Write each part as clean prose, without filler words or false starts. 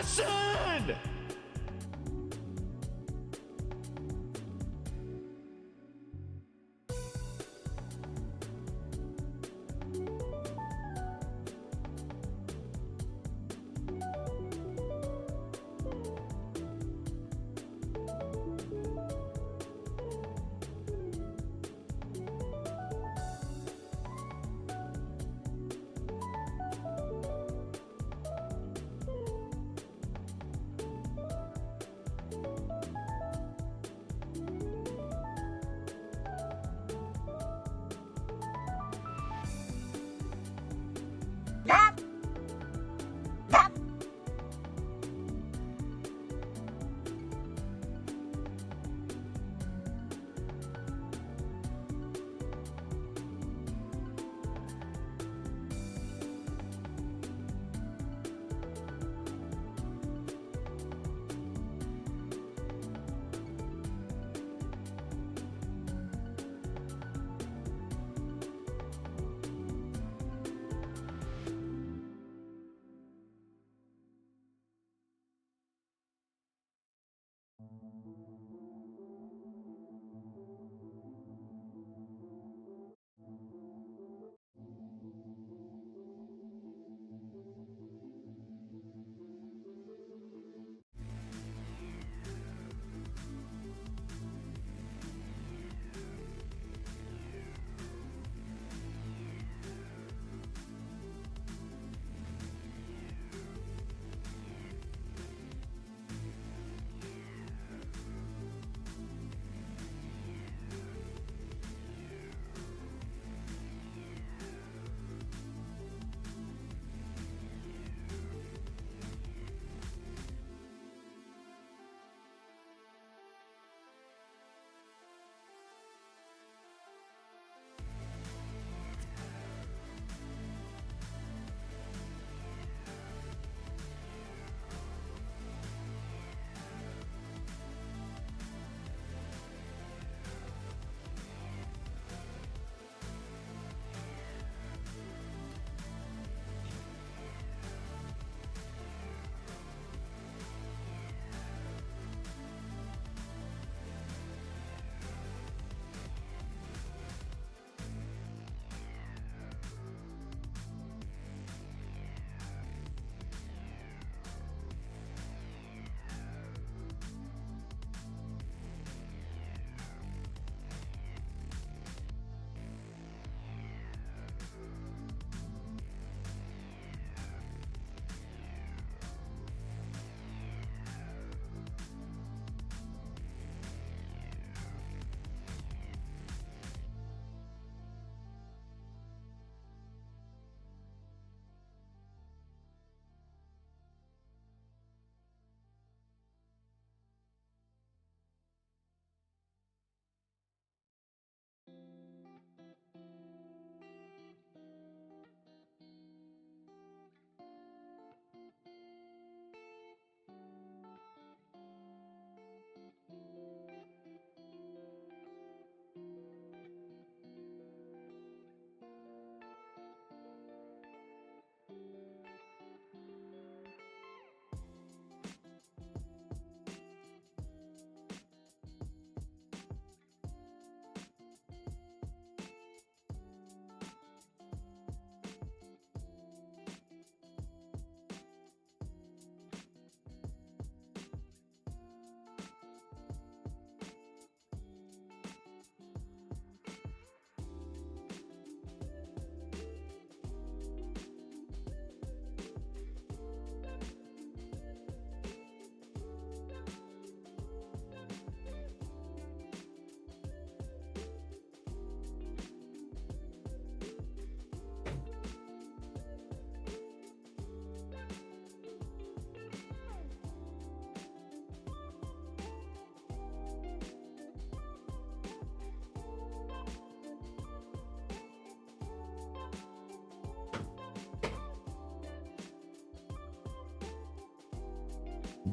assassin!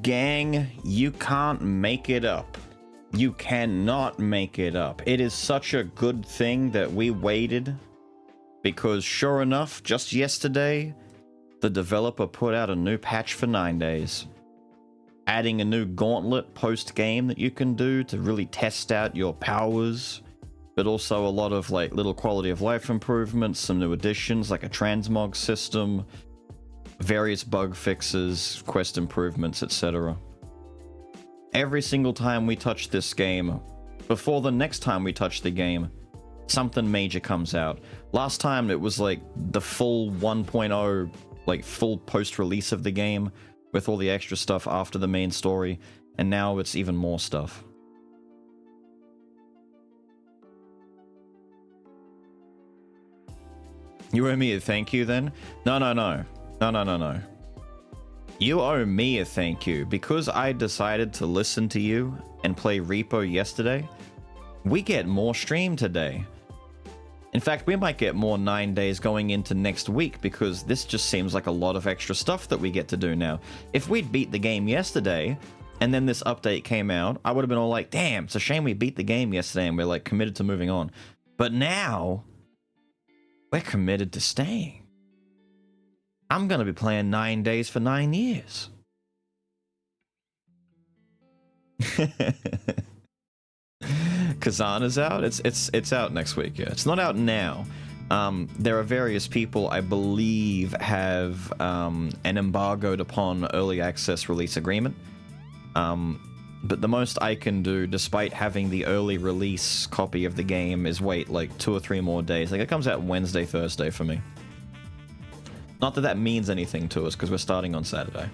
Gang, you can't make it up. You cannot make it up. It is such a good thing that we waited, because sure enough, just yesterday, the developer put out a new patch for 9 days. adding a new gauntlet post-game that you can do to really test out your powers, but also a lot of like little quality of life improvements, some new additions like a transmog system, various bug fixes, quest improvements, etc. Every single time we touch this game, before the next time we touch the game, something major comes out. Last time it was like the full 1.0, like full post-release of the game with all the extra stuff after the main story, and now it's even more stuff. You owe me a thank you then? No. You owe me a thank you because I decided to listen to you and play Repo yesterday. We get more stream today. In fact, we might get more 9 days going into next week because this just seems like a lot of extra stuff that we get to do now. If we'd beat the game yesterday and then this update came out, I would have been all like, damn, it's a shame we beat the game yesterday and we're like committed to moving on. But now we're committed to staying. I'm going to be playing 9 days for 9 years. Kazana's out? It's out next week, yeah. It's not out now. There are various people, I believe, have an embargoed upon early access release agreement. But the most I can do, despite having the early release copy of the game, is wait like 2 or 3 more days. Like, it comes out Wednesday, Thursday for me. Not that that means anything to us, because we're starting on Saturday.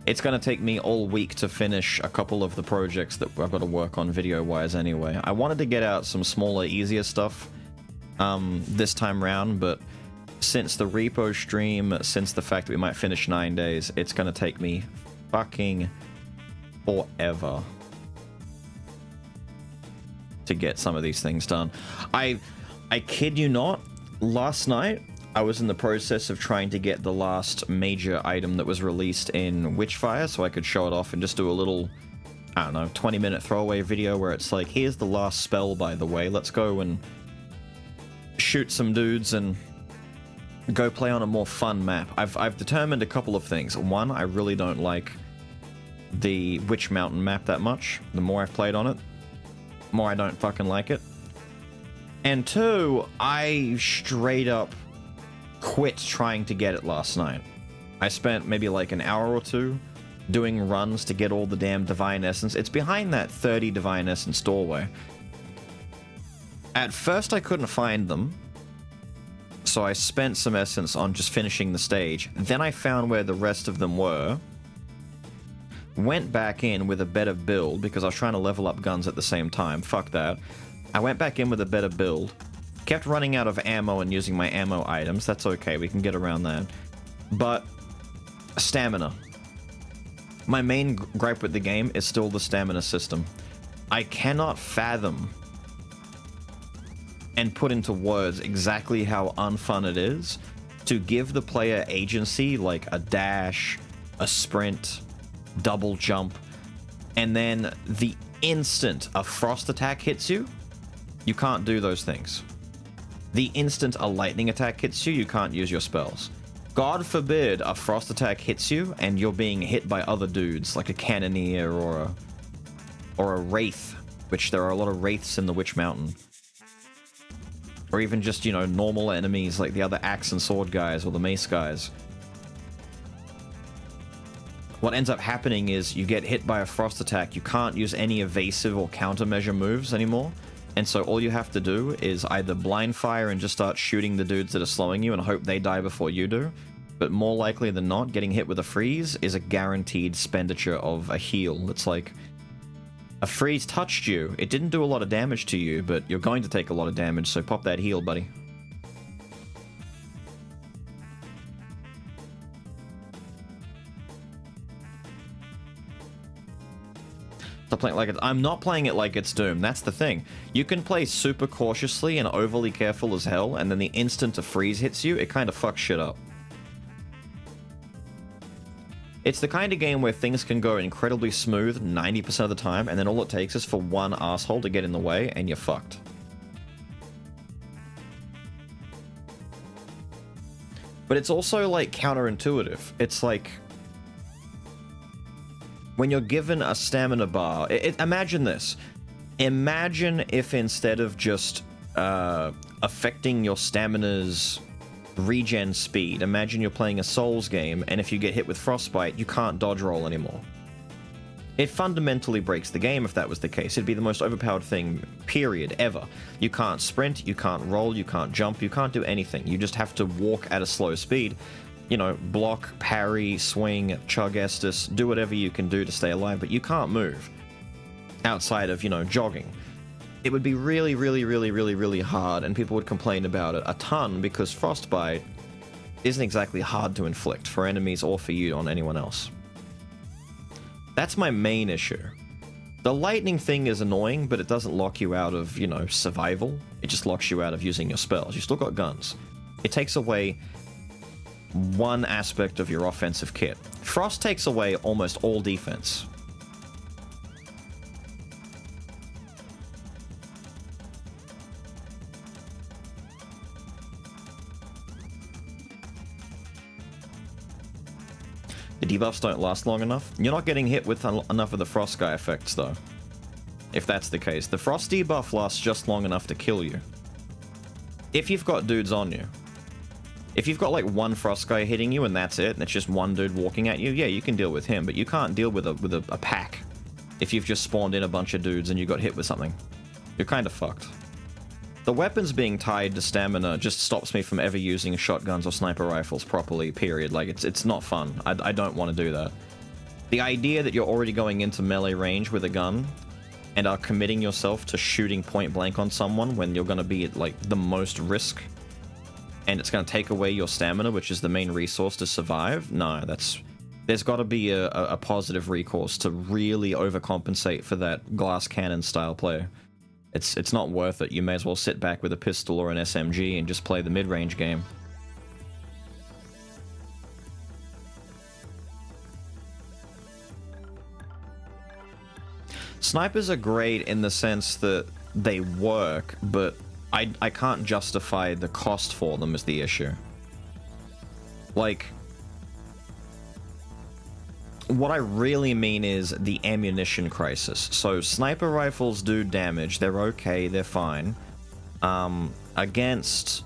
It's going to take me all week to finish a couple of the projects that I've got to work on video-wise anyway. I wanted to get out some smaller, easier stuff this time round, but since the Repo stream, since the fact that we might finish 9 days, it's going to take me fucking forever to get some of these things done. I kid you not, last night I was in the process of trying to get the last major item that was released in Witchfire so I could show it off and just do a little, I don't know, 20-minute throwaway video where it's like, here's the last spell, by the way, let's go and shoot some dudes and go play on a more fun map. I've determined a couple of things. One, I really don't like the Witch Mountain map that much. The more I've played on it, the more I don't fucking like it. And two, I straight up quit trying to get it last night. I spent maybe like an hour or two doing runs to get all the damn Divine Essence. It's behind that 30 Divine Essence doorway. At first I couldn't find them, so I spent some essence on just finishing the stage. Then I found where the rest of them were, went back in with a better build because I was trying to level up guns at the same time. Fuck that. I went back in with a better build, kept running out of ammo and using my ammo items. That's okay, we can get around that. But stamina. My main gripe with the game is still the stamina system. I cannot fathom and put into words exactly how unfun it is to give the player agency like a dash, a sprint, double jump, and then the instant a frost attack hits you, you can't do those things. The instant a lightning attack hits you, you can't use your spells. God forbid a frost attack hits you and you're being hit by other dudes, like a cannoneer or a wraith, which there are a lot of wraiths in the Witch Mountain. Or even just, you know, normal enemies like the other axe and sword guys or the mace guys. What ends up happening is you get hit by a frost attack, you can't use any evasive or countermeasure moves anymore. And so all you have to do is either blind fire and just start shooting the dudes that are slowing you and hope they die before you do. But more likely than not, getting hit with a freeze is a guaranteed expenditure of a heal. It's like, a freeze touched you. It didn't do a lot of damage to you, but you're going to take a lot of damage, so pop that heal, buddy. Stop playing like it. I'm not playing it like it's Doom. That's the thing. You can play super cautiously and overly careful as hell, and then the instant a freeze hits you, it kind of fucks shit up. It's the kind of game where things can go incredibly smooth 90% of the time, and then all it takes is for one asshole to get in the way, and you're fucked. But it's also, like, counterintuitive. It's like, when you're given a stamina bar, imagine this. Imagine if instead of just affecting your stamina's regen speed, imagine you're playing a Souls game, and if you get hit with Frostbite, you can't dodge roll anymore. It fundamentally breaks the game if that was the case. It'd be the most overpowered thing, period, ever. You can't sprint, you can't roll, you can't jump, you can't do anything. You just have to walk at a slow speed. You know, block, parry, swing, chug Estus, do whatever you can do to stay alive, but you can't move outside of, you know, jogging. It would be really, really, really, really, really hard, and people would complain about it a ton because Frostbite isn't exactly hard to inflict for enemies or for you on anyone else. That's my main issue. The lightning thing is annoying, but it doesn't lock you out of, you know, survival. It just locks you out of using your spells. You still got guns. It takes away one aspect of your offensive kit. Frost takes away almost all defense. The debuffs don't last long enough. You're not getting hit with enough of the Frost Guy effects, though. If that's the case. The Frost debuff lasts just long enough to kill you. If you've got dudes on you. If you've got, like, one Frost Guy hitting you and that's it, and it's just one dude walking at you, yeah, you can deal with him, but you can't deal with a pack if you've just spawned in a bunch of dudes and you got hit with something. You're kind of fucked. The weapons being tied to stamina just stops me from ever using shotguns or sniper rifles properly, period. Like, it's not fun. I don't want to do that. The idea that you're already going into melee range with a gun and are committing yourself to shooting point blank on someone when you're going to be at, like, the most risk, and it's going to take away your stamina, which is the main resource to survive, no, there's got to be a positive recourse to really overcompensate for that glass cannon style play. It's not worth it. You may as well sit back with a pistol or an SMG and just play the mid-range game. Snipers are great in the sense that they work, but I can't justify the cost for them is the issue. Like, what I really mean is the ammunition crisis. So sniper rifles do damage, they're okay, they're fine. Against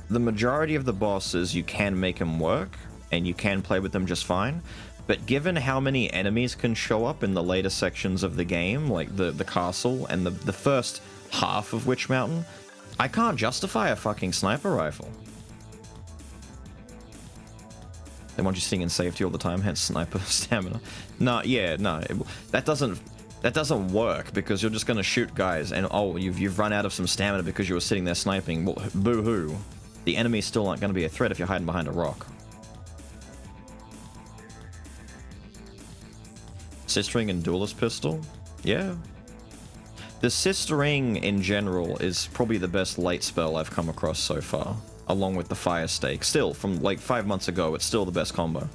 the majority of the bosses, you can make them work, and you can play with them just fine. But given how many enemies can show up in the later sections of the game, like the castle and the first half of Witch Mountain, I can't justify a fucking sniper rifle. They want you sitting in safety all the time, hence sniper stamina. No, yeah, no, that doesn't work because you're just gonna shoot guys and oh, you've run out of some stamina because you were sitting there sniping. Well, boo-hoo. The enemies still aren't gonna be a threat if you're hiding behind a rock. Sistering and Duelist Pistol? Yeah. The Sistering in general is probably the best late spell I've come across so far, along with the Fire Stake. Still, from like 5 months ago, it's still the best combo.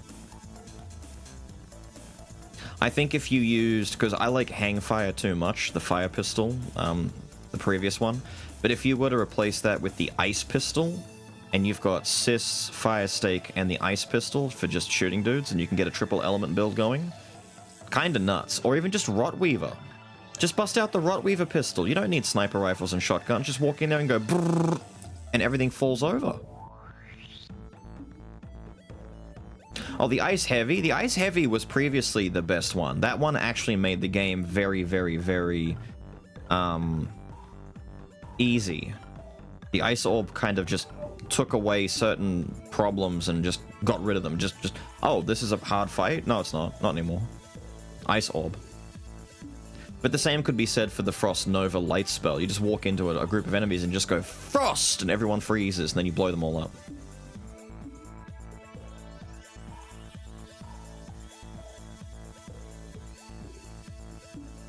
I think if you used, because I like Hang Fire too much, the Fire Pistol, the previous one, but if you were to replace that with the Ice Pistol, and you've got Sis, Fire Stake, and the Ice Pistol for just shooting dudes, and you can get a triple element build going, kinda nuts. Or even just Rotweaver. Just bust out the Rotweaver pistol. You don't need sniper rifles and shotguns. Just walk in there and go brrrr, and everything falls over. Oh, the Ice Heavy. The Ice Heavy was previously the best one. That one actually made the game very, very, very easy. The Ice Orb kind of just took away certain problems and just got rid of them. Just oh, this is a hard fight? No, it's not. Not anymore. Ice Orb. But the same could be said for the Frost Nova light spell. You just walk into a group of enemies and just go Frost, and everyone freezes, and then you blow them all up.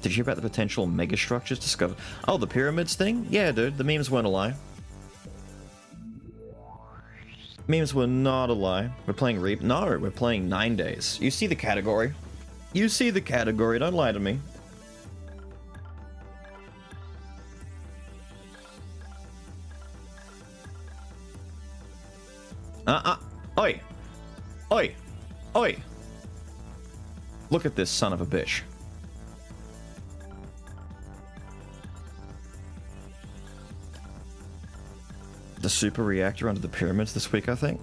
Did you hear about the potential megastructures discovered? Oh, the pyramids thing? Yeah, dude, the memes weren't a lie. Memes were not a lie. We're playing Reap. No, we're playing 9 days. You see the category. You see the category, don't lie to me. Oi! Oi! Oi! Look at this son of a bitch. The super reactor under the pyramids this week, I think.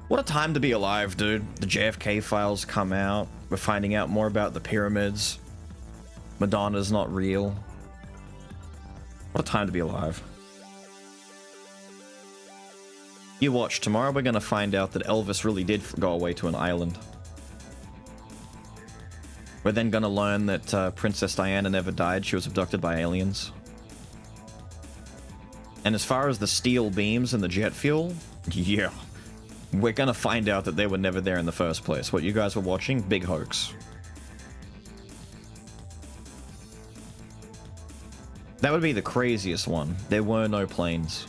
What a time to be alive, dude. The JFK files come out. We're finding out more about the pyramids. Madonna's not real. What a time to be alive. You watch, tomorrow we're gonna find out that Elvis really did go away to an island. We're then gonna learn that Princess Diana never died, she was abducted by aliens. And as far as the steel beams and the jet fuel, yeah. We're gonna find out that they were never there in the first place. What you guys were watching, big hoax. That would be the craziest one. There were no planes.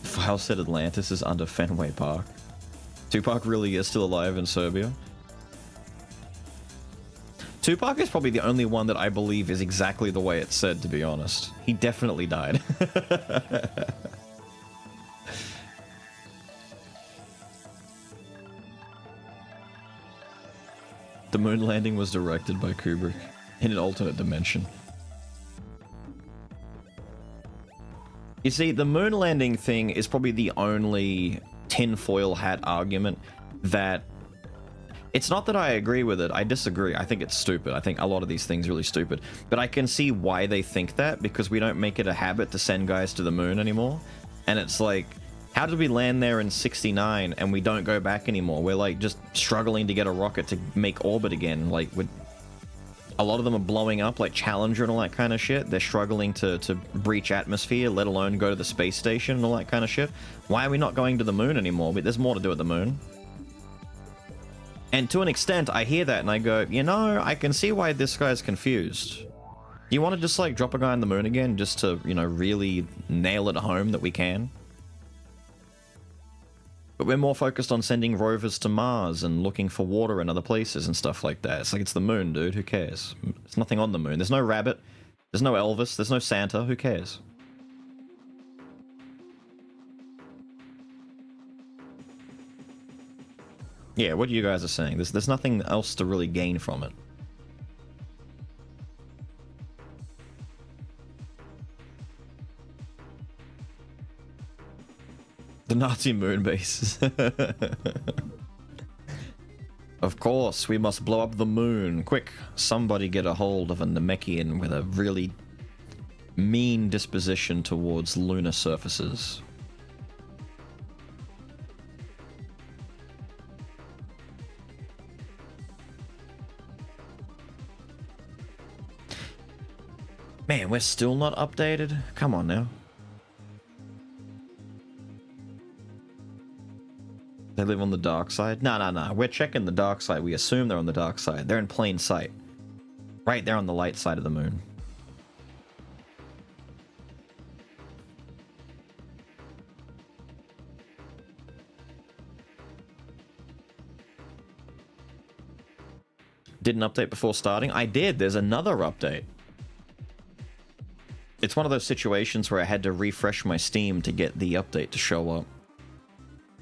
File said Atlantis is under Fenway Park. Tupac really is still alive in Serbia. Tupac is probably the only one that I believe is exactly the way it's said, to be honest. He definitely died. The moon landing was directed by Kubrick in an alternate dimension. You see, the moon landing thing is probably the only tinfoil hat argument that... It's not that I agree with it, I disagree. I think it's stupid. I think a lot of these things are really stupid. But I can see why they think that, because we don't make it a habit to send guys to the moon anymore. And it's like, how did we land there in 69 and we don't go back anymore? We're like just struggling to get a rocket to make orbit again. Like, a lot of them are blowing up, like Challenger and all that kind of shit. They're struggling to breach atmosphere, let alone go to the space station and all that kind of shit. Why are we not going to the moon anymore? But there's more to do at the moon. And to an extent, I hear that and I go, you know, I can see why this guy's confused. You want to just, like, drop a guy on the moon again just to, you know, really nail it home that we can? But we're more focused on sending rovers to Mars and looking for water in other places and stuff like that. It's like, it's the moon, dude. Who cares? There's nothing on the moon. There's no rabbit. There's no Elvis. There's no Santa. Who cares? Yeah, what you guys are saying. There's nothing else to really gain from it. The Nazi moon base. Of course, we must blow up the moon. Quick, somebody get a hold of a Namekian with a really mean disposition towards lunar surfaces. Man, we're still not updated? Come on now. They live on the dark side? No. We're checking the dark side. We assume they're on the dark side. They're in plain sight. Right there on the light side of the moon. Did an update before starting? I did. There's another update. It's one of those situations where I had to refresh my Steam to get the update to show up.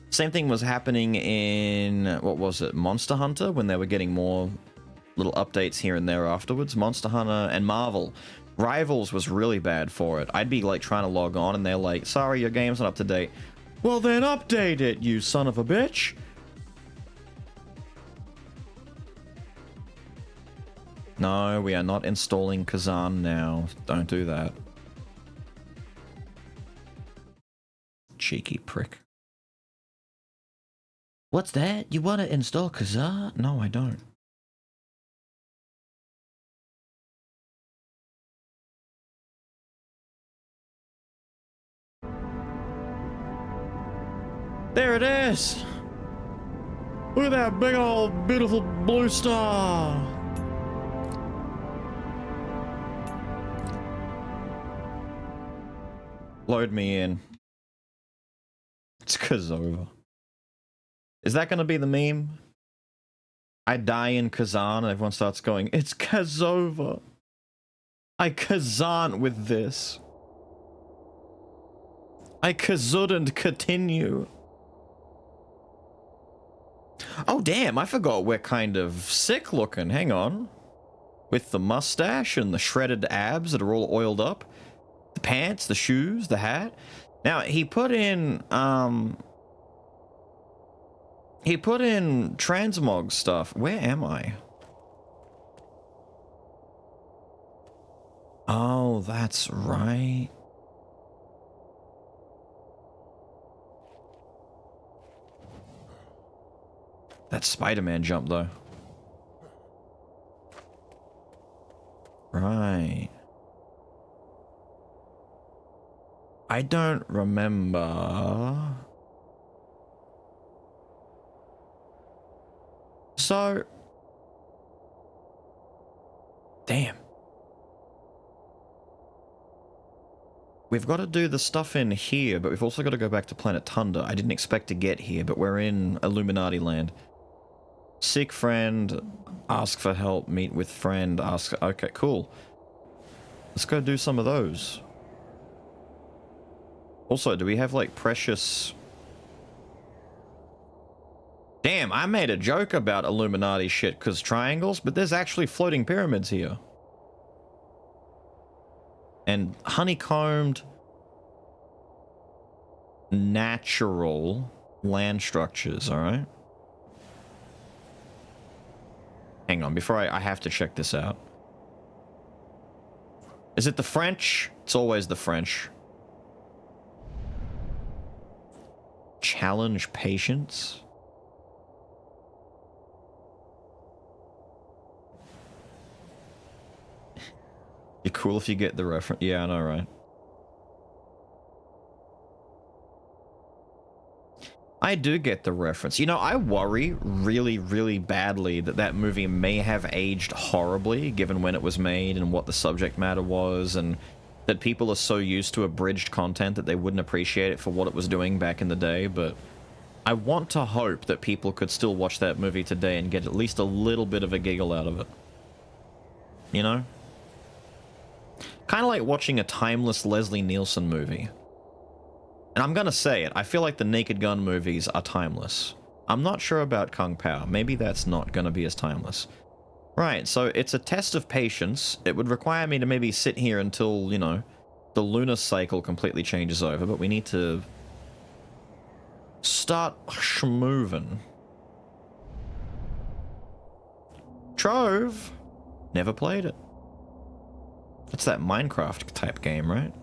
Same thing was happening in, what was it, Monster Hunter, when they were getting more little updates here and there afterwards. Monster Hunter and Marvel. Rivals was really bad for it. I'd be like trying to log on and they're like, sorry, your game's not up to date. Well then update it, you son of a bitch. No, we are not installing Kazan now. Don't do that. Cheeky prick. What's that? You want to install Kazan? No, I don't. There it is! Look at that big old beautiful blue star! Load me in. It's Kazova. Is that gonna be the meme? I die in Kazan and everyone starts going, it's Kazova. I Kazan with this. I couldn't continue. Oh, damn, I forgot we're kind of sick looking. Hang on. With the mustache and the shredded abs that are all oiled up. The pants, the shoes, the hat. Now, he put in transmog stuff. Where am I? Oh, that's right. That Spider-Man jump, though. Right. I don't remember. So... Damn. We've got to do the stuff in here, but we've also got to go back to Planet Tunda. I didn't expect to get here, but we're in Illuminati land. Sick friend, ask for help, meet with friend, ask... Okay, cool. Let's go do some of those. Also, do we have, like, precious... Damn, I made a joke about Illuminati shit because triangles, but there's actually floating pyramids here. And honeycombed... natural land structures, alright? Hang on, before I have to check this out. Is it the French? It's always the French. Challenge patience? You're cool if you get the reference. Yeah, I know, right? I do get the reference. You know, I worry really, really badly that that movie may have aged horribly given when it was made and what the subject matter was, and that people are so used to abridged content that they wouldn't appreciate it for what it was doing back in the day, but I want to hope that people could still watch that movie today and get at least a little bit of a giggle out of it. You know? Kind of like watching a timeless Leslie Nielsen movie. And I'm gonna say it, I feel like the Naked Gun movies are timeless. I'm not sure about Kung Pao. Maybe that's not gonna be as timeless. Right, so it's a test of patience. It would require me to maybe sit here until, you know, the lunar cycle completely changes over, but we need to start schmovin'. Trove! Never played it. It's that Minecraft type game, right?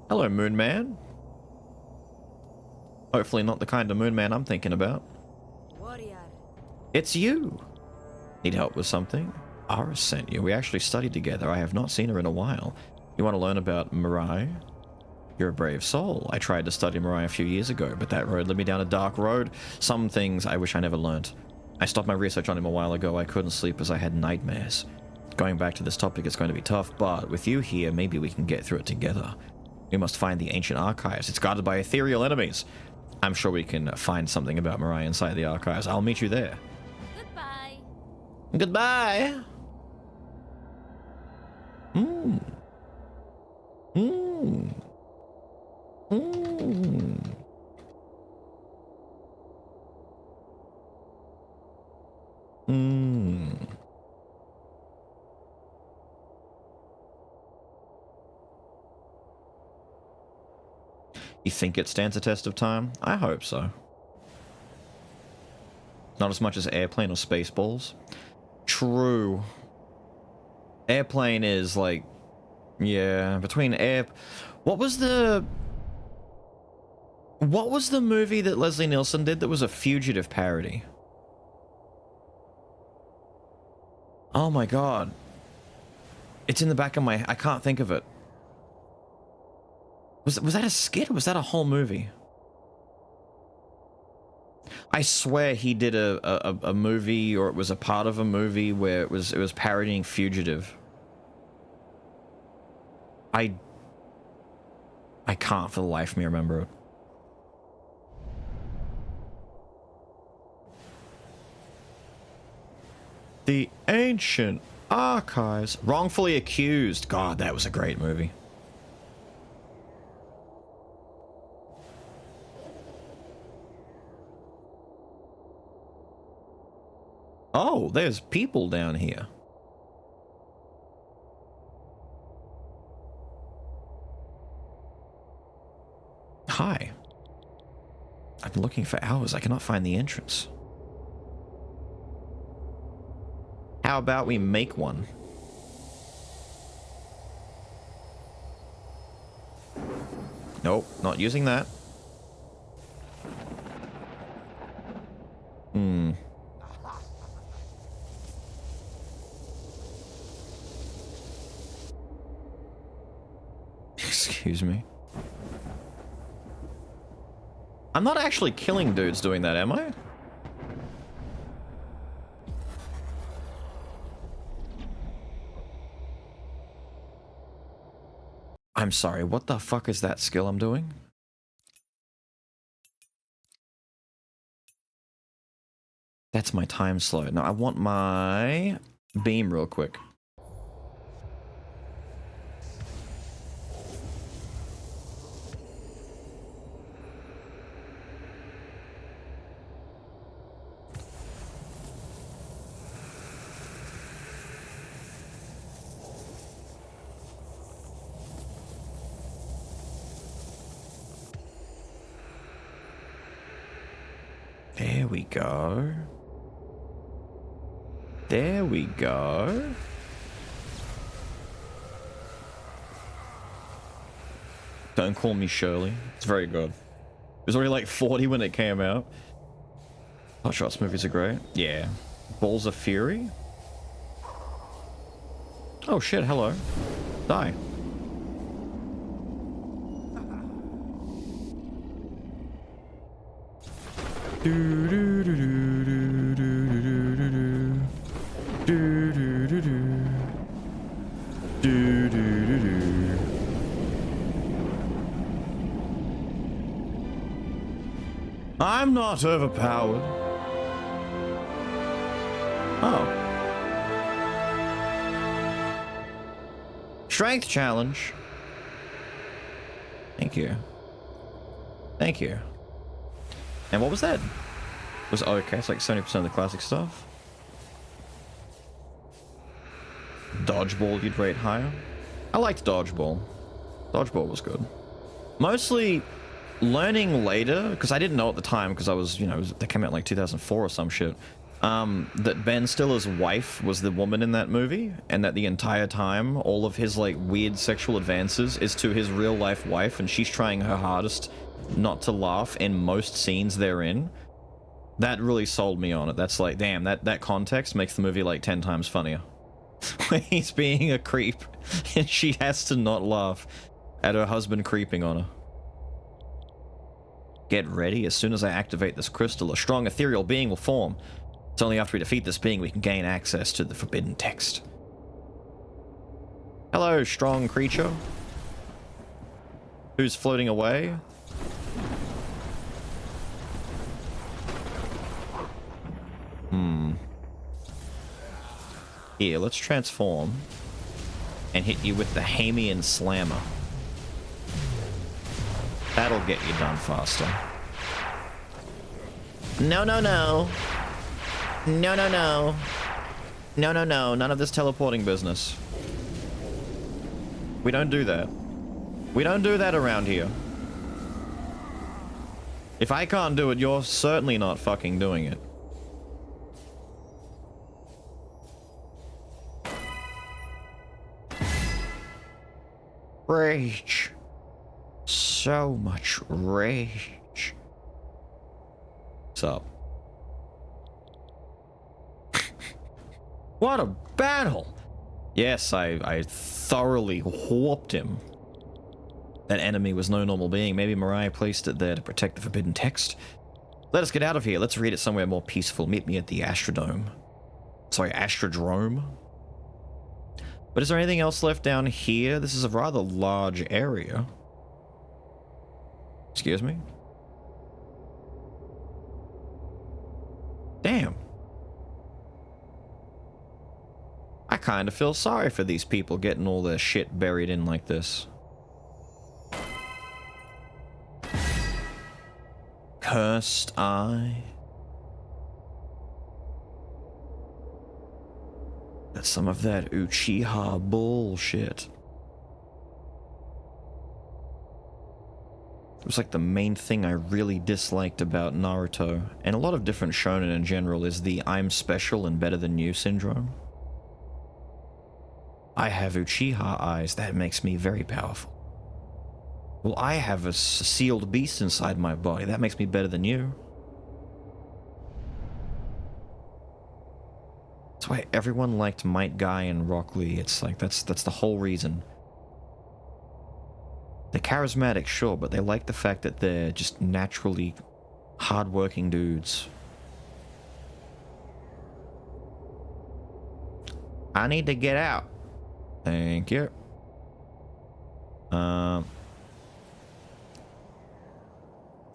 Hello, Moon Man. Hopefully not the kind of Moon Man I'm thinking about. Warrior. It's you! Need help with something? Aris sent you. We actually studied together. I have not seen her in a while. You want to learn about Mirai? You're a brave soul. I tried to study Mirai a few years ago, but that road led me down a dark road. Some things I wish I never learnt. I stopped my research on him a while ago. I couldn't sleep as I had nightmares. Going back to this topic is going to be tough, but with you here, maybe we can get through it together. We must find the ancient archives. It's guarded by ethereal enemies. I'm sure we can find something about Mirai inside the archives. I'll meet you there. Goodbye. Goodbye. Hmm. Hmm. Hmm. Hmm. You think it stands a test of time? I hope so. Not as much as Airplane or Spaceballs. True. Airplane is like... Yeah, between Air... What was the movie that Leslie Nielsen did that was a Fugitive parody? Oh my god. It's in the back of my... I can't think of it. Was that a skit or was that a whole movie? I swear he did a movie, or it was a part of a movie where it was parodying Fugitive. I can't for the life of me remember it. The Ancient Archives. Wrongfully Accused. God, that was a great movie. Oh, there's people down here. Hi. I've been looking for hours. I cannot find the entrance. How about we make one? Nope, not using that. Excuse me. I'm not actually killing dudes doing that, am I? I'm sorry, what the fuck is that skill I'm doing? That's my time slot. Now I want my beam real quick. There we go. There we go. Don't call me Shirley. It's very good. It was already like 40 when it came out. Hot Shots movies are great. Yeah. Balls of Fury? Oh shit, hello. Die. Do do do do do do do do do do do do do do. I'm not overpowered. Oh. Strength challenge. Thank you. Thank you. And what was that? Was okay, it's like 70% of the classic stuff. Dodgeball you'd rate higher. I liked Dodgeball. Dodgeball was good. Mostly learning later, because I didn't know at the time, because I was, you know, they came out in like 2004 or some shit, that Ben Stiller's wife was the woman in that movie, and that the entire time, all of his like weird sexual advances is to his real life wife, and she's trying her hardest not to laugh in most scenes they're in. That really sold me on it. That's like, damn, that context makes the movie like 10 times funnier. When he's being a creep and she has to not laugh at her husband creeping on her. Get ready. As soon as I activate this crystal, a strong ethereal being will form. It's only after we defeat this being we can gain access to the forbidden text. Hello, strong creature. Who's floating away? Here, let's transform and hit you with the Hamian Slammer. That'll get you done faster. No, no, no. No, no, no. No, no, no. None of this teleporting business. We don't do that. We don't do that around here. If I can't do it, you're certainly not fucking doing it. Rage. So much rage. What's up? What a battle! Yes, I thoroughly whooped him. That enemy was no normal being. Maybe Mariah placed it there to protect the forbidden text. Let us get out of here. Let's read it somewhere more peaceful. Meet me at the Astrodome. Sorry, Astrodrome. But is there anything else left down here? This is a rather large area. Excuse me? Damn. I kind of feel sorry for these people getting all their shit buried in like this. Cursed Eye. That's some of that Uchiha bullshit. It was like the main thing I really disliked about Naruto, and a lot of different shonen in general, is the I'm special and better than you syndrome. I have Uchiha eyes, that makes me very powerful. Well, I have a sealed beast inside my body, that makes me better than you. That's why everyone liked Might Guy and Rock Lee. It's like, that's the whole reason. They're charismatic, sure, but they like the fact that they're just naturally hardworking dudes. I need to get out. Thank you.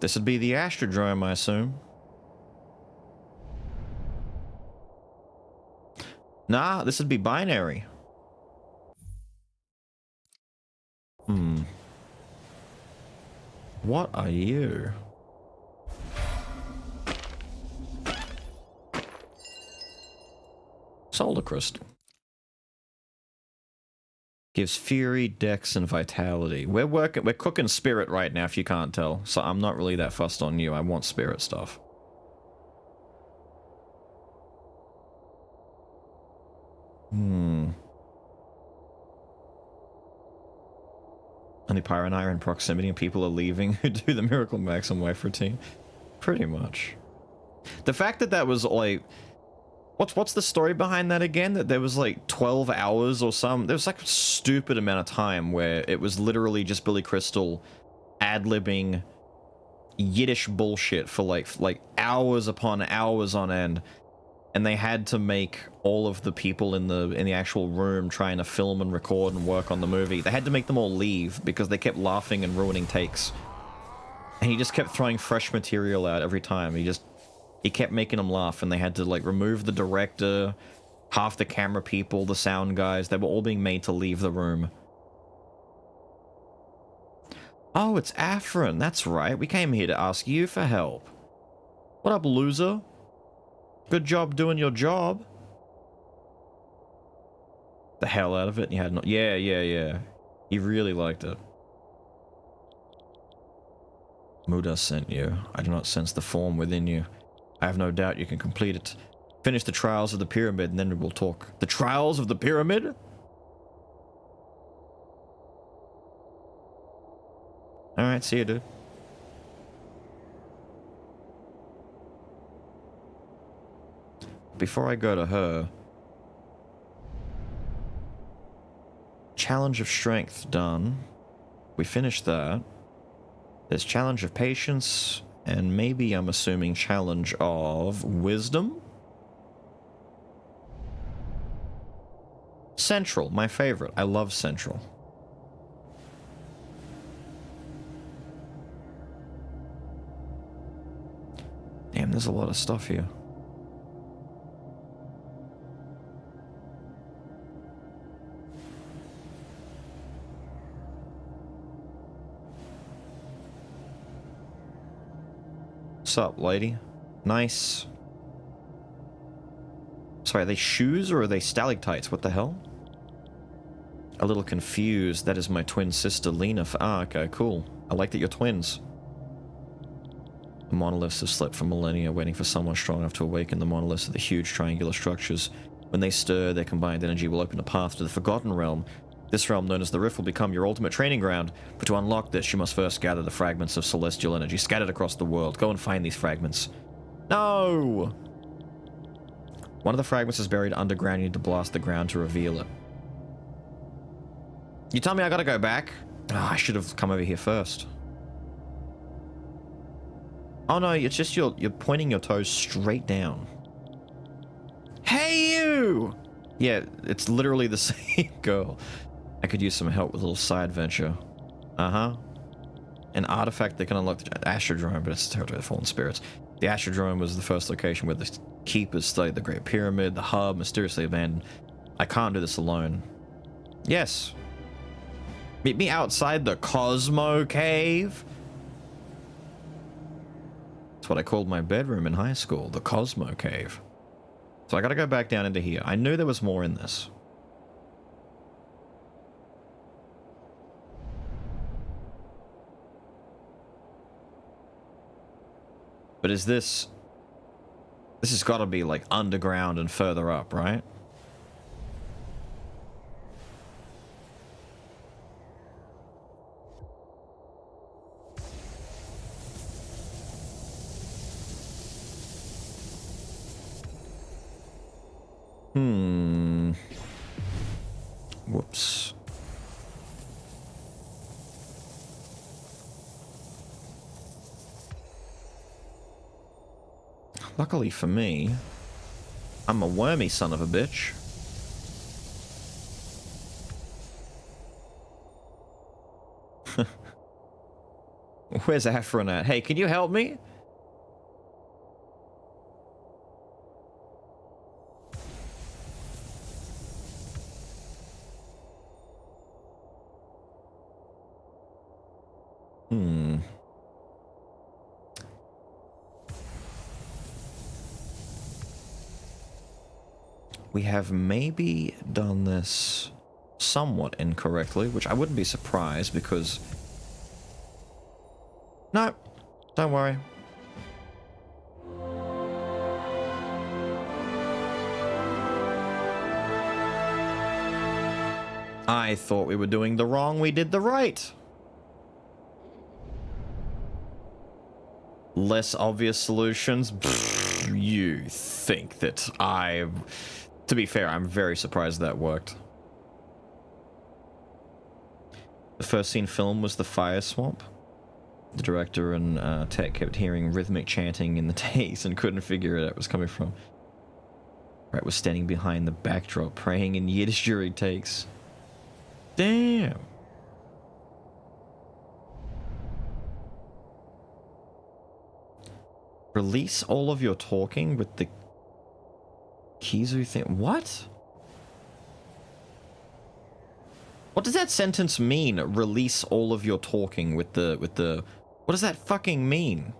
This would be the Astrodrome, I assume. Nah, this would be binary. What are you? Solar crystal. Gives fury, dex, and vitality. We're cooking spirit right now, if you can't tell. So I'm not really that fussed on you. I want spirit stuff. Only Pyra and I are in proximity and people are leaving who do the Miracle Max and wife routine. Pretty much. The fact that that was like... What's the story behind that again? That there was like 12 hours or some... There was like a stupid amount of time where it was literally just Billy Crystal ad-libbing Yiddish bullshit for like hours upon hours on end. And they had to make all of the people in the actual room trying to film and record and work on the movie. They had to make them all leave because they kept laughing and ruining takes. And he just kept throwing fresh material out every time. He kept making them laugh, and they had to like remove the director, half the camera people, the sound guys. They were all being made to leave the room. Oh, it's Afrin. That's right. We came here to ask you for help. What up, loser? Good job doing your job. The hell out of it. You had no... Yeah. He really liked it. Muda sent you. I do not sense the form within you. I have no doubt you can complete it. Finish the trials of the pyramid and then we will talk. The trials of the pyramid? Alright, see you, dude. Before I go to her... Challenge of Strength done. We finished that. There's Challenge of Patience, and maybe I'm assuming Challenge of Wisdom? Central, my favorite. I love Central. Damn, there's a lot of stuff here. What's up, lady? Nice. Sorry, are they shoes or are they stalactites? What the hell? A little confused. That is my twin sister, Lena. Ah, okay, cool. I like that you're twins. The monoliths have slept for millennia, waiting for someone strong enough to awaken the monoliths of the huge triangular structures. When they stir, their combined energy will open a path to the Forgotten Realm. This realm, known as the Rift, will become your ultimate training ground, but to unlock this, you must first gather the fragments of celestial energy scattered across the world. Go and find these fragments. No! One of the fragments is buried underground. You need to blast the ground to reveal it. You tell me I gotta go back? Oh, I should have come over here first. Oh no, it's just you're pointing your toes straight down. Hey you! Yeah, it's literally the same girl. I could use some help with a little side venture. Uh-huh. An artifact that can unlock the Astrodrome, but it's the territory of the fallen spirits. The Astrodrome was the first location where the keepers studied the Great Pyramid, the hub, mysteriously abandoned. I can't do this alone. Yes. Meet me outside the Cosmo Cave. That's what I called my bedroom in high school, the Cosmo Cave. So I gotta go back down into here. I knew there was more in this. But is this... This has got to be, like, underground and further up, right? Whoops. Luckily for me, I'm a wormy son of a bitch. Where's Afron at? Hey, can you help me? We have maybe done this somewhat incorrectly, which I wouldn't be surprised because... No, don't worry. I thought we were doing the wrong, we did the right. Less obvious solutions? Pfft, you think that I... To be fair, I'm very surprised that worked. The first scene filmed was the fire swamp. The director and tech kept hearing rhythmic chanting in the takes and couldn't figure out where it was coming from. Rat was standing behind the backdrop, praying in Yiddish during takes. Damn. Release all of your talking with the Kizu thing. What? What does that sentence mean? Release all of your talking with the what does that fucking mean?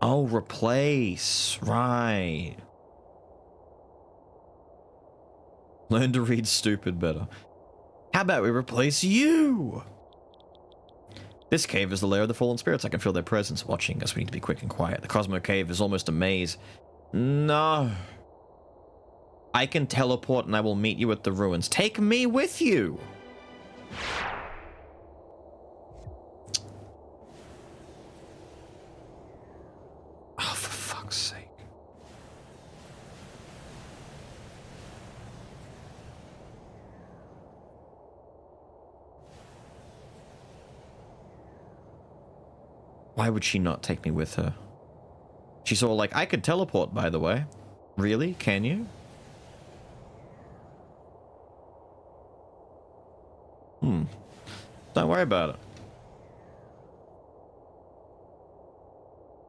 Oh, replace. Right. Learn to read stupid better. How about we replace you? This cave is the lair of the fallen spirits. I can feel their presence watching us. We need to be quick and quiet. The Cosmo Cave is almost a maze. No. I can teleport and I will meet you at the ruins. Take me with you. Oh, for fuck's sake. Why would she not take me with her? She's all like, I could teleport, by the way. Really? Can you? Don't worry about it.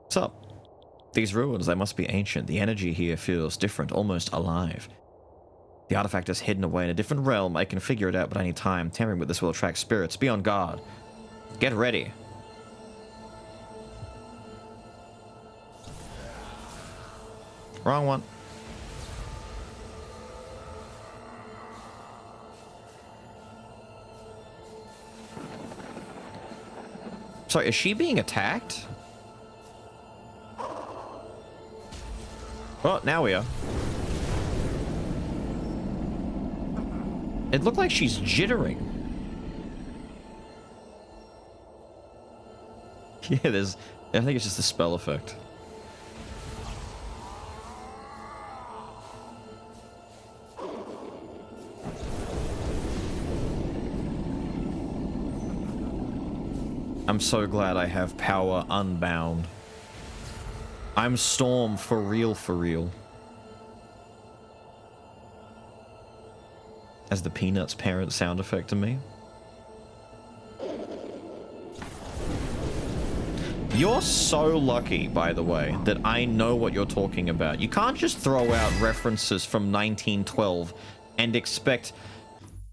What's up? These ruins, they must be ancient. The energy here feels different, almost alive. The artifact is hidden away in a different realm. I can figure it out, but I need time. Tampering with this will attract spirits. Be on guard. Get ready. Wrong one. Sorry, is she being attacked? Well, now we are. It looked like she's jittering. Yeah, I think it's just a spell effect. I'm so glad I have power unbound. I'm Storm for real, for real. As the Peanuts parent sound effect to me. You're so lucky, by the way, that I know what you're talking about. You can't just throw out references from 1912 and expect...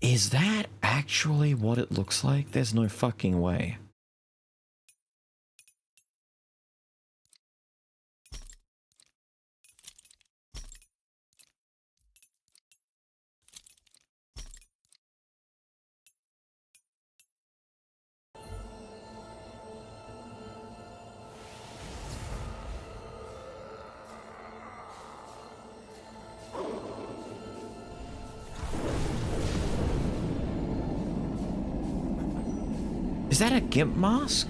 Is that actually what it looks like? There's no fucking way. that a gimp mask?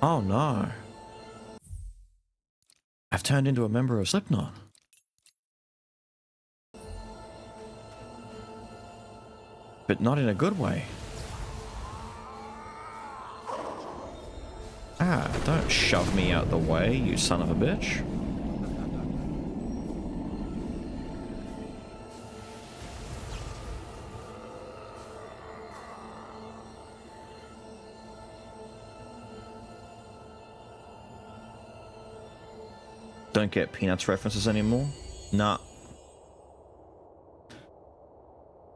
Oh no. I've turned into a member of Slipknot. But not in a good way. Ah, don't shove me out the way, you son of a bitch. Don't get Peanuts references anymore? Nah.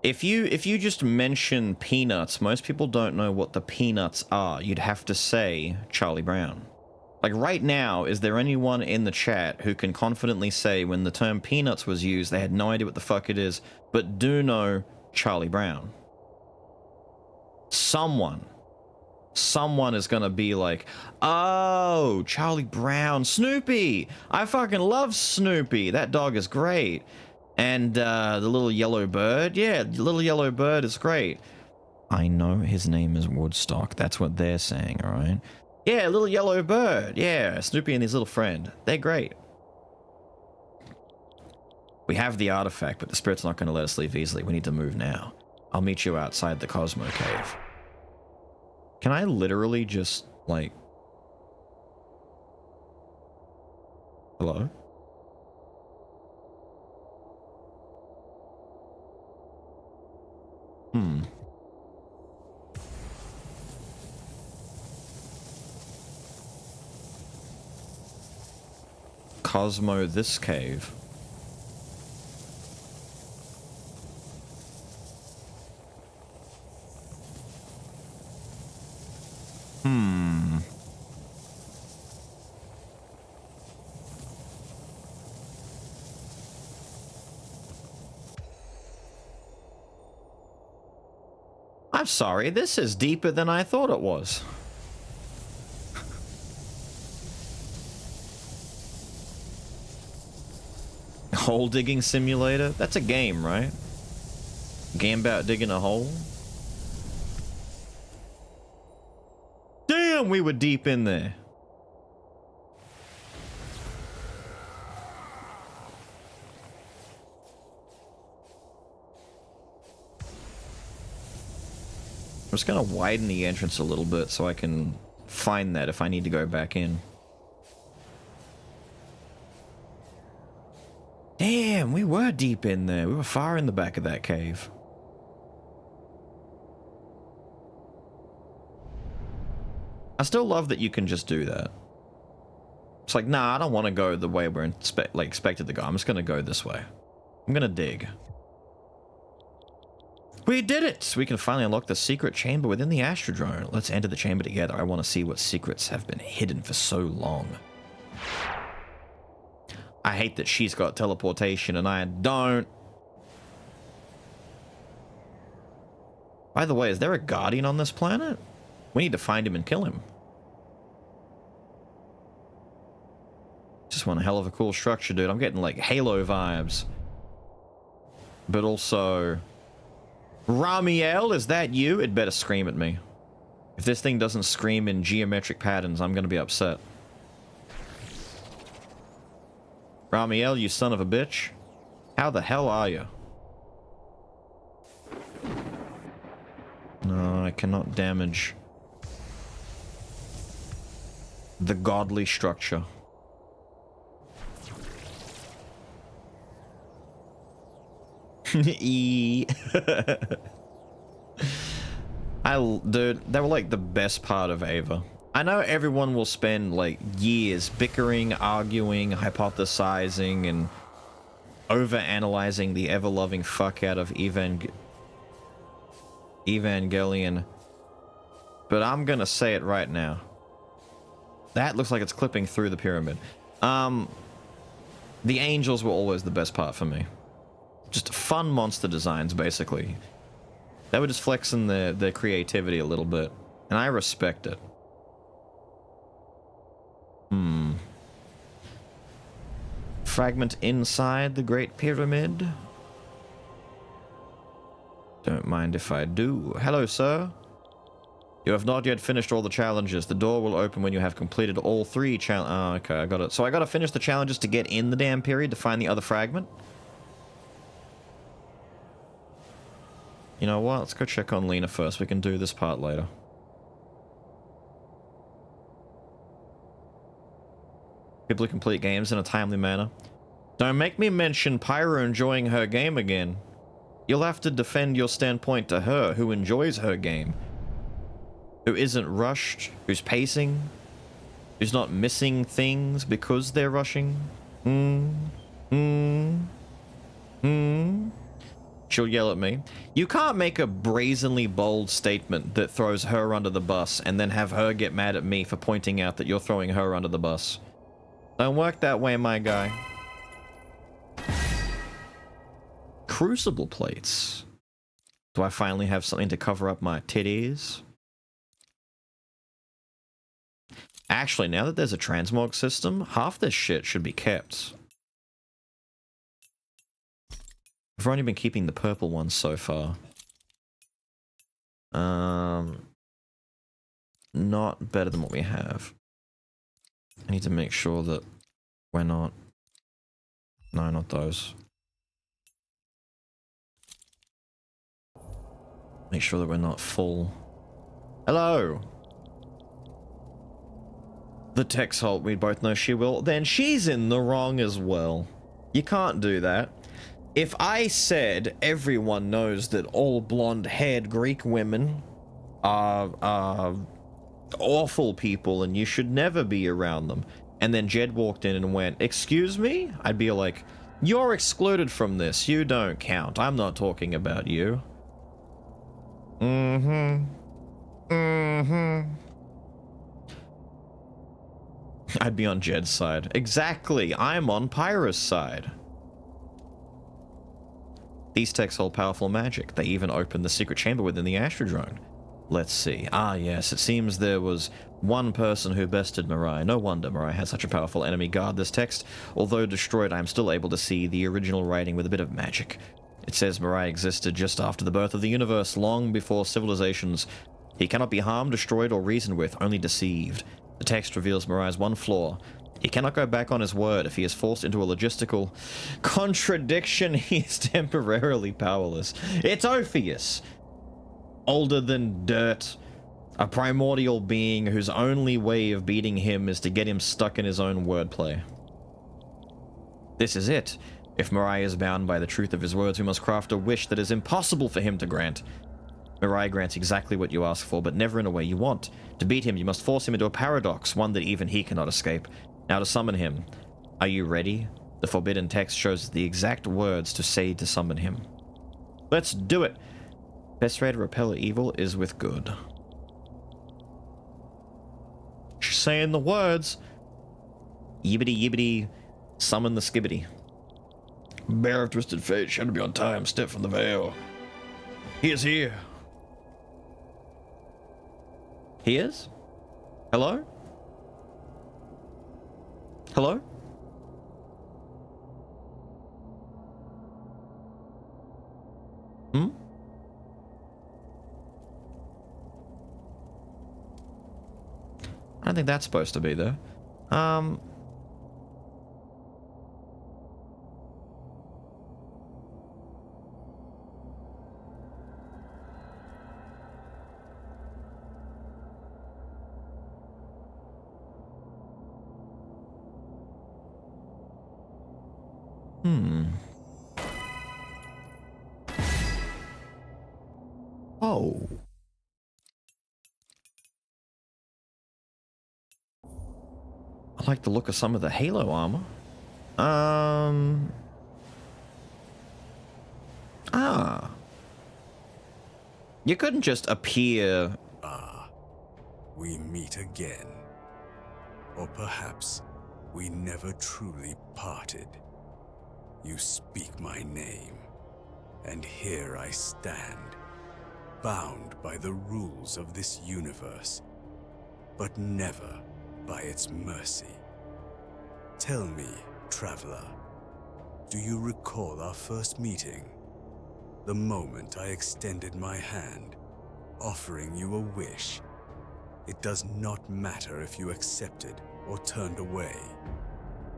If you just mention Peanuts, most people don't know what the Peanuts are. You'd have to say Charlie Brown. Like right now, is there anyone in the chat who can confidently say when the term Peanuts was used, they had no idea what the fuck it is, but do know Charlie Brown? Someone is gonna be like, oh, Charlie Brown, Snoopy. I fucking love Snoopy. That dog is great. And the little yellow bird, yeah, the little yellow bird is great. I know his name is Woodstock. That's what they're saying, all right? Yeah, little yellow bird. Yeah, Snoopy and his little friend. They're great. We have the artifact, but the spirit's not going to let us leave easily. We need to move now. I'll meet you outside the Cosmo Cave. Can I literally just, like... Hello? Cosmo this cave. I'm sorry, this is deeper than I thought it was. Hole digging simulator? That's a game, right? Game about digging a hole? Damn, we were deep in there. I'm just gonna widen the entrance a little bit so I can find that if I need to go back in. Damn, we were deep in there. We were far in the back of that cave. I still love that you can just do that. It's like, nah, I don't want to go the way we're expected to go. I'm just gonna go this way. I'm gonna dig. We did it! We can finally unlock the secret chamber within the Astrodrome. Let's enter the chamber together. I want to see what secrets have been hidden for so long. I hate that she's got teleportation and I don't. By the way, is there a guardian on this planet? We need to find him and kill him. Just one hell of a cool structure, dude. I'm getting like Halo vibes. But also... Ramiel, is that you? It better scream at me. If this thing doesn't scream in geometric patterns, I'm gonna be upset. Ramiel, you son of a bitch. How the hell are you? No, I cannot damage the godly structure. Dude, they were like the best part of Ava. I know everyone will spend like years bickering, arguing, hypothesizing, and over-analyzing the ever-loving fuck out of Evangelion. But I'm gonna say it right now. That looks like it's clipping through the pyramid. The angels were always the best part for me. Just fun monster designs, basically. They were just flexing their creativity a little bit. And I respect it. Fragment inside the Great Pyramid. Don't mind if I do. Hello, sir. You have not yet finished all the challenges. The door will open when you have completed all 3 challenges. Oh, okay, I got it. So I gotta finish the challenges to get in the damn period to find the other fragment? You know what? Let's go check on Lena first. We can do this part later. People who complete games in a timely manner. Don't make me mention Pyro enjoying her game again. You'll have to defend your standpoint to her, who enjoys her game. Who isn't rushed, who's pacing, who's not missing things because they're rushing. She'll yell at me. You can't make a brazenly bold statement that throws her under the bus and then have her get mad at me for pointing out that you're throwing her under the bus. Don't work that way, my guy. Crucible plates. Do I finally have something to cover up my titties? Actually, now that there's a transmog system, half this shit should be kept. I've only been keeping the purple ones so far. Not better than what we have. I need to make sure that we're not... No, not those. Make sure that we're not full. Hello! The Texholt, we both know she will. Then she's in the wrong as well. You can't do that. If I said everyone knows that all blonde-haired Greek women are awful people and you should never be around them, and then Jed walked in and went, "Excuse me?" I'd be like, "You're excluded from this. You don't count. I'm not talking about you." I'd be on Jed's side. Exactly. I'm on Pyro's side. These techs hold powerful magic. They even opened the secret chamber within the Astrodrone. Let's see. Ah, yes. It seems there was one person who bested Mirai. No wonder Mirai had such a powerful enemy guard this text. Although destroyed, I am still able to see the original writing with a bit of magic. It says Mirai existed just after the birth of the universe, long before civilizations. He cannot be harmed, destroyed, or reasoned with, only deceived. The text reveals Mirai's one flaw. He cannot go back on his word. If he is forced into a logistical contradiction, he is temporarily powerless. It's Ophius. Older than dirt. A primordial being whose only way of beating him is to get him stuck in his own wordplay. This is it. If Mirai is bound by the truth of his words, we must craft a wish that is impossible for him to grant. Mirai grants exactly what you ask for, but never in a way you want. To beat him, you must force him into a paradox, one that even he cannot escape. Now to summon him. Are you ready? The forbidden text shows the exact words to say to summon him. Let's do it! Best way to repel evil is with good. She's saying the words. Yibbity yibbity, summon the skibbity. Bear of twisted fate, sure to be on time, step from the veil. He is here. He is? Hello? Hello? Hmm? I don't think that's supposed to be there. Oh. I like the look of some of the Halo armor. You couldn't just appear. Ah, we meet again. Or perhaps we never truly parted. You speak my name, and here I stand, bound by the rules of this universe, but never by its mercy. Tell me, traveler, do you recall our first meeting? The moment I extended my hand, offering you a wish, it does not matter if you accepted or turned away.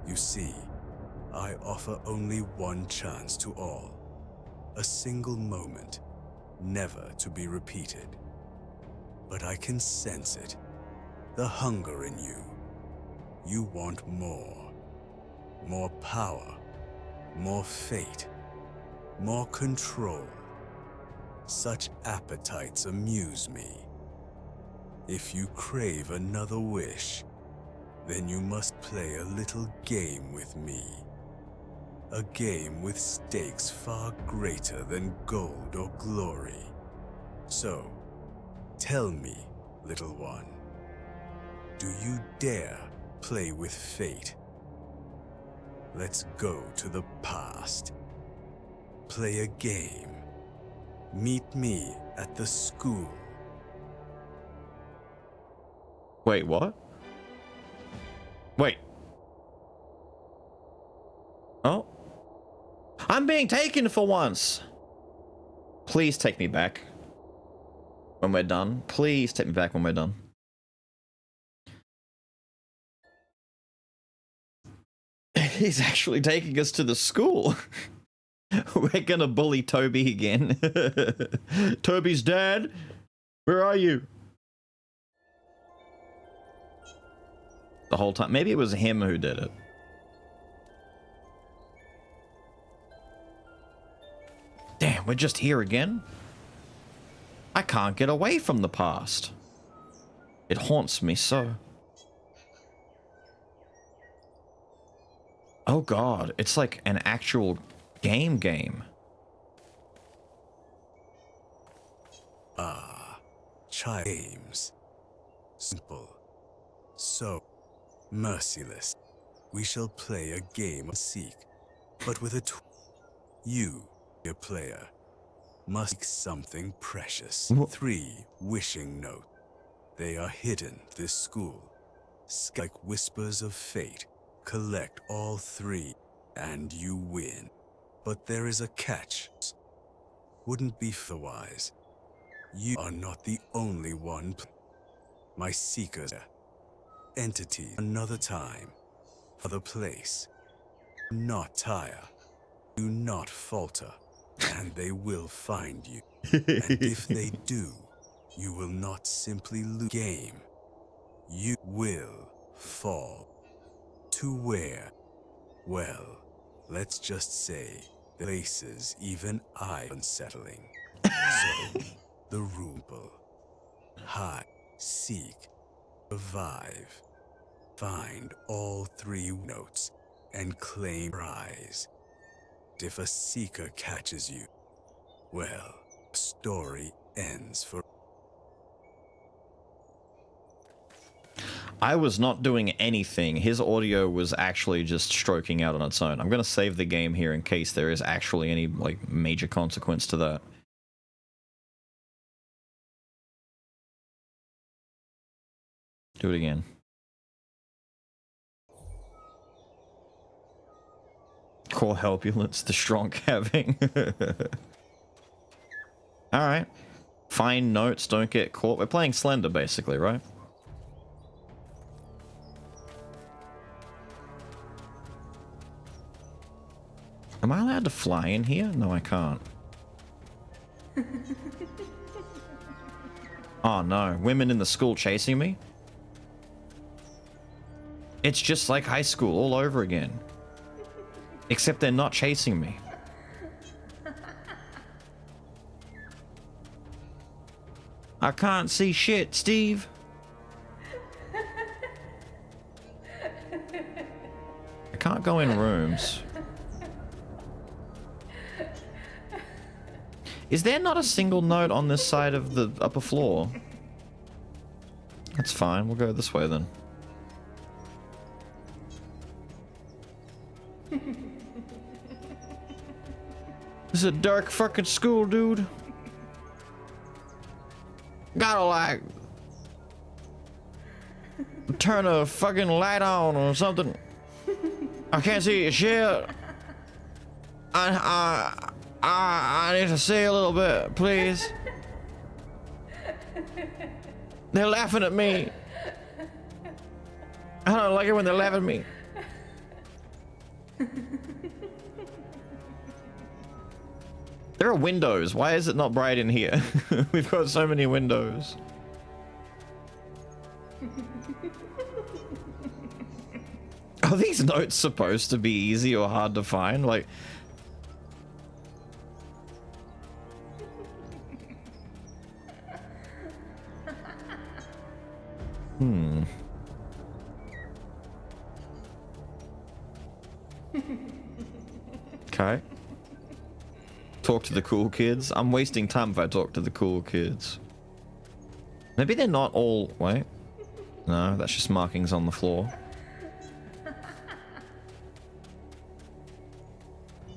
You see, I offer only one chance to all. A single moment, never to be repeated. But I can sense it. The hunger in you. You want more. More power. More fate. More control. Such appetites amuse me. If you crave another wish, then you must play a little game with me. A game with stakes far greater than gold or glory. So, tell me, little one, do you dare play with fate? Let's go to the past. Play a game. Meet me at the school. Wait, what? Wait. Oh. I'm being taken for once. Please take me back when we're done. Please take me back when we're done. He's actually taking us to the school. We're gonna bully Toby again. Toby's dad, where are you? The whole time. Maybe it was him who did it. Damn, we're just here again? I can't get away from the past. It haunts me so. Oh god, it's like an actual game. Ah, child games. Simple. So merciless. We shall play a game of seek, but with a you, a player, must seek something precious. 3 wishing notes. They are hidden this school. Like whispers of fate. Collect all 3, and you win. But there is a catch. Wouldn't be otherwise. You are not the only one. My seekers. Entity. Another time. Other place. Not tire. Do not falter. And they will find you. And if they do, you will not simply lose game. You will fall. To where? Well, let's just say places even I unsettling. So, the rumble. Hide, seek, revive. Find all 3 notes and claim prize. If a seeker catches you, well, the story ends for. I was not doing anything. His audio was actually just stroking out on its own. I'm gonna save the game here in case there is actually any like major consequence to that. Do it again. Core helpulence, the strong having. Alright. Find notes, don't get caught. We're playing Slender basically, right? Am I allowed to fly in here? No, I can't. Oh no, women in the school chasing me? It's just like high school all over again. Except they're not chasing me. I can't see shit, Steve. I can't go in rooms. Is there not a single note on this side of the upper floor? That's fine, we'll go this way then. This is a dark fucking school, dude. Gotta like turn a fucking light on or something. I can't see shit. I need to see a little bit, please. They're laughing at me. I don't like it when they're laughing at me. There are windows. Why is it not bright in here? We've got so many windows. Are these notes supposed to be easy or hard to find? Like... Okay. Talk to the cool kids. I'm wasting time if I talk to the cool kids. Maybe they're not all... Wait. No, that's just markings on the floor.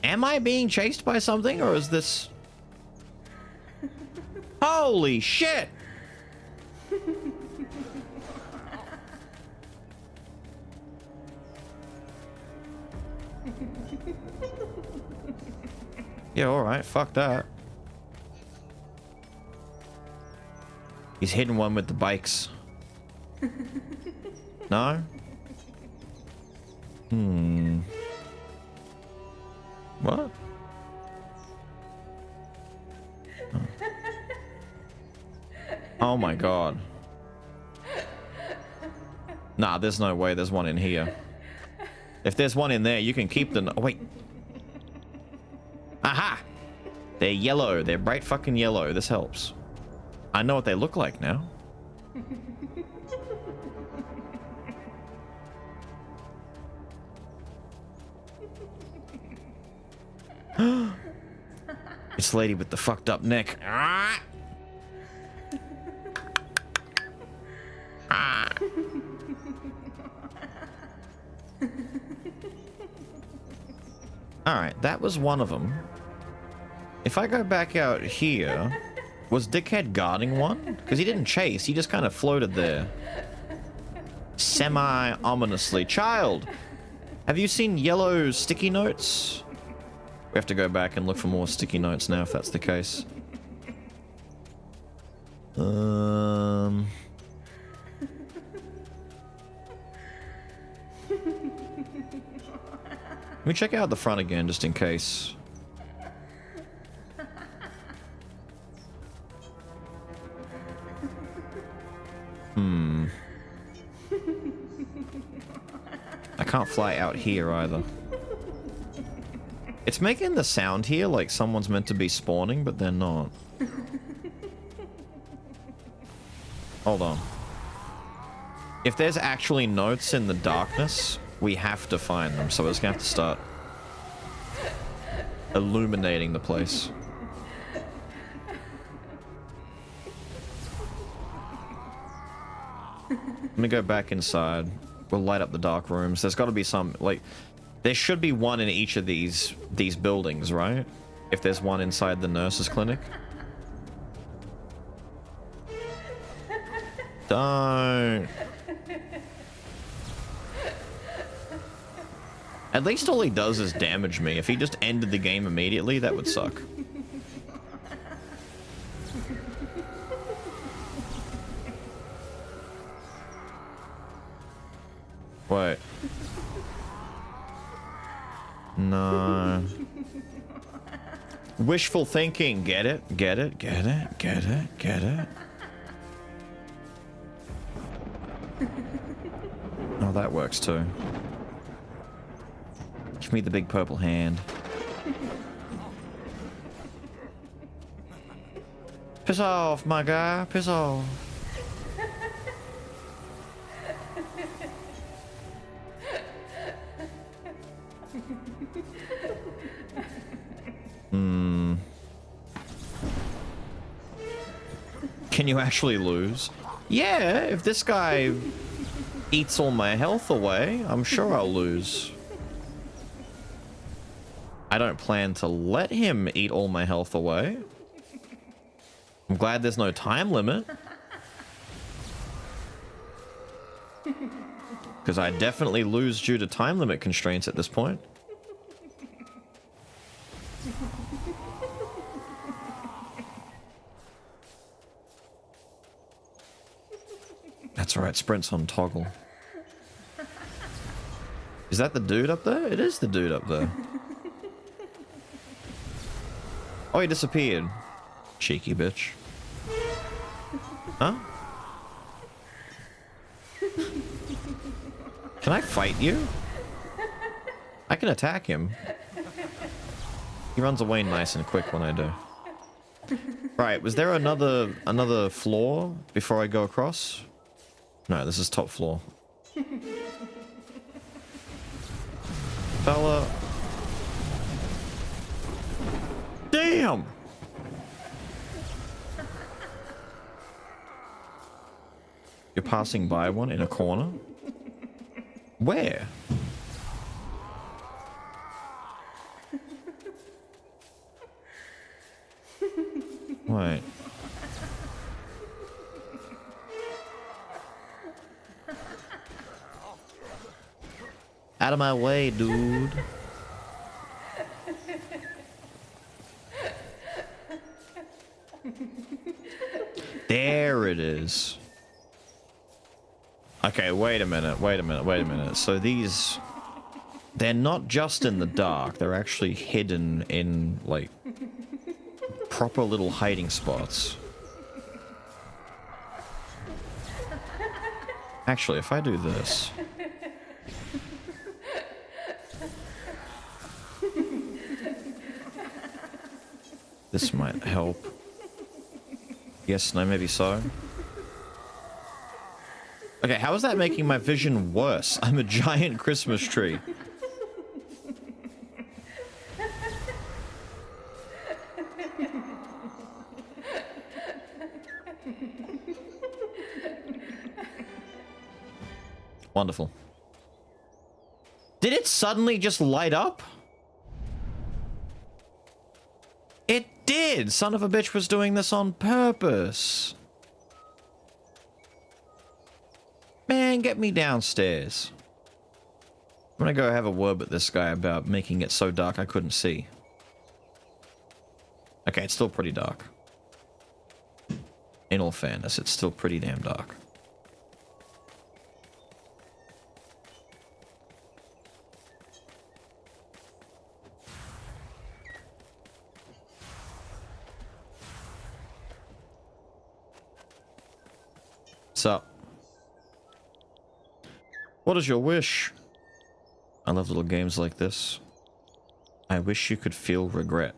Am I being chased by something, or is this... Holy shit! Yeah, alright, fuck that. He's hitting one with the bikes. No? What? Oh my god. Nah, there's no way there's one in here. If there's one in there, you can keep them. Oh, wait. Aha! They're yellow. They're bright fucking yellow. This helps. I know what they look like now. It's the lady with the fucked up neck. Ah! Ah! Alright, that was one of them. If I go back out here, was Dickhead guarding one? Because he didn't chase, he just kind of floated there. Semi-ominously. Child! Have you seen yellow sticky notes? We have to go back and look for more sticky notes now if that's the case. Let me check out the front again, just in case. I can't fly out here either. It's making the sound here like someone's meant to be spawning, but they're not. Hold on. If there's actually notes in the darkness, we have to find them, so we're just gonna have to start illuminating the place. Let me go back inside. We'll light up the dark rooms. There's got to be some, like, there should be one in each of these buildings, right? If there's one inside the nurse's clinic. Don't. At least all he does is damage me. If he just ended the game immediately, that would suck. Wait. No. Wishful thinking. Get it? Get it? Get it? Get it? Get it? Oh, that works too. Give me the big purple hand. Piss off, my guy. Piss off. Can you actually lose? Yeah, if this guy eats all my health away, I'm sure I'll lose. I don't plan to let him eat all my health away. I'm glad there's no time limit. Because I definitely lose due to time limit constraints at this point. That's right, sprint's on toggle. Is that the dude up there? It is the dude up there. Oh, he disappeared. Cheeky bitch. Huh? Can I fight you? I can attack him. He runs away nice and quick when I do. Right, was there another floor before I go across? No, this is top floor. Fella. Damn! You're passing by one in a corner? Where? Wait. Out of my way, dude. There it is. Okay, wait a minute. So these... They're not just in the dark, they're actually hidden in, like, proper little hiding spots. Actually, if I do this... This might help. Yes, no, maybe so. Okay, how is that making my vision worse? I'm a giant Christmas tree. Wonderful. Did it suddenly just light up? It did! Son of a bitch was doing this on purpose. Man, get me downstairs. I'm gonna go have a word with this guy about making it so dark I couldn't see. Okay, it's still pretty dark. In all fairness, it's still pretty damn dark. What's up? What is your wish? I love little games like this. I wish you could feel regret.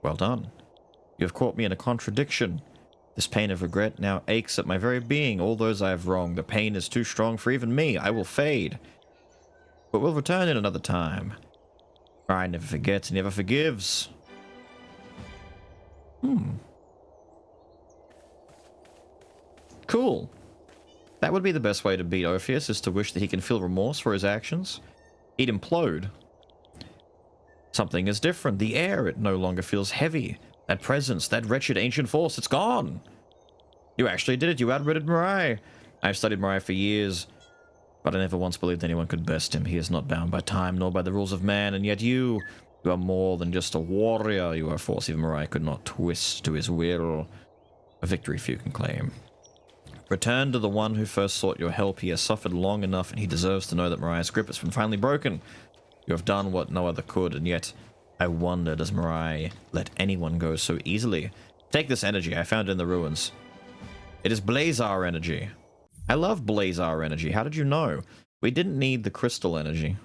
Well done. You have caught me in a contradiction. This pain of regret now aches at my very being. All those I have wronged. The pain is too strong for even me. I will fade. But we'll return in another time. I never forgets, never forgives. Cool. That would be the best way to beat Orpheus, is to wish that he can feel remorse for his actions. He'd implode. Something is different. The air, it no longer feels heavy. That presence, that wretched ancient force, it's gone. You actually did it. You outwitted Mirai. I've studied Mirai for years, but I never once believed anyone could best him. He is not bound by time nor by the rules of man, and yet you are more than just a warrior. You are a force even Mirai could not twist to his will. A victory few can claim. Return to the one who first sought your help. He has suffered long enough, and he deserves to know that Mirai's grip has been finally broken. You have done what no other could, and yet I wonder, does Mirai let anyone go so easily? Take this energy I found in the ruins. It is Blazar energy. I love Blazar energy. How did you know? We didn't need the crystal energy.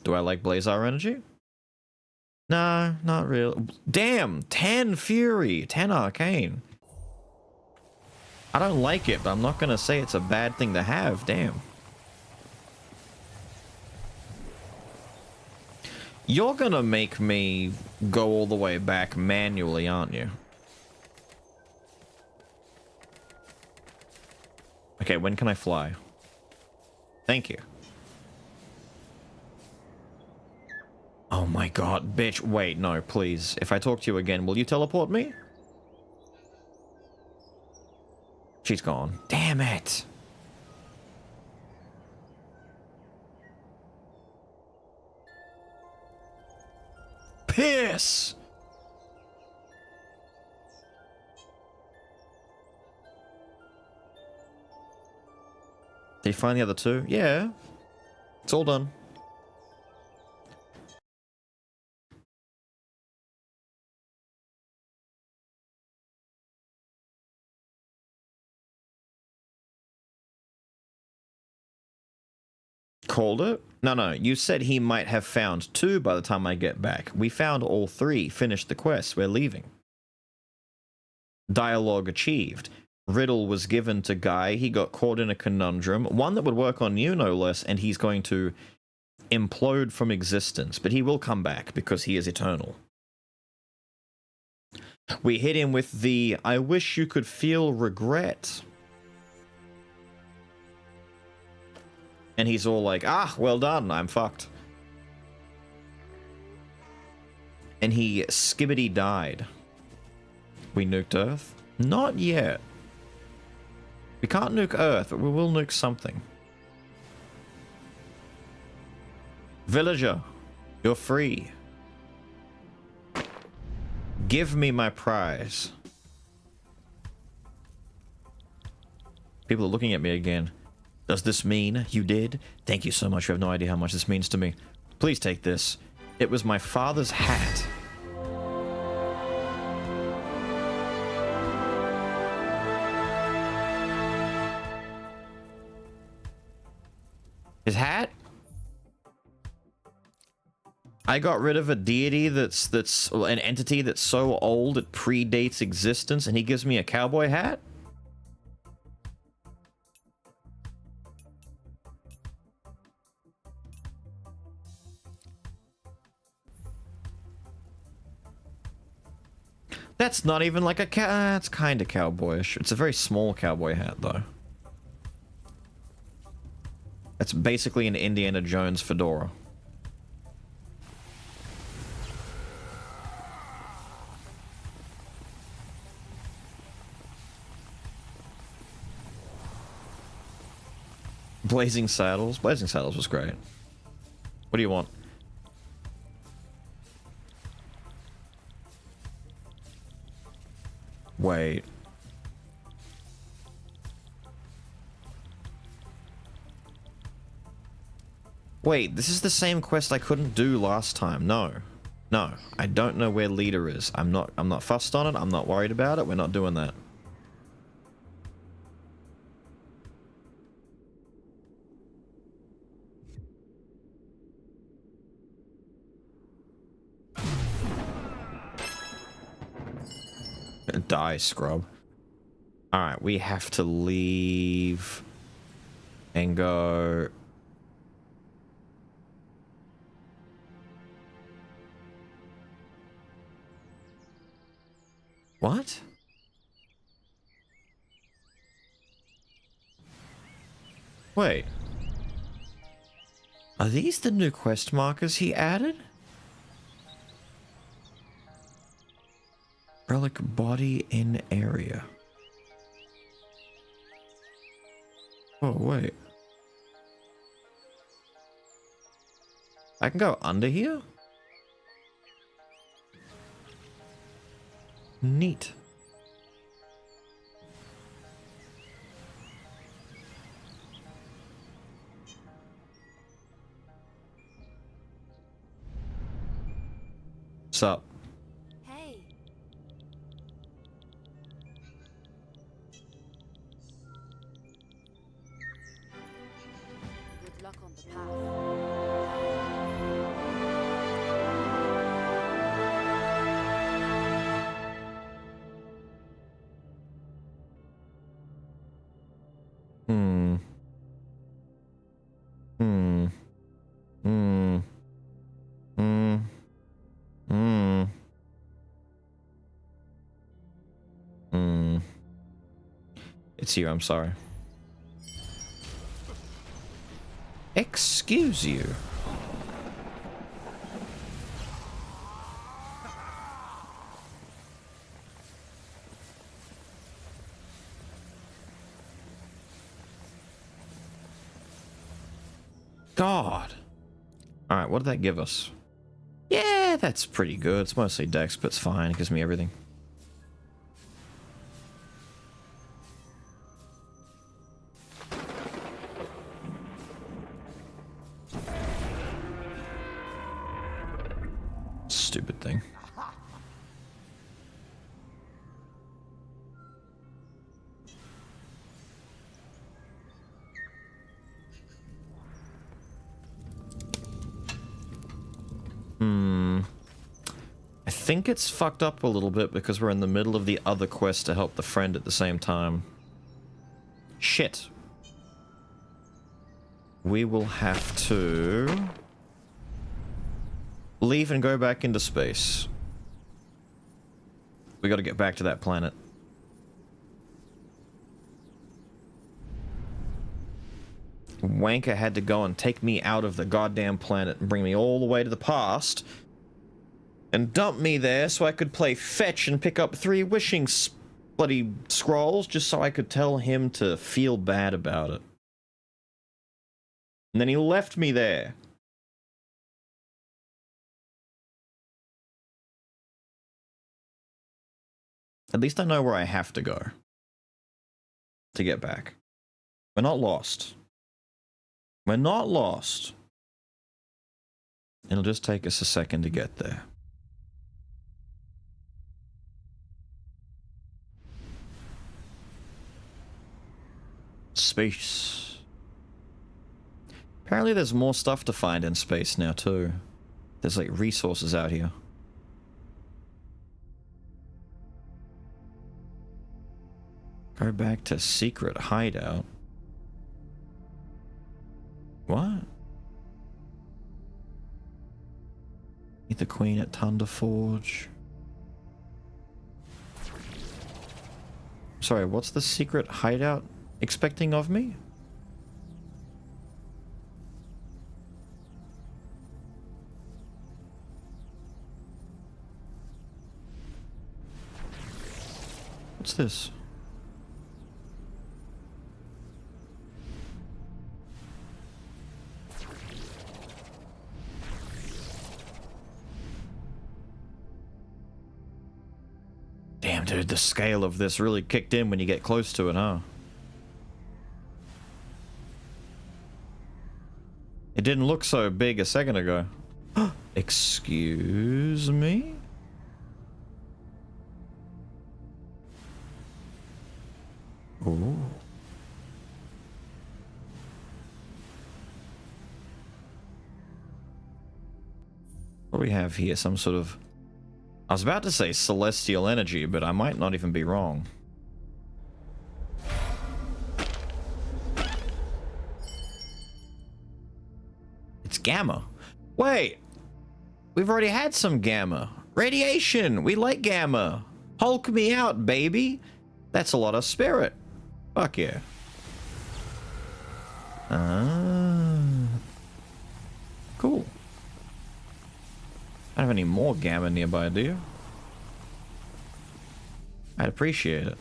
Do I like Blazar energy? Nah, not real. Damn, 10 Fury, 10 Arcane. I don't like it, but I'm not gonna say it's a bad thing to have. Damn. You're gonna make me go all the way back manually, aren't you? Okay, when can I fly? Thank you. Oh my god, bitch. Wait, no, please. If I talk to you again, will you teleport me? She's gone. Damn it. Piss! Did you find the other two? Yeah. It's all done. Called it? No, you said he might have found two by the time I get back. We found all three, finished the quest, we're leaving. Dialogue achieved. Riddle was given to Guy, he got caught in a conundrum, one that would work on you no less, and he's going to implode from existence, but he will come back because he is eternal. We hit him with the, I wish you could feel regret. And he's all like, ah, well done, I'm fucked. And he skibbity died. We nuked Earth? Not yet. We can't nuke Earth, but we will nuke something. Villager, you're free. Give me my prize. People are looking at me again. Does this mean you did? Thank you so much. You have no idea how much this means to me. Please take this. It was my father's hat. His hat? I got rid of a deity that's an entity that's so old it predates existence, and he gives me a cowboy hat? That's not even like a it's kind of cowboyish. It's a very small cowboy hat, though. It's basically an Indiana Jones fedora. Blazing Saddles? Blazing Saddles was great. What do you want? Wait. Wait, this is the same quest I couldn't do last time. No. No. I don't know where leader is. I'm not fussed on it. I'm not worried about it. We're not doing that. Die, scrub. Alright, we have to leave and go. What? Wait. Are these the new quest markers he added? Relic body in area. Oh, wait. I can go under here? Neat. What's up? Hey. Good luck on the path. Hmm. Hmm. Hmm. Hmm. Hmm. Hmm. It's you, I'm sorry. Excuse you. God. Alright, what did that give us? Yeah, that's pretty good. It's mostly dex, but it's fine. It gives me everything. think it's fucked up a little bit because we're in the middle of the other quest to help the friend at the same time. Shit. We will have to leave and go back into space. We gotta get back to that planet. Wanker had to go and take me out of the goddamn planet and bring me all the way to the past and dump me there so I could play fetch and pick up 3 wishing bloody scrolls just so I could tell him to feel bad about it. And then he left me there. At least I know where I have to go to get back. We're not lost. We're not lost. It'll just take us a second to get there. Space. Apparently there's more stuff to find in space now too. There's like resources out here. Go back to secret hideout. What? Meet the Queen at Thunder Forge. Sorry, what's the secret hideout expecting of me? What's this? Damn, dude, the scale of this really kicked in when you get close to it, huh? It didn't look so big a second ago. Excuse me? Ooh. What do we have here? Some sort of... I was about to say celestial energy, but I might not even be wrong. It's gamma. Wait! We've already had some gamma. Radiation! We like gamma! Hulk me out, baby! That's a lot of spirit. Fuck yeah. Cool. I don't have any more gamma nearby, do you? I'd appreciate it.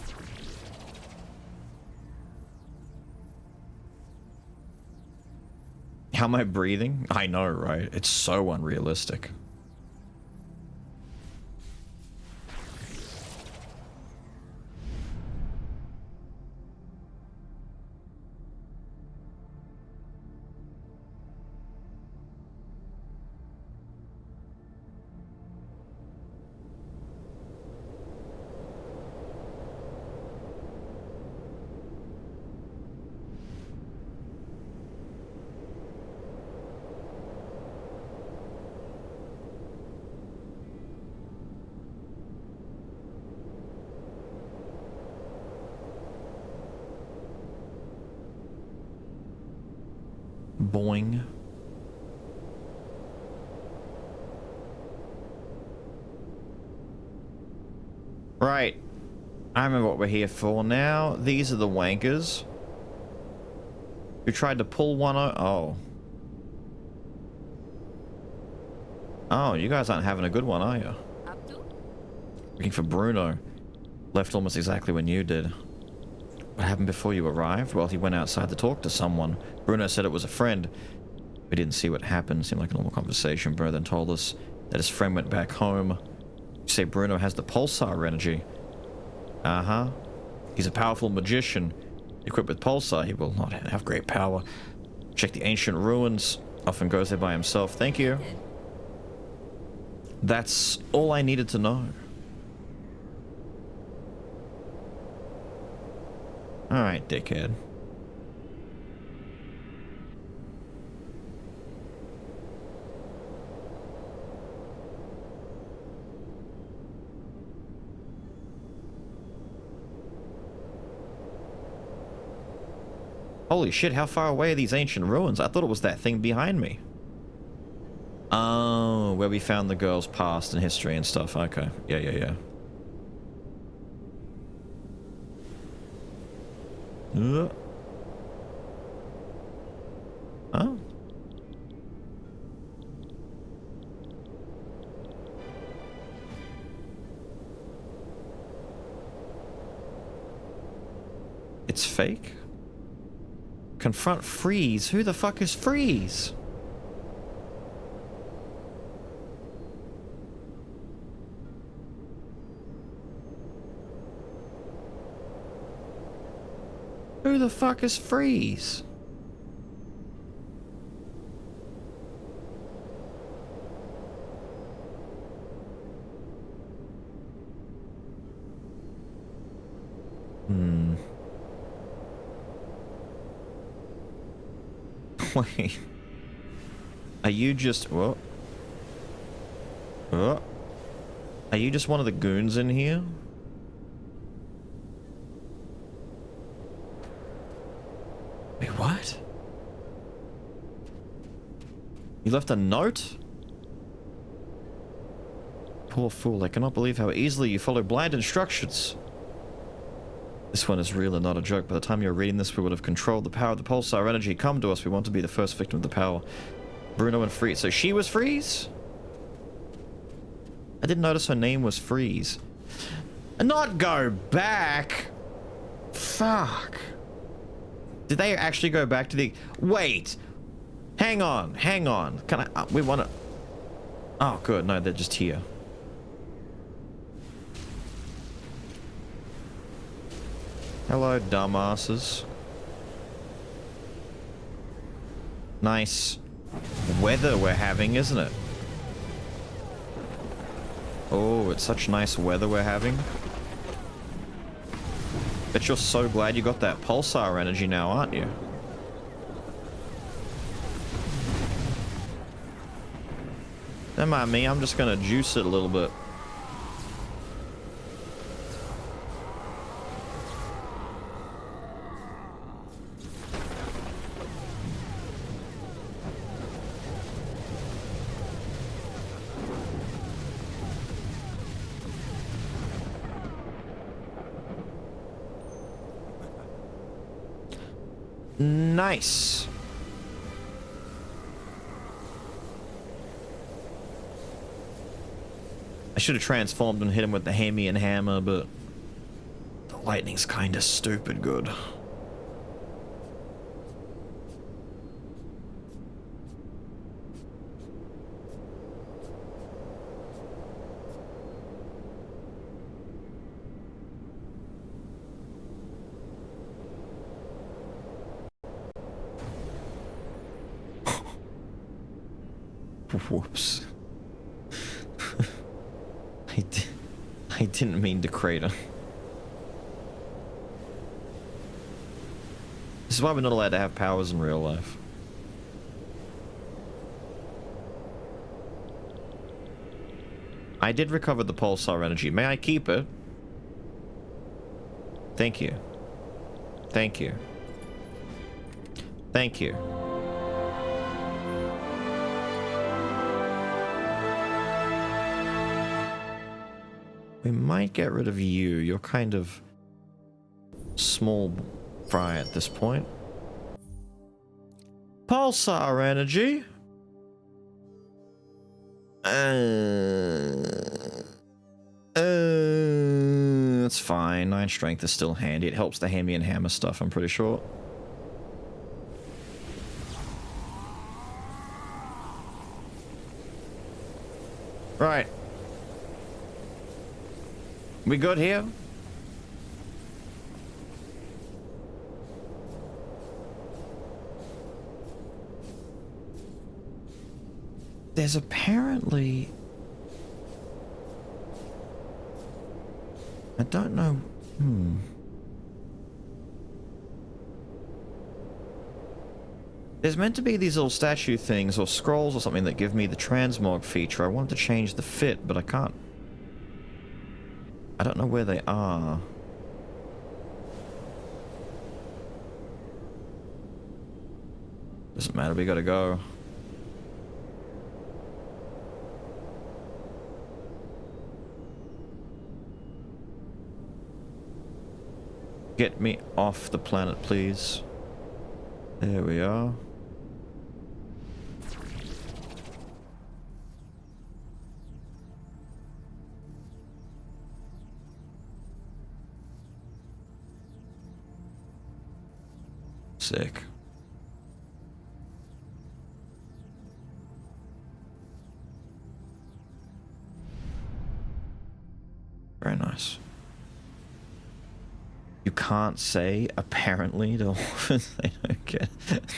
How am I breathing? I know, right? It's so unrealistic. Boing. Right. I remember what we're here for now. These are the wankers who tried to pull one oh. Oh, you guys aren't having a good one, are you? Looking for Bruno. Left almost exactly when you did. What happened before you arrived? Well, he went outside to talk to someone. Bruno said it was a friend. We didn't see what happened. Seemed like a normal conversation. Bruno then told us that his friend went back home. You say Bruno has the pulsar energy. Uh-huh. He's a powerful magician. Equipped with pulsar, he will not have great power. Check the ancient ruins. Often goes there by himself. Thank you. That's all I needed to know. Alright, dickhead. Holy shit, how far away are these ancient ruins? I thought it was that thing behind me. Oh, where we found the girl's past and history and stuff. Okay. Yeah, yeah, yeah. Oh. It's fake? Confront Freeze? Who the fuck is Freeze? Who the fuck is Freeze? Wait. Are you just... What? What? Are you just one of the goons in here? Wait, what? You left a note? Poor fool, I cannot believe how easily you follow blind instructions. This one is real and not a joke. By the time you're reading this, we would have controlled the power of the pulsar energy. Come to us. We want to be the first victim of the power. Bruno and Freeze. So she was Freeze? I didn't notice her name was Freeze. And not go back. Fuck. Did they actually go back to the... Wait. Hang on. Hang on. Can I... we want to... Oh, good. No, they're just here. Hello, dumbasses. Nice weather we're having, isn't it? Oh, it's such nice weather we're having. Bet you're so glad you got that pulsar energy now, aren't you? Don't mind me, I'm just gonna juice it a little bit. Nice. I should have transformed and hit him with the hammy and hammer, but the lightning's kind of stupid good. Whoops. I didn't mean to crater. This is why we're not allowed to have powers in real life. I did recover the pulsar energy. May I keep it? Thank you. Thank you. Thank you. We might get rid of you. You're kind of small fry at this point. Pulsar energy. That's fine. 9 strength is still handy. It helps the hammy and hammer stuff, I'm pretty sure. Right. We good here? There's apparently... I don't know... There's meant to be these little statue things or scrolls or something that give me the transmog feature. I wanted to change the fit, but I can't. I don't know where they are. Doesn't matter, we gotta go. Get me off the planet, please. There we are. Sick. Very nice. You can't say apparently to orphans they don't get.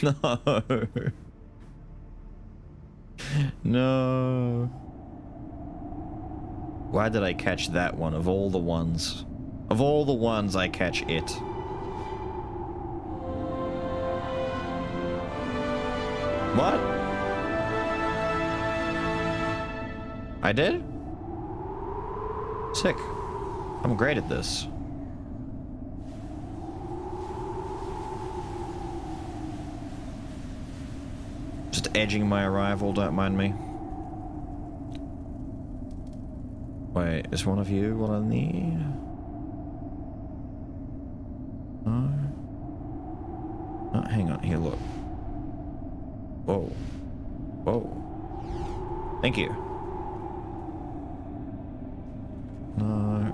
No. No. Why did I catch that one of all the ones? Of all the ones, I catch it. What? I did? Sick. I'm great at this. Just edging my arrival, don't mind me. Wait, is one of you what I need? No? Oh, hang on, here, look. Whoa. Whoa. Thank you. No.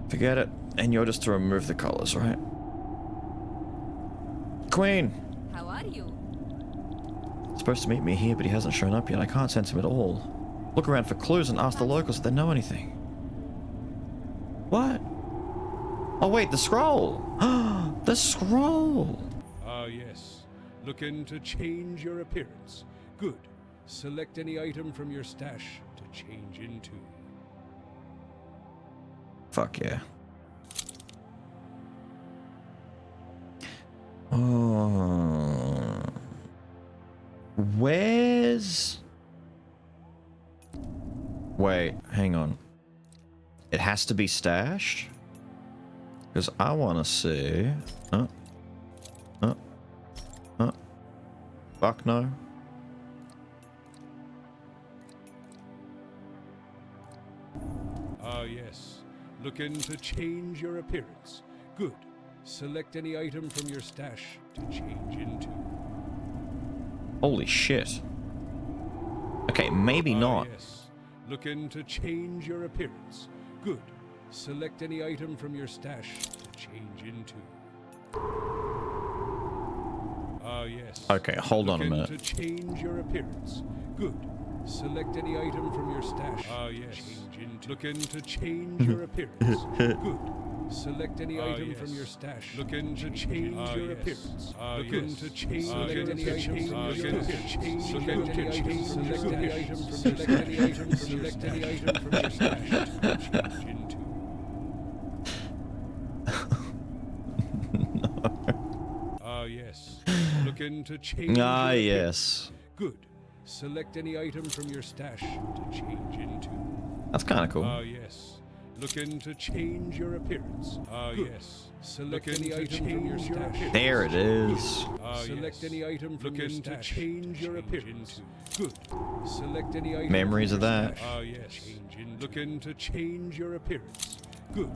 Forget it. And you're just to remove the colors, right? Queen! How are you? Supposed to meet me here, but he hasn't shown up yet. I can't sense him at all. Look around for clues and ask the locals if they know anything. What? Oh wait, the scroll! The scroll! Ah, yes. Looking to change your appearance. Good. Select any item from your stash to change into. Fuck yeah. Oh. Where's... Wait, hang on. It has to be stashed? Because I want to see... Fuck no. Ah, yes. Looking to change your appearance. Good. Select any item from your stash to change into. Holy shit. Okay, maybe not. Yes. Looking to change your appearance. Good. Select any item from your stash to change into. Ah, yes. Okay, hold on a Looking minute. to change your appearance. Good. Select any item from your stash. Ah, yes. Change into. Looking to change your appearance. Good. Select any item from your stash. Looking to change your appearance. Looking to change. Select any item from your stash. Select any item from your stash. Select any item from your stash. Select any item from your stash. Change into. Ah, yes. Looking to change. Ah, your yes. Good. Select any item from your stash to change into. That's kind of cool. Ah, yes. Looking to change your appearance. Ah, yes. Select any item from your stash. There it is. Select any item from your stash. To change your appearance. Good. Select any item. Memories of that. Ah, yes. Looking to change your appearance. Good.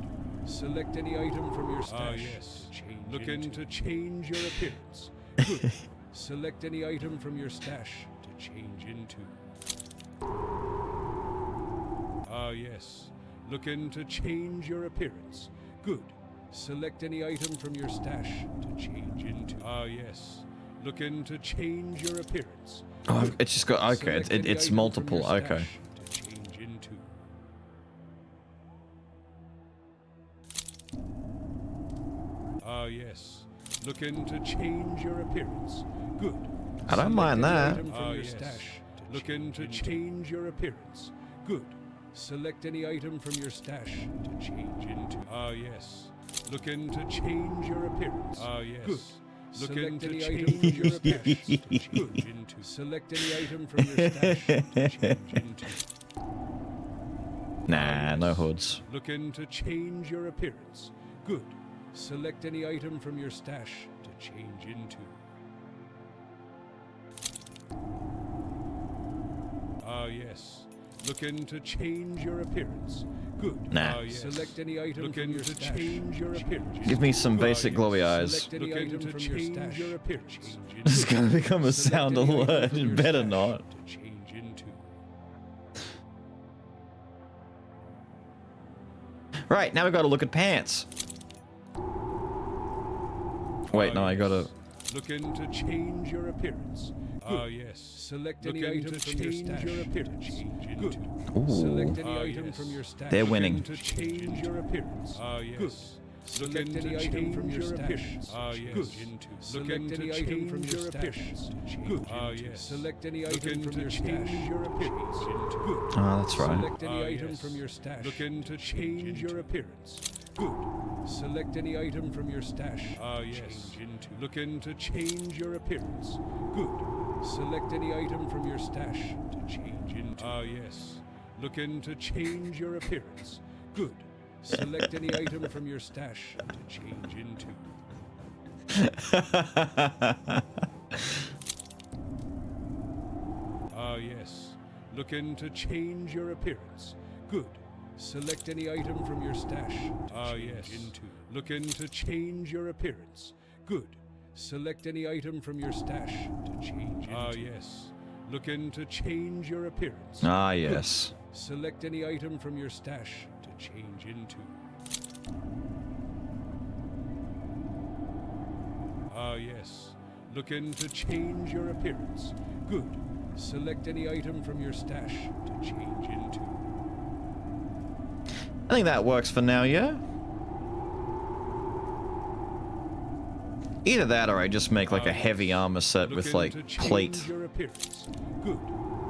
Select any item from your stash. Ah, yes. Looking to change your appearance. Good. Select any item from your stash to change into. Ah, yes. Looking to change your appearance. Good. Select any item from your stash to change into. Ah, yes. Looking to change your appearance. Oh, Good. it's just got... Okay, Select any it's item from multiple. your Okay. stash to change into. Ah, yes. Looking to change your appearance. Good. I don't mind that. Looking to change your appearance. Good. Select any item from your stash to change into. Ah, yes. Looking to change your appearance. Ah, yes. Good. Looking to change your appearance. To change into. Select any item from your stash to change into. Nah, no hoods. Looking to change your appearance. Good. Select any item from your stash to change into. Ah, yes. Looking to change your appearance. Good. Nah. Ah, yes. Select any item from your stash. Change your appearance. Give me some basic glowy eyes. Select any item from your stash. Your appearance. This is gonna become a Select sound any item alert. from It your better stash not. to change into. Right, now we gotta look at pants. Wait, no, I gotta... Looking to change your appearance. Ah, yes. Select any item from your stash. Your appearance. Good. Select any item from your stash. They're winning. Looking to change your appearance. Ah, yes. Good. Select any item from your stash. Ah, yes. Good. Select any item from your appearance. Good. Ah, yes. Select any item from your stash. Your appearance. Good. Oh, that's right. Select any item from your stash. Looking to change your appearance. Good. Select any item from your stash. Ah, yes. Looking to change your appearance. Good. Select any item from your stash to change into. Ah, yes. Looking to change your appearance. Good. Select any item from your stash to change into. Ah, yes. Looking to change your appearance. Good. Select any item from your stash to change into. Looking to change your appearance. Good. Select any item from your stash to change into. Ah, yes. Looking to change your appearance. Ah, yes. Select any item from your stash to change into. Ah, yes. Looking to change your appearance. Good. Select any item from your stash to change into. I think that works for now, yeah? Either that or I just make like a heavy armor set with like plate. Your appearance. Good.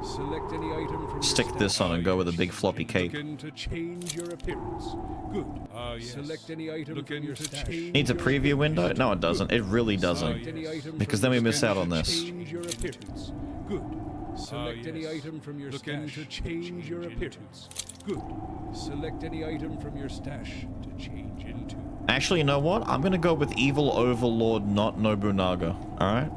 Select any item from Stick your this stash. on and go with a big floppy cape. Looking to change your appearance. Good. Select any item from your stash. Needs a preview window? No, it doesn't. It really doesn't. Because then we miss out on this. Change your appearance. Good. Select any item from your stash to change your appearance. Good. Select any item from your stash to change into. Actually, you know what? I'm gonna go with Evil Overlord, not Nobunaga. Alright?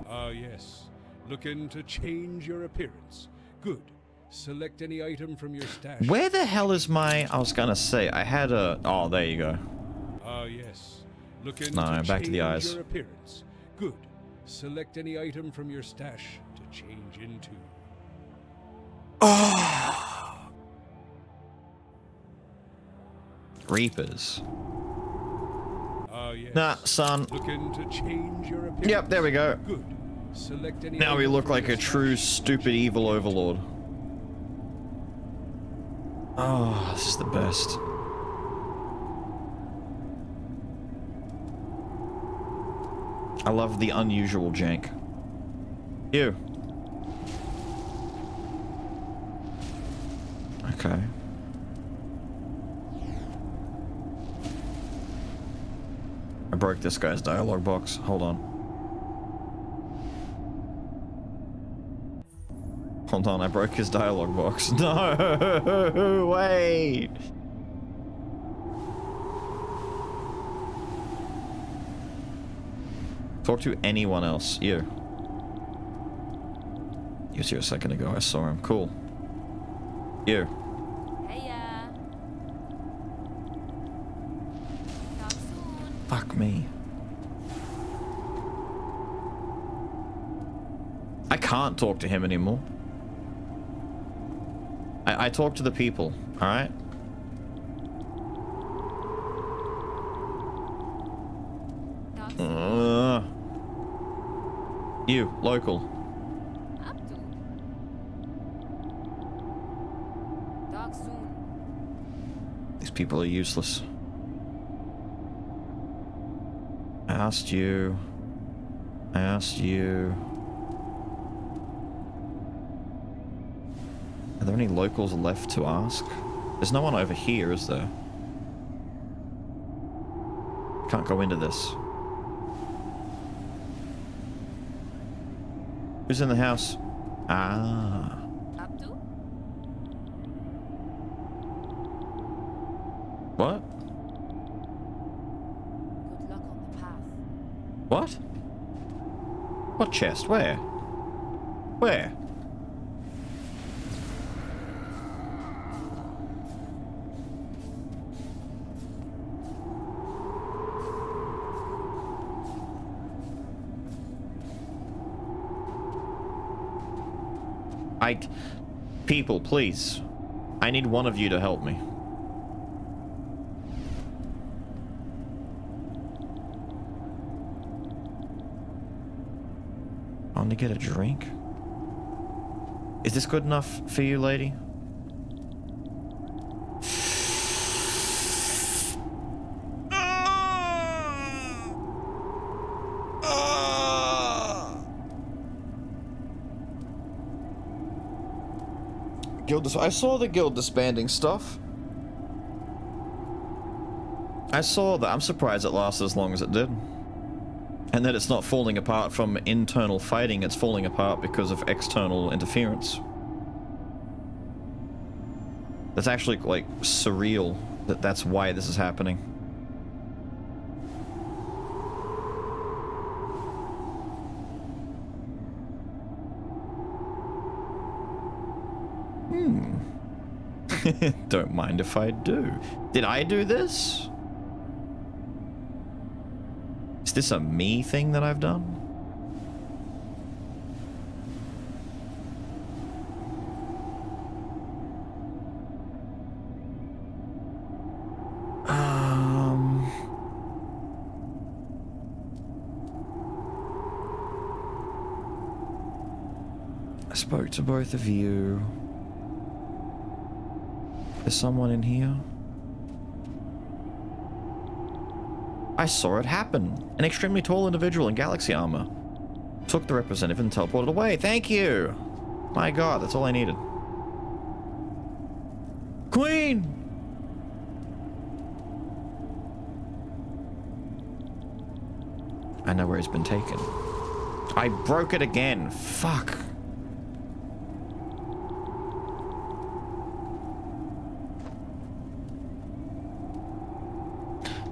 Ah, yes. Looking to change your appearance. Good. Select any item from your stash. Where the hell is my... I was gonna say, I had a... Oh, there you go. Ah, yes. Looking No, to back to the change eyes. your appearance. Good. Select any item from your stash to change into. Reapers. Ah, yes. Nah, son. Looking to change your appearance. Yep, there we go. Good. Select any Now we item look from like your a true stash. stupid evil overlord. Oh, this is the best. I love the unusual jank. You. Okay. I broke this guy's dialogue box. Hold on. Hold on, I broke his dialogue box. No, wait. Talk to anyone else. You. He was here a second ago. I saw him. Cool. You. Heya. Talk soon. Fuck me. I can't talk to him anymore. I talk to the people, alright? Talk soon. You, local. Up to. Talk soon. These people are useless. I asked you. I asked you. Are there any locals left to ask? There's no one over here, is there? Can't go into this. Who's in the house? Ah. Up to. What? What? What chest? Where? Where? People, please. I need one of you to help me. I want to get a drink. Is this good enough for you, lady? I saw the guild disbanding stuff. I saw that. I'm surprised it lasted as long as it did. And that it's not falling apart from internal fighting, it's falling apart because of external interference. That's actually, like, surreal that that's why this is happening. Don't mind if I do. Did I do this? Is this a me thing that I've done? I spoke to both of you. There's someone in here. I saw it happen. An extremely tall individual in galaxy armor took the representative and teleported away. Thank you. My god, that's all I needed. Queen! I know where he's been taken. I broke it again. Fuck.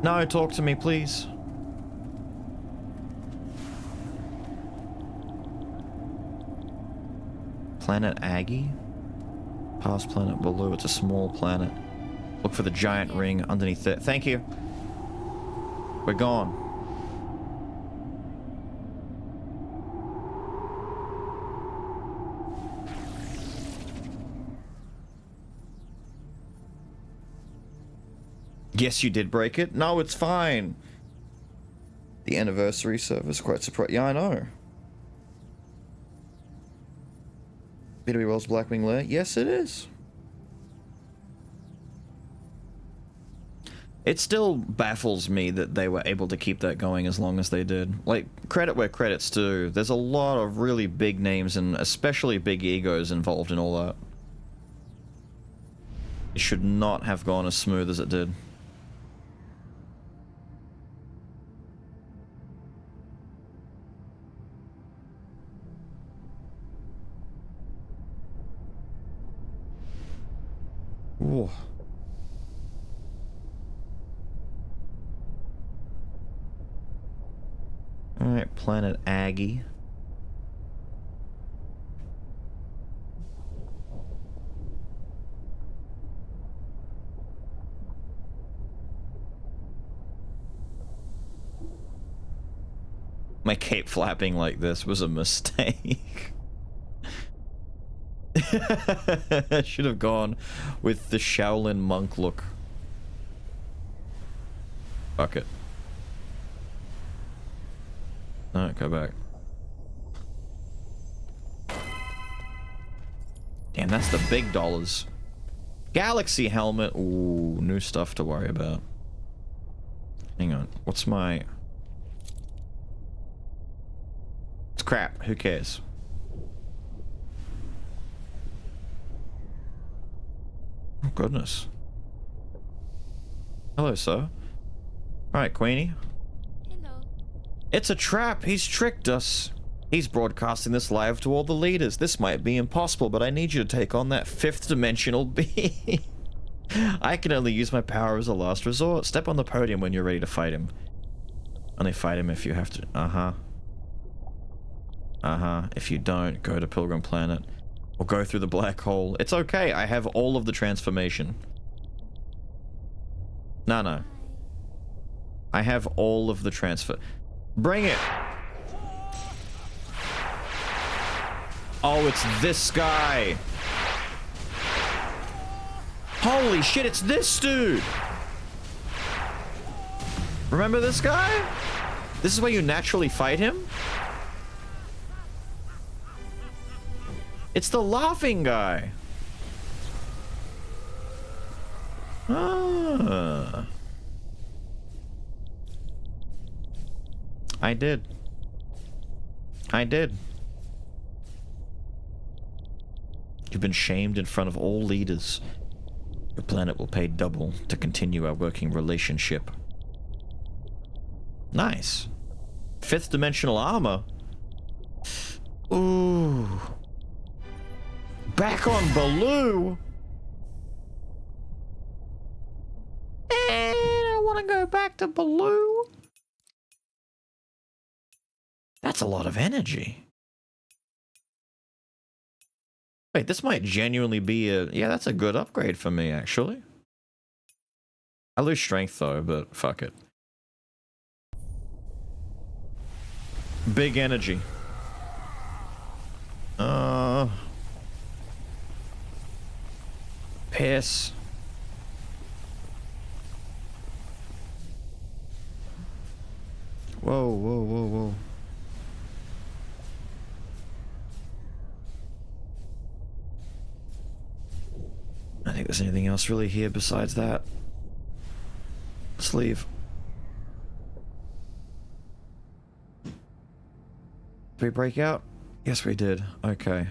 No, talk to me, please. Planet Aggie? Past planet below. It's a small planet. Look for the giant ring underneath it. Thank you. We're gone. Yes, you did break it. No, it's fine. The anniversary service, quite surprised. Yeah, I know. BW Wells Blackwing Lair? Yes, it is. It still baffles me that they were able to keep that going as long as they did. Like, credit where credit's due. There's a lot of really big names and especially big egos involved in all that. It should not have gone as smooth as it did. Whoa. Alright, Planet Aggie. My cape flapping like this was a mistake. I should have gone with the Shaolin monk look. Fuck it. No, go back. Damn, that's the big dollars. Galaxy helmet. Ooh, new stuff to worry about. Hang on. What's my... It's crap. Who cares? Oh, goodness. Hello, sir. Alright, Queenie. Hello. It's a trap. He's tricked us. He's broadcasting this live to all the leaders. This might be impossible, but I need you to take on that fifth dimensional being. I can only use my power as a last resort. Step on the podium when you're ready to fight him. Only fight him if you have to. Uh-huh. Uh-huh. If you don't, go to Pilgrim Planet. Or go through the black hole. It's okay, I have all of the transformation. No. I have all of the transfer. Bring it! Oh, it's this guy! Holy shit, it's this dude! Remember this guy? This is where you naturally fight him? It's the laughing guy. Ah. I did. You've been shamed in front of all leaders. Your planet will pay double to continue our working relationship. Nice. 5th dimensional armor. Ooh. Back on Baloo. I want to go back to Baloo. That's a lot of energy. Wait, this might genuinely be a... Yeah, that's a good upgrade for me, actually. I lose strength, though, but fuck it. Big energy. Piss. Whoa. I think there's anything else really here besides that. Let's leave. Did we break out? Yes, we did. Okay.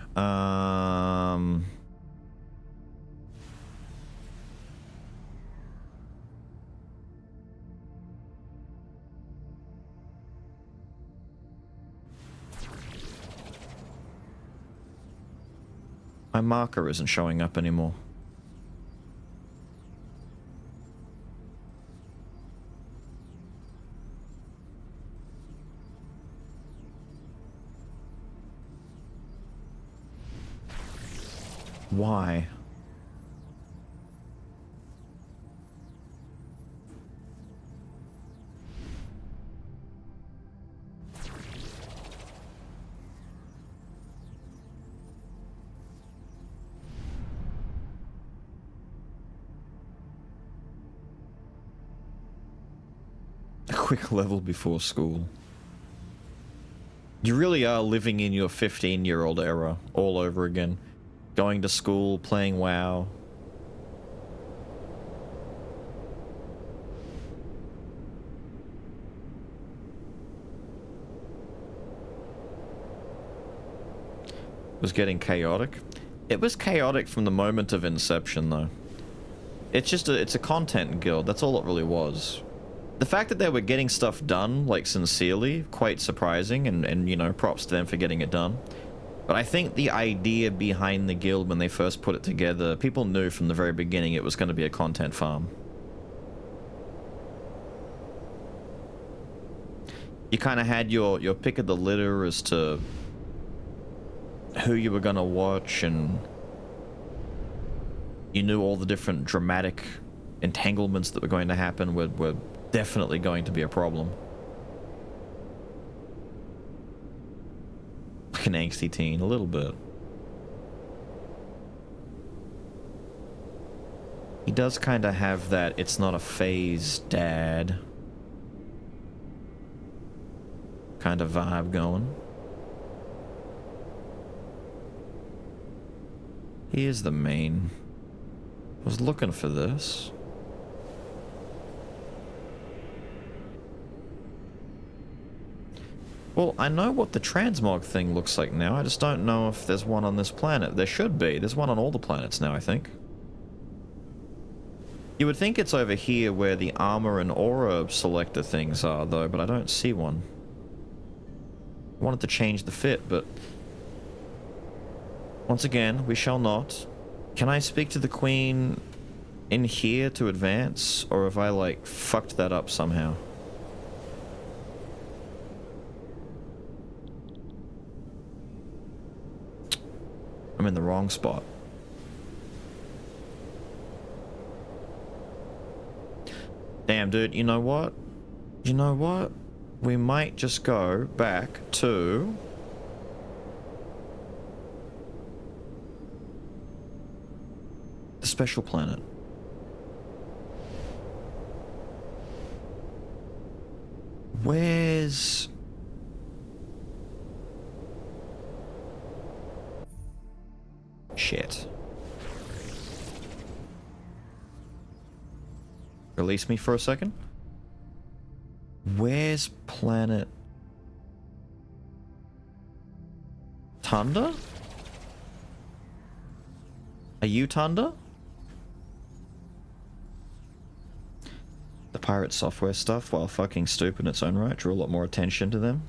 My marker isn't showing up anymore. Why? A quick level before school. You really are living in your 15-year-old era all over again. Going to school, playing WoW. It was getting chaotic. It was chaotic from the moment of inception, though. It's a content guild. That's all it really was. The fact that they were getting stuff done, like, sincerely, quite surprising, and you know, props to them for getting it done. But I think the idea behind the guild when they first put it together, people knew from the very beginning it was going to be a content farm. You kind of had your pick of the litter as to who you were going to watch, and you knew all the different dramatic entanglements that were going to happen were definitely going to be a problem. Like an angsty teen, a little bit. He does kind of have that it's not a phase, Dad kind of vibe going. He is the main. I was looking for this. Well, I know what the transmog thing looks like now. I just don't know if there's one on this planet. There should be. There's one on all the planets now, I think. You would think it's over here where the armor and aura selector things are, though, but I don't see one. I wanted to change the fit, but... Once again, we shall not. Can I speak to the Queen in here to advance? Or have I, like, fucked that up somehow? I'm in the wrong spot. Damn, dude, you know what? You know what? We might just go back to... the special planet. Where's... shit. Release me for a second. Where's planet Tunda? Are you Tunda? The pirate software stuff, while fucking stupid in its own right, drew a lot more attention to them.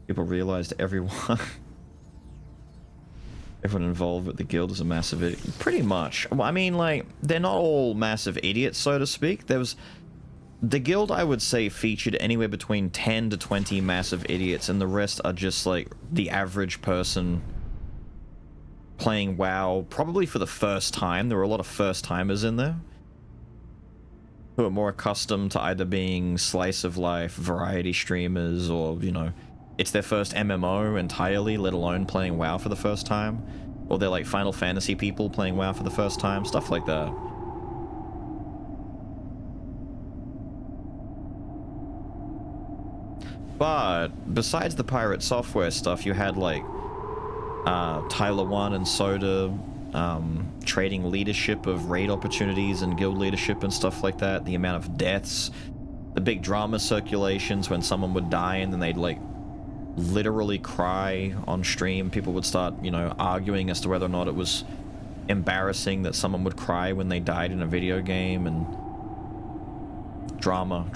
People realized everyone involved with the guild is a massive idiot. Pretty much. Well, I mean, like, they're not all massive idiots, so to speak. There was... the guild, I would say, featured anywhere between 10 to 20 massive idiots, and the rest are just, like, the average person playing WoW, probably for the first time. There were a lot of first-timers in there who are more accustomed to either being slice of life variety streamers, or, you know, it's their first MMO entirely, let alone playing WoW for the first time. Or they're like Final Fantasy people playing WoW for the first time, stuff like that. But besides the pirate software stuff, you had like Tyler One and Soda trading leadership of raid opportunities and guild leadership and stuff like that. The amount of deaths, the big drama circulations when someone would die and then they'd like literally cry on stream. People would start, you know, arguing as to whether or not it was embarrassing that someone would cry when they died in a video game, and drama.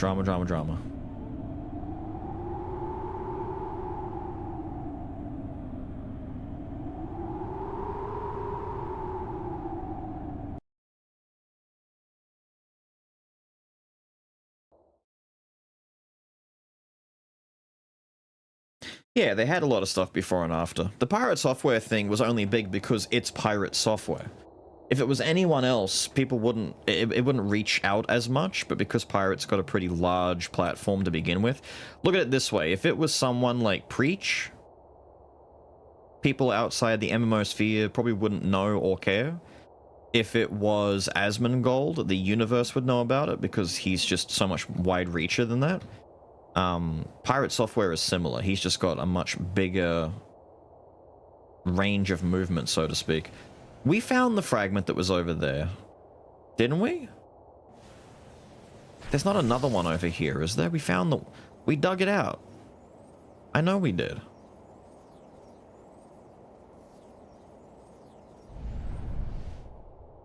Yeah, they had a lot of stuff before and after. The pirate software thing was only big because it's pirate software. If it was anyone else, people wouldn't... it wouldn't reach out as much, but because Pirate's got a pretty large platform to begin with... Look at it this way, if it was someone like Preach, people outside the MMO sphere probably wouldn't know or care. If it was Asmongold, the universe would know about it because he's just so much wide reacher than that. Pirate software is similar. He's just got a much bigger range of movement, so to speak. We found the fragment that was over there, didn't we? There's not another one over here, is there? We found the... we dug it out. I know we did.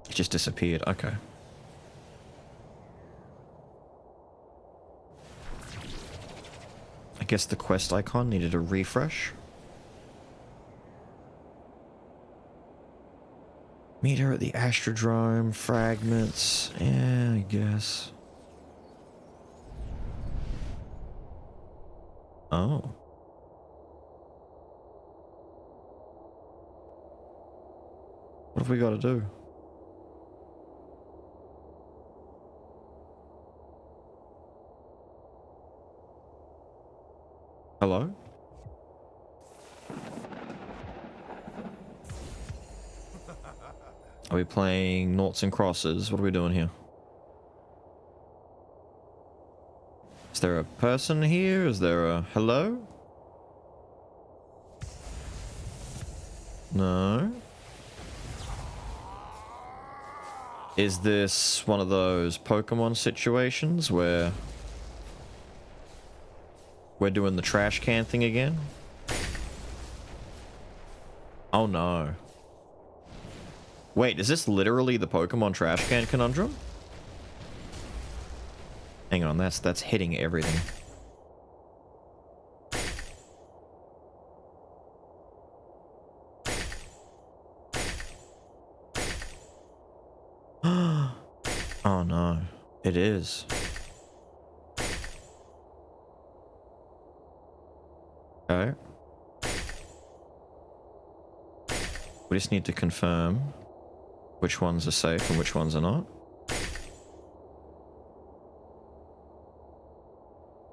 It just disappeared. Okay. I guess the quest icon needed a refresh. Meet her at the Astrodrome, fragments. Yeah, I guess. Oh. What have we got to do? Hello? Are we playing noughts and crosses? What are we doing here? Is there a person here? Is there a hello? No. Is this one of those Pokemon situations where we're doing the trash can thing again? Oh no. Wait, is this literally the Pokemon trash can conundrum? Hang on, that's hitting everything. Oh no, it is. Okay. We just need to confirm which ones are safe and which ones are not.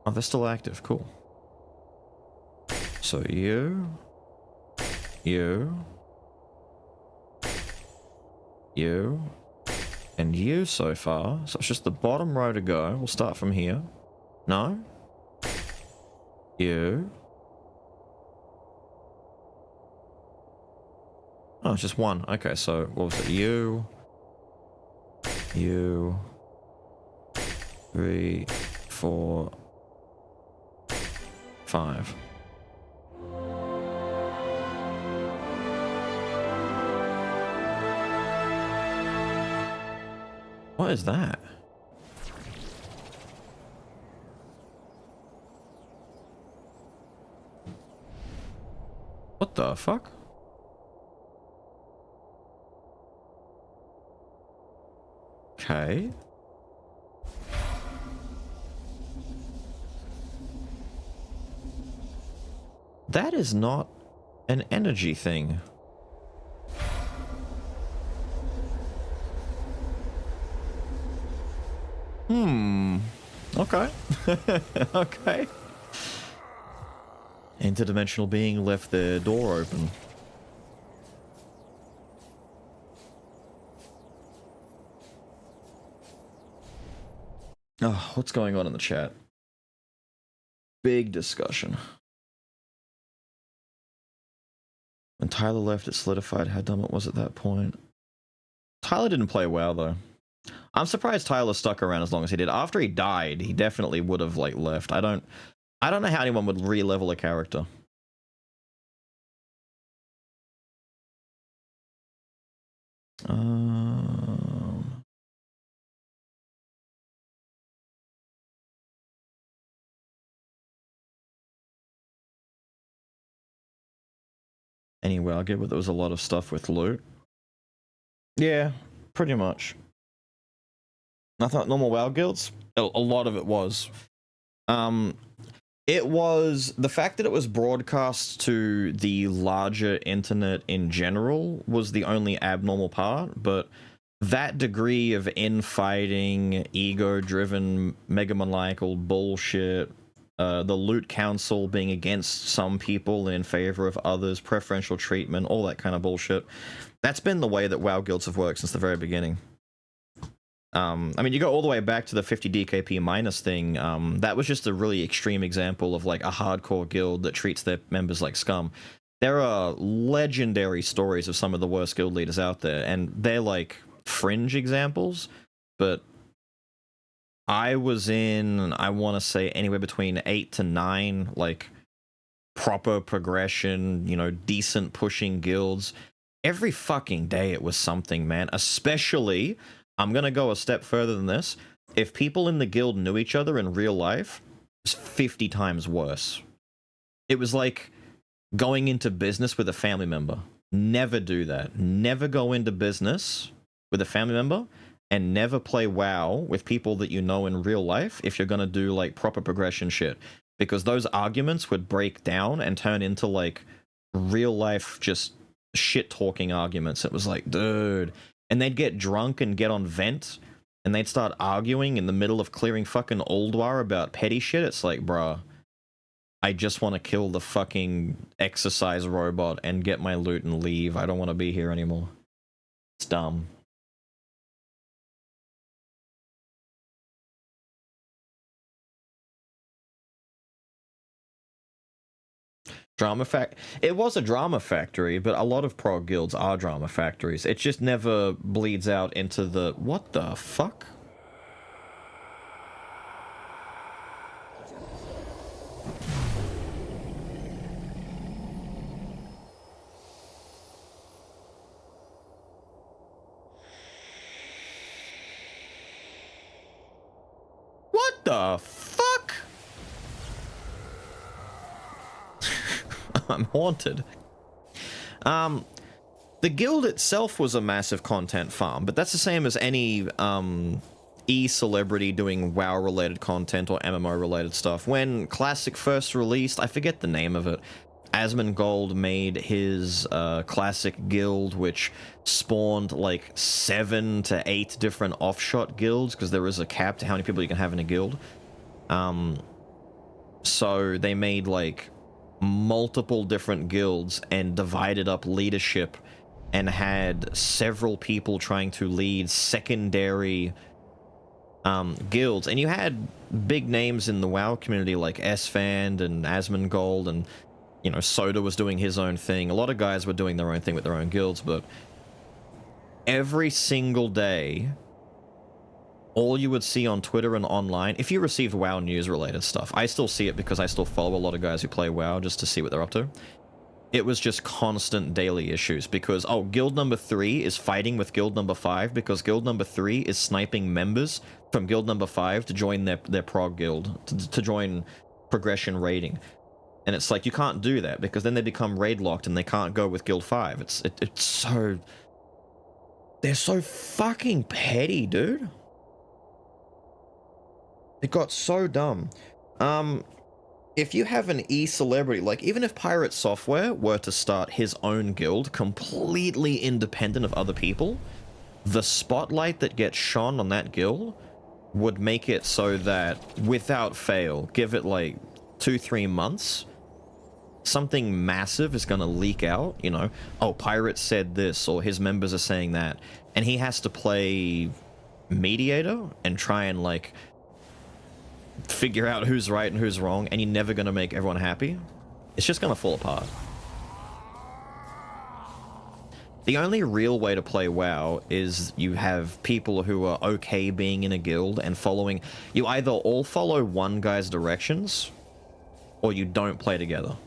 Oh, they're still active. Cool. So you, and you so far. So it's just the bottom row to go. We'll start from here. No? You. Oh, it's just one. Okay, so what was it? You. 3, 4, 5. What is that? What the fuck? Okay. That is not an energy thing. Okay. Okay. Interdimensional being left their door open. Oh, what's going on in the chat? Big discussion. When Tyler left, it solidified how dumb it was at that point. Tyler didn't play well, though. I'm surprised Tyler stuck around as long as he did. After he died, he definitely would have, like, left. I don't know how anyone would re-level a character. Anyway, I'll get where there was a lot of stuff with loot. Yeah, pretty much. I thought normal WoW guilds, a lot of it was. It was the fact that it was broadcast to the larger internet in general was the only abnormal part, but that degree of infighting, ego-driven, megamaniacal bullshit, the loot council being against some people and in favor of others, preferential treatment, all that kind of bullshit, that's been the way that WoW guilds have worked since the very beginning. I mean, you go all the way back to the 50 DKP minus thing. That was just a really extreme example of like a hardcore guild that treats their members like scum. There are legendary stories of some of the worst guild leaders out there, and they're like fringe examples, but I was in, I want to say, anywhere between 8 to 9, like, proper progression, you know, decent pushing guilds. Every fucking day it was something, man. Especially, I'm gonna go a step further than this. If people in the guild knew each other in real life, it was 50 times worse. It was like going into business with a family member. Never do that. Never go into business with a family member, and never play WoW with people that you know in real life if you're gonna do like proper progression shit. Because those arguments would break down and turn into like real life just shit talking arguments. It was like, dude. And they'd get drunk and get on vent and they'd start arguing in the middle of clearing fucking Ulduar about petty shit. It's like, bruh, I just want to kill the fucking exercise robot and get my loot and leave. I don't want to be here anymore. It's dumb. It was a drama factory, but a lot of pro guilds are drama factories. It just never bleeds out into the what the fuck? What the fuck? I'm haunted. The guild itself was a massive content farm, but that's the same as any e-celebrity doing WoW-related content or MMO-related stuff. When Classic first released, I forget the name of it, Asmongold made his classic guild, which spawned like 7 to 8 different offshot guilds, because there is a cap to how many people you can have in a guild. So they made like multiple different guilds and divided up leadership and had several people trying to lead secondary guilds. And you had big names in the WoW community like Esfand and Asmongold, and you know, Soda was doing his own thing. A lot of guys were doing their own thing with their own guilds, but every single day, all you would see on Twitter and online, if you received WoW news related stuff, I still see it because I still follow a lot of guys who play WoW just to see what they're up to. It was just constant daily issues because, oh, guild number 3 is fighting with guild number 5 because guild number 3 is sniping members from guild number 5 to join their prog guild, to join progression raiding. And it's like, you can't do that because then they become raid locked and they can't go with guild 5. It's so... They're so fucking petty, dude. It got so dumb. If you have an e-celebrity, like even if Pirate Software were to start his own guild completely independent of other people, the spotlight that gets shone on that guild would make it so that without fail, give it like 2-3 months, something massive is going to leak out, you know, oh, Pirate said this, or his members are saying that, and he has to play mediator and try and like figure out who's right and who's wrong, and you're never going to make everyone happy. It's just going to fall apart. The only real way to play WoW is you have people who are okay being in a guild and following. You either all follow one guy's directions, or you don't play together.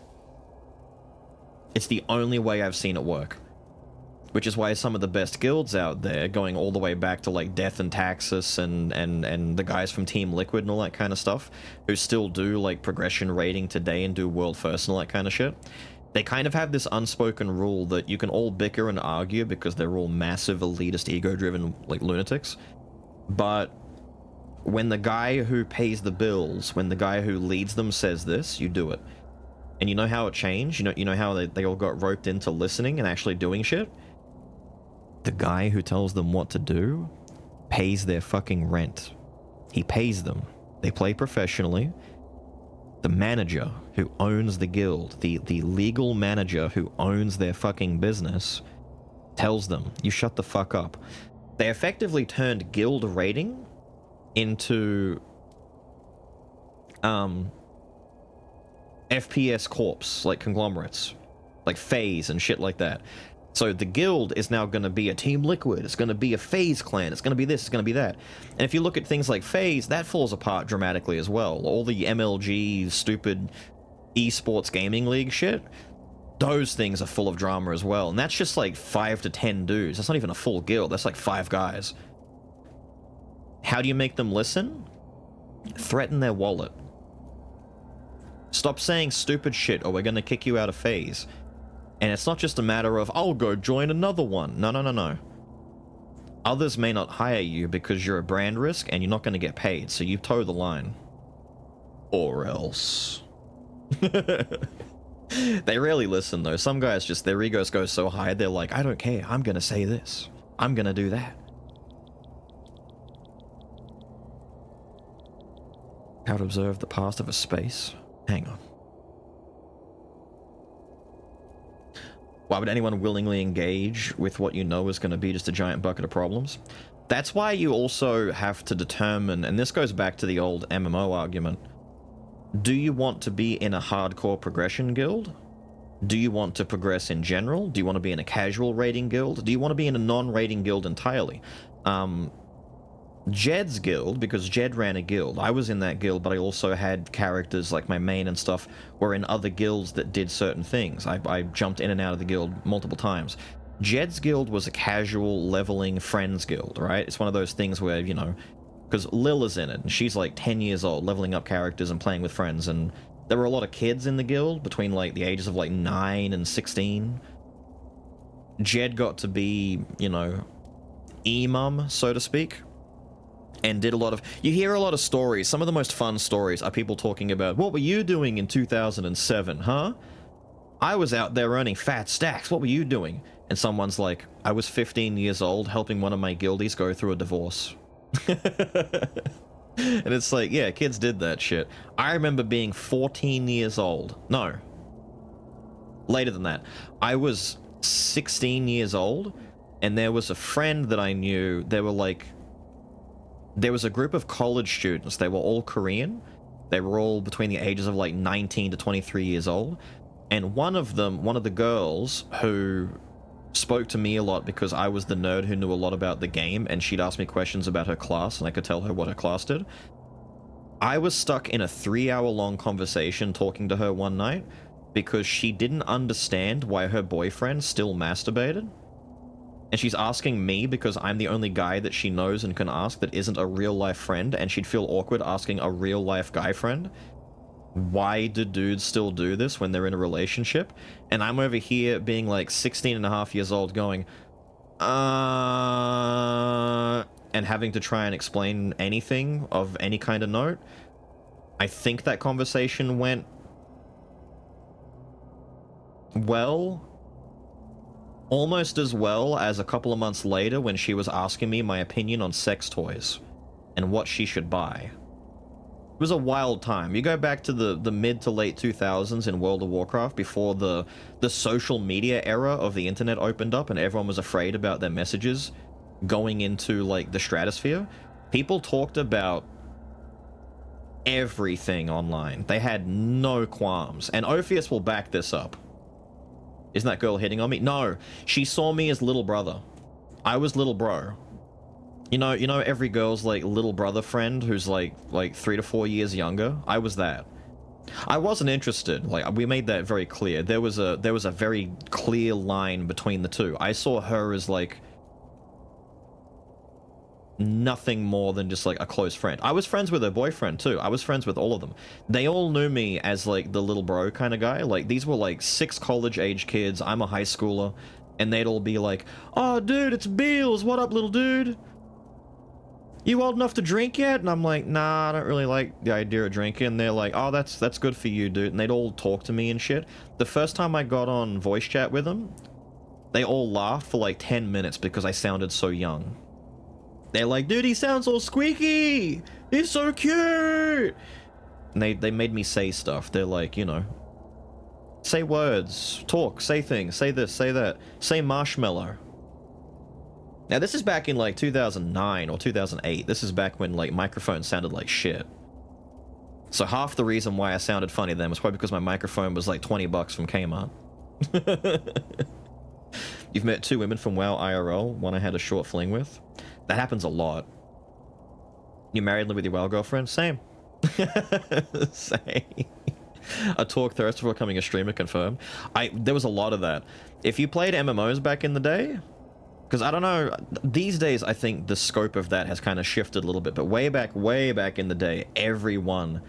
It's the only way I've seen it work. Which is why some of the best guilds out there, going all the way back to like Death and Taxus and the guys from Team Liquid and all that kind of stuff, who still do like progression raiding today and do world first and all that kind of shit, they kind of have this unspoken rule that you can all bicker and argue because they're all massive elitist ego-driven like lunatics, but when the guy who pays the bills, when the guy who leads them says this, you do it. And you know how it changed? You know how they all got roped into listening and actually doing shit? The guy who tells them what to do pays their fucking rent. He pays them. They play professionally. The manager who owns the guild, the legal manager who owns their fucking business, tells them, you shut the fuck up. They effectively turned guild raiding into FPS corps, like conglomerates, like FaZe and shit like that. So the guild is now going to be a Team Liquid, it's going to be a FaZe clan, it's going to be this, it's going to be that. And if you look at things like FaZe, that falls apart dramatically as well. All the MLG, stupid esports gaming league shit, those things are full of drama as well. And that's just like 5 to 10 dudes. That's not even a full guild, that's like 5 guys. How do you make them listen? Threaten their wallet. Stop saying stupid shit or we're going to kick you out of FaZe. And it's not just a matter of, I'll go join another one. No. Others may not hire you because you're a brand risk and you're not going to get paid, so you toe the line. Or else. They rarely listen, though. Some guys just, their egos go so high, they're like, I don't care, I'm going to say this. I'm going to do that. How to observe the past of a space? Hang on. Why would anyone willingly engage with what you know is going to be just a giant bucket of problems? That's why you also have to determine, and this goes back to the old MMO argument, do you want to be in a hardcore progression guild? Do you want to progress in general? Do you want to be in a casual raiding guild? Do you want to be in a non-raiding guild entirely? Jed's guild, because Jed ran a guild, I was in that guild, but I also had characters like my main and stuff were in other guilds that did certain things. I jumped in and out of the guild multiple times. Jed's guild was a casual leveling friends guild, right? It's one of those things where, you know, because Lil is in it, and she's like 10 years old, leveling up characters and playing with friends, and there were a lot of kids in the guild between like the ages of like 9 and 16. Jed got to be, you know, E-mum, so to speak. And did a lot of... You hear a lot of stories. Some of the most fun stories are people talking about, what were you doing in 2007, huh? I was out there earning fat stacks. What were you doing? And someone's like, I was 15 years old helping one of my guildies go through a divorce. And it's like, yeah, kids did that shit. I remember being 14 years old. No. Later than that. I was 16 years old, and there was a friend that I knew. There was a group of college students. They were all Korean. They were all between the ages of like 19 to 23 years old. And one of the girls who spoke to me a lot because I was the nerd who knew a lot about the game, and she'd ask me questions about her class, and I could tell her what her class did. I was stuck in a 3-hour-long conversation talking to her one night because she didn't understand why her boyfriend still masturbated. And she's asking me because I'm the only guy that she knows and can ask that isn't a real-life friend, and she'd feel awkward asking a real-life guy friend. Why do dudes still do this when they're in a relationship? And I'm over here being like 16 and a half years old going, and having to try and explain anything of any kind of note. I think that conversation went well, almost as well as a couple of months later when she was asking me my opinion on sex toys and what she should buy. It was a wild time. You go back to the mid to late 2000s in World of Warcraft, before the social media era of the internet opened up and everyone was afraid about their messages going into like the stratosphere. People talked about everything online. They had no qualms, and Ophius will back this up. Isn't that girl hitting on me? No, she saw me as little brother. I was little bro. You know every girl's like little brother friend who's like 3 to 4 years younger. I was that. I wasn't interested. Like, we made that very clear. There was a very clear line between the two. I saw her as like nothing more than just like a close friend. I was friends with her boyfriend too. I was friends with all of them. They all knew me as like the little bro kind of guy. Like, these were like 6 college age kids. I'm a high schooler, and they'd all be like, "Oh dude, it's Beals. What up, little dude? You old enough to drink yet?" And I'm like, "Nah, I don't really like the idea of drinking." And they're like, "Oh, that's good for you, dude." And they'd all talk to me and shit. The first time I got on voice chat with them, they all laughed for like 10 minutes because I sounded so young. They're like, "Dude, he sounds all squeaky. He's so cute." And they made me say stuff. They're like, you know, say words, talk, say things, say this, say that, say marshmallow. Now, this is back in like 2009 or 2008. This is back when like microphones sounded like shit. So half the reason why I sounded funny then was probably because my microphone was like $20 from Kmart. You've met 2 women from WoW IRL, one I had a short fling with. That happens a lot. You married and live with your WoW girlfriend? Same. Same. A talk thirst before becoming a streamer confirmed. There was a lot of that. If you played MMOs back in the day, because I don't know, these days I think the scope of that has kind of shifted a little bit, but way back in the day, everyone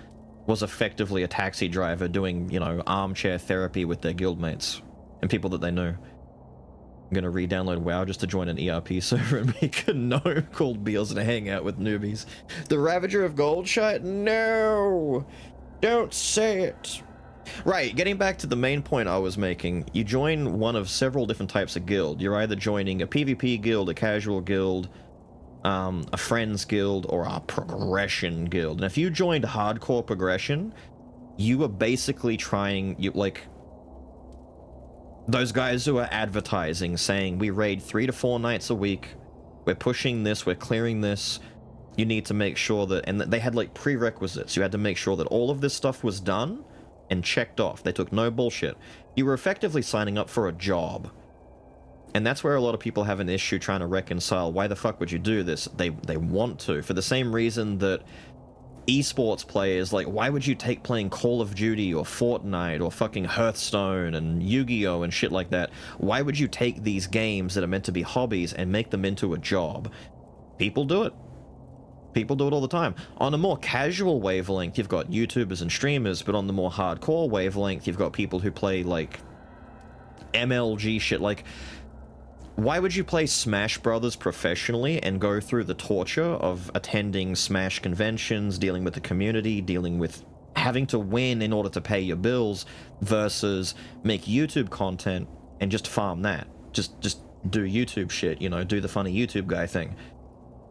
was effectively a taxi driver doing, you know, armchair therapy with their guildmates and people that they knew. I'm gonna re-download WoW just to join an ERP server and make a gnome called Beals and hang out with newbies. The Ravager of Goldshite? No! Don't say it! Right, getting back to the main point I was making, you join one of several different types of guild. You're either joining a PvP guild, a casual guild, a friends guild, or a progression guild. And if you joined hardcore progression, you were basically trying, those guys who are advertising, saying, we raid 3 to 4 nights a week, we're pushing this, we're clearing this, you need to make sure that, and they had like prerequisites. You had to make sure that all of this stuff was done and checked off. They took no bullshit. You were effectively signing up for a job. And that's where a lot of people have an issue trying to reconcile, why the fuck would you do this? They want to, for the same reason that esports players, like, why would you take playing Call of Duty or Fortnite or fucking Hearthstone and Yu-Gi-Oh and shit like that? Why would you take these games that are meant to be hobbies and make them into a job? People do it. People do it all the time. On a more casual wavelength, you've got YouTubers and streamers, but on the more hardcore wavelength, you've got people who play, like, MLG shit. Like, why would you play Smash Brothers professionally and go through the torture of attending Smash conventions, dealing with the community, dealing with having to win in order to pay your bills versus make YouTube content and just farm that. Just do YouTube shit, you know, do the funny YouTube guy thing.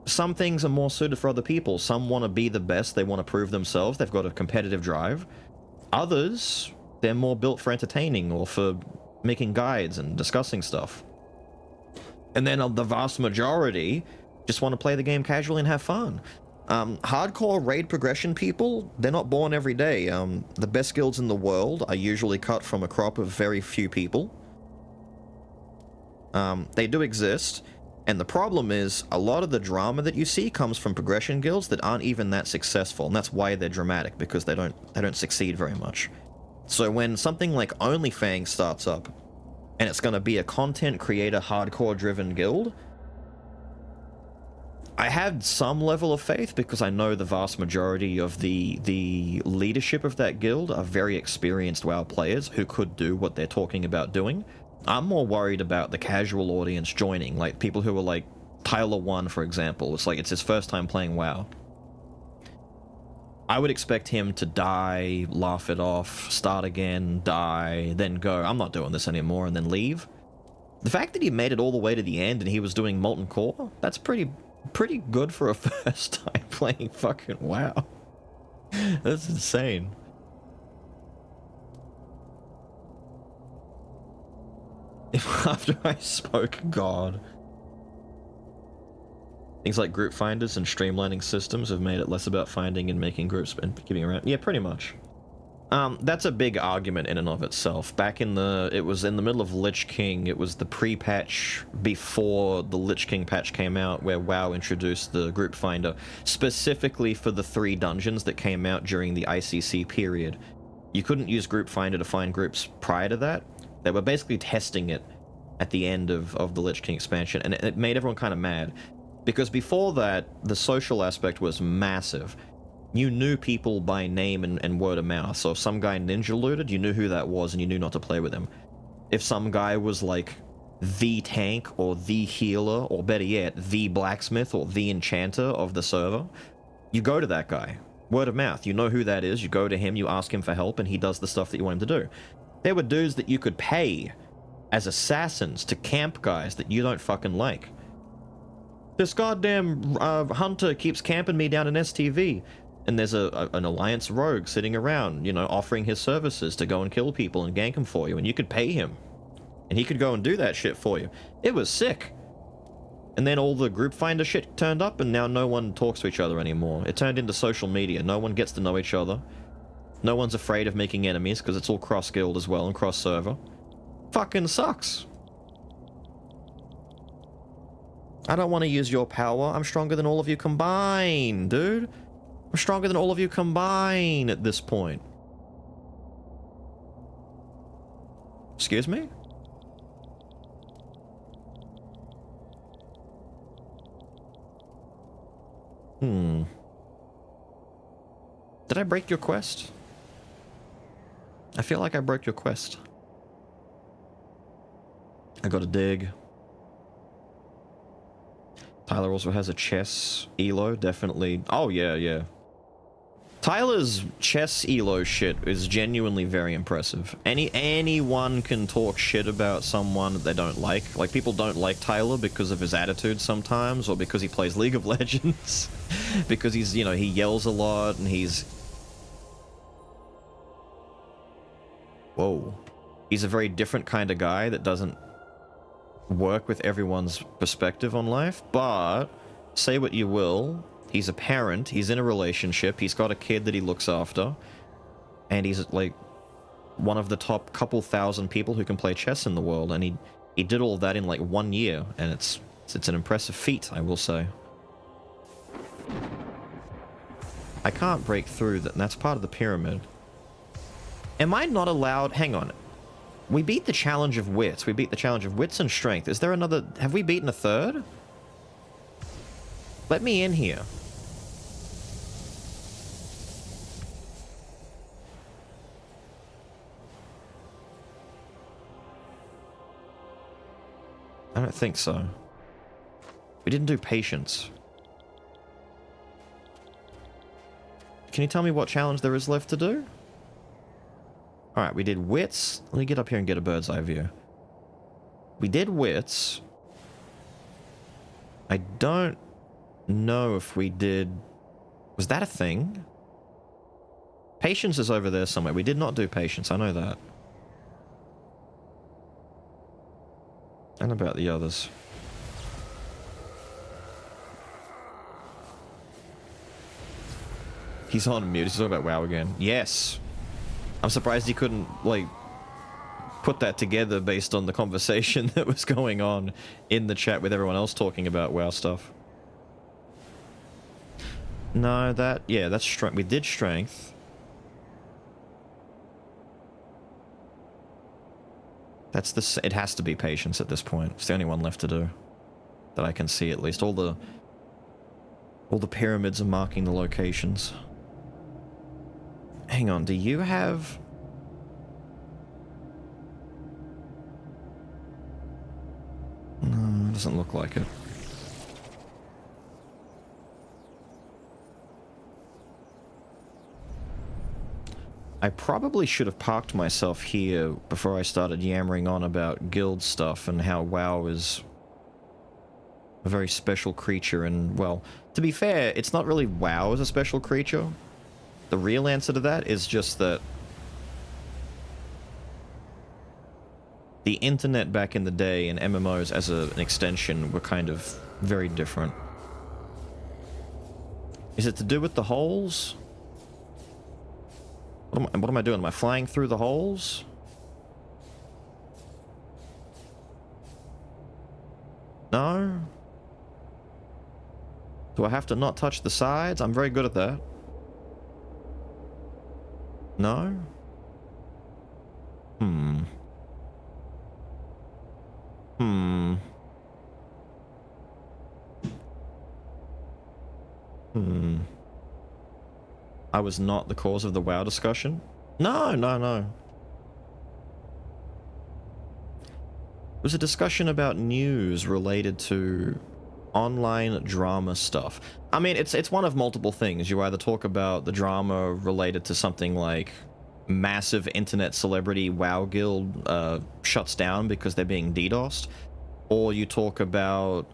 Some things are more suited for other people. Some want to be the best, they want to prove themselves, they've got a competitive drive. Others, they're more built for entertaining or for making guides and discussing stuff. And then the vast majority just want to play the game casually and have fun. Hardcore raid progression people, they're not born every day. The best guilds in the world are usually cut from a crop of very few people. They do exist, and the problem is a lot of the drama that you see comes from progression guilds that aren't even that successful, and that's why they're dramatic, because they don't succeed very much. So when something like OnlyFans starts up, and it's going to be a content creator hardcore driven guild, I had some level of faith because I know the vast majority of the leadership of that guild are very experienced WoW players who could do what they're talking about doing. I'm more worried about the casual audience joining, like people who are like Tyler1, for example. It's like it's his first time playing WoW. I would expect him to die, laugh it off, start again, die, then go, I'm not doing this anymore, and then leave. The fact that he made it all the way to the end and he was doing Molten Core, that's pretty good for a first time playing fucking WoW. That's insane. After I spoke, God. Things like group finders and streamlining systems have made it less about finding and making groups and keeping around. Yeah, pretty much. That's a big argument in and of itself. Back in it was in the middle of Lich King. It was the pre-patch before the Lich King patch came out, where WoW introduced the group finder specifically for the 3 dungeons that came out during the ICC period. You couldn't use group finder to find groups prior to that. They were basically testing it at the end of the Lich King expansion, and it made everyone kind of mad. Because before that, the social aspect was massive. You knew people by name and word of mouth. So if some guy ninja looted, you knew who that was and you knew not to play with him. If some guy was like the tank or the healer, or better yet, the blacksmith or the enchanter of the server, you go to that guy. Word of mouth. You know who that is. You go to him, you ask him for help, and he does the stuff that you want him to do. There were dudes that you could pay as assassins to camp guys that you don't fucking like. This goddamn hunter keeps camping me down in STV. And there's an Alliance rogue sitting around, you know, offering his services to go and kill people and gank them for you. And you could pay him. And he could go and do that shit for you. It was sick. And then all the group finder shit turned up, and now no one talks to each other anymore. It turned into social media. No one gets to know each other. No one's afraid of making enemies, because it's all cross-guild as well and cross-server. Fucking sucks. I don't want to use your power. I'm stronger than all of you combined, dude. I'm stronger than all of you combined at this point. Excuse me? Did I break your quest? I feel like I broke your quest. I gotta dig. Tyler also has a chess elo, definitely. Oh yeah, yeah. Tyler's chess elo shit is genuinely very impressive. Anyone can talk shit about someone that they don't like. Like, people don't like Tyler because of his attitude sometimes, or because he plays League of Legends. Because he's, you know, he yells a lot and he's... Whoa. He's a very different kind of guy that doesn't work with everyone's perspective on life, but say what you will, he's a parent, he's in a relationship, he's got a kid that he looks after, and he's like one of the top couple thousand people who can play chess in the world, and he did all of that in like 1 year, and it's an impressive feat, I will say. I can't break through that, and that's part of the pyramid. Am I not allowed? Hang on. We beat the challenge of wits. We beat the challenge of wits and strength. Is there another? Have we beaten a third? Let me in here. I don't think so. We didn't do patience. can you tell me what challenge there is left to do? Alright, we did wits. Let me get up here and get a bird's eye view. We did wits. I don't know if we did... Was that a thing? Patience is over there somewhere. We did not do patience, I know that. And about the others. He's on mute. He's talking about WoW again. Yes. I'm surprised he couldn't, like, put that together based on the conversation that was going on in the chat with everyone else talking about WoW stuff. No, that... Yeah, that's strength. We did strength. That's the... It has to be patience at this point. It's the only one left to do. That I can see, at least. All the pyramids are marking the locations. Hang on, do you have... No, it doesn't look like it. I probably should have parked myself here before I started yammering on about guild stuff and how WoW is a very special creature, and, well, to be fair, it's not really WoW as a special creature. The real answer to that is just that the internet back in the day and MMOs as an extension were kind of very different. Is it to do with the holes? What am I doing? Am I flying through the holes? No? Do I have to not touch the sides? I'm very good at that. No? Hmm. I was not the cause of the WoW discussion? No. It was a discussion about news related to online drama stuff. I mean, it's one of multiple things. You either talk about the drama related to something like massive internet celebrity WoW guild shuts down because they're being DDoSed, or you talk about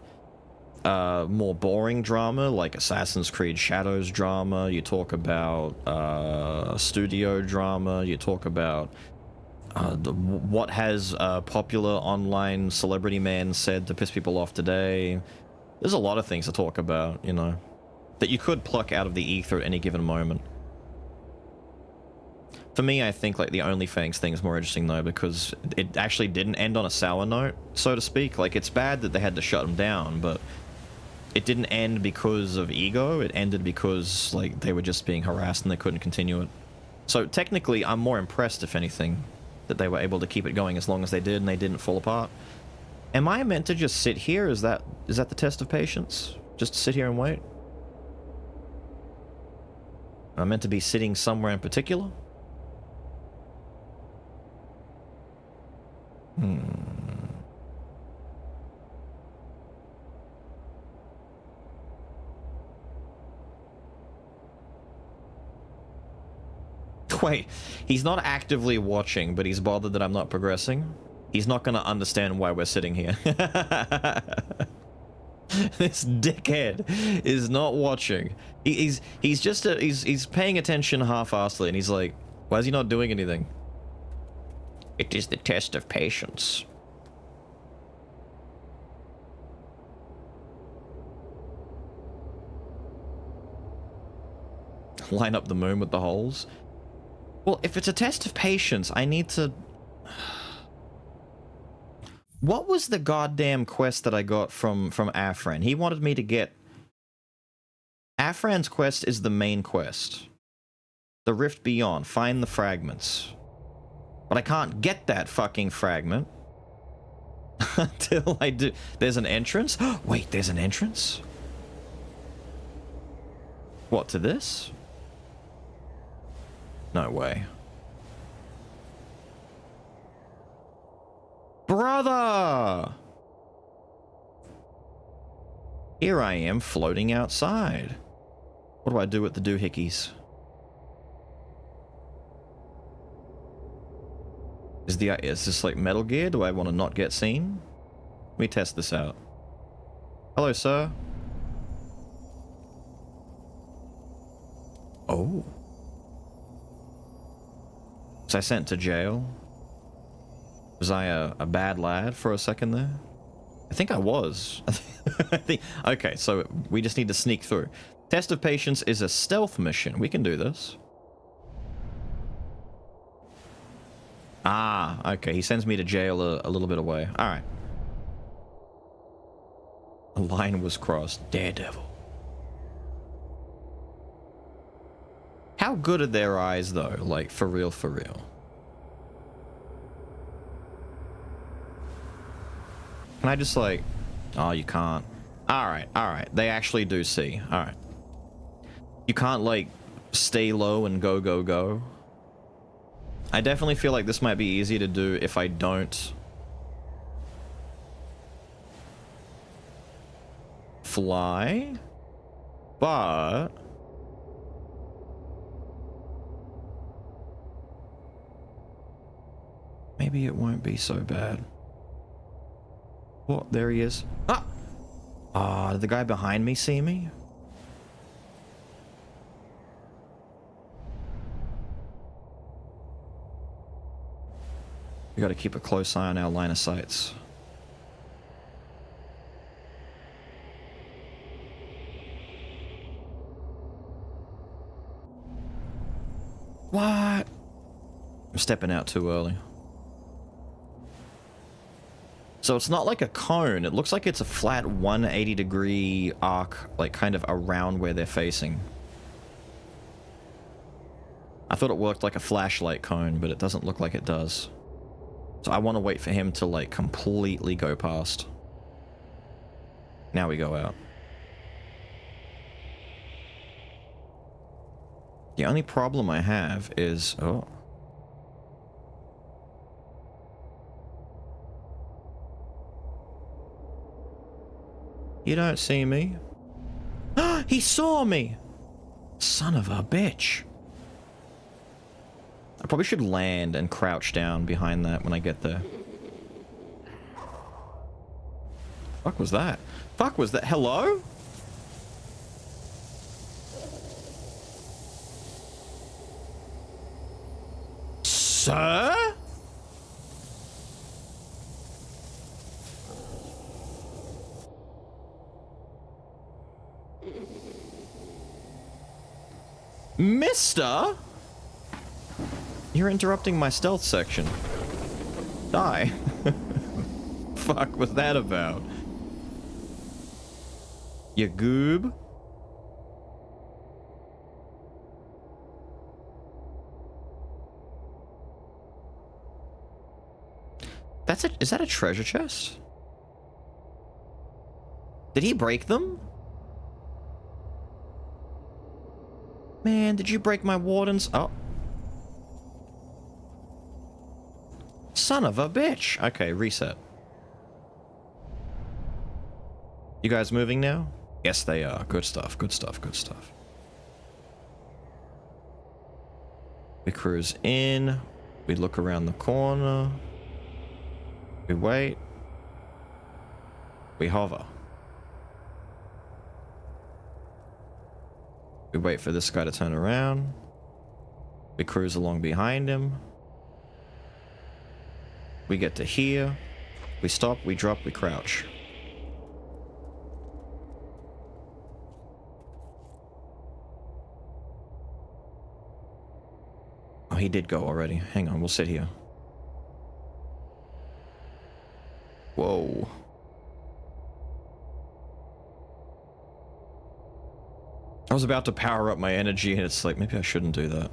more boring drama like Assassin's Creed Shadows drama. You talk about studio drama. You talk about what has a popular online celebrity man said to piss people off today. There's a lot of things to talk about, you know, that you could pluck out of the ether at any given moment. For me, I think like the OnlyFans thing is more interesting though, because it actually didn't end on a sour note, so to speak. Like, it's bad that they had to shut them down, but it didn't end because of ego. It ended because like they were just being harassed and they couldn't continue it. So technically, I'm more impressed, if anything, that they were able to keep it going as long as they did and they didn't fall apart. Am I meant to just sit here? Is that the test of patience? Just sit here and wait? Am I meant to be sitting somewhere in particular? Wait, he's not actively watching, but he's bothered that I'm not progressing? He's not gonna understand why we're sitting here. This dickhead is not watching. He's paying attention half-assedly, and he's like, why is he not doing anything? It is the test of patience. Line up the moon with the holes. Well, if it's a test of patience, I need to... What was the goddamn quest that I got from Afran? He wanted me to get... Afran's quest is the main quest. The Rift Beyond. Find the fragments. But I can't get that fucking fragment until I do... There's an entrance? Wait, there's an entrance? What, to this? No way. Brother! Here I am floating outside. What do I do with the doohickeys? Is this like Metal Gear? Do I want to not get seen? Let me test this out. Hello, sir. Oh. Was I sent to jail? Was I a bad lad for a second there? I think I was. I think. Okay, so we just need to sneak through. Test of Patience is a stealth mission. We can do this. Ah, okay. He sends me to jail a little bit away. All right. A line was crossed. Daredevil. How good are their eyes, though? Like, for real, for real. Can I just, like... Oh, you can't. Alright, alright. They actually do see. Alright. You can't, like, stay low and go, go, go. I definitely feel like this might be easy to do if I don't... fly. But... maybe it won't be so bad. What? There he is. Ah! Ah, did the guy behind me see me? We gotta keep a close eye on our line of sights. What? I'm stepping out too early. So it's not like a cone, it looks like it's a flat 180-degree arc, like kind of around where they're facing. I thought it worked like a flashlight cone, but it doesn't look like it does. So I want to wait for him to like completely go past. Now we go out. The only problem I have is... oh. You don't see me? He saw me! Son of a bitch. I probably should land and crouch down behind that when I get there. Fuck was that? Fuck was that? Hello? Sir? Mister? You're interrupting my stealth section. Die. Fuck was that about? You goob? Is that a treasure chest? Did he break them? Man, did you break my wardens? Oh. Son of a bitch. Okay, reset. You guys moving now? Yes, they are. Good stuff, good stuff, good stuff. We cruise in. We look around the corner. We wait. We hover. We wait for this guy to turn around. We cruise along behind him. We get to here. We stop, we drop, we crouch. Oh, he did go already. Hang on, we'll sit here. Whoa. I was about to power up my energy and it's like, maybe I shouldn't do that.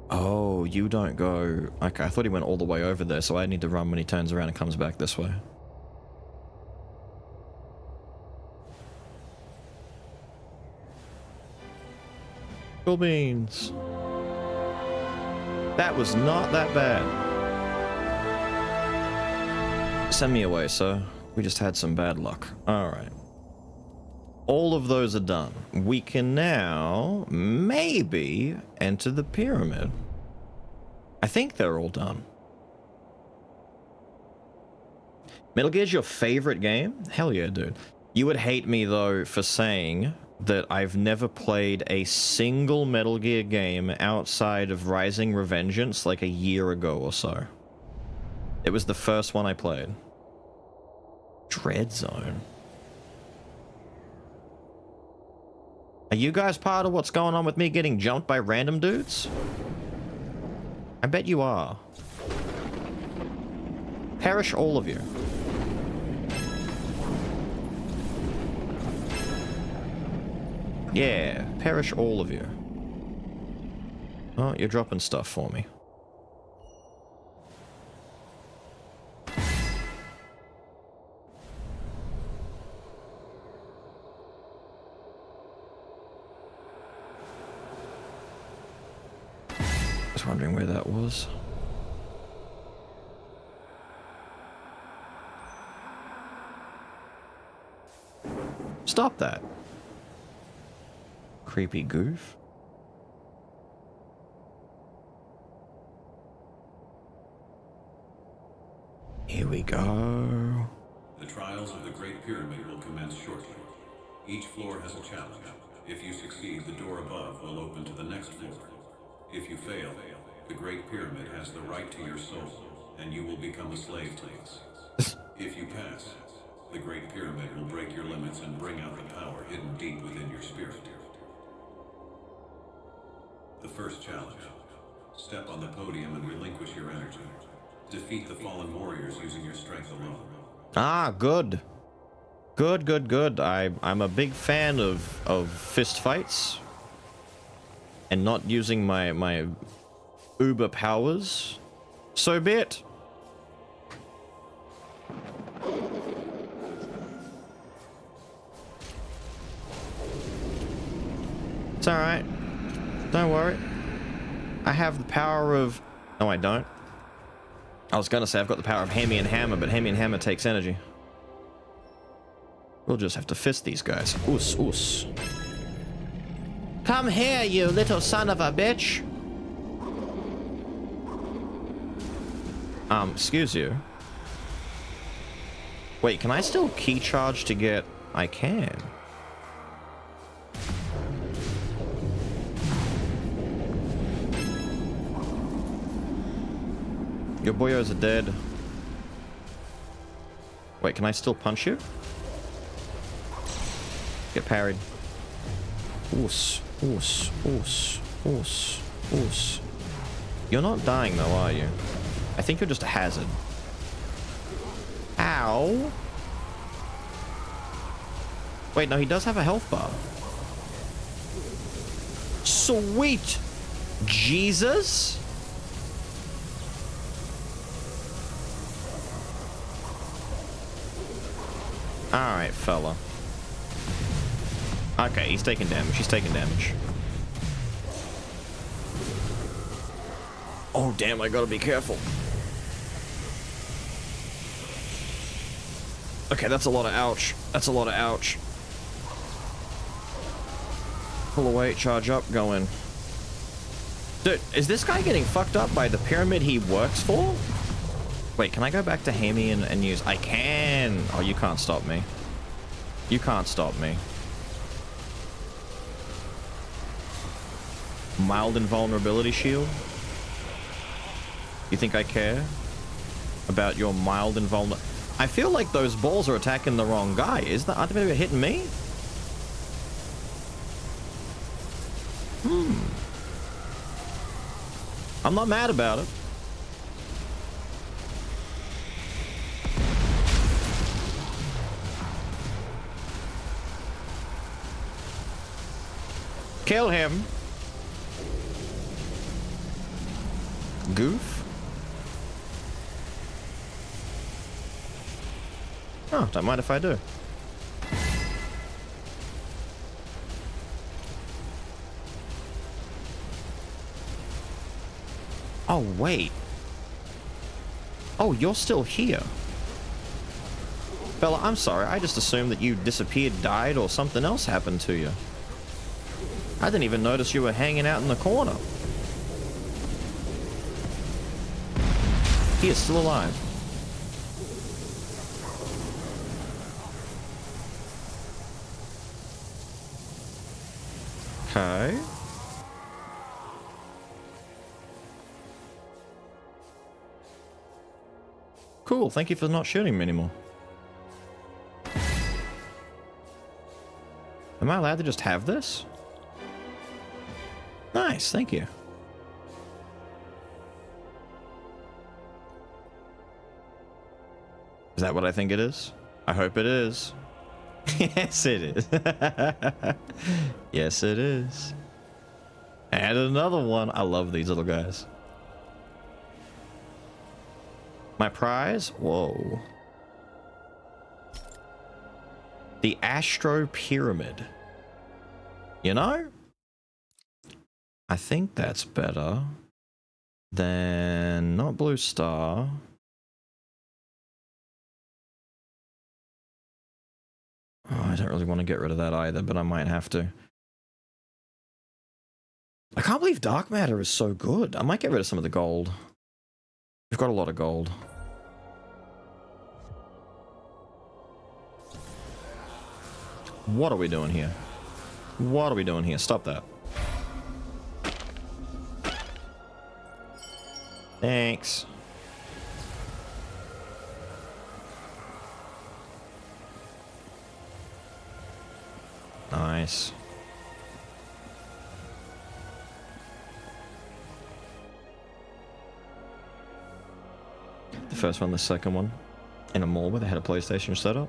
Oh, you don't go... Okay, I thought he went all the way over there, so I need to run when he turns around and comes back this way. Cool beans. That was not that bad. Send me away, sir. We just had some bad luck. Alright. All of those are done. We can now maybe enter the pyramid. I think they're all done. Metal Gear's your favorite game? Hell yeah, dude. You would hate me, though, for saying that I've never played a single Metal Gear game outside of Rising Revengeance like a year ago or so. It was the first one I played. Dread Zone. Are you guys part of what's going on with me getting jumped by random dudes? I bet you are. Perish all of you. Yeah, perish all of you. Oh, you're dropping stuff for me. Just wondering where that was. Stop that. Creepy goof. Here we go. The trials of the Great Pyramid will commence shortly. Each floor has a challenge. If you succeed, the door above will open to the next floor. If you fail, the Great Pyramid has the right to your soul, and you will become a slave to us. If you pass, the Great Pyramid will break your limits and bring out the power hidden deep within your spirit. The first challenge. Step on the podium and relinquish your energy. Defeat the fallen warriors using your strength alone. Ah, good. Good. I'm a big fan of fist fights. And not using my uber powers. So be it. It's alright. Don't worry. I have the power of... No, I don't. I was gonna say I've got the power of Hemi and Hammer, but Hemi and Hammer takes energy. We'll just have to fist these guys. Oos. Come here, you little son of a bitch! Excuse you. Wait, can I still key charge to get... I can. Your boyos are dead. Wait, can I still punch you? Get parried. Oos. You're not dying though, are you? I think you're just a hazard. Ow. Wait, no, he does have a health bar. Sweet Jesus. Alright, fella. Okay, he's taking damage. He's taking damage. Oh, damn, I gotta be careful. Okay, that's a lot of ouch. That's a lot of ouch. Pull away, charge up, go in. Dude, is this guy getting fucked up by the pyramid he works for? Wait, can I go back to Hemi and use... I can! Oh, you can't stop me. You can't stop me. Mild invulnerability shield? You think I care about your mild invulnerability? I feel like those balls are attacking the wrong guy. Aren't they hitting me? I'm not mad about it. Kill him. Goof. Oh, don't mind if I do. Oh, wait. Oh, you're still here. Bella, I'm sorry. I just assumed that you disappeared, died, or something else happened to you. I didn't even notice you were hanging out in the corner. He is still alive. Okay. Cool, thank you for not shooting me anymore. Am I allowed to just have this? Nice, thank you. Is that what I think it is? I hope it is. Yes, it is. Yes, it is. And another one. I love these little guys. My prize? Whoa. The Astro Pyramid. You know? I think that's better than not Blue Star. Oh, I don't really want to get rid of that either, but I might have to. I can't believe Dark Matter is so good. I might get rid of some of the gold. We've got a lot of gold. What are we doing here? What are we doing here? Stop that. Thanks. Nice. The first one, the second one. In a mall where they had a PlayStation setup.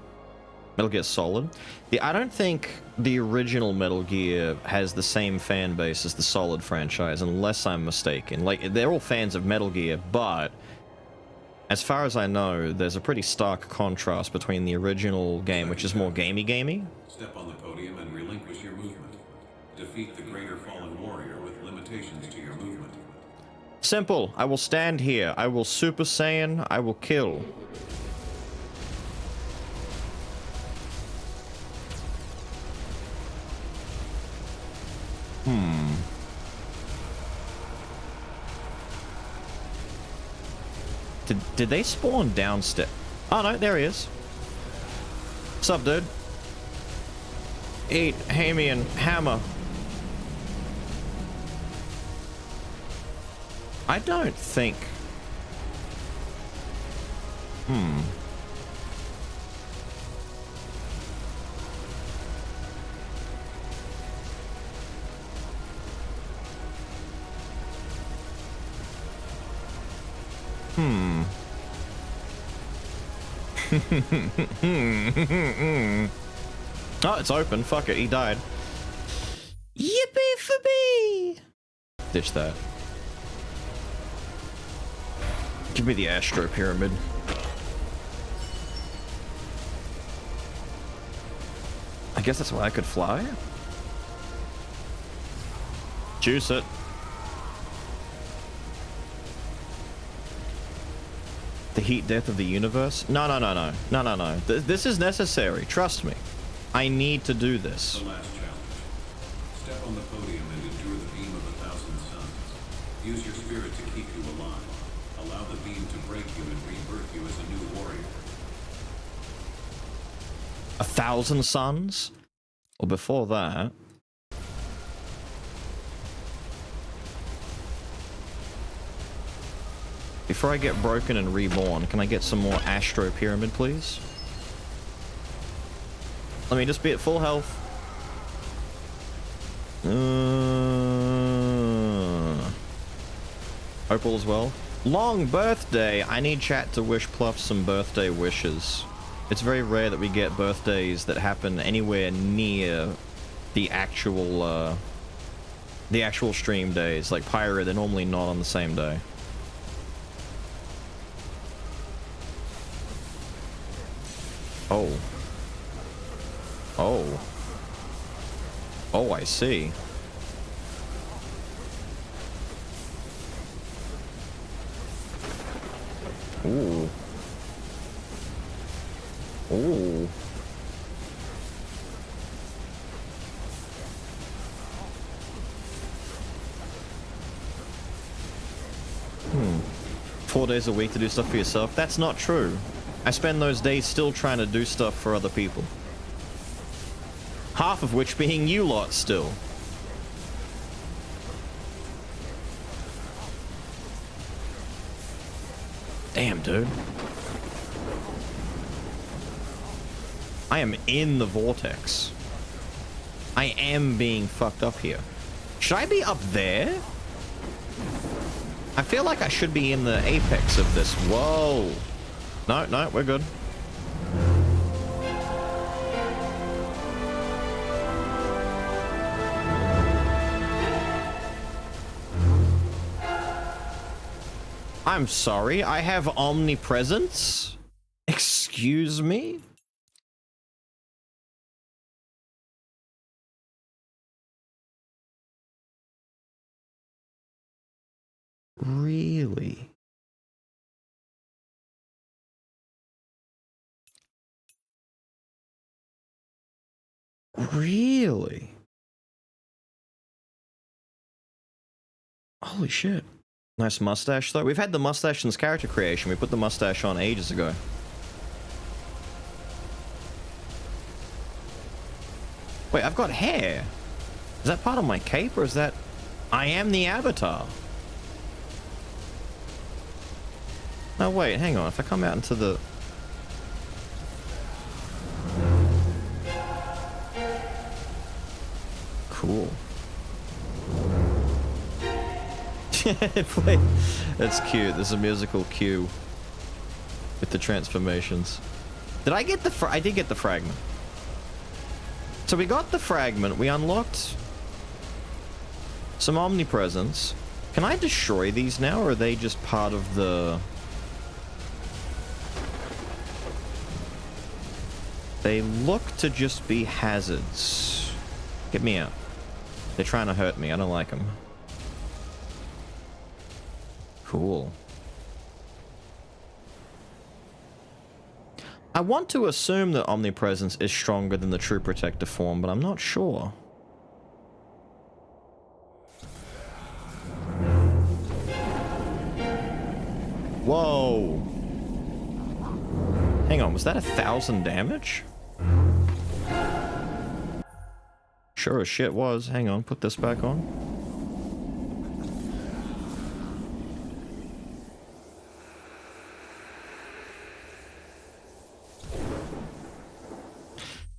Metal Gear Solid. I don't think the original Metal Gear has the same fan base as the Solid franchise, unless I'm mistaken. Like, they're all fans of Metal Gear, but as far as I know, there's a pretty stark contrast between the original game, which is more gamey. Step on the podium and relinquish your movement. Defeat the greater fallen warrior with limitations to your movement. Simple. I will stand here. I will Super Saiyan. I will kill. Did they spawn downstairs? Oh no, there he is. What's up, dude? Eat Hamian Hammer. I don't think. Oh, it's open. Fuck it, he died. Yippee for me! Ditch that. Give me the Astro Pyramid. I guess that's why I could fly? Juice it. The heat death of the universe? No. This is necessary. Trust me. I need to do this. The last challenge. Step on the podium and endure the beam of 1,000 suns. Use your spirit to keep you alive. Allow the beam to break you and rebirth you as a new warrior. 1,000 suns? Or before that. Before I get broken and reborn, can I get some more Astro Pyramid, please? Let me just be at full health. Opal as well. Long birthday! I need chat to wish Pluff some birthday wishes. It's very rare that we get birthdays that happen anywhere near the actual stream days. Like Pyro, they're normally not on the same day. Oh. Oh. Oh, I see. Ooh. Ooh. 4 days a week to do stuff for yourself? That's not true. I spend those days still trying to do stuff for other people. Half of which being you lot still. Damn, dude. I am in the vortex. I am being fucked up here. Should I be up there? I feel like I should be in the apex of this. Whoa. No, no, we're good. I'm sorry, I have omnipresence? Excuse me? Really? Really? Holy shit. Nice mustache, though. We've had the mustache since character creation. We put the mustache on ages ago. Wait, I've got hair. Is that part of my cape, or is that... I am the avatar. No, wait, hang on. If I come out into the... Cool. That's cute. There's a musical cue with the transformations. Did I get the I did get the fragment. So we got the fragment. We unlocked some omnipresence. Can I destroy these now, or are they just part of the... They look to just be hazards. Get me out. They're trying to hurt me. I don't like them. Cool. I want to assume that omnipresence is stronger than the true protector form, but I'm not sure. Whoa. Hang on, was that 1,000 damage? Sure as shit was. Hang on, put this back on.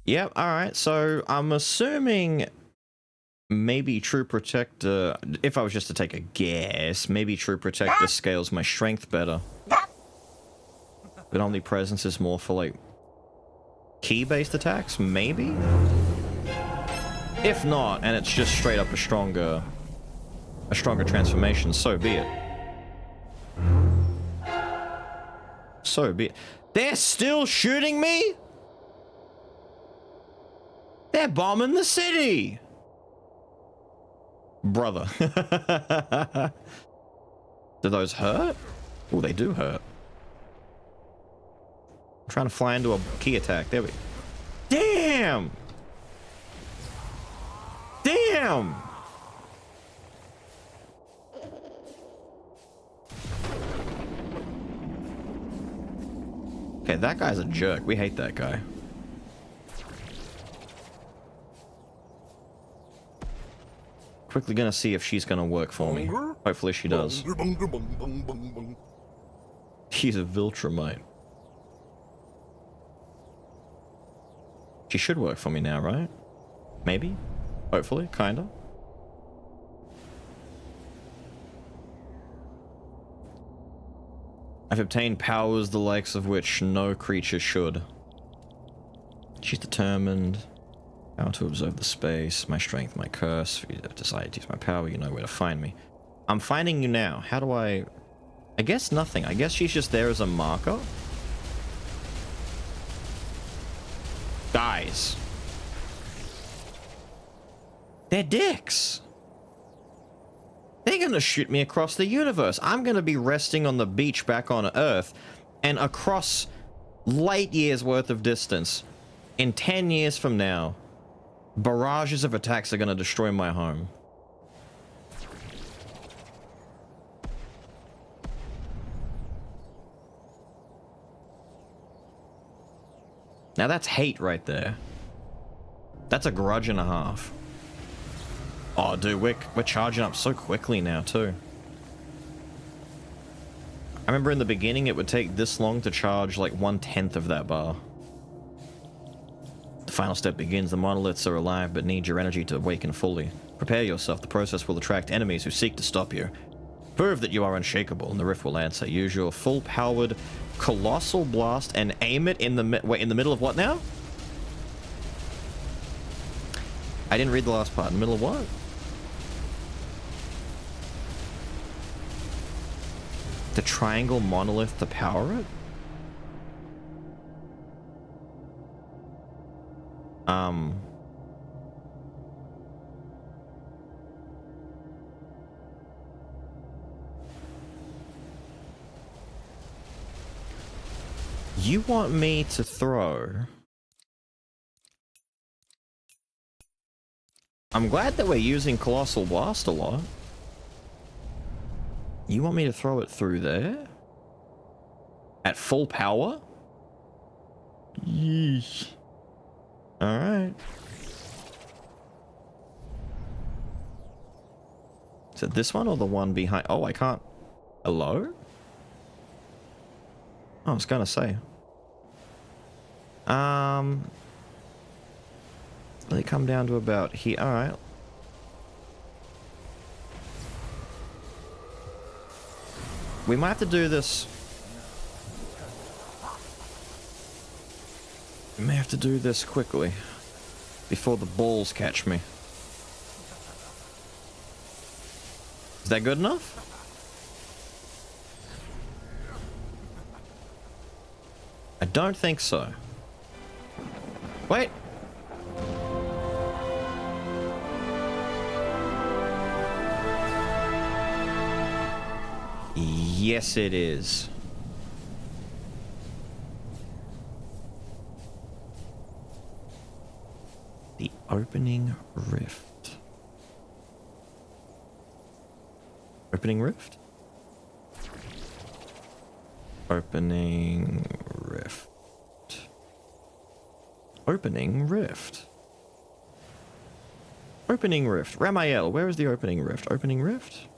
Yep, alright, so I'm assuming maybe True Protector, if I was just to take a guess, maybe True Protector scales my strength better. But Omnipresence is more for, like, key-based attacks, maybe? If not, and it's just straight up a stronger transformation, so be it. So be it. They're still shooting me? They're bombing the city! Brother. Do those hurt? Oh, they do hurt. I'm trying to fly into a key attack. There we go. Damn! Damn! Okay, that guy's a jerk. We hate that guy. Quickly gonna see if she's gonna work for me. Hopefully she does. He's a Viltrumite. She should work for me now, right? Maybe? Hopefully? Kinda? I've obtained powers the likes of which no creature should. She's determined. How to observe the space, my strength, my curse. If you have decided to use my power, you know where to find me. I'm finding you now. How do I guess nothing. I guess she's just there as a marker. Guys. They're dicks. They're gonna shoot me across the universe. I'm gonna be resting on the beach back on Earth, And across light years worth of distance, in 10 years from now, barrages of attacks are going to destroy my home. Now that's hate right there. That's a grudge and a half. Oh, dude, we're charging up so quickly now, too. I remember in the beginning it would take this long to charge like 1/10 of that bar. The final step begins. The monoliths are alive but need your energy to awaken fully. Prepare yourself. The process will attract enemies who seek to stop you. Prove that you are unshakable and the rift will answer. Use your full-powered colossal blast and aim it in the middle of what now? I didn't read the last part. In the middle of what? The triangle monolith to power it? You want me to throw? I'm glad that we're using Colossal Blast a lot. You want me to throw it through there? At full power? Yeesh. Alright. Is it this one or the one behind? Oh, I can't. Hello? Oh, I was gonna say. Let it come down to about here. Alright. We might have to do this. We may have to do this quickly before the balls catch me. Is that good enough? I don't think so. Wait. Yes, it is. The opening rift. Opening rift? Opening rift. Opening rift. Opening rift. Ramael, where is the opening rift? Opening rift?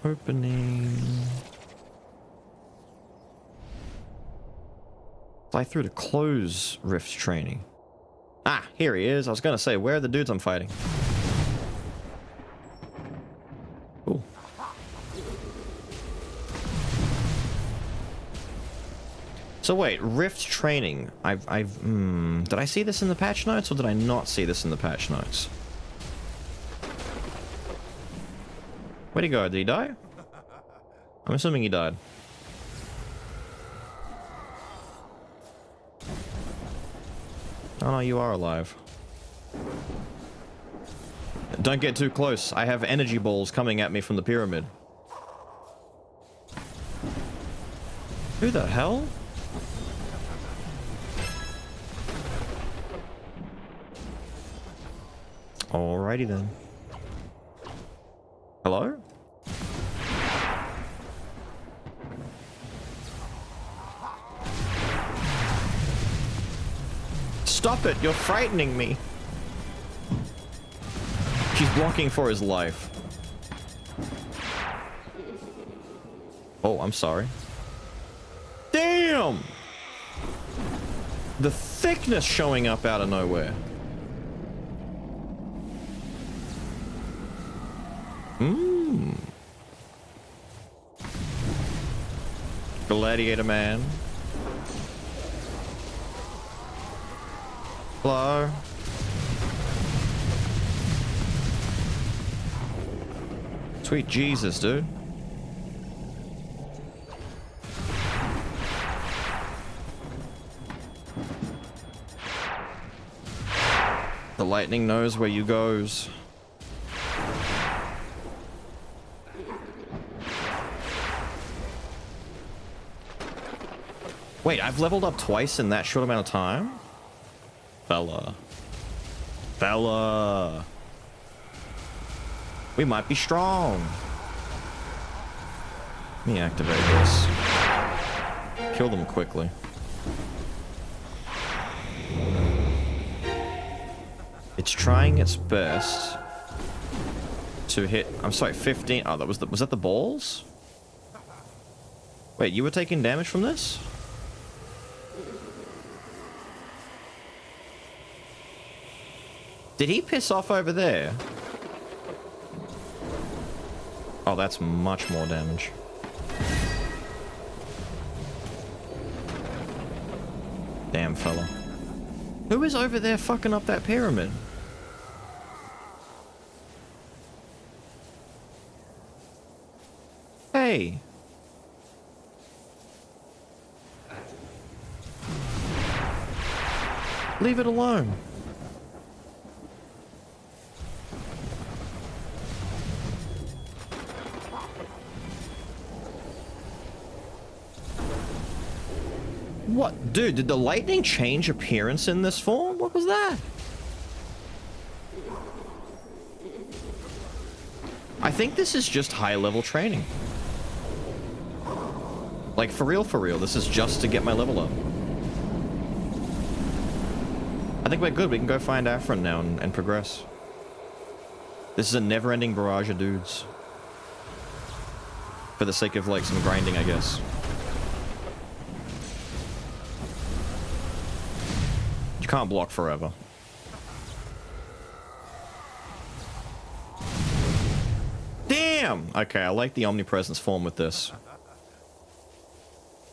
Opening. Fly through to close rift training. Ah, here he is. I was gonna say, where are the dudes I'm fighting? Cool. So wait, rift training. Did I see this in the patch notes or did I not see this in the patch notes? Where'd he go? Did he die? I'm assuming he died. Oh no, you are alive. Don't get too close. I have energy balls coming at me from the pyramid. Who the hell? Alrighty then. Hello? Stop it, you're frightening me. She's blocking for his life. Oh, I'm sorry. Damn! The thickness showing up out of nowhere. Gladiator man. Hello. Sweet Jesus, dude. The lightning knows where you goes. Wait, I've leveled up twice in that short amount of time? Fella. Fella. We might be strong. Let me activate this. Kill them quickly. It's trying its best to hit. I'm sorry, 15. Oh, was that the balls? Wait, you were taking damage from this? Did he piss off over there? Oh, that's much more damage. Damn fella. Who is over there fucking up that pyramid? Hey. Leave it alone. What? Dude, did the lightning change appearance in this form? What was that? I think this is just high-level training. Like, for real, this is just to get my level up. I think we're good. We can go find Afrin now and progress. This is a never-ending barrage of dudes. For the sake of, like, some grinding, I guess. You can't block forever. Damn! Okay, I like the omnipresence form with this.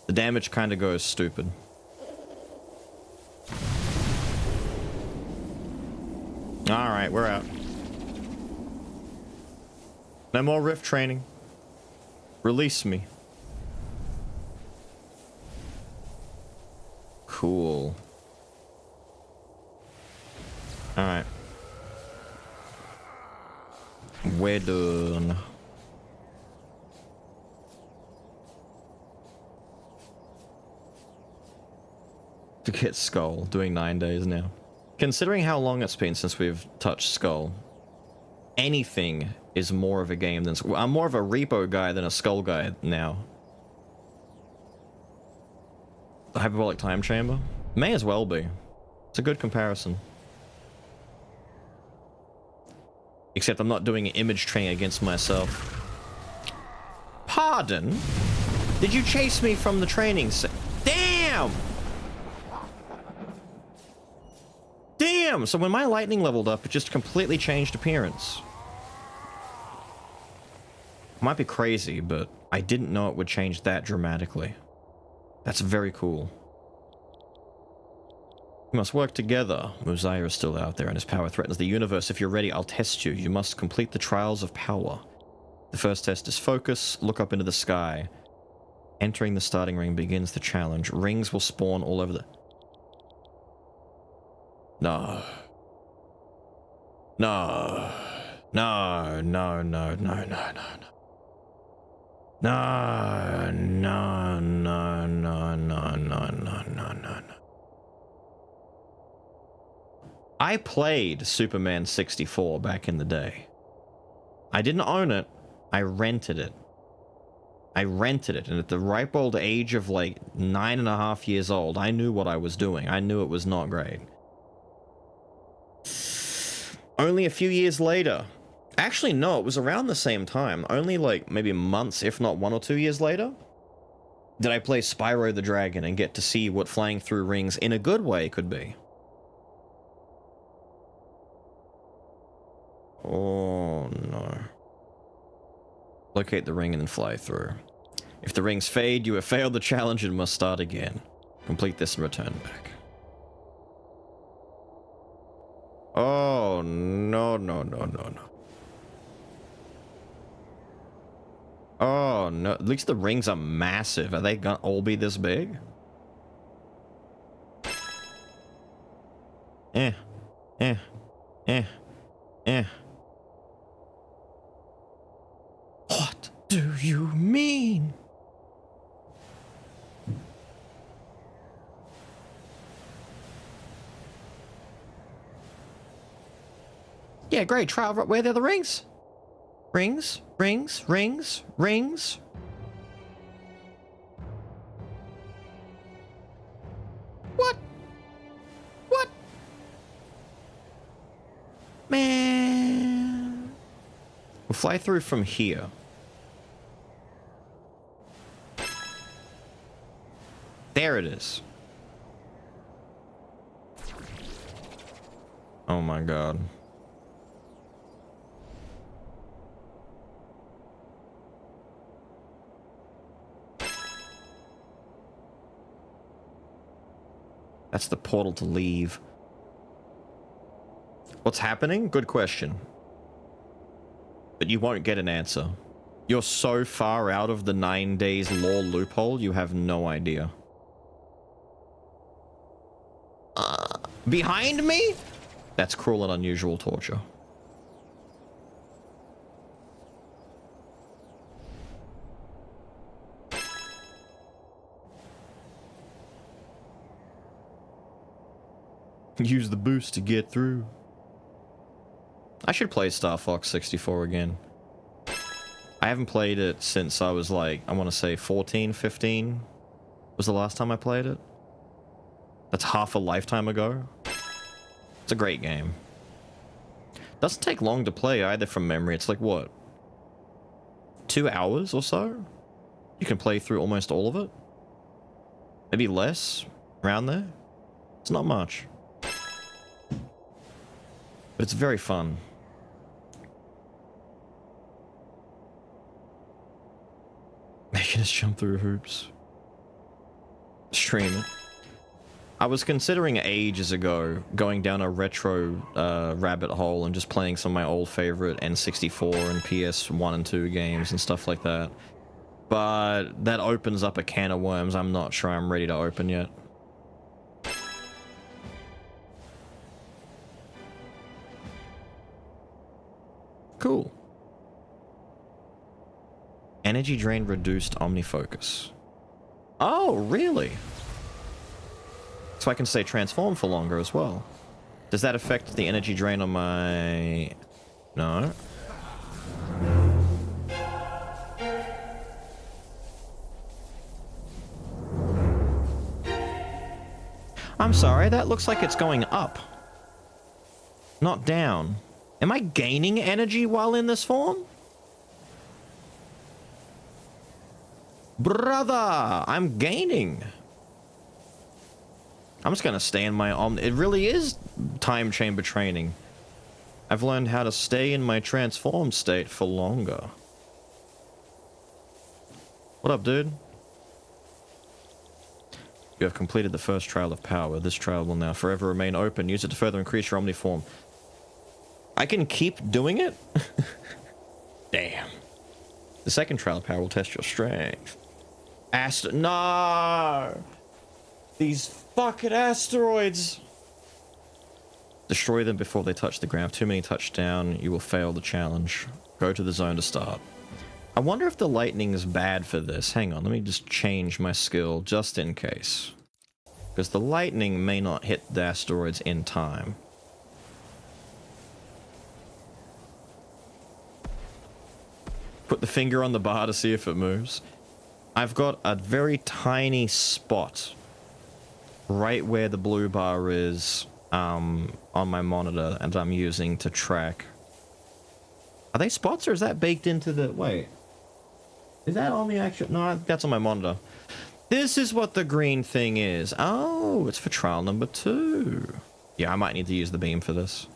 The damage kind of goes stupid. Alright, we're out. No more rift training. Release me. Cool. Alright. We're done. To get Skull, doing 9 days now. Considering how long it's been since we've touched Skull, anything is more of a game than... I'm more of a repo guy than a Skull guy now. The Hyperbolic Time Chamber? May as well be. It's a good comparison. Except I'm not doing image training against myself. Pardon? Did you chase me from the training set? Damn! Damn! So when my lightning leveled up, it just completely changed appearance. Might be crazy, but I didn't know it would change that dramatically. That's very cool. We must work together. Mosiah is still out there and his power threatens the universe. If you're ready, I'll test you. You must complete the trials of power. The first test is focus. Look up into the sky. Entering the starting ring begins the challenge. Rings will spawn all over the... No. No. No, no, no, no, no, no, no. No, no, no, no, no, no, no, no, no. I played Superman 64 back in the day. I didn't own it. I rented it. I rented it, and at the ripe old age of like 9.5 years old, I knew what I was doing. I knew it was not great. Only a few years later, actually no, it was around the same time, only like maybe months, if not 1 or 2 years later, did I play Spyro the Dragon and get to see what flying through rings in a good way could be. Oh no. Locate the ring and then fly through. If the rings fade, you have failed the challenge and must start again. Complete this and return back. Oh, no, no, no, no, no. Oh, no. At least the rings are massive. Are they gonna all be this big? Eh. Eh. Eh. Eh. What do you mean? Yeah, great. Trial. Where are the rings? Rings. What? What? Man. We'll fly through from here. There it is. Oh my god. That's the portal to leave. What's happening? Good question. But you won't get an answer. You're so far out of the 9 days lore loophole, you have no idea. Behind me? That's cruel and unusual torture. Use the boost to get through. I should play Star Fox 64 again. I haven't played it since I was like, I want to say 14, 15 was the last time I played it. That's half a lifetime ago. It's a great game. Doesn't take long to play either from memory. It's like, what? 2 hours or so? You can play through almost all of it? Maybe less? Around there? It's not much. But it's very fun. Making us jump through hoops. Stream it. I was considering ages ago going down a retro rabbit hole and just playing some of my old favorite N64 and PS1 and 2 games and stuff like that. But that opens up a can of worms I'm not sure I'm ready to open yet. Cool. Energy drain reduced omnifocus. Oh, really? So I can stay transformed for longer as well. Does that affect the energy drain on my... No. I'm sorry, that looks like it's going up. Not down. Am I gaining energy while in this form? Brother, I'm gaining. I'm just gonna stay in my it really is time chamber training. I've learned how to stay in my transformed state for longer. What up, dude? You have completed the first trial of power. This trial will now forever remain open. Use it to further increase your omniform. I can keep doing it? Damn. The second trial of power will test your strength. No! These fucking asteroids! Destroy them before they touch the ground. If too many touch down, you will fail the challenge. Go to the zone to start. I wonder if the lightning is bad for this. Hang on, let me just change my skill just in case. Because the lightning may not hit the asteroids in time. Put the finger on the bar to see if it moves. I've got a very tiny spot right where the blue bar is on my monitor and I'm using to track. Are they spots or is that baked into the... Wait. Is that on the actual... No, that's on my monitor. This is what the green thing is. Oh, it's for trial number 2. Yeah, I might need to use the beam for this.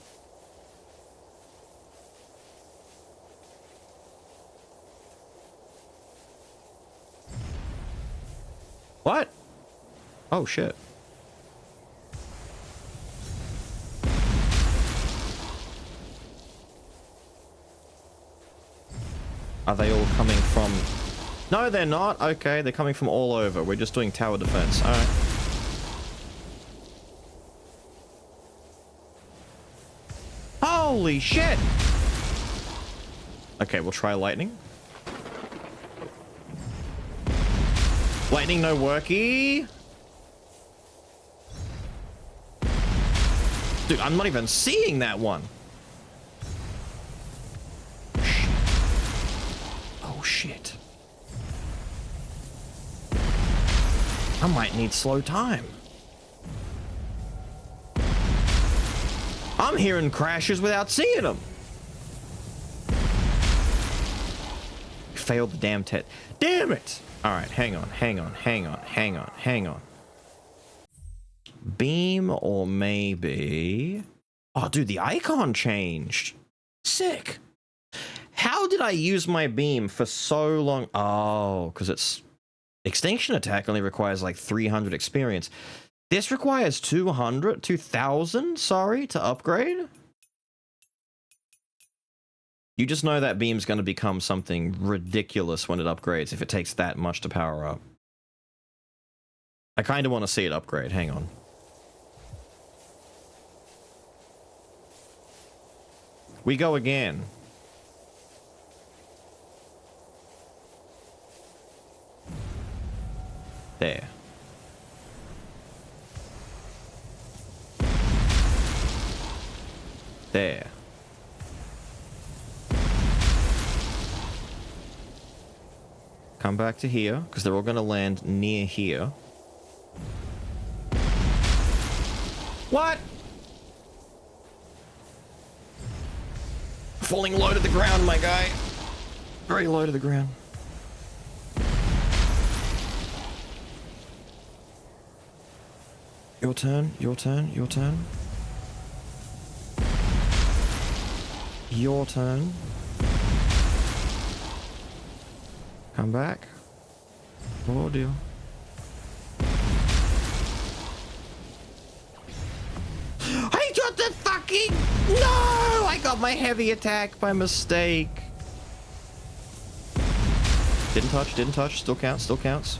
What? Oh, shit. Are they all coming from... No, they're not. Okay, they're coming from all over. We're just doing tower defense. Alright. Holy shit! Okay, we'll try lightning. Lightning no worky. Dude, I'm not even seeing that one. shit. I might need slow time. I'm hearing crashes without seeing them. Failed the damn test. Damn it! All right, hang on. Beam or maybe... Oh, dude, the icon changed. Sick. How did I use my beam for so long? Oh, because it's... Extinction attack only requires like 300 experience. This requires 2,000, sorry, to upgrade? You just know that beam's going to become something ridiculous when it upgrades if it takes that much to power up. I kind of want to see it upgrade. Hang on. We go again. There. There. Come back to here, because they're all going to land near here. What? Falling low to the ground, my guy. Very low to the ground. Your turn, your turn, your turn. Your turn. Come back. Oh dear. I got the fucking... No! I got my heavy attack by mistake. Didn't touch. Still counts, still counts.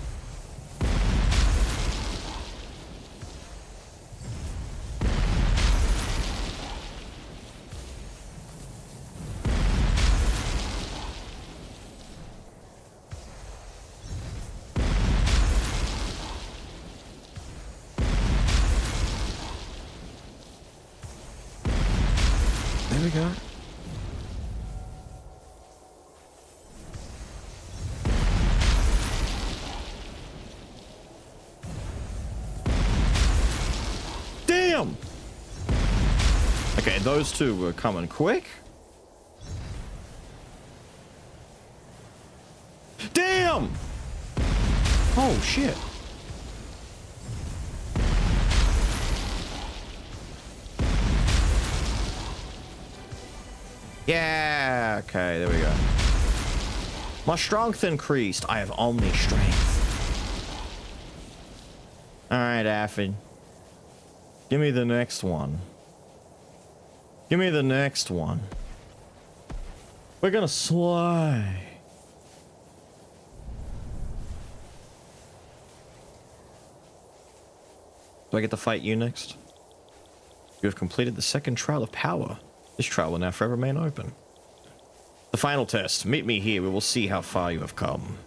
There we go. Damn! Okay, those two were coming quick. Damn! Oh, shit. Yeah, okay, there we go. My strength increased. I have Omni strength. Alright, Affin. Give me the next one. Give me the next one. We're gonna slay. Do I get to fight you next? You have completed the second trial of power. This trial will now forever remain open. The final test. Meet me here. We will see how far you have come.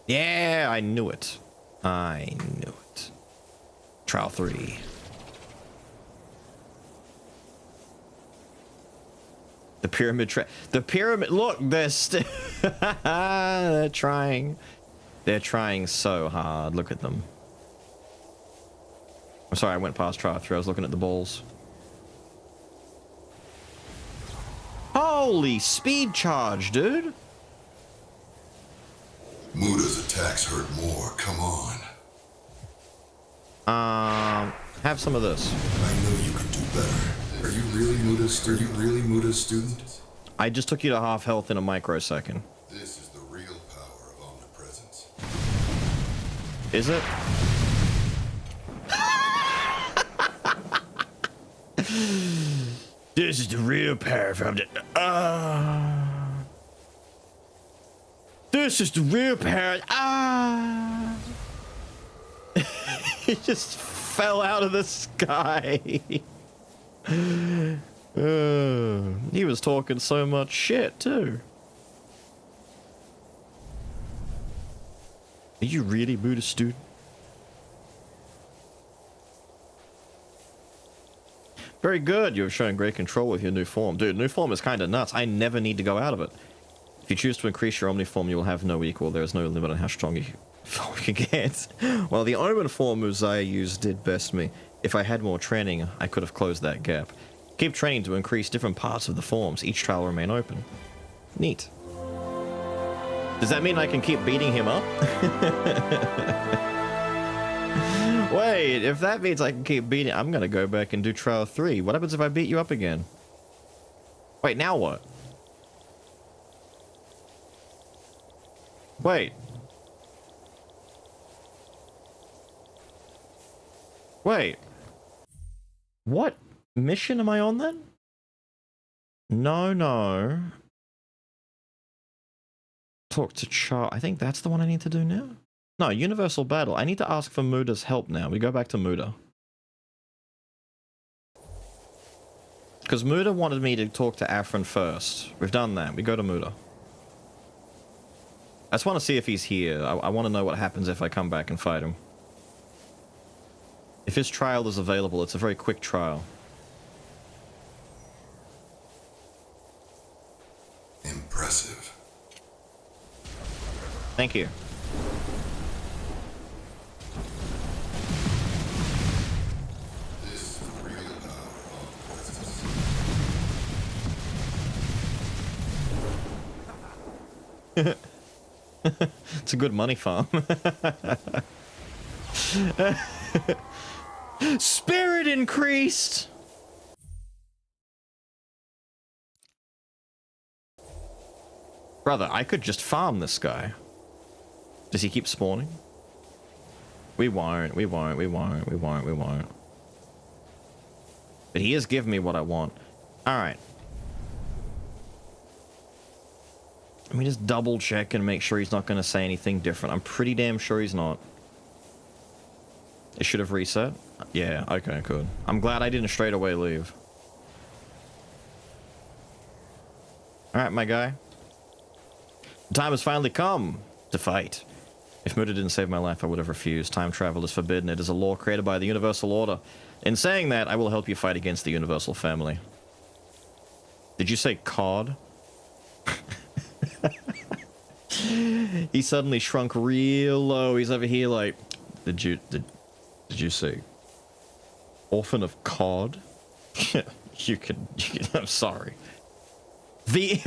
Yeah, I knew it. I knew it. Trial 3. The pyramid the pyramid. Look, they're they're trying. They're trying so hard. Look at them. I'm sorry, I went past trial 3. I was looking at the balls. Holy speed charge, dude. Muda's attacks hurt more. Come on. Have some of this. I know you can do better. Are you really Muda's student? I just took you to half health in a microsecond. This is the real power of omnipresence. Is it? This is the real power of This is the real power. He just fell out of the sky. He was talking so much shit too. Are you really Buddhist, dude? Very good. You're showing great control with your new form. Dude, new form is kind of nuts. I never need to go out of it. If you choose to increase your Omni form, you will have no equal. There is no limit on how strong you can get. Well, the Omen form Uzziah used did best me. If I had more training, I could have closed that gap. Keep training to increase different parts of the forms. Each trial will remain open. Neat. Does that mean I can keep beating him up? Wait, if that means I can keep beating... I'm gonna go back and do trial 3. What happens if I beat you up again? Wait, now what? Wait. Wait. What mission am I on then? No. Talk to Char. I think that's the one I need to do now. No, Universal Battle. I need to ask for Muda's help now. We go back to Muda. Because Muda wanted me to talk to Afrin first. We've done that. We go to Muda. I just want to see if he's here. I want to know what happens if I come back and fight him. If his trial is available, it's a very quick trial. Impressive. Thank you. This is the real power of presence. It's a good money farm. Spirit increased! Brother, I could just farm this guy. Does he keep spawning? We won't. But he has given me what I want. Alright. Let me just double check and make sure he's not going to say anything different. I'm pretty damn sure he's not. It should have reset. Yeah, okay, good. I'm glad I didn't straight away leave. Alright, my guy. The time has finally come to fight. If Muda didn't save my life, I would have refused. Time travel is forbidden. It is a law created by the Universal Order. In saying that, I will help you fight against the Universal Family. Did you say COD? He suddenly shrunk real low. He's over here like, did you say Orphan of COD? you can I'm sorry. The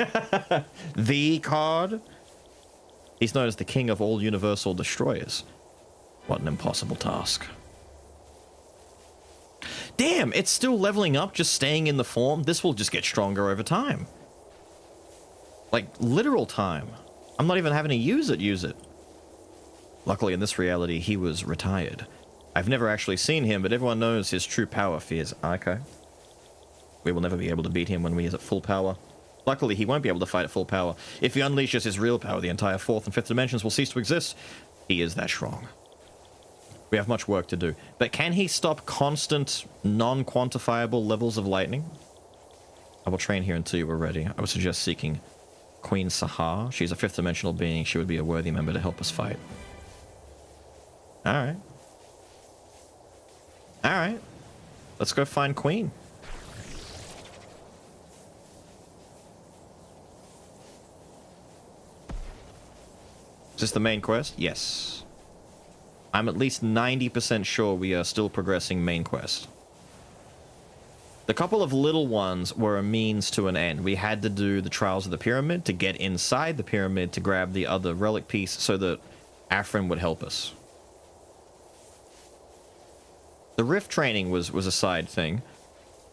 COD? He's known as the king of all universal destroyers. What an impossible task. Damn, it's still leveling up, just staying in the form. This will just get stronger over time. Like, literal time. I'm not even having to use it. Luckily, in this reality, he was retired. I've never actually seen him, but everyone knows his true power fears. Okay. We will never be able to beat him when he is at full power. Luckily, he won't be able to fight at full power. If he unleashes his real power, the entire 4th and 5th dimensions will cease to exist. He is that strong. We have much work to do. But can he stop constant, non-quantifiable levels of lightning? I will train here until you are ready. I would suggest seeking Queen Sahar. She's a 5th dimensional being. She would be a worthy member to help us fight. Alright. Alright. Let's go find Queen. Is this the main quest? Yes. I'm at least 90% sure we are still progressing main quest. The couple of little ones were a means to an end. We had to do the Trials of the Pyramid to get inside the pyramid to grab the other relic piece so that Afrin would help us. The Rift training was a side thing.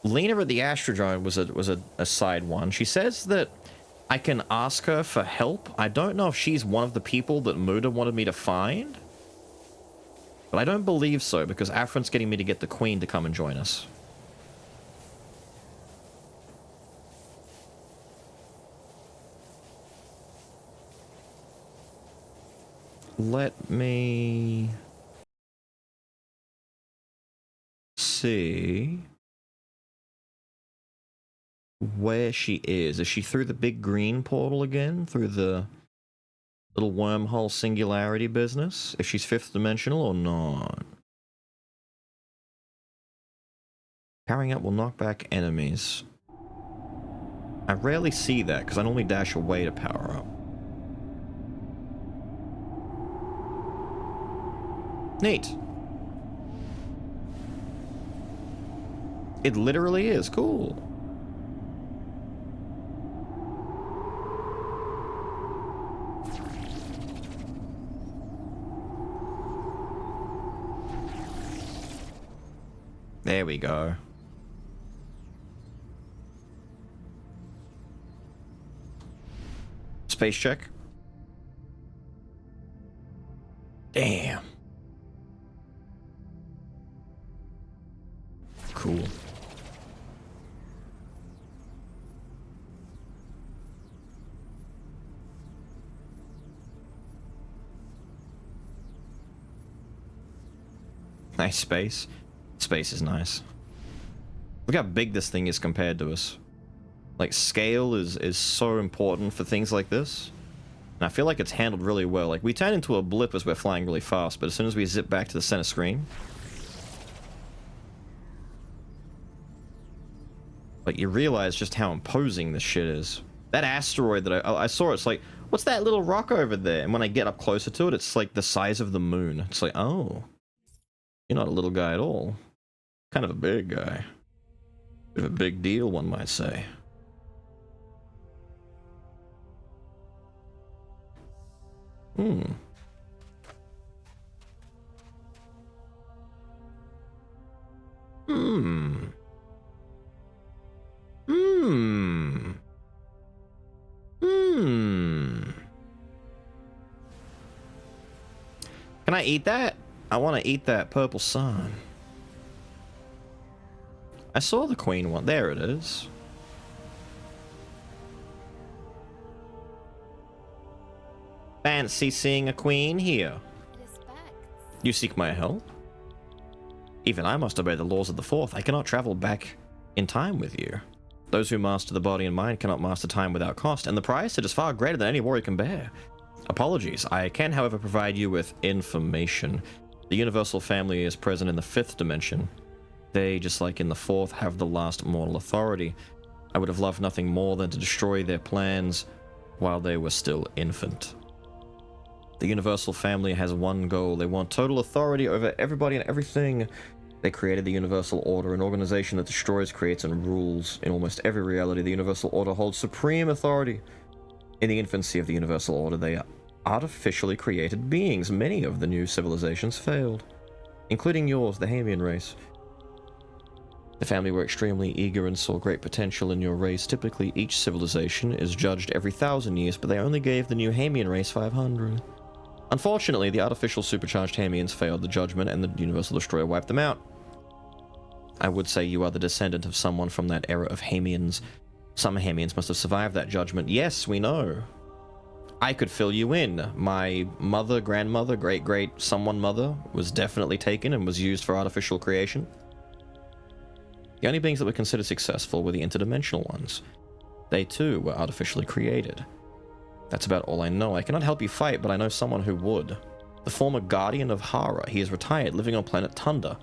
Lena at the Astrodrome was a side one. She says that I can ask her for help. I don't know if she's one of the people that Muda wanted me to find. But I don't believe so, because Afrin's getting me to get the Queen to come and join us. Let me see where she is. Is she through the big green portal again? Through the little wormhole singularity business? If she's 5th dimensional or not? Powering up will knock back enemies. I rarely see that because I normally dash away to power up. Neat. It literally is cool. There we go. Space check. Damn. Cool. Nice space. Space is nice. Look how big this thing is compared to us. Like, scale is so important for things like this. And I feel like it's handled really well. Like, we turn into a blip as we're flying really fast, but as soon as we zip back to the center screen... Like, you realize just how imposing this shit is. That asteroid that I saw, it's like, what's that little rock over there? And when I get up closer to it, it's like the size of the moon. It's like, oh. You're not a little guy at all. Kind of a big guy. Bit of a big deal, one might say. Hmm. Hmm. Hmm. Hmm. Can I eat that? I want to eat that purple sun. I saw the queen one. There it is. Fancy seeing a queen here. Respect. You seek my help? Even I must obey the laws of the Fourth. I cannot travel back in time with you. Those who master the body and mind cannot master time without cost, and the price, it is far greater than any warrior can bear. Apologies. I can, however, provide you with information. The Universal Family is present in the 5th dimension. They, just like in the 4th, have the last mortal authority. I would have loved nothing more than to destroy their plans while they were still infant. The Universal Family has one goal. They want total authority over everybody and everything. They created the Universal Order, an organization that destroys, creates, and rules. In almost every reality, the Universal Order holds supreme authority. In the infancy of the Universal Order, they artificially created beings. Many of the new civilizations failed, including yours, the Hamian race. The family were extremely eager and saw great potential in your race. Typically, each civilization is judged every 1,000 years, but they only gave the new Hamian race 500. Unfortunately, the artificial supercharged Hamians failed the judgment, and the Universal Destroyer wiped them out. I would say you are the descendant of someone from that era of Hamians. Some Hamians must have survived that judgment. Yes, we know. I could fill you in. My mother, grandmother, great-great someone mother was definitely taken and was used for artificial creation. The only beings that were considered successful were the interdimensional ones. They too were artificially created. That's about all I know. I cannot help you fight, but I know someone who would. The former guardian of Hara. He is retired, living on planet Tunda.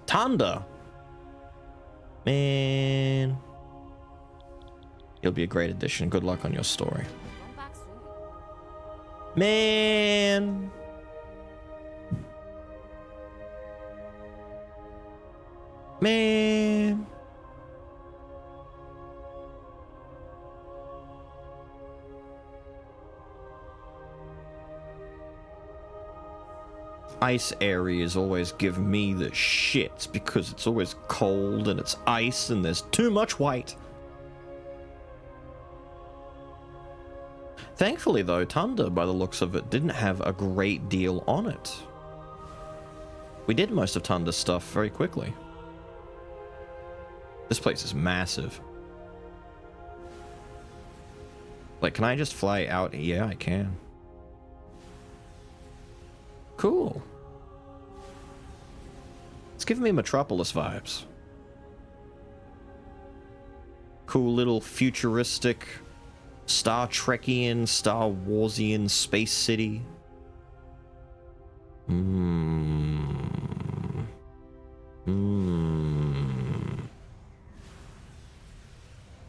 Tunda! Man. He'll be a great addition. Good luck on your story. Come back soon. Man. Man. Ice areas always give me the shits because it's always cold and it's ice and there's too much white. Thankfully though, Tunda, by the looks of it, didn't have a great deal on it. We did most of Tunda's stuff very quickly. This place is massive. Like, can I just fly out? Yeah, I can. Cool. It's giving me Metropolis vibes. Cool little futuristic, Star Trekian, Star Warsian space city.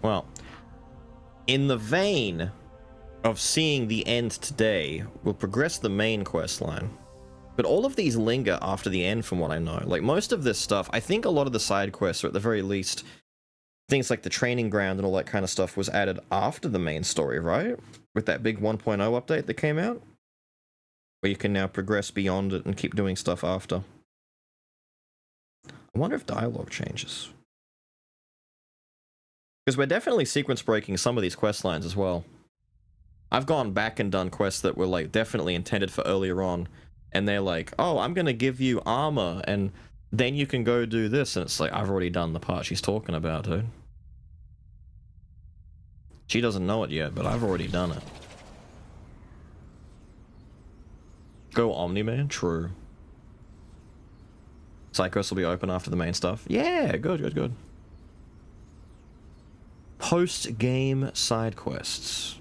Well, in the vein of seeing the end today, we'll progress the main quest line. But all of these linger after the end, from what I know. Like, most of this stuff, I think a lot of the side quests, or at the very least, things like the training ground and all that kind of stuff was added after the main story, right? With that big 1.0 update that came out? Where you can now progress beyond it and keep doing stuff after. I wonder if dialogue changes. Because we're definitely sequence breaking some of these quest lines as well. I've gone back and done quests that were like definitely intended for earlier on. And they're like, oh, I'm going to give you armor, and then you can go do this. And it's like, I've already done the part she's talking about, dude. She doesn't know it yet, but I've already done it. Go Omni-Man? True. Psychos will be open after the main stuff. Yeah, good, good, good. Post-game side quests.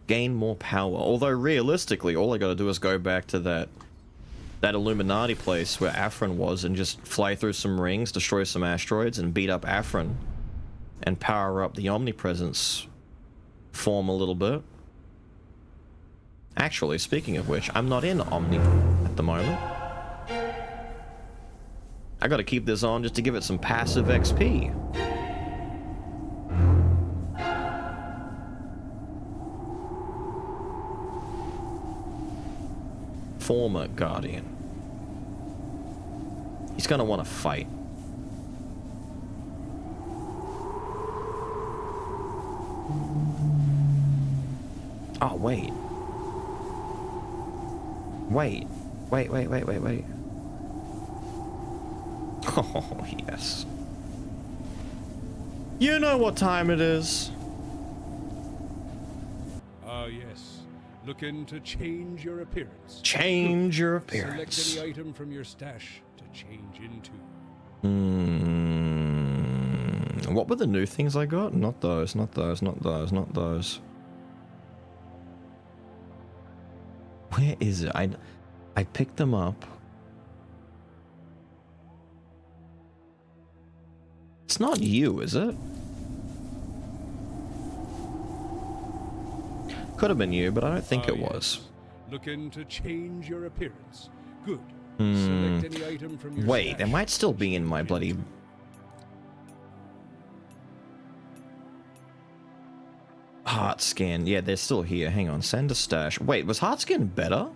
Gain more power. Although, realistically, all I gotta do is go back to that Illuminati place where Afrin was and just fly through some rings, destroy some asteroids, and beat up Afrin. And power up the Omnipresence form a little bit. Actually, speaking of which, I'm not in Omni at the moment. I gotta keep this on just to give it some passive XP. Former Guardian. He's gonna want to fight. Oh, wait. Wait. Wait. Oh, yes. You know what time it is. Ah, yes. Looking to change your appearance. Change your appearance. Select any item from your stash to change into. What were the new things I got? Not those, not those, not those, not those. Where is it? I picked them up. It's not you, is it? Could have been you, but I don't think it was. Looking to change your appearance. Good. Select any item from your Wait, stash. they might still be in my bloody... Heart scan. Yeah, they're still here. Hang on. Send a stash. Wait, was heart scan better?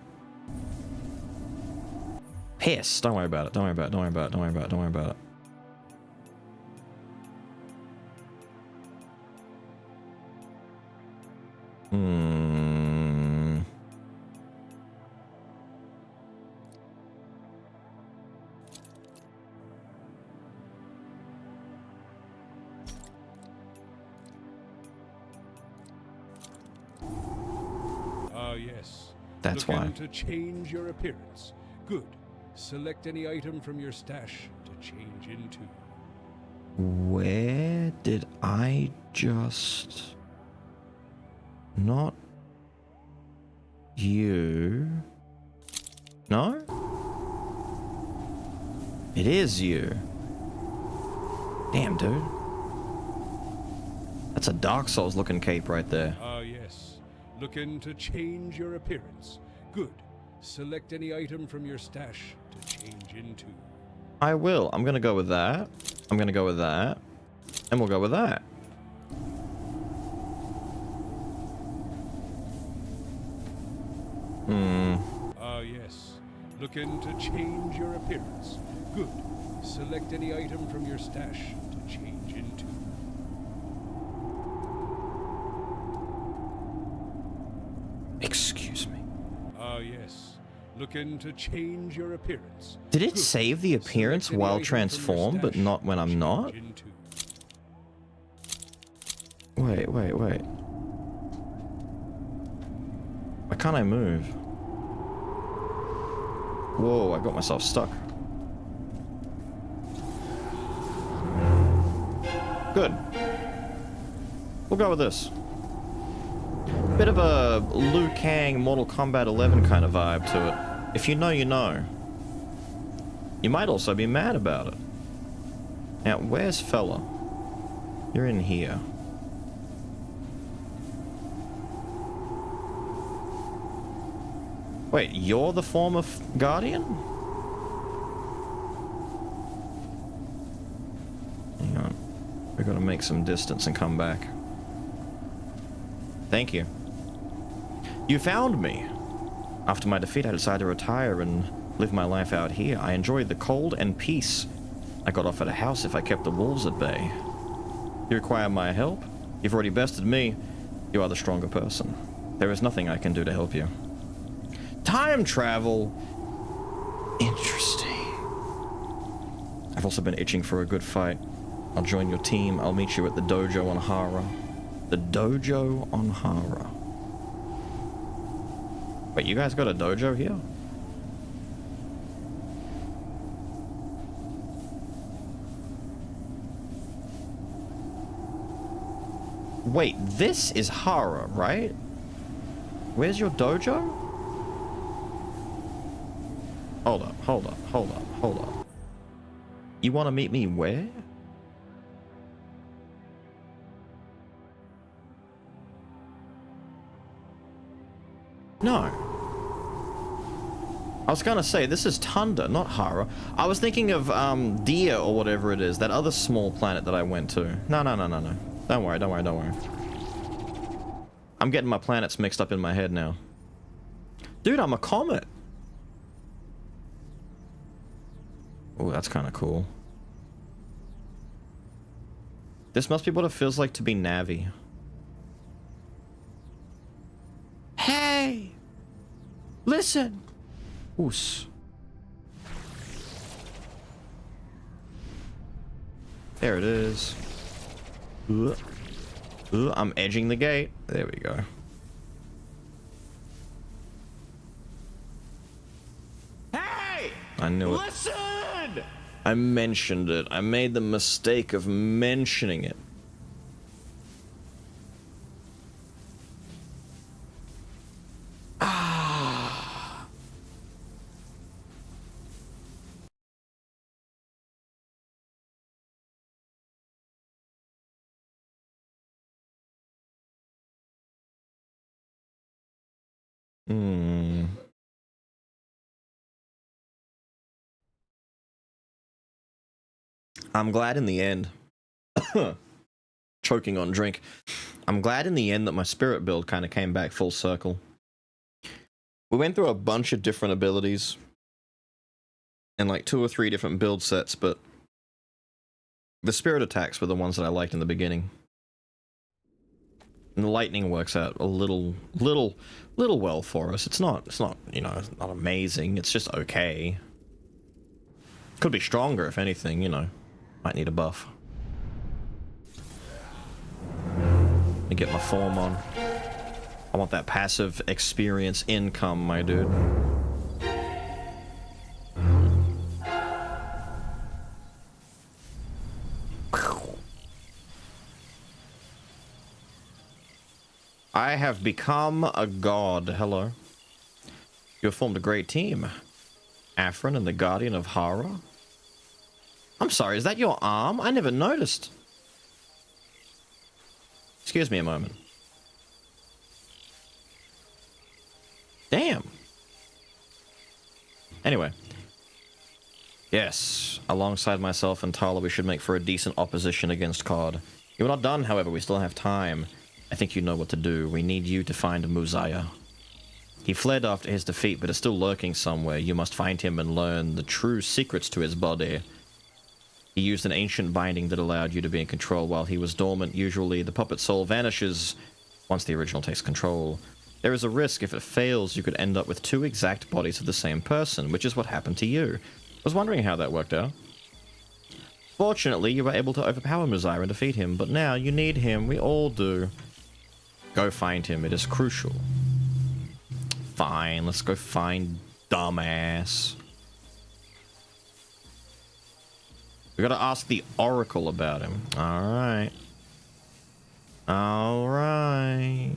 Piss. Don't worry about it. Don't worry about it. Don't worry about it. Don't worry about it. Don't worry about it. Ah, yes. That's Looking why. to change your appearance. Good. Select any item from your stash to change into. Where did I just... Not... You... No? It is you. Damn, dude. That's a Dark Souls looking cape right there. Ah, yes. Looking to change your appearance. Good. Select any item from your stash to change into. I will. I'm gonna go with that. I'm gonna go with that. And we'll go with that. Ah, yes. Looking to change your appearance. Good. Select any item from your stash to change into. Excuse me. Ah, yes. Looking to change your appearance. Did it Good. save the appearance Select any while item from your transformed, but stash not when to I'm not? change into. Wait. Why can't I move? Whoa, I got myself stuck. Good. We'll go with this. Bit of a Liu Kang Mortal Kombat 11 kind of vibe to it. If you know, you know. You might also be mad about it. Now, where's fella? You're in here. Wait, you're the former Guardian? Hang on. We gotta make some distance and come back. Thank you. You found me. After my defeat, I decided to retire and live my life out here. I enjoyed the cold and peace. I got offered a house if I kept the wolves at bay. You require my help? You've already bested me. You are the stronger person. There is nothing I can do to help you. Time travel. Interesting. I've also been itching for a good fight. I'll join your team. I'll meet you at the dojo on Hara. The dojo on Hara. Wait, you guys got a dojo here? Wait, this is Hara, right? Where's your dojo? Hold up, hold up, hold up, hold up. You want to meet me where? No. I was gonna say, this is Tunda, not Hara. I was thinking of, Dia or whatever it is, that other small planet that I went to. No, no, no, no, no. Don't worry, don't worry, don't worry. I'm getting my planets mixed up in my head now. Dude, I'm a comet. Oh, that's kind of cool. This must be what it feels like to be Navi. Hey! Listen! Oos. There it is. I'm edging the gate. There we go. Hey! I knew it. Listen! I mentioned it. I made the mistake of mentioning it. Ah. Hmm. I'm glad in the end. Choking on drink. I'm glad in the end that my spirit build kind of came back full circle. We went through a bunch of different abilities and like 2 or 3 different build sets, but the spirit attacks were the ones that I liked in the beginning. And the lightning works out a little well for us. It's not, you know, it's not amazing. It's just okay. Could be stronger if anything, you know. Might need a buff. Let me get my form on. I want that passive experience income, my dude. I have become a god. Hello. You have formed a great team. Afrin and the Guardian of Hara. I'm sorry, is that your arm? I never noticed. Excuse me a moment. Damn. Anyway. Yes, alongside myself and Tala, we should make for a decent opposition against COD. You're not done, however, we still have time. I think you know what to do. We need you to find Muzaya. He fled after his defeat, but is still lurking somewhere. You must find him and learn the true secrets to his body. He used an ancient binding that allowed you to be in control while he was dormant. Usually, the puppet soul vanishes once the original takes control. There is a risk if it fails, you could end up with 2 exact bodies of the same person, which is what happened to you. I was wondering how that worked out. Fortunately, you were able to overpower Muzaya and defeat him, but now you need him. We all do. Go find him. It is crucial. Fine, let's go find dumbass. We gotta ask the Oracle about him. Alright. Alright.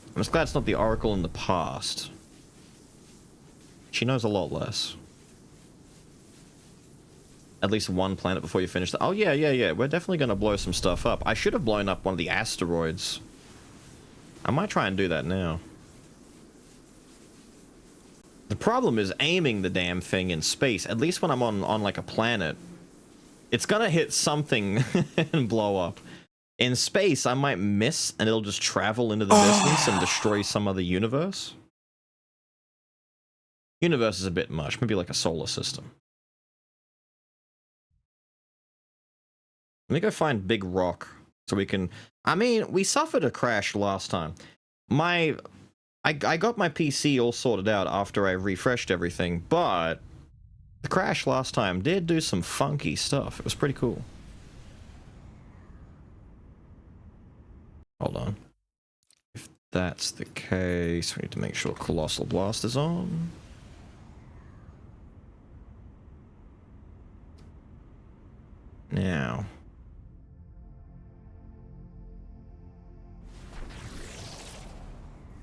I'm just glad it's not the Oracle in the past. She knows a lot less. At least one planet before you finish that. Oh, yeah. We're definitely gonna blow some stuff up. I should have blown up one of the asteroids I might try and do that now. The problem is aiming the damn thing in space. At least when I'm on like a planet, it's gonna hit something and blow up. In space, I might miss and it'll just travel into the distance and destroy some other universe. Universe is a bit much. Maybe like a solar system. Let me go find Big Rock so we can... I mean, we suffered a crash last time. I got my PC all sorted out after I refreshed everything, but the crash last time did do some funky stuff. It was pretty cool. Hold on. If that's the case, we need to make sure Colossal Blast is on. Now.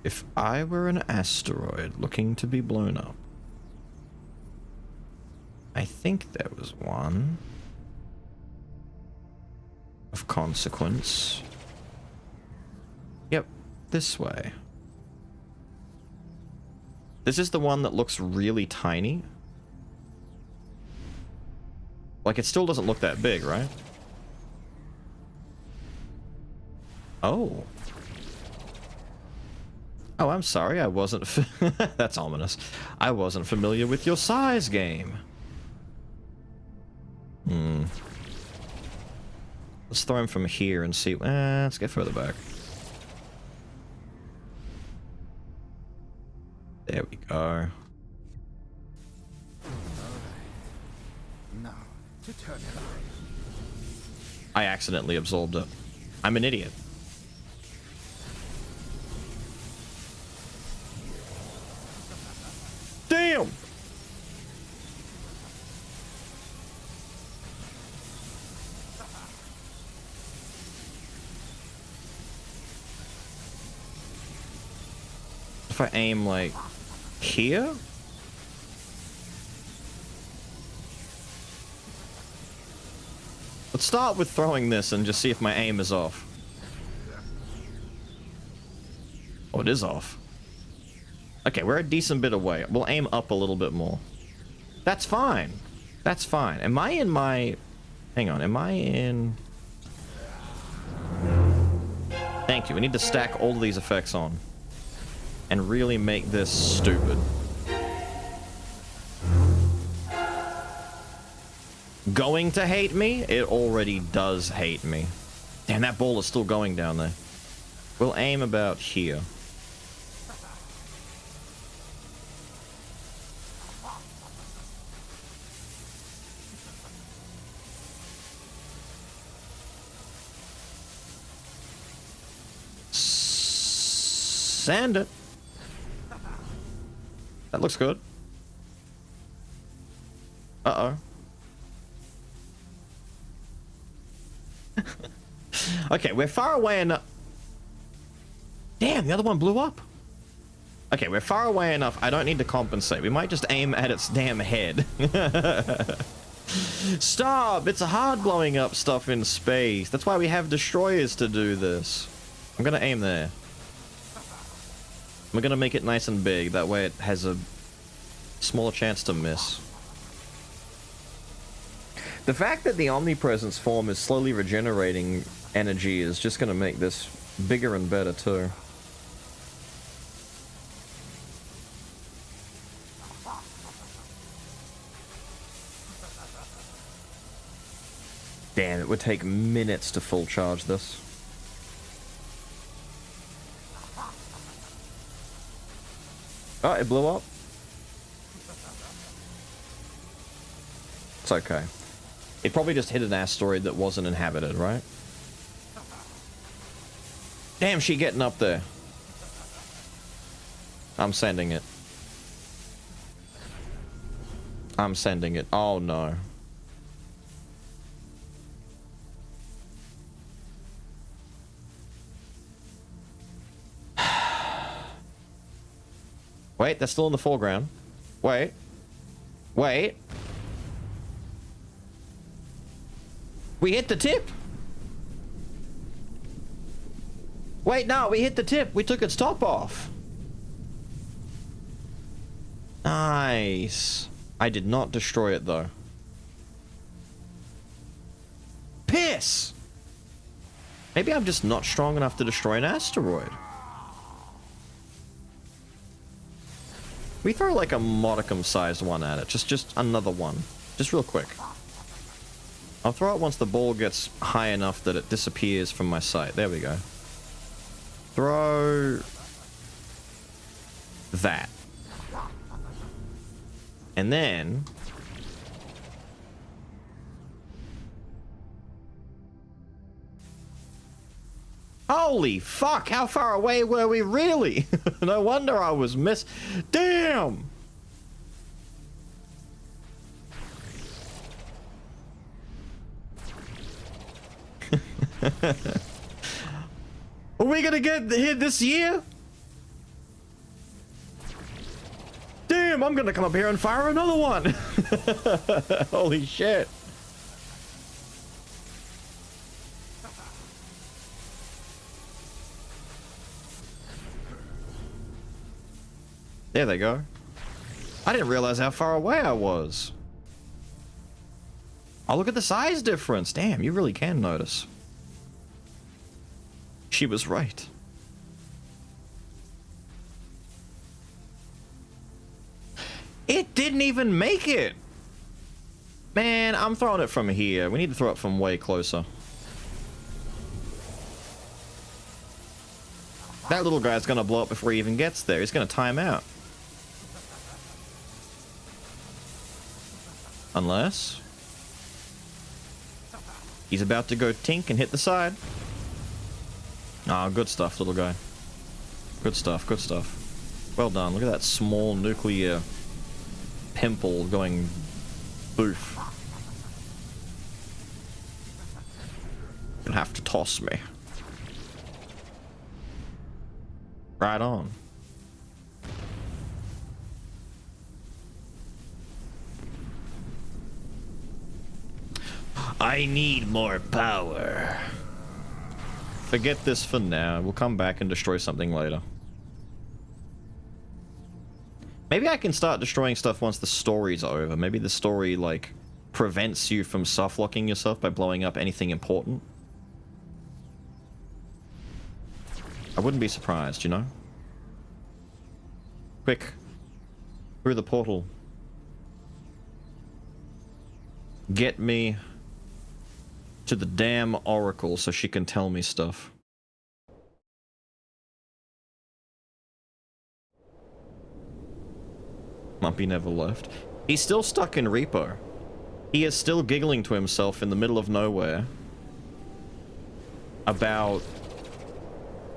If I were an asteroid looking to be blown up, I think there was one of consequence. Yep, this way. This is the one that looks really tiny. Like, it still doesn't look that big, right? Oh. Oh, I'm sorry, I wasn't... That's ominous. I wasn't familiar with your size game. Let's throw him from here and see... let's get further back. There we go. Now, to turn it on. I accidentally absorbed it. I'm an idiot. Damn! If I aim like here? Let's start with throwing this and just see if my aim is off. Oh, it is off. Okay, we're a decent bit away. We'll aim up a little bit more. That's fine. That's fine. Am I in my... Hang on, am I in... Thank you. We need to stack all of these effects on. And really make this stupid. Going to hate me? It already does hate me. Damn, that ball is still going down there. We'll aim about here. Sand it. That looks good. Uh-oh. Okay, we're far away enough. Damn, the other one blew up. Okay, we're far away enough. I don't need to compensate. We might just aim at its damn head. Stop! It's hard blowing up stuff in space. That's why we have destroyers to do this. I'm gonna aim there. We're gonna make it nice and big. That way it has a smaller chance to miss. The fact that the Omnipresence form is slowly regenerating energy is just gonna make this bigger and better too. Damn, it would take minutes to full charge this. Oh, it blew up. It's okay. It probably just hit an asteroid that wasn't inhabited, right? Damn, she getting up there. I'm sending it. I'm sending it. Oh no. Wait, they're still in the foreground. Wait. Wait. We hit the tip. Wait, no, we hit the tip. We took its top off. Nice. I did not destroy it, though. Piss! Maybe I'm just not strong enough to destroy an asteroid. We throw like a modicum-sized one at it. Just another one. Just real quick. I'll throw it once the ball gets high enough that it disappears from my sight. There we go. Throw... that. And then... holy fuck, how far away were we really? No wonder I was damn! Are we gonna get hit this year? Damn, I'm gonna come up here and fire another one! Holy shit. There they go. I didn't realize how far away I was. Oh, look at the size difference. Damn, you really can notice. She was right. It didn't even make it. Man, I'm throwing it from here. We need to throw it from way closer. That little guy's gonna blow up before he even gets there. He's gonna time out. Unless... he's about to go tink and hit the side. Ah, good stuff, little guy. Good stuff, good stuff. Well done. Look at that small nuclear pimple going boof. Gonna have to toss me. Right on. I need more power. Forget this for now. We'll come back and destroy something later. Maybe I can start destroying stuff once the story's over. Maybe the story, like, prevents you from soft-locking yourself by blowing up anything important. I wouldn't be surprised, you know? Quick. Through the portal. Get me to the damn Oracle so she can tell me stuff. Mumpy never left. He's still stuck in Repo. He is still giggling to himself in the middle of nowhere about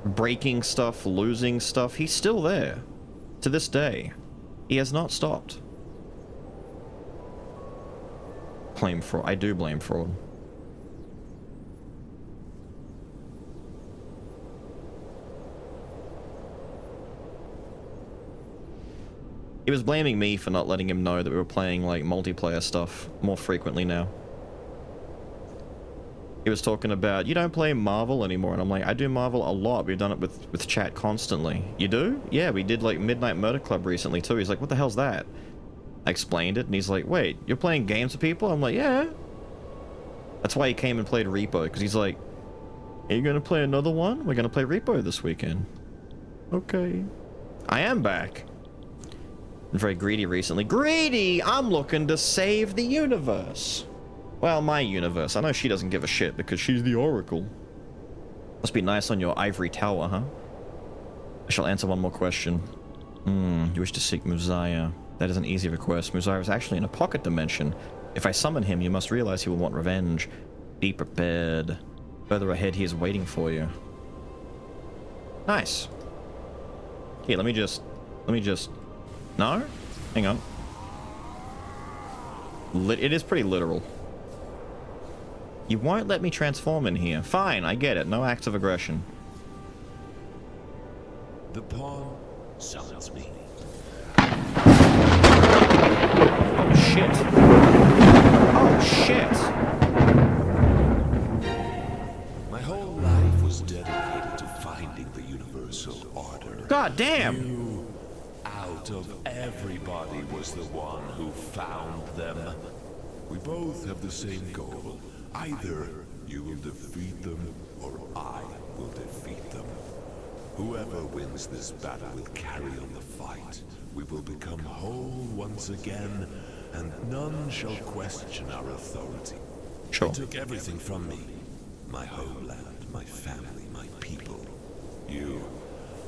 breaking stuff, losing stuff. He's still there. To this day. He has not stopped. Blame fraud. I do blame fraud. He was blaming me for not letting him know that we were playing, like, multiplayer stuff more frequently now. He was talking about, you don't play Marvel anymore, and I'm like, I do Marvel a lot. We've done it with chat constantly. You do? Yeah, we did, like, Midnight Murder Club recently, too. He's like, what the hell's that? I explained it, and he's like, wait, you're playing games with people? I'm like, yeah. That's why he came and played Repo, because he's like, are you going to play another one? We're going to play Repo this weekend. Okay. I am back. I'm very greedy recently. Greedy! I'm looking to save the universe. Well, my universe. I know she doesn't give a shit because she's the Oracle. Must be nice on your ivory tower, huh? I shall answer one more question. You wish to seek Muzaya. That is an easy request. Muzaya is actually in a pocket dimension. If I summon him, you must realize he will want revenge. Be prepared. Further ahead, he is waiting for you. Nice. Here, let me just... No? Hang on. It is pretty literal. You won't let me transform in here. Fine, I get it. No acts of aggression. The pawn summons me. Oh, shit. Oh, shit. My whole life was dedicated to finding finding the universal order. God damn! You, out of everybody, was the one who found them. We both have the same goal. Either you will defeat them, or I will defeat them. Whoever wins this battle will carry on the fight. We will become whole once again, and none shall question our authority. Sure. They took everything from me. My homeland, my family, my people.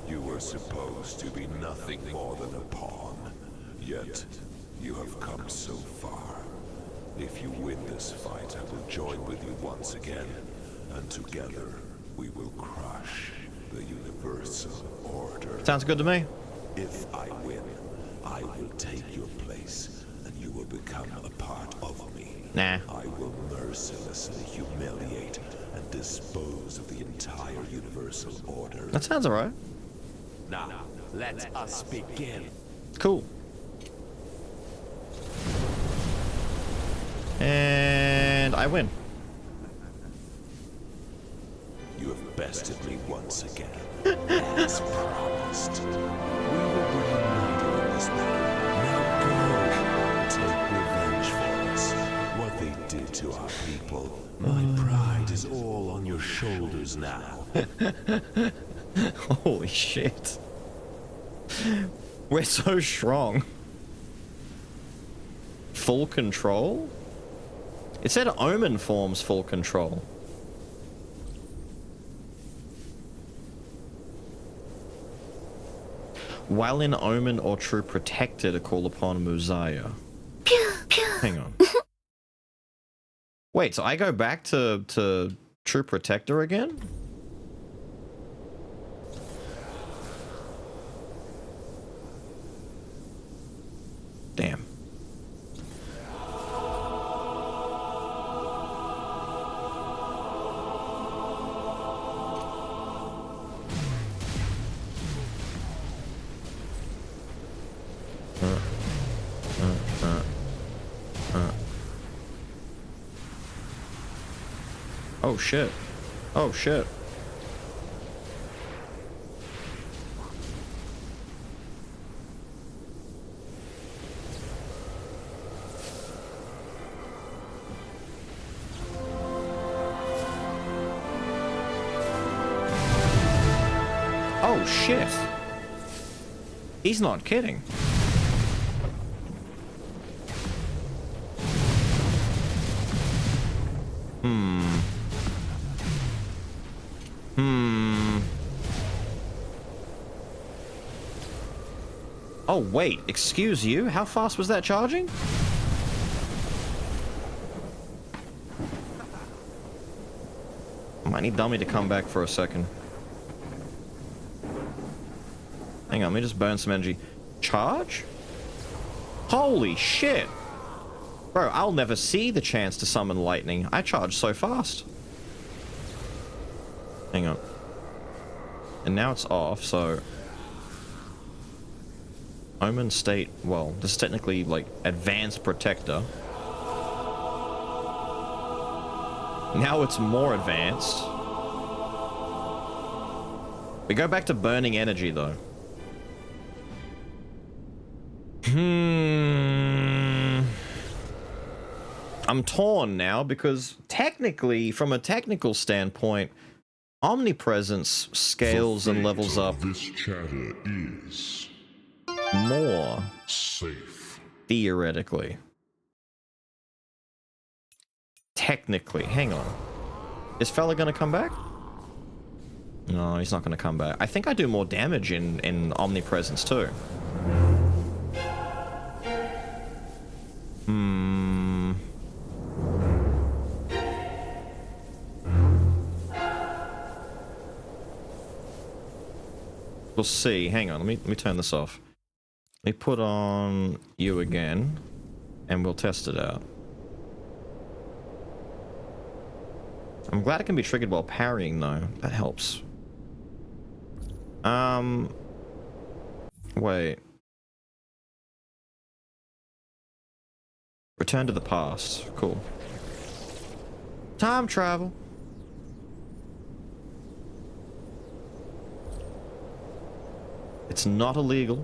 You were supposed to be nothing more than a pawn. Yet, you have come so far. If you win this fight, I will join with you once again, and together we will crush the universal order. Sounds good to me. If I win, I will take your place, and you will become a part of me. Nah. I will mercilessly humiliate and dispose of the entire universal order. That sounds alright. Now, let us begin. Cool. And I win. You have bested me once again. As promised. We will be united in this battle. Now go. Take revenge for us. What they did to our people. My pride is all on your shoulders now. Holy shit. We're so strong. Full control? It said Omen forms full control. While in Omen or True Protector to call upon Muzaya. Hang on. Wait, so I go back to True Protector again? Damn. Oh shit. Oh shit. Oh shit. He's not kidding. Oh wait, excuse you? How fast was that charging? I might need Dummy to come back for a second. Hang on, let me just burn some energy. Charge? Holy shit! Bro, I'll never see the chance to summon lightning. I charge so fast. Hang on. And now it's off, so... Omen state... Well, this is technically, like, Advanced Protector. Now it's more advanced. We go back to burning energy, though. I'm torn now because technically, from a technical standpoint, Omnipresence scales and levels up This chatter is more, safe. theoretically. Technically. Hang on. Is fella gonna come back? No, he's not gonna come back. I think I do more damage in Omnipresence too. We'll see. Hang on, let me turn this off. Let me put on you again, and we'll test it out. I'm glad it can be triggered while parrying, though. That helps. Wait. Return to the past. Cool. Time travel. It's not illegal.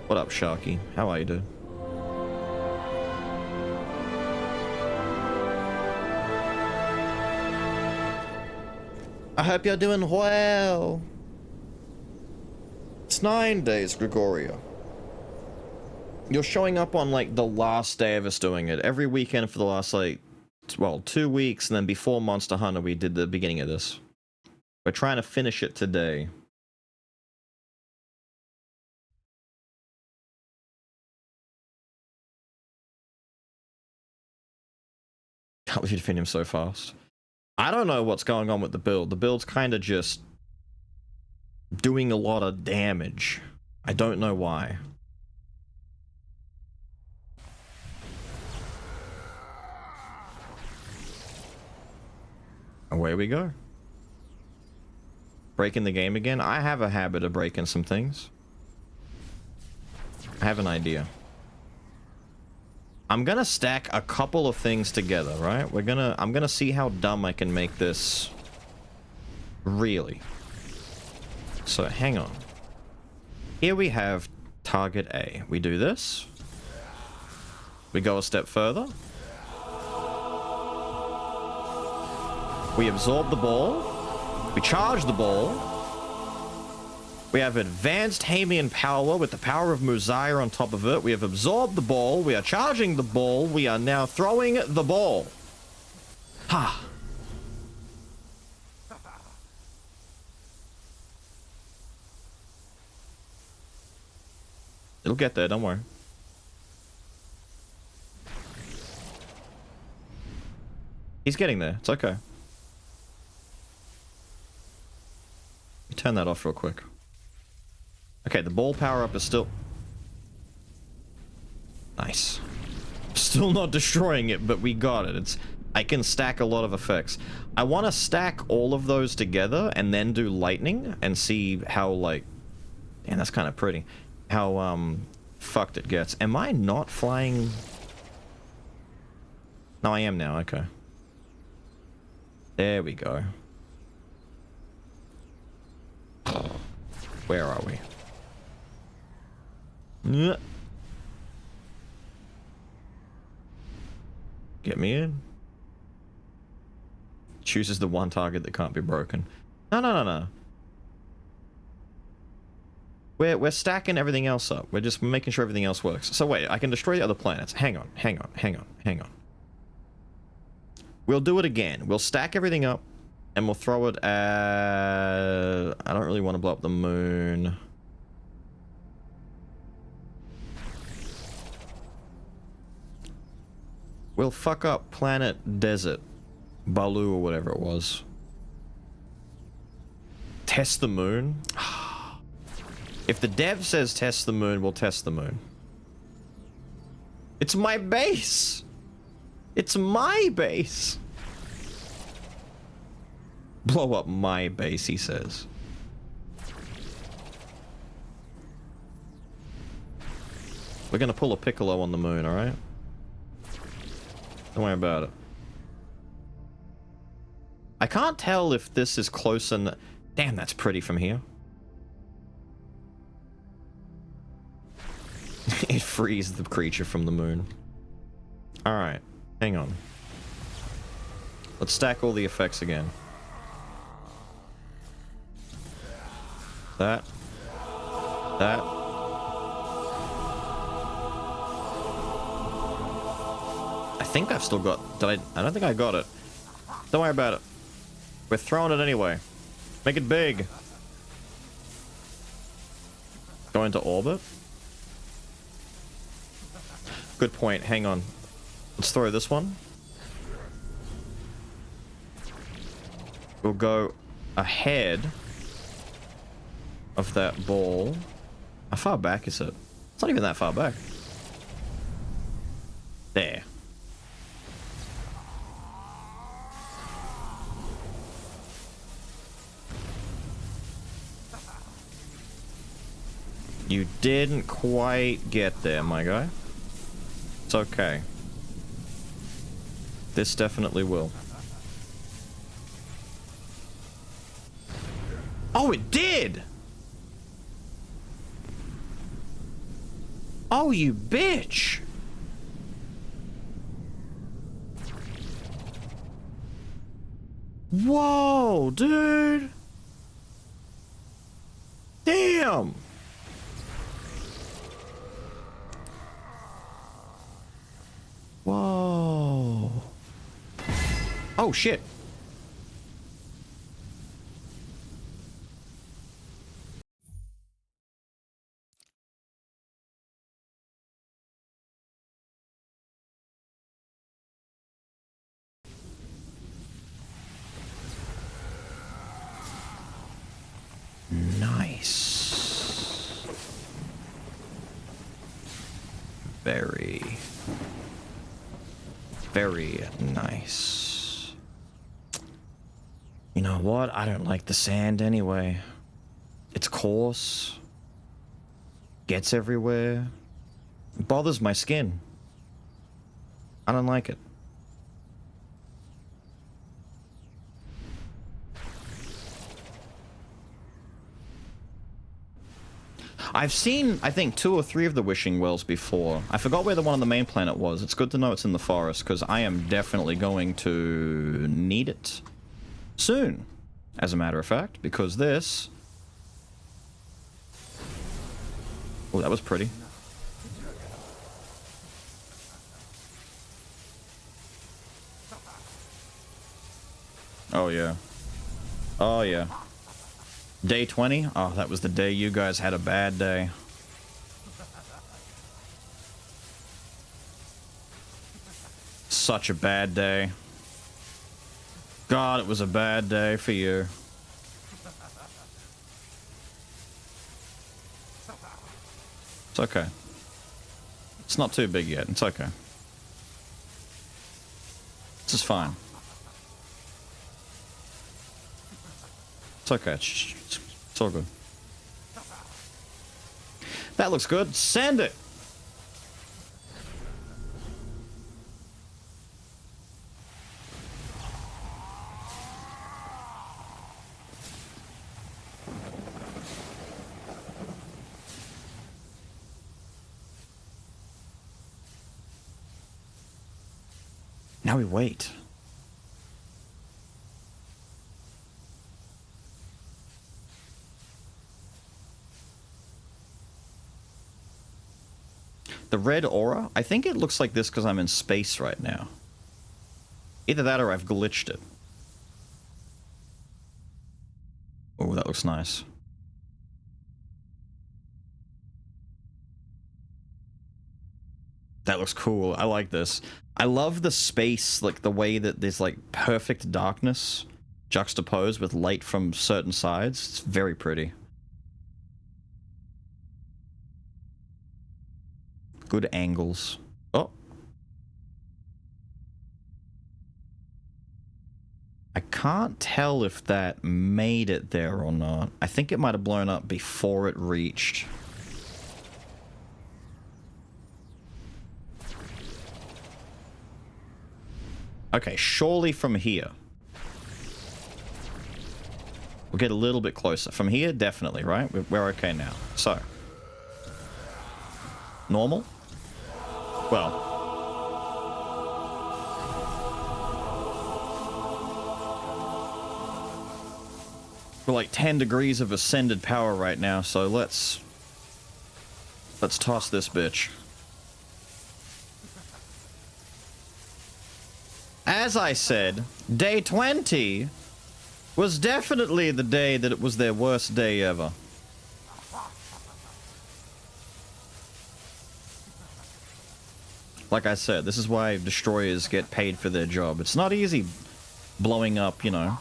What up, Sharky? How are you, dude? I hope you're doing well. It's 9 days, Gregorio. You're showing up on, like, the last day of us doing it. Every weekend for the last, like, well, 2 weeks, and then before Monster Hunter, we did the beginning of this. We're trying to finish it today. Can't believe you defend him so fast. I don't know what's going on with the build. The build's kind of just doing a lot of damage. I don't know why. Away we go. Breaking the game again. I have a habit of breaking some things. I have an idea. I'm gonna stack a couple of things together, right? I'm gonna see how dumb I can make this. Really. So, hang on. Here we have target A. We do this. We go a step further. We absorb the ball. We charge the ball. We have advanced Hamian power with the power of Muzaya on top of it. We have absorbed the ball. We are charging the ball. We are now throwing the ball. Ha. It'll get there, don't worry. He's getting there. It's okay. Turn that off real quick. Okay, the ball power-up is still... Nice. Still not destroying it, but we got it. I can stack a lot of effects. I want to stack all of those together and then do lightning and see how, like... Damn, that's kind of pretty. How, fucked it gets. Am I not flying? No, I am now. Okay. There we go. Where are we? Get me in. Chooses the one target that can't be broken. No. We're stacking everything else up. We're just making sure everything else works. So wait, I can destroy the other planets. Hang on. We'll do it again. We'll stack everything up and we'll throw it at... I don't really want to blow up the moon. We'll fuck up Planet Desert. Balu or whatever it was. Test the moon? If the dev says test the moon, we'll test the moon. It's my base! It's my base! Blow up my base, he says. We're gonna pull a Piccolo on the moon, alright? Don't worry about it. I can't tell if this is close and... Damn, that's pretty from here. It frees the creature from the moon. Alright, hang on. Let's stack all the effects again. That. I think I've still got... I don't think I got it. Don't worry about it. We're throwing it anyway. Make it big. Go into orbit? Good point. Hang on. Let's throw this one. We'll go ahead of that ball. How far back is it? It's not even that far back. There. You didn't quite get there, my guy. It's okay. This definitely will. Oh, it did! Oh, you bitch! Whoa, dude! Damn! Whoa. Oh, shit. Nice. Very, very nice. You know what? I don't like the sand anyway. It's coarse. Gets everywhere. It bothers my skin. I don't like it. I've seen, I think, 2 or 3 of the wishing wells before. I forgot where the one on the main planet was. It's good to know it's in the forest, because I am definitely going to need it soon, as a matter of fact, because this... Oh, that was pretty. Oh, yeah. Oh, yeah. Day 20? Oh, that was the day you guys had a bad day. Such a bad day. God, it was a bad day for you. It's okay. It's not too big yet. It's okay. This is fine. It's okay. It's all good. That looks good. Send it! Now we wait. The red aura? I think it looks like this because I'm in space right now. Either that or I've glitched it. Oh, that looks nice. That looks cool. I like this. I love the space, like the way that there's like perfect darkness juxtaposed with light from certain sides. It's very pretty. Good angles. Oh. I can't tell if that made it there or not. I think it might have blown up before it reached. Okay, surely from here. We'll get a little bit closer. From here, definitely, right? We're okay now. So. Normal? Well. We're like 10 degrees of ascended power right now, so let's toss this bitch. As I said, day 20 was definitely the day that it was their worst day ever. Like I said, this is why destroyers get paid for their job. It's not easy blowing up, you know,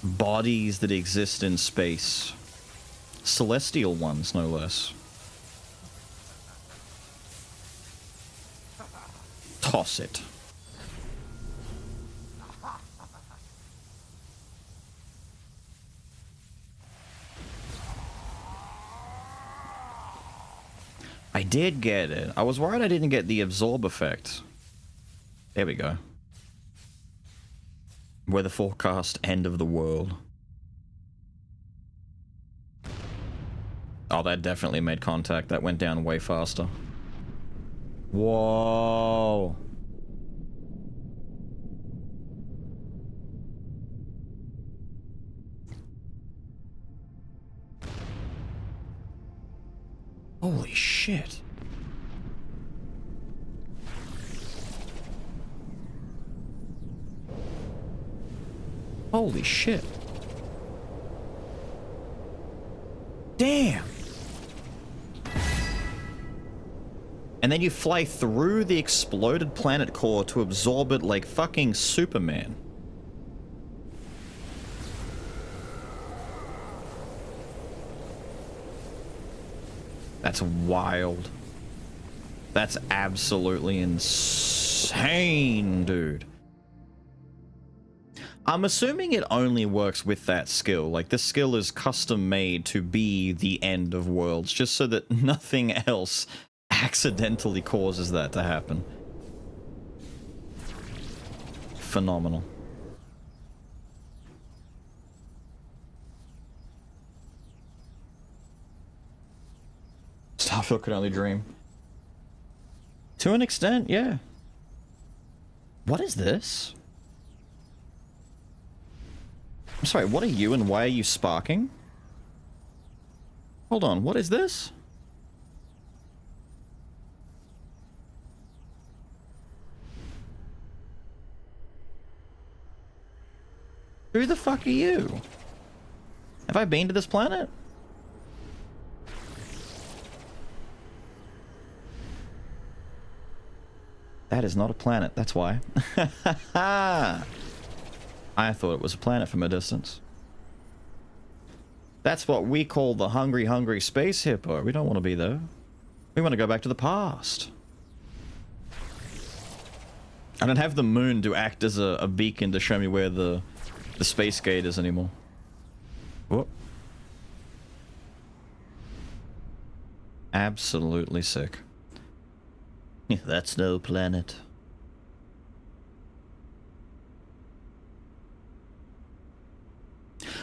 bodies that exist in space. Celestial ones, no less. Toss it. I did get it. I was worried I didn't get the absorb effect. There we go. Weather forecast, end of the world. Oh, that definitely made contact. That went down way faster. Whoa. Holy shit. Holy shit. Damn. And then you fly through the exploded planet core to absorb it like fucking Superman. That's wild. That's absolutely insane, dude. I'm assuming it only works with that skill. Like, this skill is custom made to be the end of worlds, just so that nothing else accidentally causes that to happen. Phenomenal. Starfield could only dream. To an extent, yeah. What is this? I'm sorry, what are you and why are you sparking? Hold on, what is this? Who the fuck are you? Have I been to this planet? That is not a planet, that's why. I thought it was a planet from a distance. That's what we call the hungry, hungry space hippo. We don't want to be there. We want to go back to the past. I don't have the moon to act as a beacon to show me where the space gate is anymore. Whoop. Absolutely sick. That's no planet.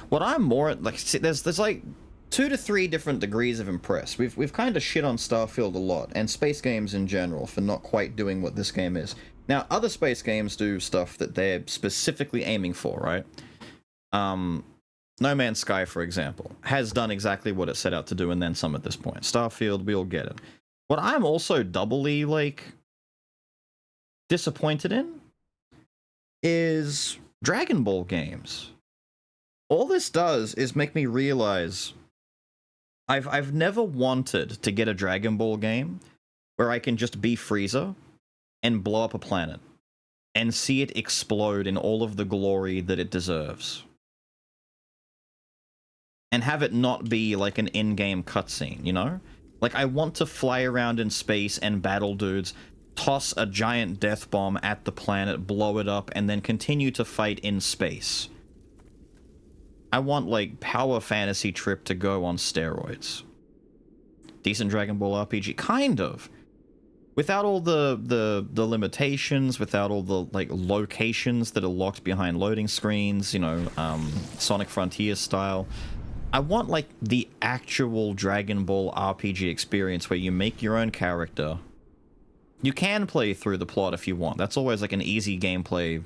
What I'm more like, see, there's like 2 to 3 different degrees of impressed. We've kind of shit on Starfield a lot and space games in general for not quite doing what this game is. Now, other space games do stuff that they're specifically aiming for, right? No Man's Sky, for example, has done exactly what it set out to do and then some at this point. Starfield, we all get it. What I'm also doubly, like, disappointed in is Dragon Ball games. All this does is make me realize I've never wanted to get a Dragon Ball game where I can just be Frieza and blow up a planet and see it explode in all of the glory that it deserves. And have it not be like an in-game cutscene, you know? Like, I want to fly around in space and battle dudes, toss a giant death bomb at the planet, blow it up, and then continue to fight in space. I want, like, Power Fantasy Trip to go on steroids. Decent Dragon Ball RPG? Kind of. Without all the limitations, without all the, like, locations that are locked behind loading screens, you know, Sonic Frontiers style. I want, like, the actual Dragon Ball RPG experience where you make your own character. You can play through the plot if you want. That's always, like, an easy gameplay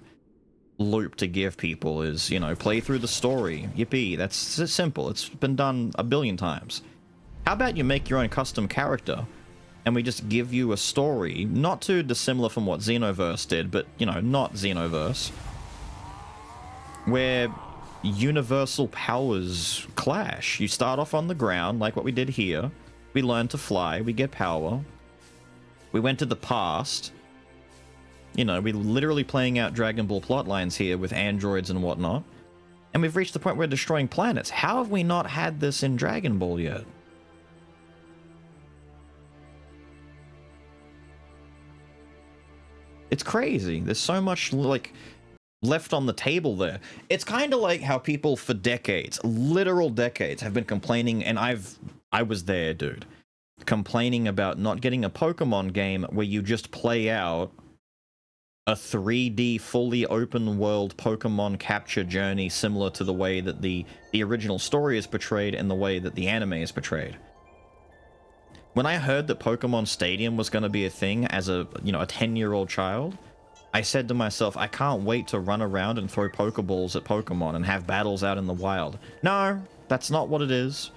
loop to give people is, you know, play through the story. Yippee, that's simple. It's been done a billion times. How about you make your own custom character and we just give you a story, not too dissimilar from what Xenoverse did, but, you know, not Xenoverse, where universal powers clash. You start off on the ground, like what we did here. We learn to fly, we get power. We went to the past. You know, we're literally playing out Dragon Ball plotlines here with androids and whatnot. And we've reached the point where we're destroying planets. How have we not had this in Dragon Ball yet? It's crazy. There's so much, like, left on the table there. It's kind of like how people for decades, literal decades, have been complaining, and I was there, dude, complaining about not getting a Pokemon game where you just play out a 3D fully open world Pokemon capture journey similar to the way that the original story is portrayed and the way that the anime is portrayed. When I heard that Pokemon Stadium was going to be a thing as a 10-year-old child, I said to myself, I can't wait to run around and throw Pokeballs at Pokemon and have battles out in the wild. No, that's not what it is.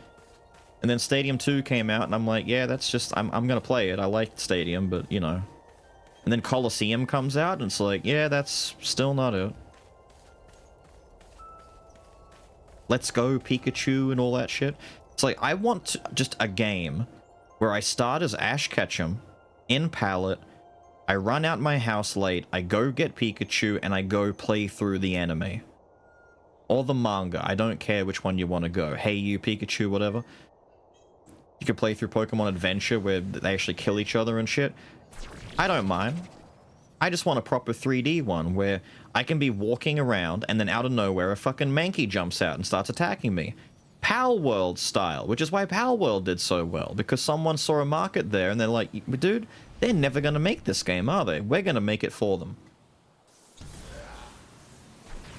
And then Stadium 2 came out and I'm like, yeah, that's just, I'm going to play it. I like Stadium, but you know. And then Coliseum comes out, and it's like, yeah, that's still not it. Let's Go Pikachu and all that shit. It's like, I want just a game where I start as Ash Ketchum in Palette, I run out my house late, I go get Pikachu, and I go play through the anime. Or the manga. I don't care which one you want to go. Hey You, Pikachu, whatever. You could play through Pokemon Adventure where they actually kill each other and shit. I don't mind. I just want a proper 3D one where I can be walking around and then out of nowhere a fucking Mankey jumps out and starts attacking me. Pal World style, which is why Pal World did so well, because someone saw a market there and they're like, dude, they're never going to make this game, are they? We're going to make it for them.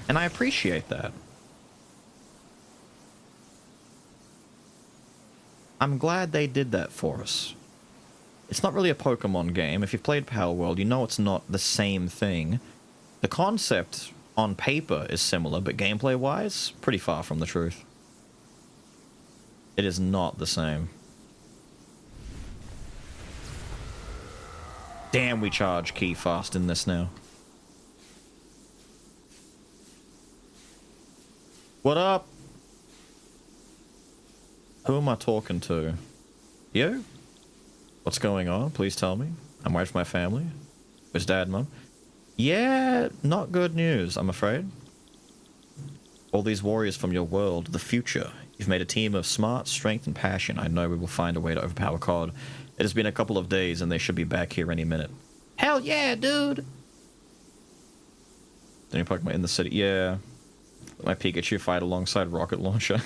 And I appreciate that. I'm glad they did that for us. It's not really a Pokemon game. If you've played Pal World, you know it's not the same thing. The concept on paper is similar, but gameplay-wise, pretty far from the truth. It is not the same. Damn, we charge Key fast in this now. What up? Who am I talking to? You? What's going on? Please tell me. I'm worried for my family. Where's Dad, Mum? Yeah, not good news, I'm afraid. All these warriors from your world, the future. You've made a team of smart, strength, and passion. I know we will find a way to overpower COD. It has been a couple of days, and they should be back here any minute. Hell yeah, dude! Any Pokemon in the city? Yeah. My Pikachu fight alongside Rocket Launcher.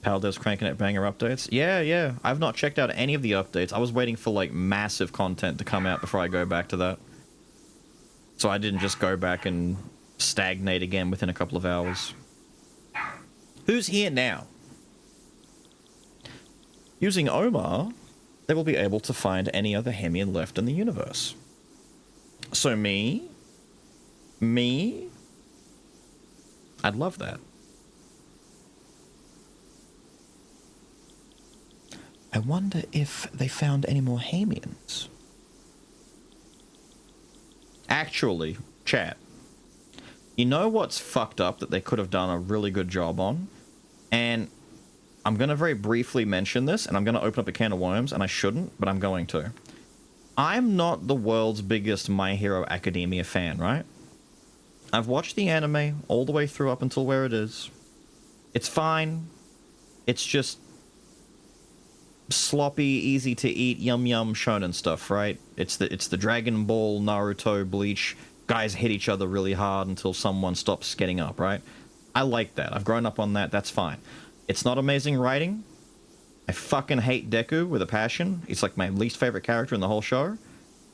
Paldev's cranking out banger updates. Yeah. I've not checked out any of the updates. I was waiting for, like, massive content to come out before I go back to that. So I didn't just go back and stagnate again within a couple of hours. Who's here now? Using Omar, they will be able to find any other Hemian left in the universe. So me? I'd love that. I wonder if they found any more Hamians. Actually, chat. You know what's fucked up that they could have done a really good job on? And I'm going to very briefly mention this, and I'm going to open up a can of worms, and I shouldn't, but I'm going to. I'm not the world's biggest My Hero Academia fan, right? I've watched the anime all the way through up until where it is. It's fine. It's just sloppy, easy to eat, yum yum shonen stuff, right? It's the Dragon Ball, Naruto, Bleach, guys hit each other really hard until someone stops getting up, right? I like that. I've grown up on that. That's fine. It's not amazing writing. I fucking hate Deku with a passion. He's like my least favorite character in the whole show.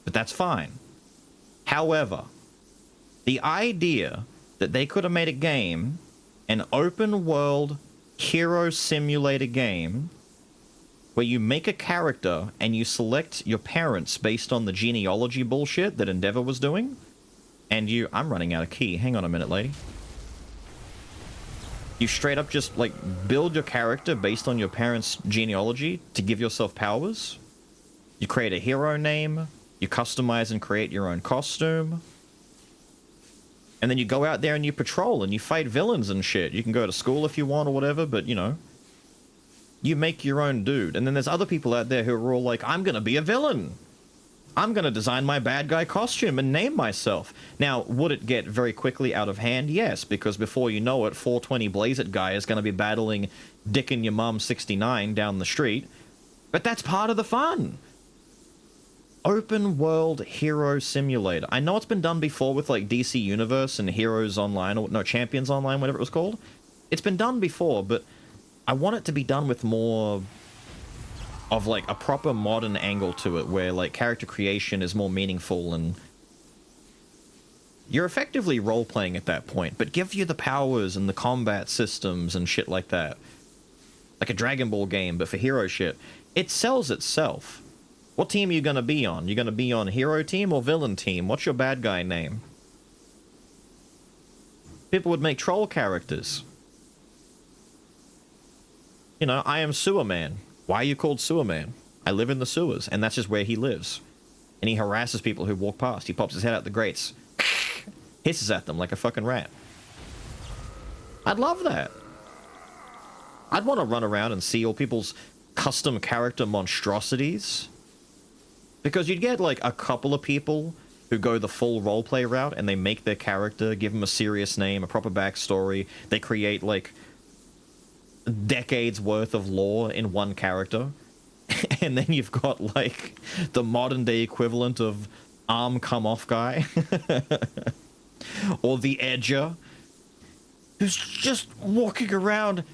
But that's fine. However, the idea that they could have made a game, an open world hero simulator game, where you make a character and you select your parents based on the genealogy bullshit that Endeavor was doing, and I'm running out of key. Hang on a minute, lady. You straight up just, like, build your character based on your parents' genealogy to give yourself powers. You create a hero name. You customize and create your own costume. And then you go out there and you patrol and you fight villains and shit. You can go to school if you want or whatever, but, you know, you make your own dude. And then there's other people out there who are all like, I'm gonna be a villain. I'm gonna design my bad guy costume and name myself. Now, would it get very quickly out of hand? Yes, because before you know it, 420 Blazeit guy is gonna be battling Dick and Your Mum 69 down the street. But that's part of the fun. Open world hero simulator. I know it's been done before with like DC Universe and Heroes Online, or no, Champions Online, whatever it was called. It's been done before, but I want it to be done with more of like a proper modern angle to it, where like character creation is more meaningful and You're effectively role-playing at that point, but give you the powers and the combat systems and shit like that. Like a Dragon Ball game, but for hero shit. It sells itself. What team are you gonna be on? You gonna be on hero team or villain team? What's your bad guy name? People would make troll characters. You know, I am Sewer Man. Why are you called Sewer Man? I live in the sewers, and that's just where he lives. And he harasses people who walk past. He pops his head out the grates. Hisses at them like a fucking rat. I'd love that. I'd want to run around and see all people's custom character monstrosities. Because you'd get like a couple of people who go the full roleplay route and they make their character, give them a serious name, a proper backstory. They create like decades worth of lore in one character. And then you've got like the modern day equivalent of arm come off guy. Or the edger who's just walking around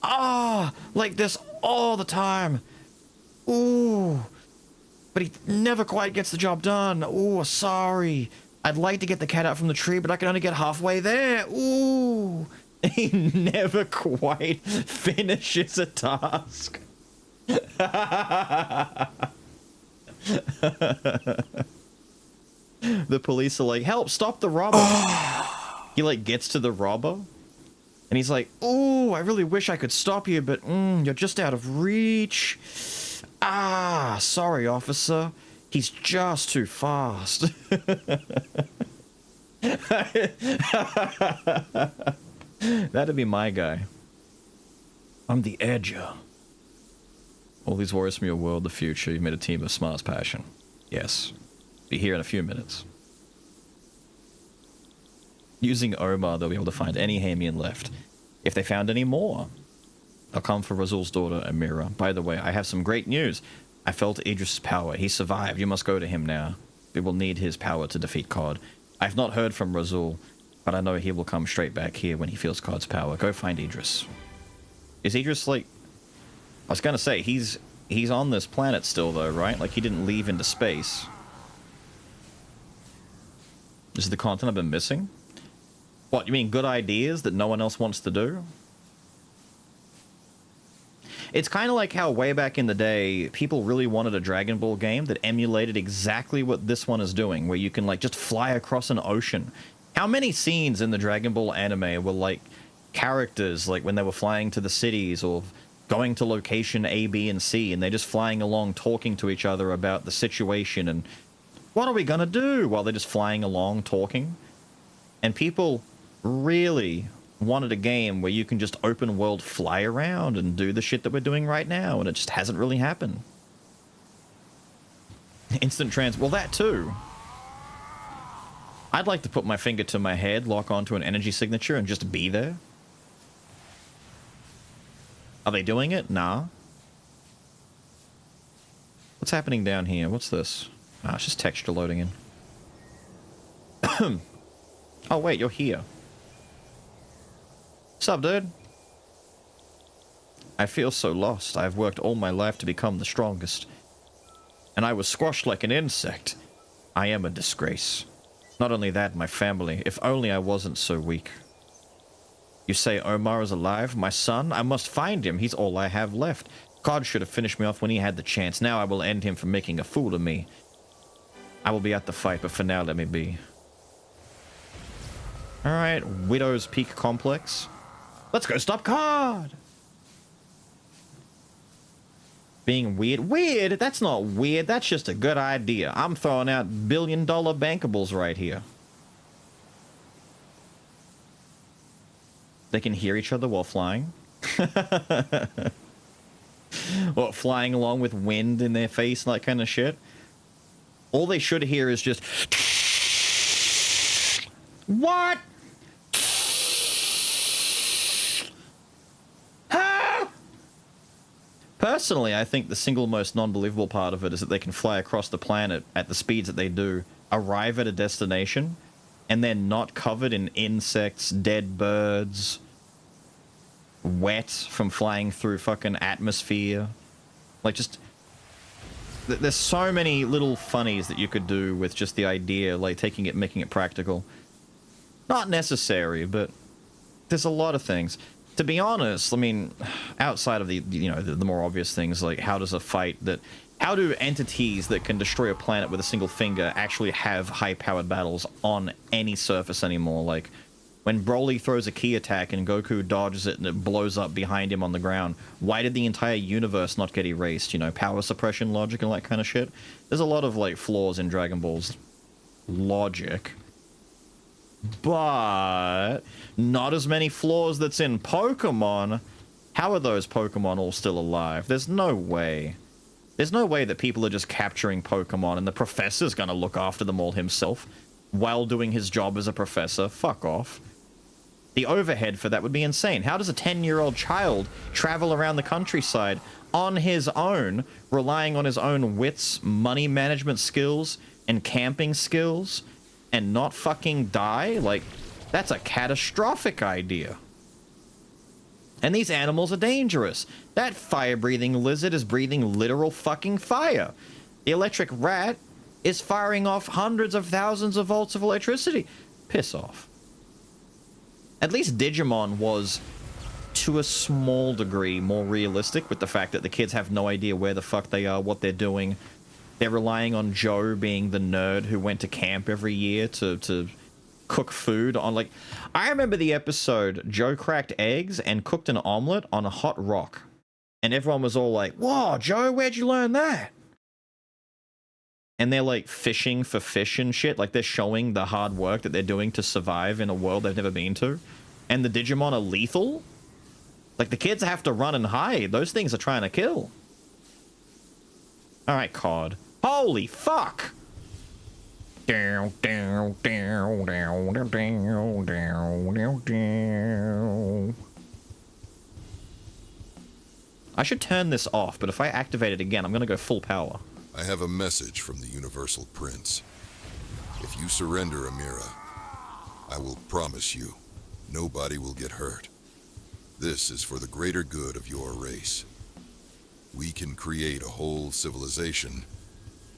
like this all the time. Ooh, but he never quite gets the job done. Ooh, sorry, I'd like to get the cat out from the tree, but I can only get halfway there. Ooh, he never quite finishes a task. The police are like, help, stop the robber. He like gets to the robber and he's like, oh, I really wish I could stop you, but you're just out of reach. Sorry, officer. He's just too fast. That'd be my guy. I'm the edger. All these warriors from your world, the future, you've made a team of smart's passion. Yes. Be here in a few minutes. Using Omar, they'll be able to find any Hamian left. If they found any more, they'll come for Razul's daughter, Amira. By the way, I have some great news. I felt Idris' power. He survived. You must go to him now. We will need his power to defeat Cod. I've not heard from Razul, but I know he will come straight back here when he feels Cod's power. Go find Idris. Is Idris like... I was gonna say, he's on this planet still though, right? Like he didn't leave into space. This is the content I've been missing? What, you mean good ideas that no one else wants to do? It's kind of like how way back in the day, people really wanted a Dragon Ball game that emulated exactly what this one is doing, where you can like just fly across an ocean. How many scenes in the Dragon Ball anime were like characters, like when they were flying to the cities or going to location A, B, and C, and they're just flying along talking to each other about the situation and what are we gonna do while they're just flying along talking? And people really wanted a game where you can just open world fly around and do the shit that we're doing right now, and it just hasn't really happened. Instant trans, well that too. I'd like to put my finger to my head, lock onto an energy signature, and just be there. Are they doing it? Nah. What's happening down here? What's this? Ah, it's just texture loading in. Oh wait, you're here. What's up, dude? I feel so lost. I've worked all my life to become the strongest. And I was squashed like an insect. I am a disgrace. Not only that, my family. If only I wasn't so weak. You say Omar is alive? My son? I must find him. He's all I have left. God should have finished me off when he had the chance. Now I will end him for making a fool of me. I will be at the fight, but for now, let me be. Alright, Widow's Peak Complex. Let's go stop Cod! Being weird? Weird? That's not weird. That's just a good idea. I'm throwing out billion-dollar bankables right here. They can hear each other while flying. Or flying along with wind in their face and that kind of shit. All they should hear is just... What? Ah! Personally, I think the single most non-believable part of it is that they can fly across the planet at the speeds that they do, arrive at a destination, and they're not covered in insects, dead birds, wet from flying through fucking atmosphere. Like, just... There's so many little funnies that you could do with just the idea, like taking it, making it practical. Not necessary, but there's a lot of things. To be honest, I mean, outside of the more obvious things, like how do entities that can destroy a planet with a single finger actually have high-powered battles on any surface anymore? Like, when Broly throws a ki attack and Goku dodges it and it blows up behind him on the ground, why did the entire universe not get erased? You know, power suppression logic and all that kind of shit. There's a lot of, like, flaws in Dragon Ball's logic. But not as many flaws that's in Pokemon. How are those Pokemon all still alive? There's no way. There's no way that people are just capturing Pokemon and the professor's gonna look after them all himself while doing his job as a professor. Fuck off. The overhead for that would be insane. How does a 10-year-old child travel around the countryside on his own, relying on his own wits, money management skills, and camping skills, and not fucking die? Like, that's a catastrophic idea. And these animals are dangerous. That fire-breathing lizard is breathing literal fucking fire. The electric rat is firing off hundreds of thousands of volts of electricity. Piss off. At least Digimon was, to a small degree, more realistic with the fact that the kids have no idea where the fuck they are, what they're doing. They're relying on Joe being the nerd who went to camp every year to cook food on, like... I remember the episode, Joe cracked eggs and cooked an omelet on a hot rock. And everyone was all like, "Whoa, Joe, where'd you learn that?" And they're, like, fishing for fish and shit. Like, they're showing the hard work that they're doing to survive in a world they've never been to. And the Digimon are lethal? Like, the kids have to run and hide. Those things are trying to kill. Alright, COD. Holy fuck! Down, down, down, down, down, down, down, down. I should turn this off, but if I activate it again, I'm gonna go full power. I have a message from the Universal Prince. If you surrender Amira, I will promise you, nobody will get hurt. This is for the greater good of your race. We can create a whole civilization,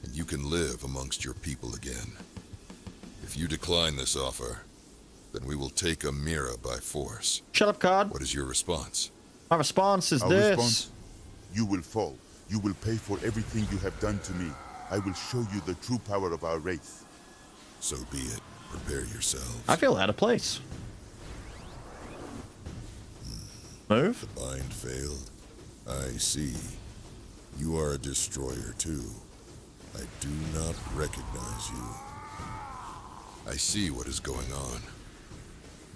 and you can live amongst your people again. If you decline this offer, then we will take Amira by force. Shut up, COD. What is your response? My response is Our this. response? You will fall. You will pay for everything you have done to me. I will show you the true power of our race. So be it. Prepare yourselves. I feel out of place. Move. The bind failed. I see. You are a destroyer too. I do not recognize you. I see what is going on.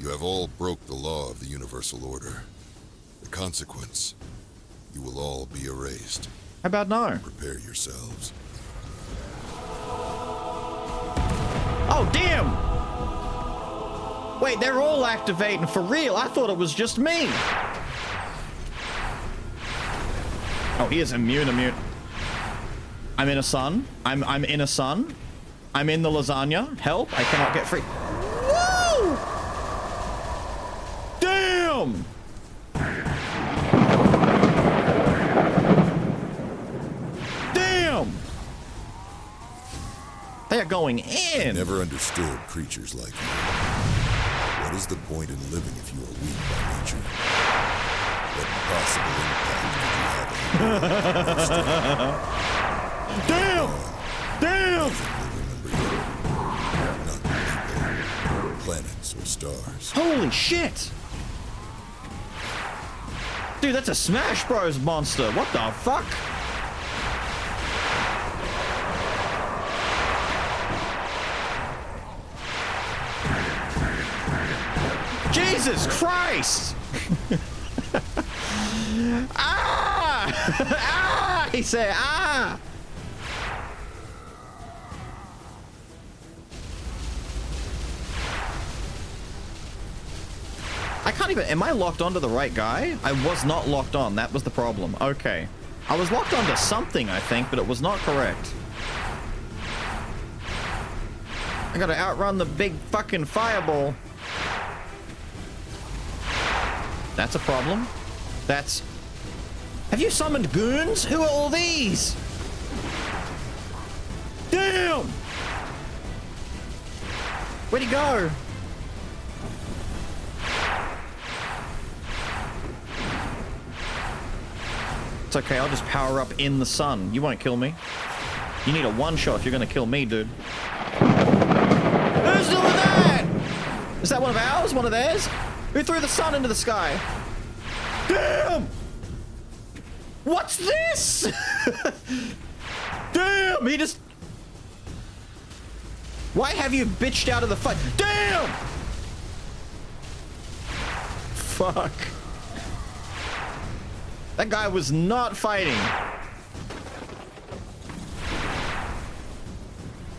You have all broke the law of the Universal Order. The consequence, you will all be erased. How about no? Prepare yourselves. Oh, damn! Wait, they're all activating for real. I thought it was just me. Oh, he is immune. I'm in a sun. I'm in a sun. I'm in the lasagna. Help, I cannot get free. Woo! Damn! Damn! They are going in. Never understood creatures like you. What is the point in living if you are weak by nature? What possible impact could you have? Damn! Damn! Not people, planets, or stars. Holy shit! Dude, that's a Smash Bros. Monster. What the fuck? Jesus Christ! Ah! Ah! He said, ah! I can't even... Am I locked onto the right guy? I was not locked on. That was the problem. Okay. I was locked onto something, I think, but it was not correct. I gotta outrun the big fucking fireball. That's a problem. That's... Have you summoned goons? Who are all these? Damn! Where'd he go? It's okay, I'll just power up in the sun. You won't kill me. You need a one-shot if you're gonna kill me, dude. Who's doing that? Is that one of ours? One of theirs? Who threw the sun into the sky? Damn! What's this? Damn! He just... Why have you bitched out of the fight? Damn! Fuck. That guy was not fighting.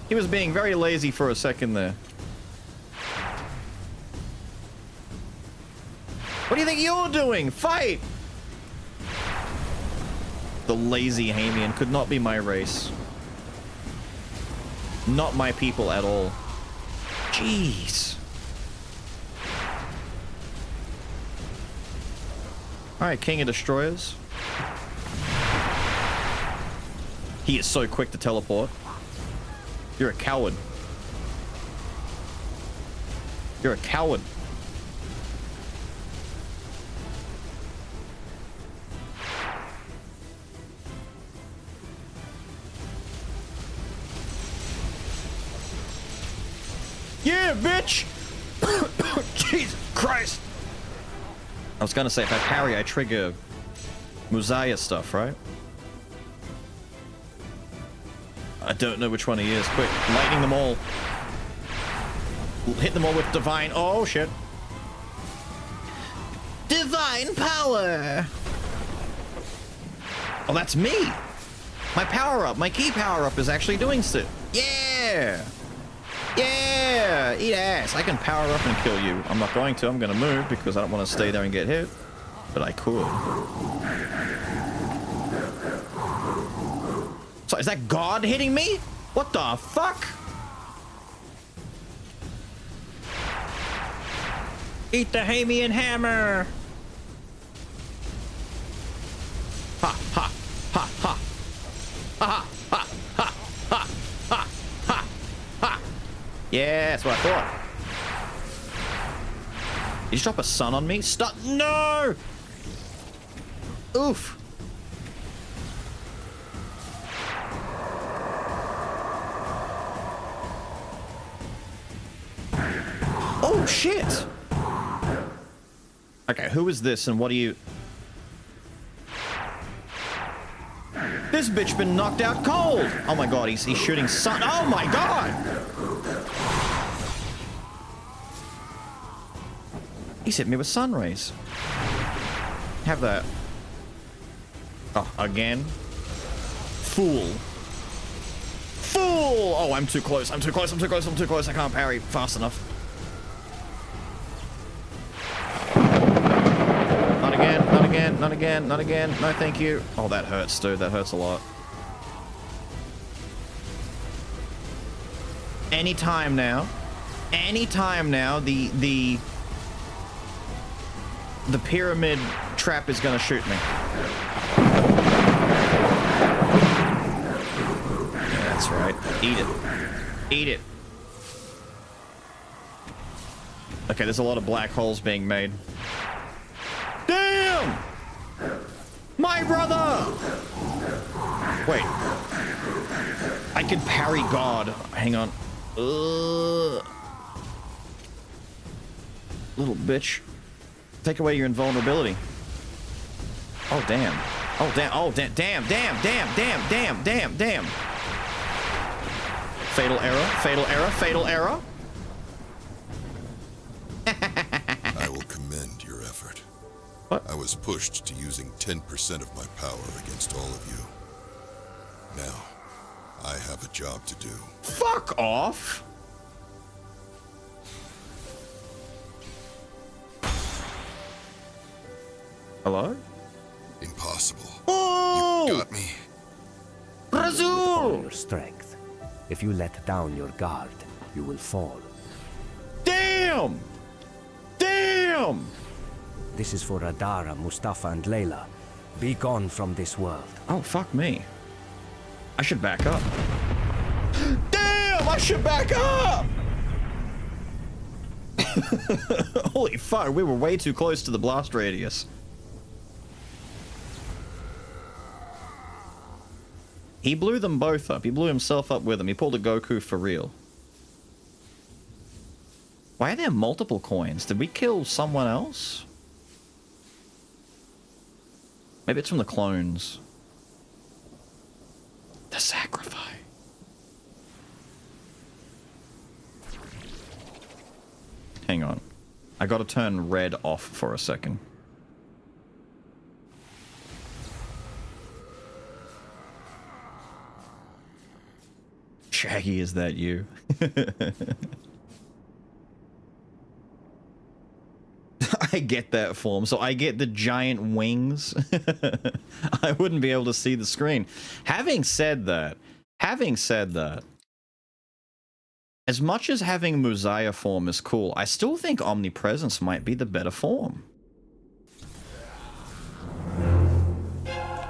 He was being very lazy for a second there. What do you think you're doing? Fight! The lazy Hamian could not be my race. Not my people at all. Jeez. Alright, King of Destroyers. He is so quick to teleport. You're a coward. You're a coward. Yeah, bitch! Jesus Christ! I was gonna say, if I parry, I trigger Muzaya stuff, right? I don't know which one he is. Quick, lightning them all. Hit them all with divine... Oh, shit. Divine power! Oh, that's me! My power-up, my key power-up is actually doing stuff. Yeah! Yeah! Eat ass! I can power up and kill you. I'm not going to. I'm gonna move because I don't want to stay there and get hit. But I could. So is that God hitting me? What the fuck? Eat the Hamian hammer! Ha ha ha ha! Ha ha ha ha ha ha ha! Yeah, that's what I thought. Did you drop a sun on me? Stop! No! Oof! Oh shit! Okay, who is this and what do you... This bitch been knocked out cold! Oh my god, he's shooting sun... Oh my god! He's hit me with sun rays. Have that. Oh, again? Fool. Fool! Oh, I'm too close. I'm too close. I'm too close. I'm too close. I can't parry fast enough. Not again. Not again. Not again. Not again. No, thank you. Oh, that hurts, dude. That hurts a lot. Anytime now. Anytime now, the pyramid trap is gonna shoot me. Yeah, that's right. Eat it. Eat it. Okay, there's a lot of black holes being made. Damn! My brother! Wait. I can parry God. Hang on. Little bitch. Take away your invulnerability. Oh, damn. Oh, damn. Oh, damn. Damn, damn, damn, damn, damn, damn, damn. Fatal error. Fatal error. Fatal error. I will commend your effort. What? I was pushed to using 10% of my power against all of you. Now, I have a job to do. Fuck off. Hello? Impossible. Oh! You got me. Brazil! Your strength. If you let down your guard, you will fall. Damn! Damn! This is for Adara, Mustafa, and Layla. Be gone from this world. Oh, fuck me. I should back up. Damn! I should back up! Holy fuck, we were way too close to the blast radius. He blew them both up. He blew himself up with them. He pulled a Goku for real. Why are there multiple coins? Did we kill someone else? Maybe it's from the clones. The sacrifice. Hang on. I gotta turn red off for a second. Shaggy, is that you? I get that form. So I get the giant wings. I wouldn't be able to see the screen. Having said that, as much as having Musaya form is cool, I still think Omnipresence might be the better form.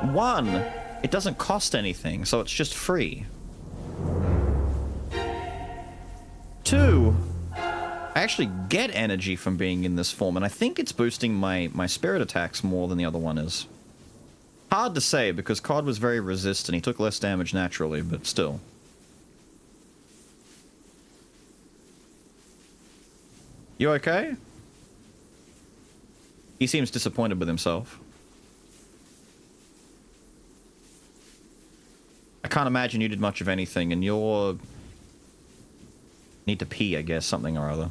One, it doesn't cost anything, so it's just free. Two, I actually get energy from being in this form, and I think it's boosting my spirit attacks more than the other one is. Hard to say, because COD was very resistant. He took less damage naturally, but still. You okay? He seems disappointed with himself. I can't imagine you did much of anything, and you're... Need to pee, I guess, something or other.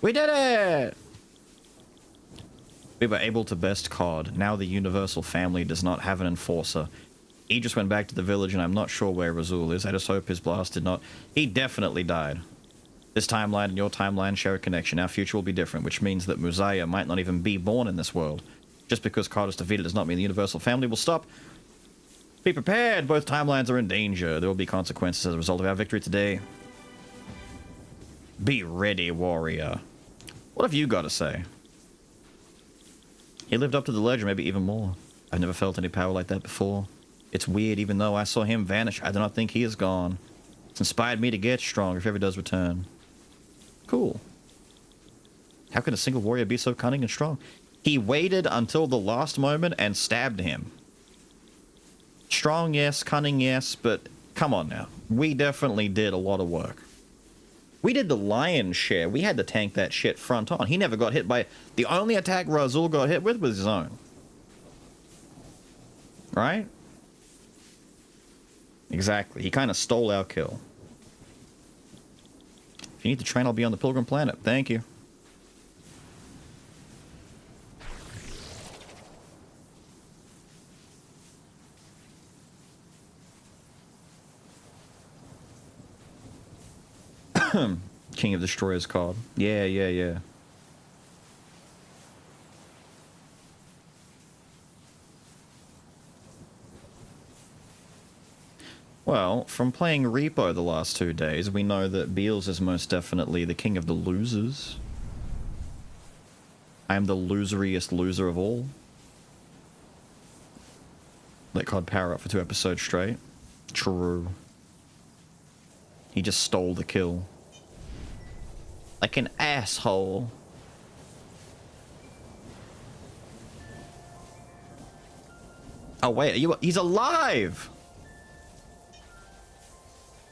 We did it! We were able to best COD. Now the Universal family does not have an enforcer. He just went back to the village, and I'm not sure where Razul is. I just hope his blast did not... He definitely died. This timeline and your timeline share a connection. Our future will be different, which means that Musaya might not even be born in this world. Just because COD is defeated does not mean the Universal family will stop. Be prepared! Both timelines are in danger. There will be consequences as a result of our victory today. Be ready, warrior. What have you got to say? He lived up to the legend, maybe even more. I've never felt any power like that before. It's weird, even though I saw him vanish, I do not think he is gone. It's inspired me to get stronger if he ever does return. Cool. How can a single warrior be so cunning and strong? He waited until the last moment and stabbed him. Strong, yes. Cunning, yes. But come on now. We definitely did a lot of work. We did the lion's share. We had to tank that shit front on. He never got hit by... The only attack Razul got hit with was his own. Right? Exactly. He kind of stole our kill. If you need to train, I'll be on the Pilgrim Planet. Thank you. King of Destroyers card. Yeah. Well, from playing Repo the last 2 days, we know that Beals is most definitely the king of the losers. I am the loseriest loser of all. Let COD power up for 2 episodes straight. True. He just stole the kill. Like an asshole. Oh wait, he's alive!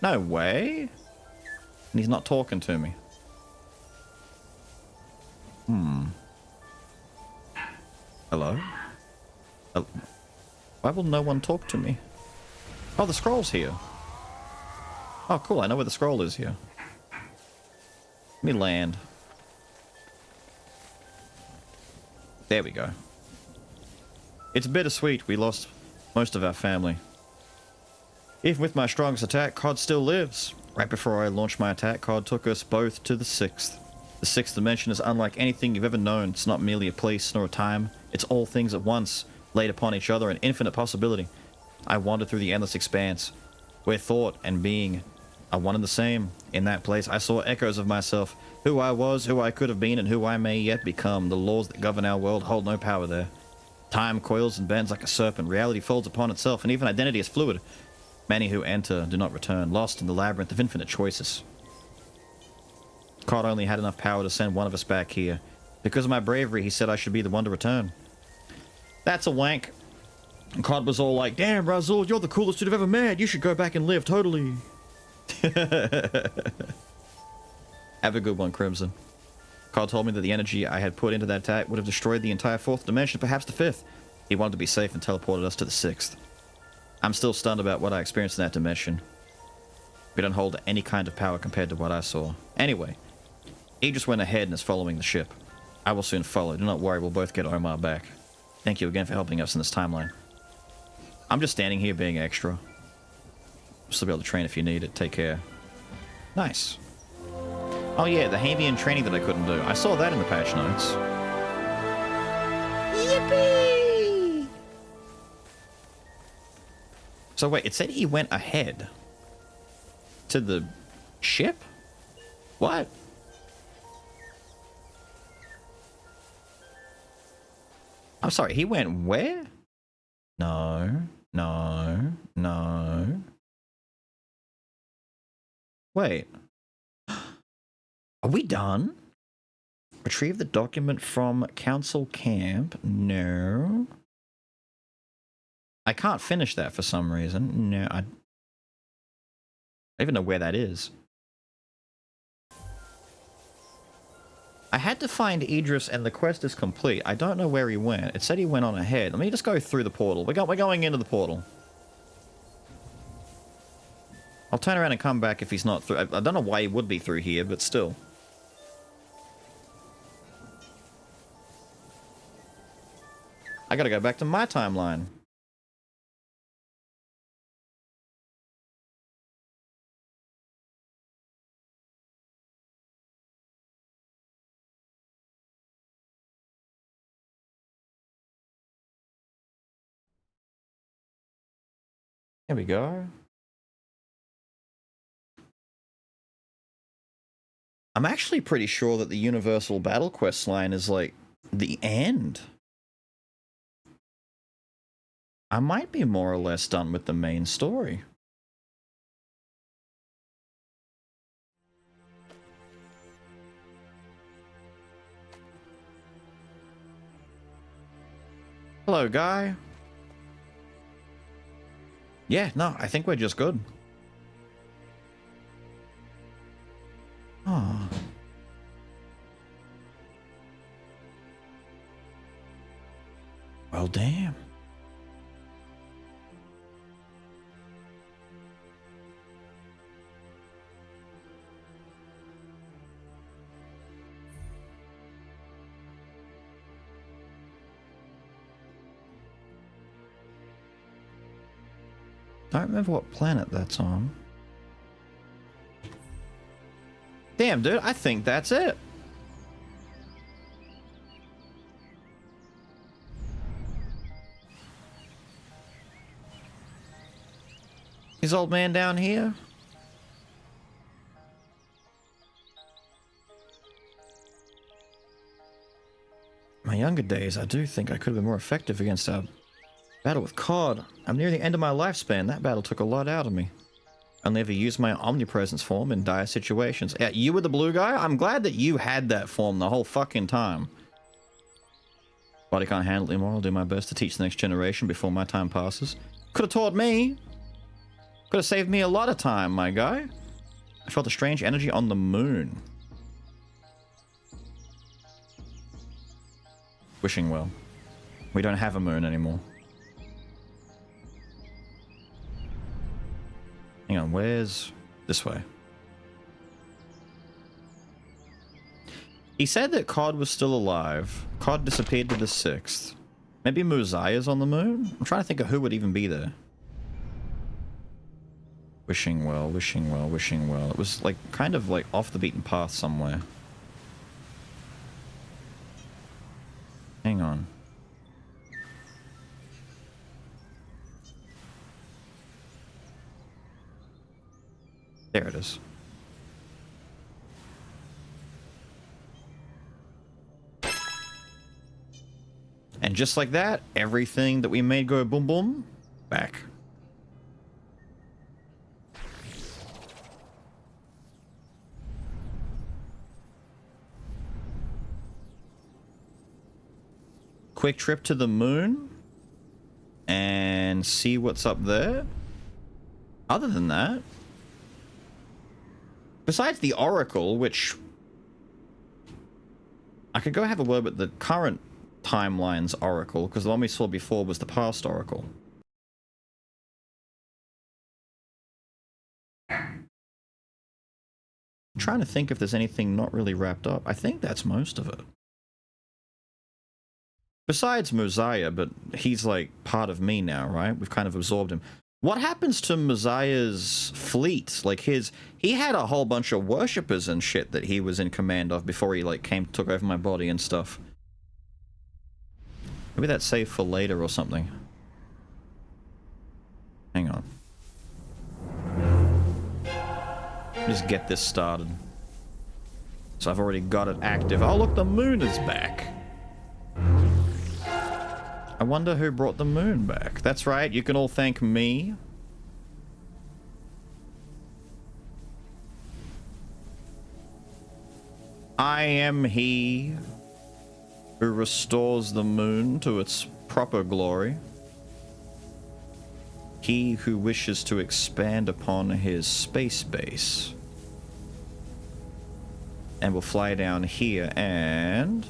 No way. And he's not talking to me. Hello? Why will no one talk to me? Oh, the scroll's here. Oh, cool. I know where the scroll is here. Let me land. There we go. It's bittersweet. We lost most of our family. Even with my strongest attack, COD still lives. Right before I launched my attack, COD took us both to the 6th. The 6th dimension is unlike anything you've ever known. It's not merely a place nor a time. It's all things at once, laid upon each other, an infinite possibility. I wandered through the endless expanse, where thought and being are one and the same. In that place, I saw echoes of myself, who I was, who I could have been, and who I may yet become. The laws that govern our world hold no power there. Time coils and bends like a serpent. Reality folds upon itself, and even identity is fluid. Many who enter do not return, lost in the labyrinth of infinite choices. COD only had enough power to send one of us back here. Because of my bravery, he said I should be the one to return. That's a wank. And Cod was all like, damn, Razul, you're the coolest dude I've ever met. You should go back and live, totally. Have a good one, Crimson. Cod told me that the energy I had put into that attack would have destroyed the entire 4th dimension, perhaps the 5th. He wanted to be safe and teleported us to the 6th. I'm still stunned about what I experienced in that dimension. We don't hold any kind of power compared to what I saw. Anyway, he just went ahead and is following the ship. I will soon follow. Do not worry, we'll both get Omar back. Thank you again for helping us in this timeline. I'm just standing here being extra. You'll still be able to train if you need it. Take care. Nice. Oh yeah, the Havian training that I couldn't do. I saw that in the patch notes. Yippee! So wait, it said he went ahead to the ship? What? I'm sorry, he went where? No, no, no. Wait. Are we done? Retrieve the document from Council Camp. No. I can't finish that for some reason. No, I don't even know where that is. I had to find Idris and the quest is complete. I don't know where he went. It said he went on ahead. Let me just go through the portal. We're going into the portal. I'll turn around and come back if he's not through. I don't know why he would be through here, but still. I gotta go back to my timeline. Here we go. I'm actually pretty sure that the Universal Battle Quest line is like the end. I might be more or less done with the main story. Hello, guy. Yeah, no, I think we're just good. Oh. Well, damn. Don't remember what planet that's on. Damn, dude, I think that's it. Is old man down here? My younger days, I do think I could have been more effective against our battle with Cod. I'm near the end of my lifespan. That battle took a lot out of me. Only ever used my omnipresence form in dire situations. Yeah, you were the blue guy? I'm glad that you had that form the whole fucking time. Body can't handle it anymore. I'll do my best to teach the next generation before my time passes. Could have taught me. Could have saved me a lot of time, my guy. I felt a strange energy on the moon. Wishing well. We don't have a moon anymore. Hang on, where's... this way. He said that Cod was still alive. Cod disappeared to the 6th. Maybe Muzaya's on the moon? I'm trying to think of who would even be there. Wishing well, wishing well, wishing well. It was like kind of like off the beaten path somewhere. Hang on. There it is. And just like that, everything that we made go boom boom, back. Quick trip to the moon. and see what's up there. Other than that, besides the Oracle, which I could go have a word with the current timeline's Oracle, because the one we saw before was the past Oracle. I'm trying to think if there's anything not really wrapped up. I think that's most of it. Besides Mosiah, but he's like part of me now, right? We've kind of absorbed him. What happens to Mosiah's fleet? Like he had a whole bunch of worshippers and shit that he was in command of before he like took over my body and stuff. Maybe that's saved for later or something. Hang on. Just get this started. So I've already got it active. Oh look, the moon is back. I wonder who brought the moon back. That's right, you can all thank me. I am he who restores the moon to its proper glory. He who wishes to expand upon his space base. And will fly down here and...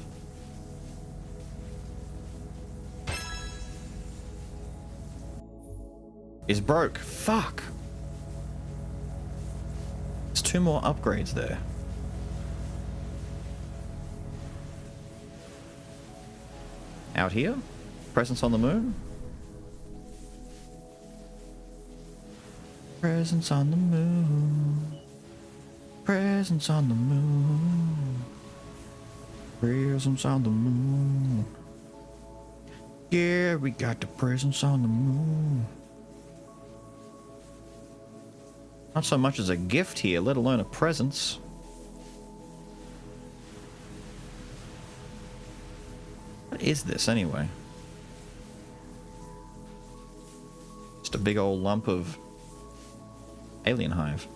is broke. Fuck. There's 2 more upgrades there. Out here? Presence on the moon? Presence on the moon. Presence on the moon. Presence on the moon. Yeah, we got the presence on the moon. Not so much as a gift here, let alone a presence. What is this anyway? Just a big old lump of alien hive.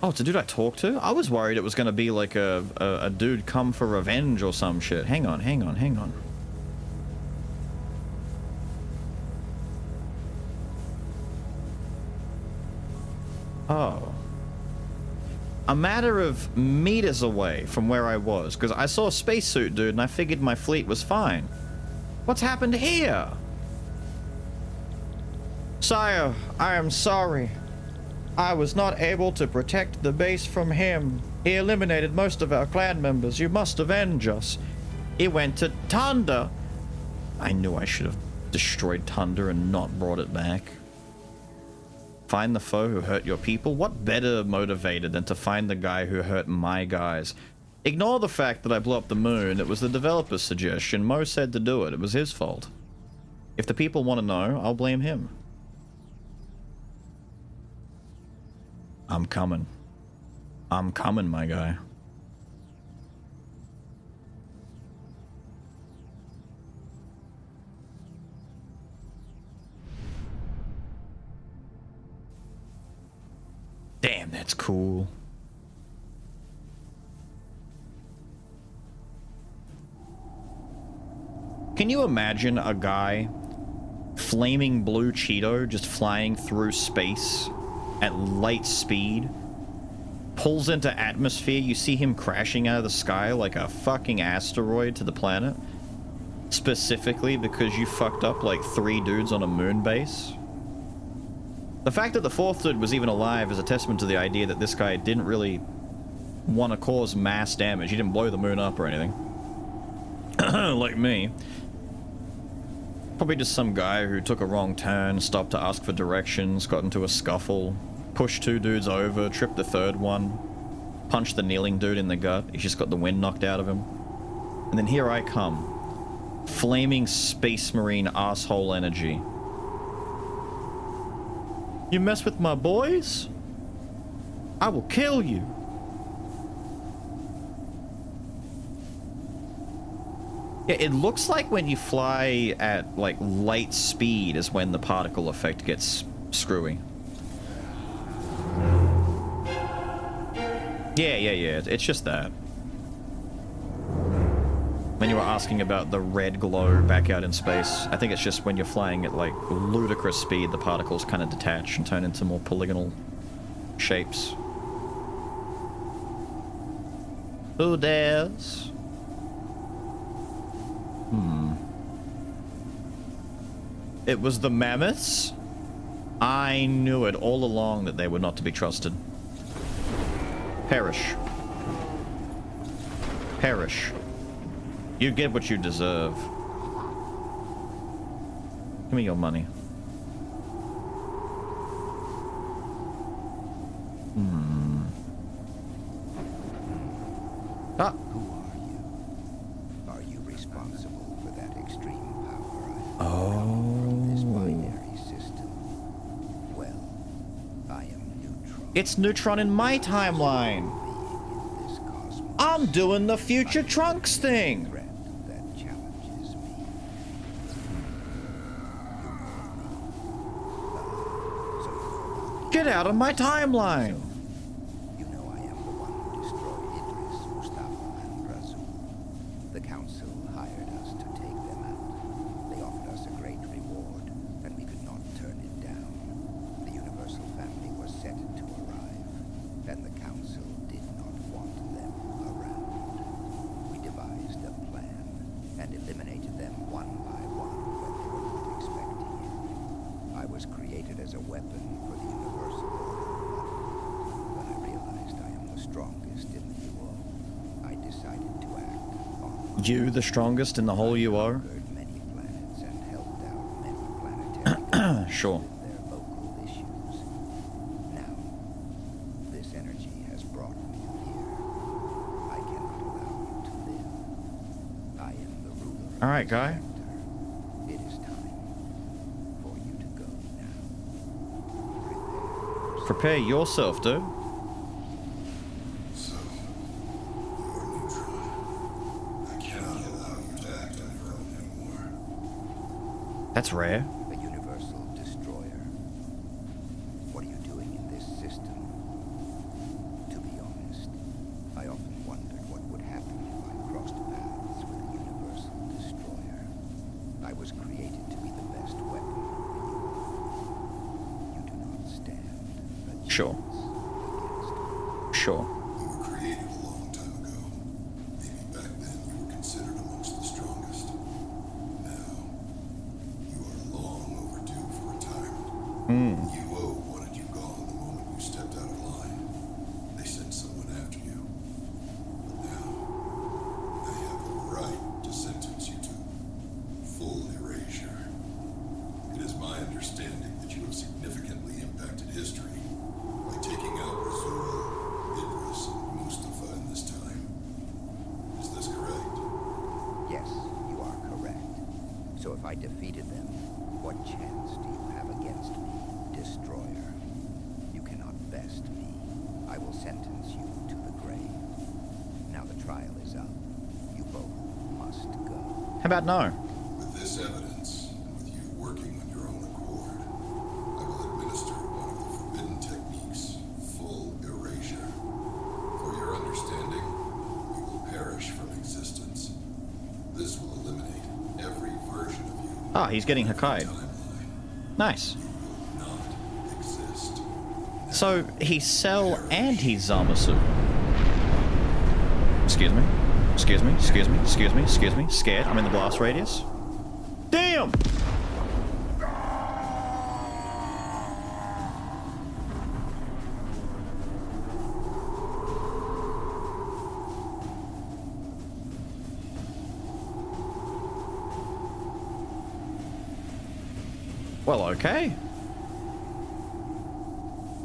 Oh, it's a dude I talked to? I was worried it was going to be like a dude come for revenge or some shit. Hang on, hang on, hang on. Oh. A matter of meters away from where I was, because I saw a spacesuit dude and I figured my fleet was fine. What's happened here? Sire, I am sorry. I was not able to protect the base from him. He eliminated most of our clan members. You must avenge us. He went to Tunda. I knew I should have destroyed Tunda and not brought it back. Find the foe who hurt your people? What better motivated than to find the guy who hurt my guys? Ignore the fact that I blew up the moon. It was the developer's suggestion. Mo said to do it. It was his fault. If the people want to know, I'll blame him. I'm coming. I'm coming, my guy. Damn, that's cool. Can you imagine a guy, flaming blue Cheeto, just flying through space at light speed, pulls into atmosphere, you see him crashing out of the sky like a fucking asteroid to the planet, specifically because you fucked up like 3 dudes on a moon base? The fact that the 4th dude was even alive is a testament to the idea that this guy didn't really want to cause mass damage. He didn't blow the moon up or anything. Like me. Probably just some guy who took a wrong turn, stopped to ask for directions, got into a scuffle, pushed 2 dudes over, tripped the 3rd one, punched the kneeling dude in the gut. He just got the wind knocked out of him. And then here I come. Flaming space marine asshole energy. You mess with my boys? I will kill you. Yeah, it looks like when you fly at like light speed is when the particle effect gets screwy. Yeah, it's just that. When you were asking about the red glow back out in space, I think it's just when you're flying at like ludicrous speed, the particles kind of detach and turn into more polygonal shapes. Who dares? It was the mammoths? I knew it all along that they were not to be trusted. Perish. Perish. You get what you deserve. Give me your money. Ah. Who are you? Are you responsible for that extreme power I have from this binary system? Well, I am Neutron. It's Neutron in my timeline. Being in this cosmos. I'm doing the future Trunks thing. Threat that challenges me. Get out of my timeline. You know I am the one who destroyed Idris, Mustafa, and Razul. The Council hired us to take them out. They offered us a great reward, and we could not turn it down. The Universal family was set to arrive, and the Council did not want them around. We devised a plan, and eliminated them one by one when they were not expecting it. I was created as a weapon for the Universal Order, but when I realized I am the strongest in the UO, I decided to act on You the strongest in the whole UO? conquered many planets and helped out many planetary governments Sure. with their local issues. Now, this energy has brought me here. I cannot allow you to live. I am the ruler of All right, this guy. sector. It is time for you to go now. Prepare yourself, dude. So, you're Neutron. I cannot allow you to act on your own anymore. That's rare. A universal destroyer. What are you doing in this system? To be honest, I often wondered what would happen if I crossed paths with a universal destroyer. I was created to be the best weapon in the UO. You do not stand a chance Sure. against me. Sure. You were created a long time ago. Maybe back then you were considered amongst the strongest. Now, you are long overdue for retirement. UO wanted you gone the moment you stepped out of line. They sent someone after you. But now, they have the right to sentence you to full erasure. It is my understanding that you have significantly impacted history by taking out Razul, Idris, and Mustafa in this time. Is this correct? Yes, you are correct. So if I defeated them, what chance do you have against me, Destroyer? You cannot best me. I will sentence you to the grave. Now the trial is up. You both must go. How about no? With this evidence, and with you working on your own accord, I will administer one of the forbidden techniques, full erasure. For your understanding, we will perish from existence. This will eliminate every version of you. Ah, he's getting Hakai. Timeline. Nice. You will not exist. So he's Cell and he's Zamasu. Excuse me. Excuse me. Excuse me. Excuse me. Excuse me. Scared. I'm in the blast radius. Damn! Well, okay.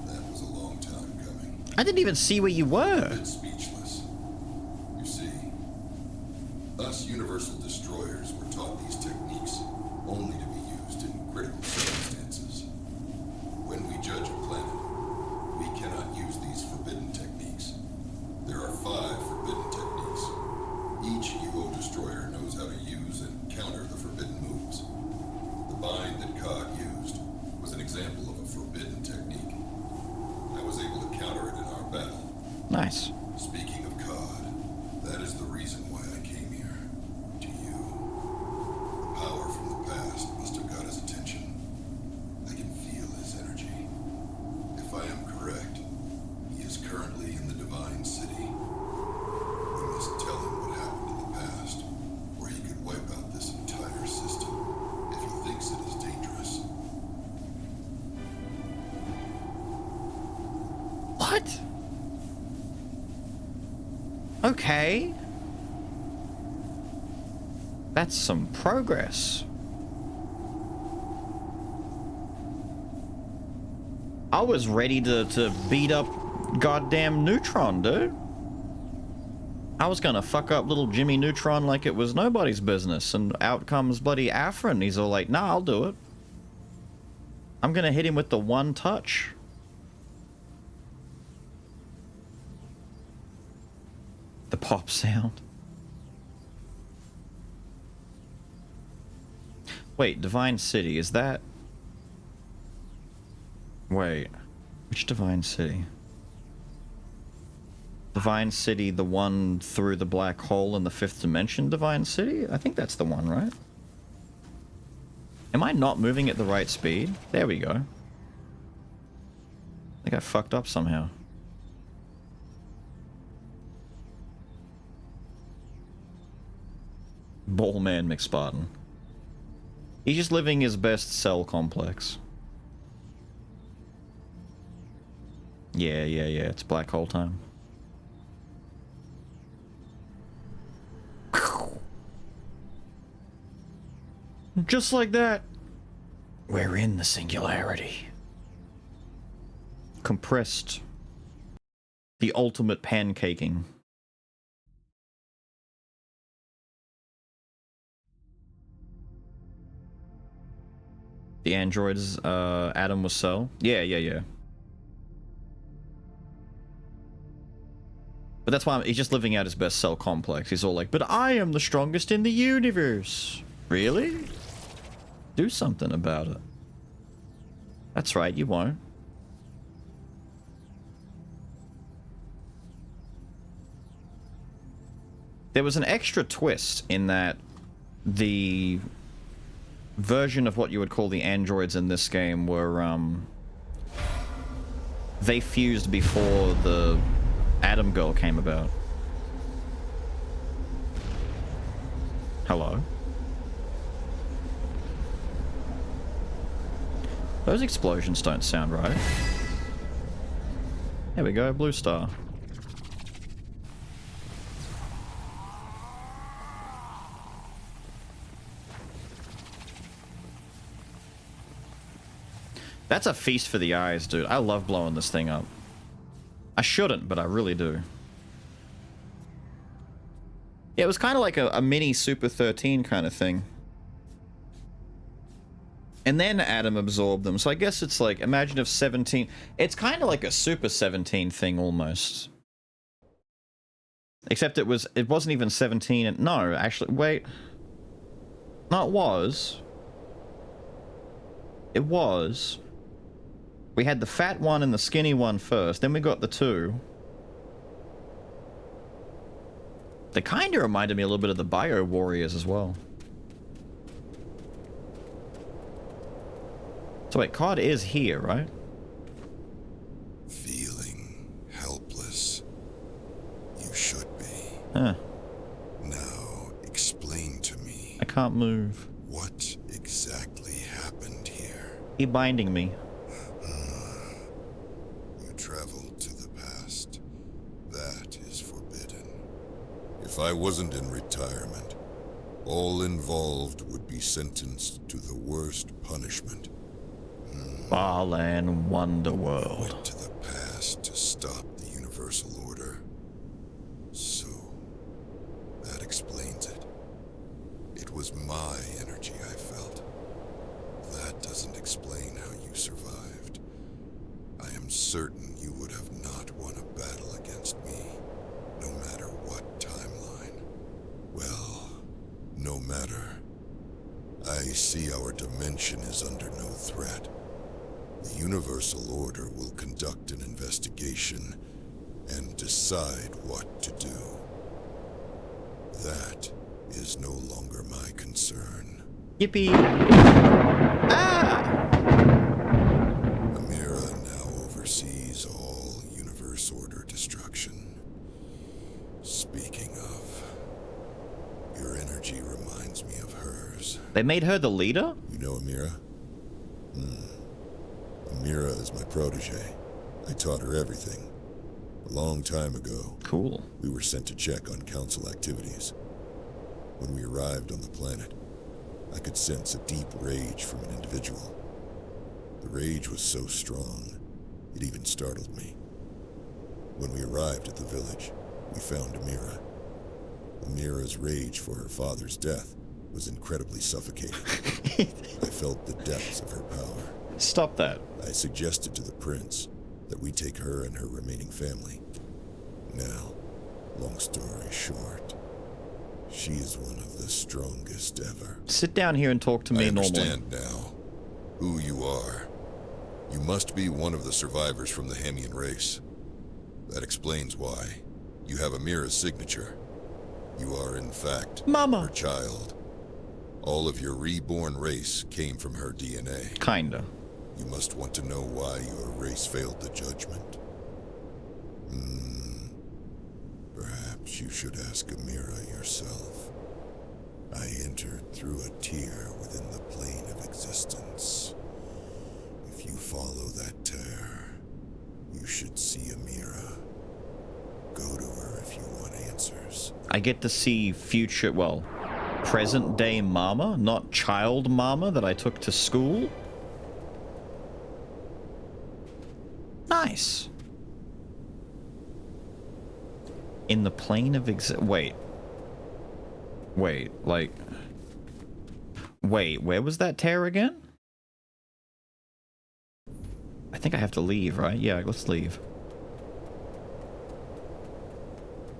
That was a long time coming. I didn't even see where you were. Bit speechless. You see, us Universal Destroyers were taught these techniques only to be used in critical circumstances. When we judge a planet, we cannot use these forbidden techniques. There are 5 forbidden techniques. Each UO destroyer knows how to use and counter the forbidden moves. The bind that Cog used was an example of a forbidden technique. I was able to counter it in our battle. Nice. Speaking of COD, that is the reason why I came here. Okay. That's some progress. I was ready to beat up goddamn Neutron, dude. I was gonna fuck up little Jimmy Neutron like it was nobody's business, and out comes bloody Afrin. He's all like, nah, I'll do it. I'm gonna hit him with the one touch. The pop sound. Wait, Divine City, is that... Wait, which Divine City? Divine City, the one through the black hole in the 5th dimension Divine City? I think that's the one, right? Am I not moving at the right speed? There we go. I think I fucked up somehow. Ballman McSpartan. He's just living his best cell complex. Yeah, it's black hole time. Just like that. We're in the singularity. Compressed. The ultimate pancaking. The androids, Adam was Cell. Yeah. But that's why he's just living out his best cell complex. He's all like, but I am the strongest in the universe. Really? Do something about it. That's right, you won't. There was an extra twist in that the version of what you would call the androids in this game were, they fused before the Atom Girl came about. Hello? Those explosions don't sound right. There we go, blue star. That's a feast for the eyes, dude. I love blowing this thing up. I shouldn't, but I really do. Yeah, it was kind of like a mini Super 13 kind of thing. And then Adam absorbed them. So I guess it's like, imagine if 17... It's kind of like a Super 17 thing almost. Except it wasn't even 17 and... No, actually, wait. No, it was. It was. We had the fat one and the skinny one first, then we got the two. They kind of reminded me a little bit of the Bio Warriors as well. So wait, COD is here, right? Feeling helpless. You should be. Huh. Now, explain to me. I can't move. What exactly happened here? He binding me. You traveled to the past. That is forbidden. If I wasn't in retirement, all involved would be sentenced to the worst punishment. Balan Wonderworld. Went to the past to stop the Universal Order. So, that explains it. It was my energy I felt. That doesn't explain how you survived. I am certain you would have not won a battle against me, no matter what timeline. Well, no matter. I see our dimension is under no threat. The Universal Order will conduct an investigation and decide what to do. That is no longer my concern. Yippee! Ah! Amira now oversees all Universe Order destruction. Speaking of, your energy reminds me of hers. They made her the leader? You know Amira? Amira is my protege. I taught her everything. A long time ago, Cool. we were sent to check on Council activities. When we arrived on the planet, I could sense a deep rage from an individual. The rage was so strong, it even startled me. When we arrived at the village, we found Amira. Amira's rage for her father's death was incredibly suffocating. I felt the depths of her power. Stop that. I suggested to the prince that we take her and her remaining family. Now, long story short, she is one of the strongest ever. Sit down here and talk to me I normally. understand now who you are. You must be one of the survivors from the Hamian race. That explains why you have Amira's signature. You are, in fact, Mama. her child. All of your reborn race came from her DNA. Kinda. You must want to know why your race failed the judgment. Perhaps you should ask Amira yourself. I entered through a tear within the plane of existence. If you follow that tear, you should see Amira. Go to her if you want answers. I get to see future, well, present day Mama, not child Mama that I took to school. Nice. In the plane of wait, like, wait, where was that tear again? I think I have to leave, right? Yeah, let's leave.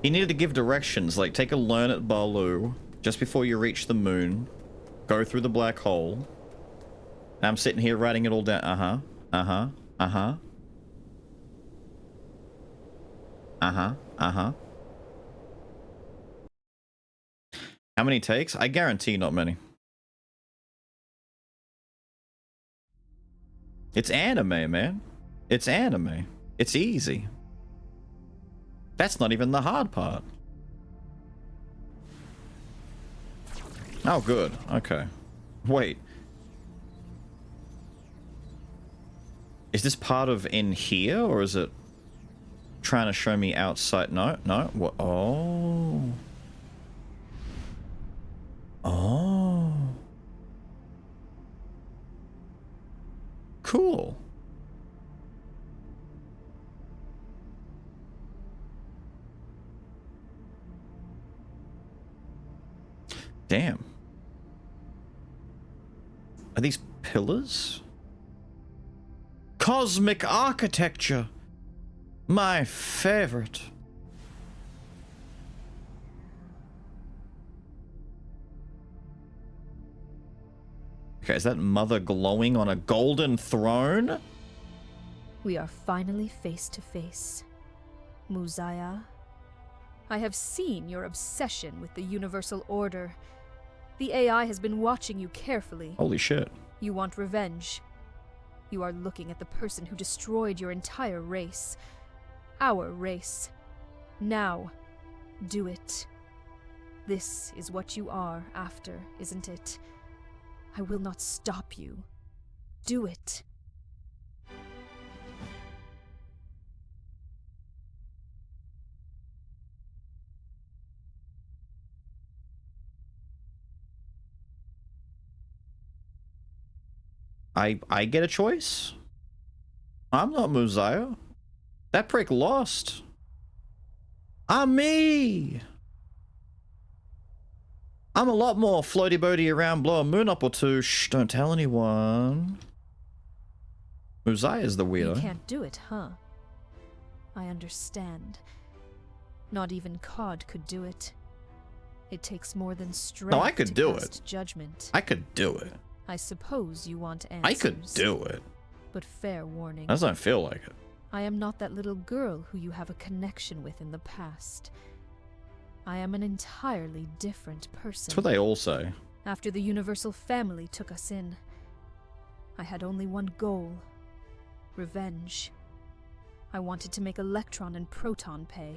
You needed to give directions, like take a learn at Balu just before you reach the moon, go through the black hole. And I'm sitting here writing it all down. Uh-huh. How many takes? I guarantee not many. It's anime, man. It's anime. It's easy. That's not even the hard part. Oh, good. Okay. Wait. Is this part of in here, or is it trying to show me outside? No, no. What? Oh. Oh. Cool. Damn. Are these pillars? Cosmic architecture. My favorite. Okay, is that mother glowing on a golden throne? We are finally face to face. Muzaya, I have seen your obsession with the Universal Order. The AI has been watching you carefully. Holy shit. You want revenge. You are looking at the person who destroyed your entire race. Our race. Now, do it. This is what you are after, isn't it? I will not stop you. Do it. I get a choice? I'm not Muzaya. That prick lost. I'm me. I'm a lot more floaty-boaty around, blow a moon up or two. Shh, don't tell anyone. Muzaya's the weirdo. You can't do it, huh? I understand. Not even COD could do it. It takes more than strength. No, I could do it. Judgment. I could do it. I suppose you want answers. I could do it. But fair warning. That doesn't feel like it. I am not that little girl who you have a connection with in the past. I am an entirely different person. That's what they all say. After the Universal family took us in, I had only one goal. Revenge. I wanted to make Electron and Proton pay.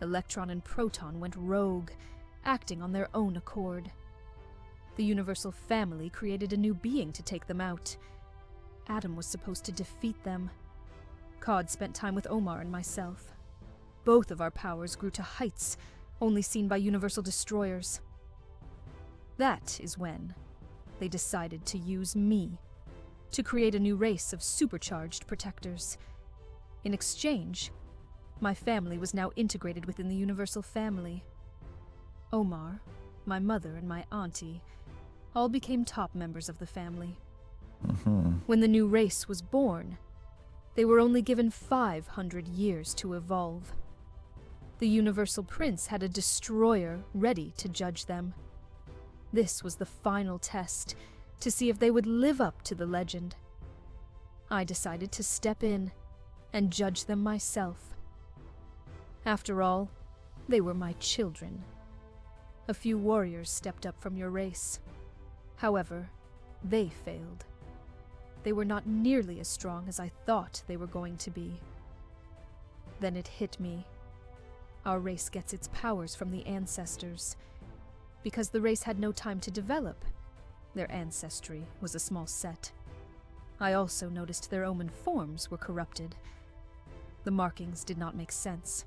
Electron and Proton went rogue, acting on their own accord. The Universal family created a new being to take them out. Adam was supposed to defeat them. Cod spent time with Omar and myself. Both of our powers grew to heights only seen by universal destroyers. That is when they decided to use me to create a new race of supercharged protectors. In exchange, my family was now integrated within the universal family. Omar, my mother, and my auntie all became top members of the family. When the new race was born, they were only given 500 years to evolve. The Universal Prince had a destroyer ready to judge them. This was the final test to see if they would live up to the legend. I decided to step in and judge them myself. After all, they were my children. A few warriors stepped up from your race. However, they failed. They were not nearly as strong as I thought they were going to be. Then it hit me. Our race gets its powers from the ancestors. Because the race had no time to develop, their ancestry was a small set. I also noticed their omen forms were corrupted. The markings did not make sense.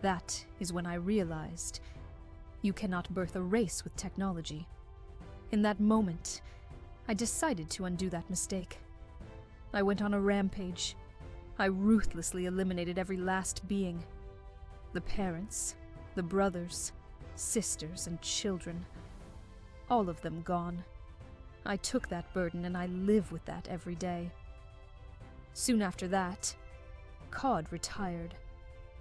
That is when I realized you cannot birth a race with technology. In that moment, I decided to undo that mistake. I went on a rampage. I ruthlessly eliminated every last being. The parents, the brothers, sisters, and children. All of them gone. I took that burden and I live with that every day. Soon after that, Cod retired.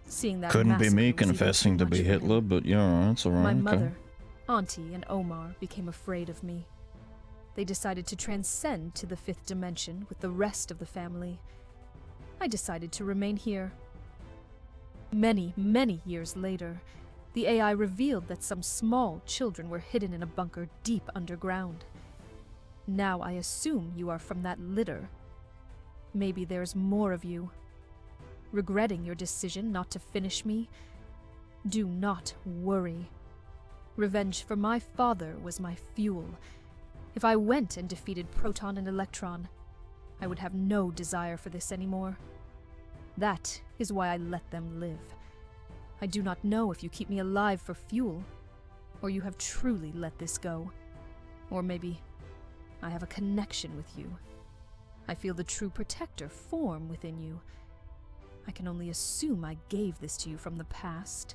Seeing that Couldn't be me massacre was even confessing too to much be for him. Hitler, but yeah, it's alright. My Okay. mother, auntie, and Omar became afraid of me. They decided to transcend to the 5th dimension with the rest of the family. I decided to remain here. Many, many years later, the AI revealed that some small children were hidden in a bunker deep underground. Now I assume you are from that litter. Maybe there's more of you. Regretting your decision not to finish me? Do not worry. Revenge for my father was my fuel. If I went and defeated Proton and Electron, I would have no desire for this anymore. That is why I let them live. I do not know if you keep me alive for fuel, or you have truly let this go. Or maybe I have a connection with you. I feel the true protector form within you. I can only assume I gave this to you from the past.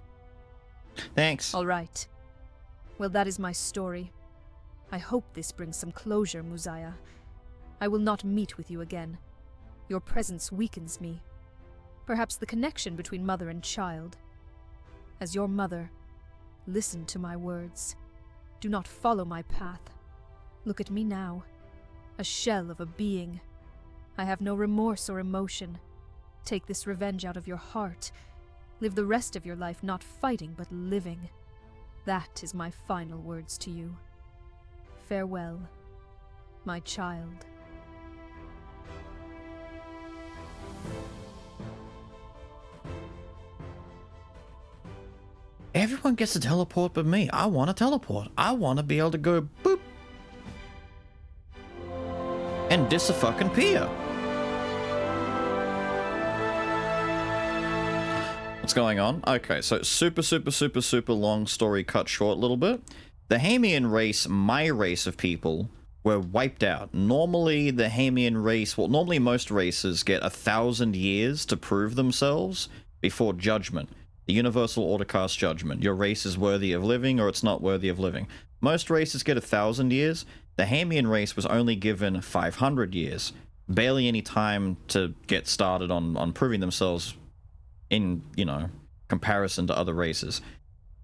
Thanks. All right. Well, that is my story. I hope this brings some closure, Muzaya. I will not meet with you again. Your presence weakens me. Perhaps the connection between mother and child. As your mother, listen to my words. Do not follow my path. Look at me now. A shell of a being. I have no remorse or emotion. Take this revenge out of your heart. Live the rest of your life not fighting but living. That is my final words to you. Farewell, my child. Everyone gets to teleport but me. I want to teleport. I want to be able to go boop. And dis-a-fucking-peer. What's going on? Okay, so super long story cut short a little bit. The Hamian race, my race of people, were wiped out. Normally, the Hamian race, well, normally most races get 1,000 years to prove themselves before judgment. The universal order casts judgment. Your race is worthy of living or it's not worthy of living. Most races get 1,000 years. The Hamian race was only given 500 years. Barely any time to get started on proving themselves in, you know, comparison to other races.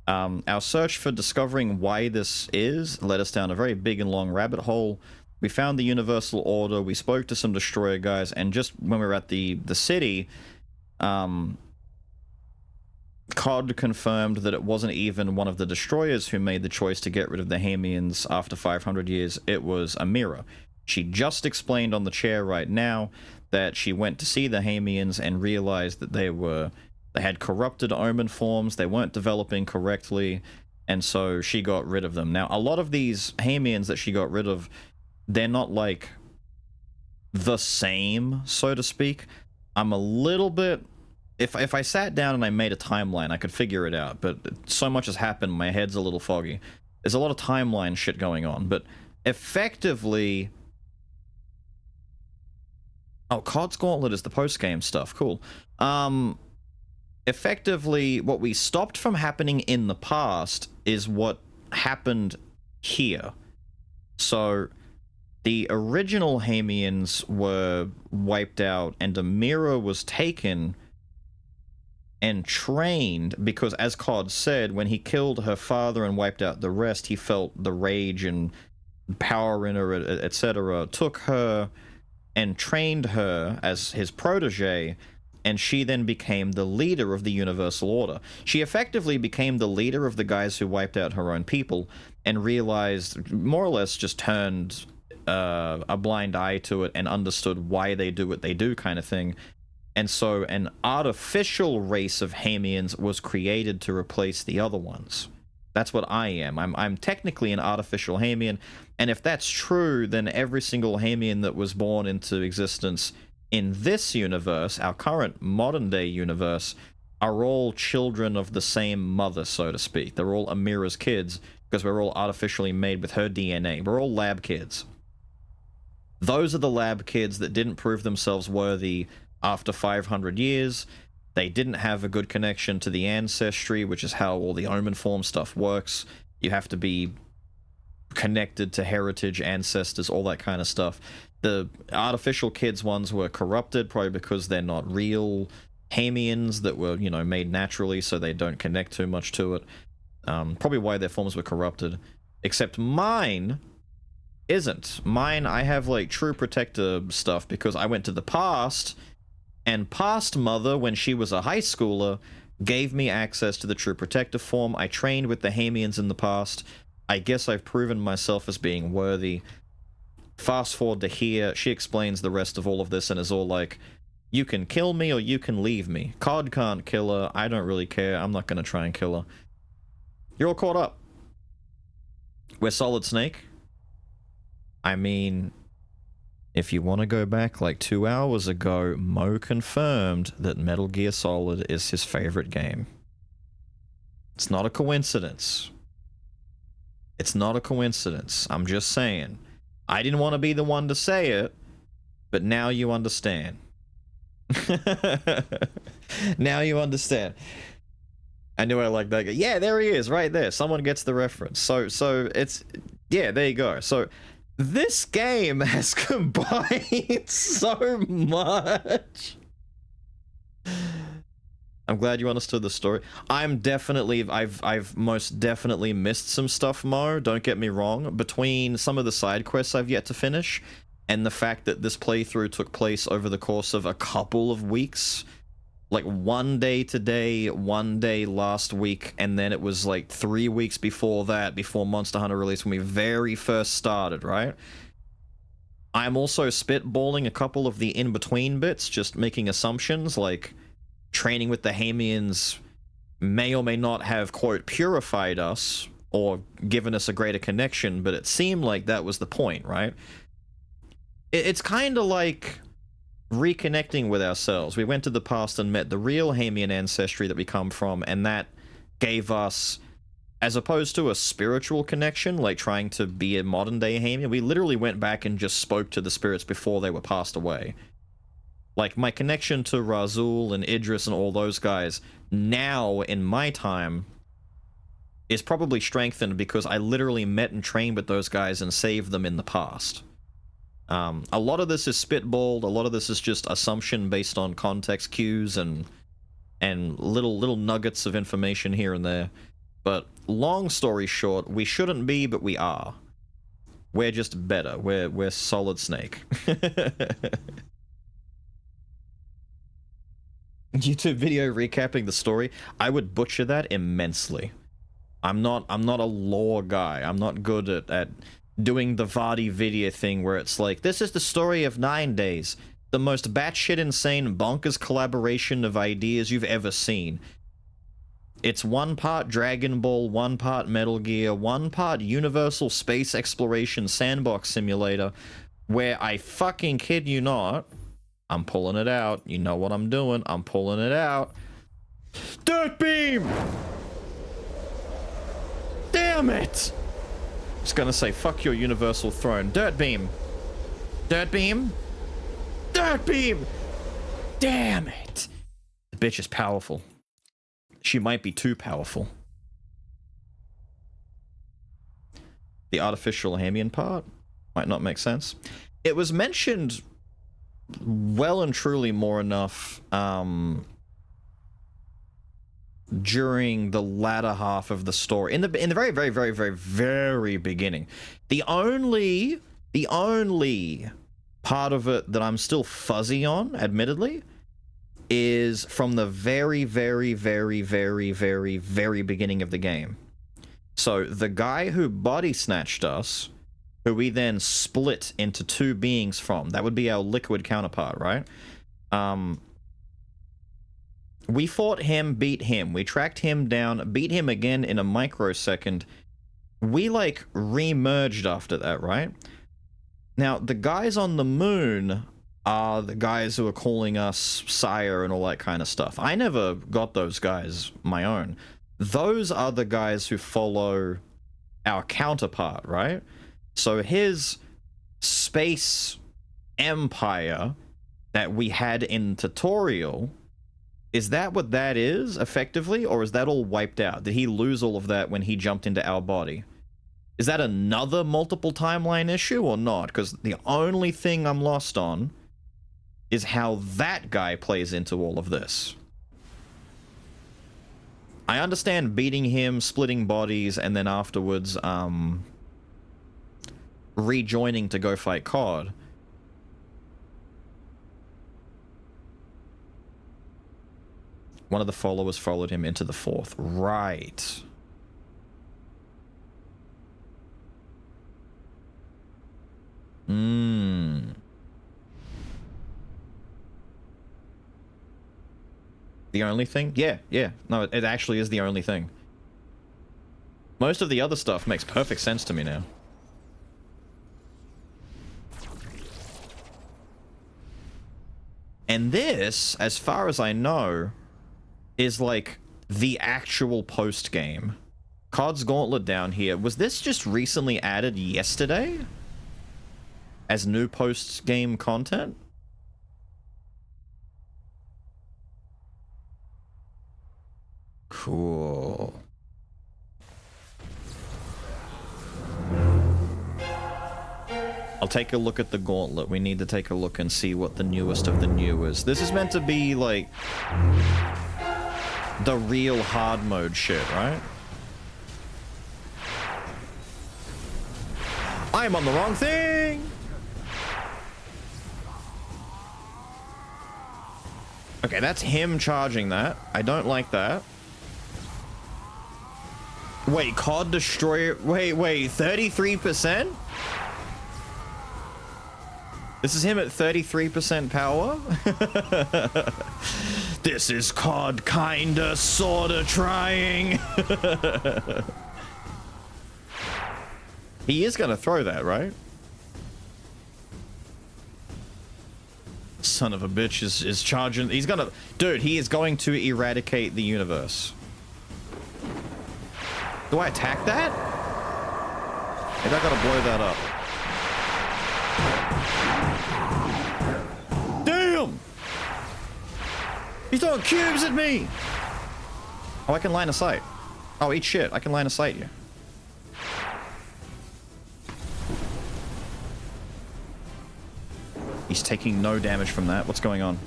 Our search for discovering why this is led us down a very big and long rabbit hole. We found the Universal Order, we spoke to some Destroyer guys, and just when we were at the city, COD confirmed that it wasn't even one of the Destroyers who made the choice to get rid of the Hamians after 500 years, it was Amira. She just explained on the chair right now that she went to see the Hamians and realized that they had corrupted omen forms, they weren't developing correctly, and so she got rid of them. Now, a lot of these Hamians that she got rid of, they're not like the same, so to speak. I'm a little bit... If I sat down and I made a timeline, I could figure it out, but so much has happened, my head's a little foggy. There's a lot of timeline shit going on, but effectively... Oh, COD's Gauntlet is the post-game stuff, cool. Effectively, what we stopped from happening in the past is what happened here. So, the original Hamians were wiped out, and Amira was taken and trained, because as COD said, when he killed her father and wiped out the rest, he felt the rage and power in her, etc. Took her and trained her as his protege, and she then became the leader of the Universal Order. She effectively became the leader of the guys who wiped out her own people, and realized, more or less just turned a blind eye to it and understood why they do what they do, kind of thing. And so an artificial race of Hamians was created to replace the other ones. That's what I am. I'm technically an artificial Hamian, and if that's true, then every single Hamian that was born into existence in this universe, our current modern-day universe, are all children of the same mother, so to speak. They're all Amira's kids, because we're all artificially made with her DNA. We're all lab kids. Those are the lab kids that didn't prove themselves worthy after 500 years. They didn't have a good connection to the ancestry, which is how all the Omen form stuff works. You have to be connected to heritage, ancestors, all that kind of stuff. The artificial kids ones were corrupted, probably because they're not real Hamians that were, you know, made naturally, so they don't connect too much to it. Probably why their forms were corrupted. Except mine isn't. Mine, I have, like, true protector stuff, because I went to the past, and past mother, when she was a high schooler, gave me access to the true protector form. I trained with the Hamians in the past. I guess I've proven myself as being worthy. Fast forward to here, she explains the rest of all of this and is all like, you can kill me or you can leave me. COD can't kill her. I don't really care. I'm not going to try and kill her. You're all caught up. We're Solid Snake. I mean, if you want to go back like 2 hours ago, Mo confirmed that Metal Gear Solid is his favorite game. It's not a coincidence. It's not a coincidence. I'm just saying. I didn't want to be the one to say it, but now you understand. Now you understand. I knew I liked that guy. Yeah, there he is, right there. Someone gets the reference. So it's... Yeah, there you go. So, this game has combined so much. I'm glad you understood the story. I've most definitely missed some stuff, Mo. Don't get me wrong. Between some of the side quests I've yet to finish, and the fact that this playthrough took place over the course of a couple of weeks, like 1 day today, 1 day last week, and then it was like 3 weeks before that, before Monster Hunter released, when we very first started, right? I'm also spitballing a couple of the in-between bits, just making assumptions, like training with the Hamians may or may not have, quote, purified us, or given us a greater connection, but it seemed like that was the point, right? It's kind of like reconnecting with ourselves. We went to the past and met the real Hamian ancestry that we come from, and that gave us, as opposed to a spiritual connection, like trying to be a modern-day Hamian, we literally went back and just spoke to the spirits before they were passed away. Like, my connection to Razul and Idris and all those guys, now, in my time, is probably strengthened because I literally met and trained with those guys and saved them in the past. A lot of this is spitballed, a lot of this is just assumption based on context cues and little nuggets of information here and there. But long story short, we shouldn't be, but we are. We're just better. We're Solid Snake. YouTube video recapping the story. I would butcher that immensely. I'm not a lore guy. I'm not good at doing the Vardy video thing where it's like, this is the story of 9 Days. The most batshit insane bonkers collaboration of ideas you've ever seen. It's 1 part Dragon Ball, 1 part Metal Gear, 1 part Universal Space Exploration Sandbox Simulator, where I fucking kid you not, I'm pulling it out. You know what I'm doing. I'm pulling it out. Dirt beam! Damn it! I was gonna say, fuck your universal throne. Dirt beam. Dirt beam? Dirt beam! Damn it! The bitch is powerful. She might be too powerful. The artificial Hamian part might not make sense. It was mentioned well and truly more enough during the latter half of the story. In the very, very, very, very, very beginning. The only part of it that I'm still fuzzy on, admittedly, is from the very, very, very, very, very, very beginning of the game. So the guy who body snatched us, who we then split into two beings from, that would be our liquid counterpart, right? We fought him, beat him, we tracked him down, beat him again in a microsecond. We, like, re-merged after that, right? Now, the guys on the moon are the guys who are calling us sire and all that kind of stuff. I never got those guys my own. Those are the guys who follow our counterpart, right? So his space empire that we had in tutorial, is that what that is, effectively? Or is that all wiped out? Did he lose all of that when he jumped into our body? Is that another multiple timeline issue or not? Because the only thing I'm lost on is how that guy plays into all of this. I understand beating him, splitting bodies, and then afterwards, rejoining to go fight COD. One of the followers followed him into the fourth. Right. The only thing? Yeah. No, it actually is the only thing. Most of the other stuff makes perfect sense to me now. And this, as far as I know, is like the actual post-game. COD's Gauntlet down here. Was this just recently added yesterday? As new post-game content? Cool. I'll take a look at the Gauntlet. We need to take a look and see what the newest of the new is. This is meant to be, like, the real hard mode shit, right? I'm on the wrong thing! Okay, that's him charging that. I don't like that. Wait, COD Destroyer... Wait, 33%? This is him at 33% power? This is COD kinda, sorta trying. He is gonna throw that, right? Son of a bitch is charging. He's gonna... Dude, he is going to eradicate the universe. Do I attack that? Maybe I gotta blow that up. Damn! He's throwing cubes at me! Oh, I can line of sight. Oh, eat shit. I can line of sight you. He's taking no damage from that. What's going on?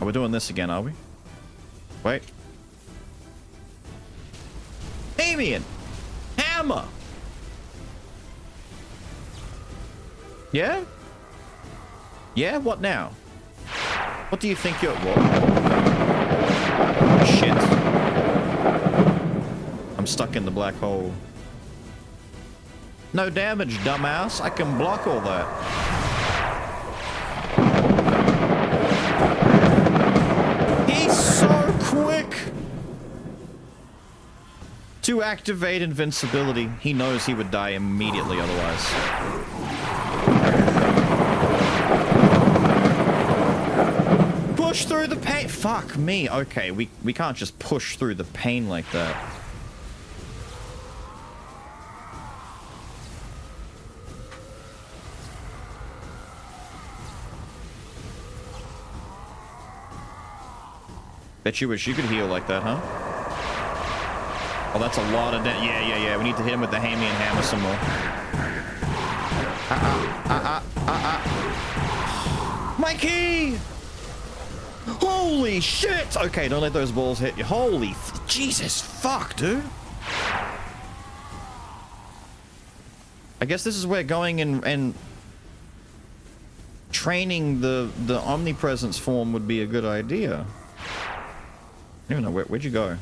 Oh, we're doing this again, are we? Wait. Hamian! Hammer! Yeah? Yeah? What now? What do you think you're... Whoa. Shit. I'm stuck in the black hole. No damage, dumbass. I can block all that. He's so quick! To activate invincibility, he knows he would die immediately otherwise. push through the pain. Fuck me. Okay, we can't just push through the pain like that. Bet you wish you could heal like that, huh? Oh, that's a lot of yeah. We need to hit him with the hammy and hammer some more. My key! Holy shit! Okay, don't let those balls hit you. Holy Jesus fuck, dude. I guess this is where going and training the omnipresence form would be a good idea. I don't even know, where'd you go?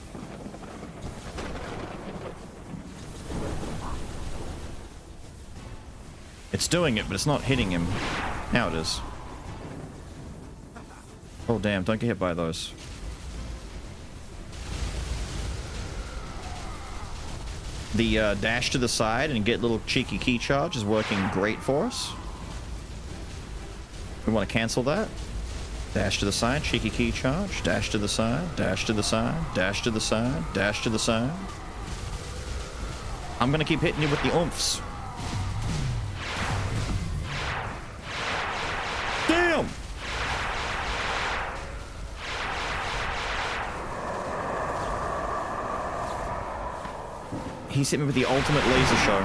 It's doing it, but it's not hitting him. Now it is. Oh damn, don't get hit by those. The dash to the side and get little cheeky key charge is working great for us. We want to cancel that. Dash to the side, cheeky key charge, dash to the side, dash to the side, dash to the side, dash to the side. I'm gonna keep hitting you with the oomphs. Damn! He's hit me with the ultimate laser show.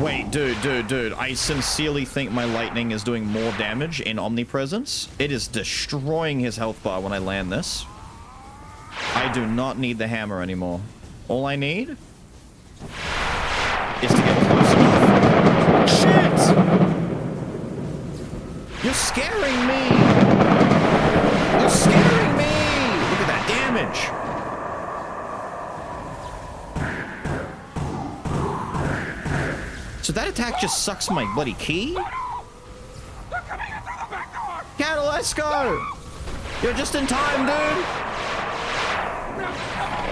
Wait, dude. I sincerely think my lightning is doing more damage in Omnipresence. It is destroying his health bar when I land this. I do not need the hammer anymore. All I need is to get close enough. Shit! You're scaring me! You're scaring me! Look at that damage! So that attack just sucks my bloody key? Cattle, let's go! You're just in time, dude!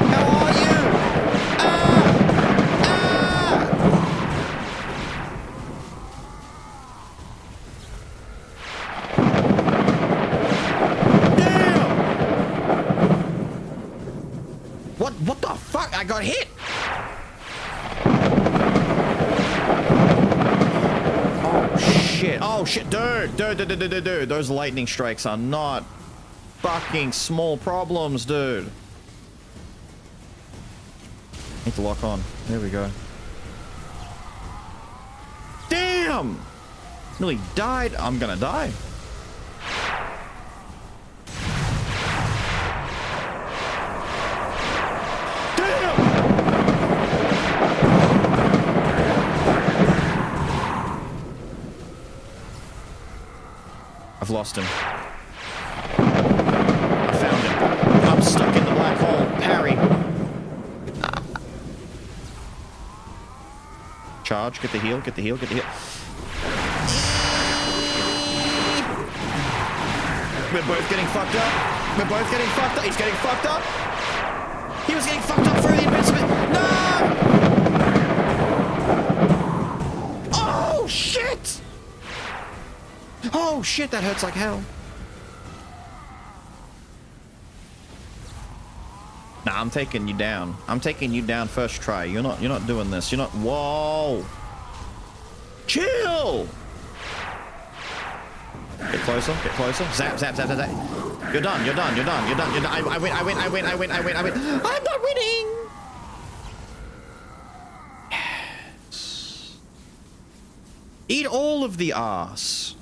How are you? Damn! What the fuck? I got hit! Oh shit, dude, those lightning strikes are not fucking small problems, dude. Need to lock on. There we go. Damn! Nearly died. I'm gonna die. I've lost him. I found him. I'm stuck in the black hole. Parry. Charge. Get the heal. Get the heal. Get the heal. We're both getting fucked up. We're both getting fucked up. He's getting fucked up. He was getting fucked up through the invincible. No! Oh, shit! Oh shit, that hurts like hell. Nah, I'm taking you down. I'm taking you down first try. You're not doing this. You're not. Whoa! Chill! Get closer, get closer. Zap, zap, zap, zap, zap. You're done, you're done, you're done, you're done, you're done. I win. I'm not winning! Yes. Eat all of the arse.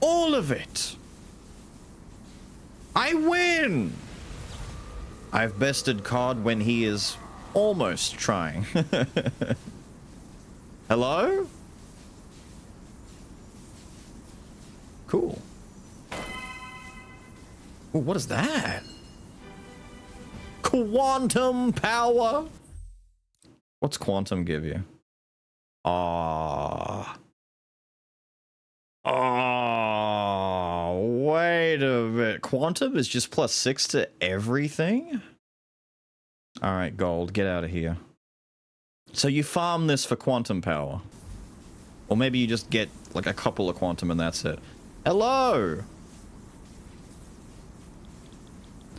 All of it. I win. I've bested COD when he is almost trying. Hello? Cool. Ooh, what is that? Quantum power? What's quantum give you? Ah. Oh, wait a minute. Quantum is just +6 to everything? Alright, gold, get out of here. So you farm this for quantum power. Or maybe you just get like a couple of quantum and that's it. Hello!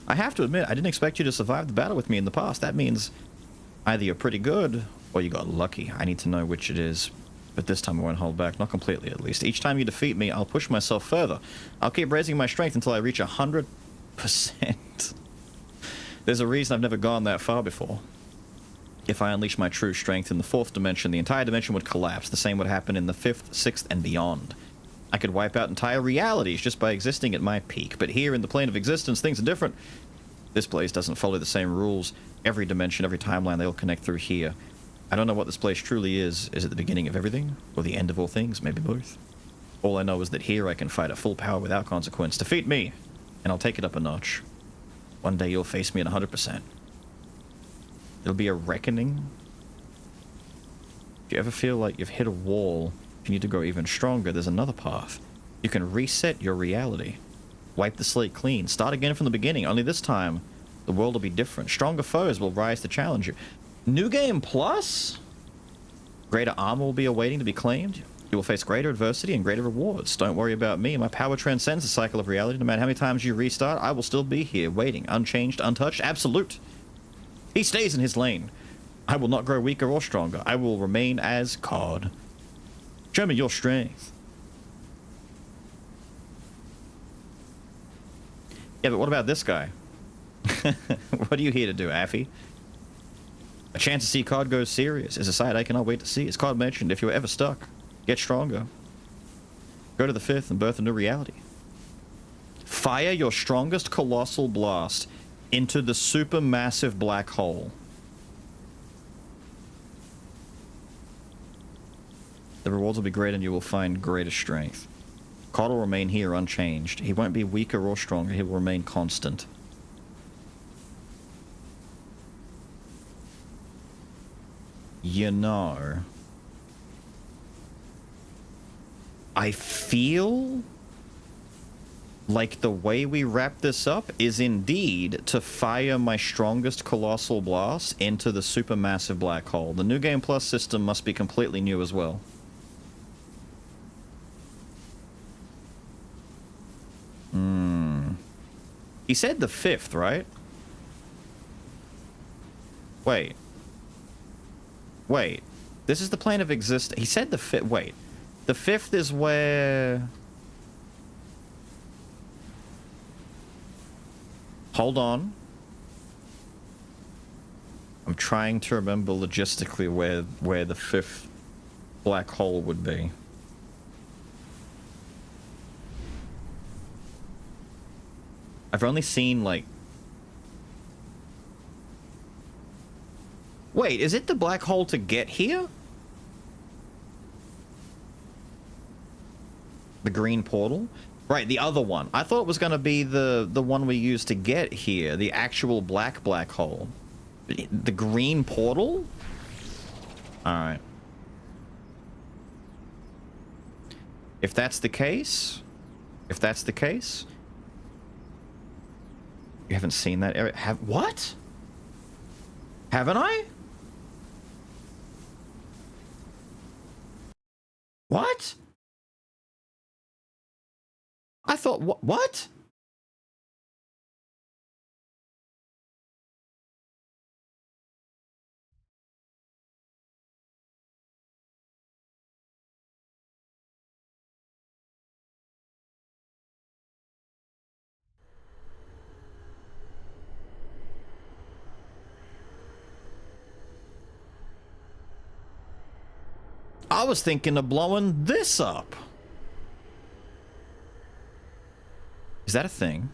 I have to admit, I didn't expect you to survive the battle with me in the past. That means either you're pretty good, or you got lucky. I need to know which it is. But this time I won't hold back, not completely at least. Each time you defeat me, I'll push myself further. I'll keep raising my strength until I reach 100%. There's a reason I've never gone that far before. If I unleash my true strength in the 4th dimension, the entire dimension would collapse. The same would happen in the 5th, 6th, and beyond. I could wipe out entire realities just by existing at my peak. But here in the plane of existence, things are different. This place doesn't follow the same rules. Every dimension, every timeline, they all connect through here. I don't know what this place truly is. Is it the beginning of everything? Or the end of all things? Maybe both. All I know is that here I can fight at full power without consequence. Defeat me, and I'll take it up a notch. One day you'll face me at 100%. It'll be a reckoning. If you ever feel like you've hit a wall, if you need to go even stronger, there's another path. You can reset your reality. Wipe the slate clean. Start again from the beginning. Only this time, the world will be different. Stronger foes will rise to challenge you. New Game Plus? Greater armor will be awaiting to be claimed. You will face greater adversity and greater rewards. Don't worry about me. My power transcends the cycle of reality. No matter how many times you restart, I will still be here, waiting, unchanged, untouched, absolute. He stays in his lane. I will not grow weaker or stronger. I will remain as God. Show me your strength. Yeah, but what about this guy? What are you here to do, Affy? A chance to see COD go serious is a sight I cannot wait to see. As COD mentioned, if you're ever stuck, get stronger. Go to the 5th and birth a new reality. Fire your strongest colossal blast into the supermassive black hole. The rewards will be great and you will find greater strength. COD will remain here unchanged. He won't be weaker or stronger. He will remain constant. You know, I feel like the way we wrap this up is indeed to fire my strongest colossal blast into the supermassive black hole. The New Game Plus system must be completely new as well. He said the 5th, right? Wait. Wait. This is the plane of existence. He said the 5th. Wait. The 5th is where... Hold on. I'm trying to remember logistically where the 5th black hole would be. I've only seen, like... Wait, is it the black hole to get here? The green portal? Right, the other one. I thought it was going to be the one we used to get here. The actual black hole. The green portal? Alright. If that's the case... You haven't seen that area? What? Haven't I? What? I thought, what? I was thinking of blowing this up. Is that a thing?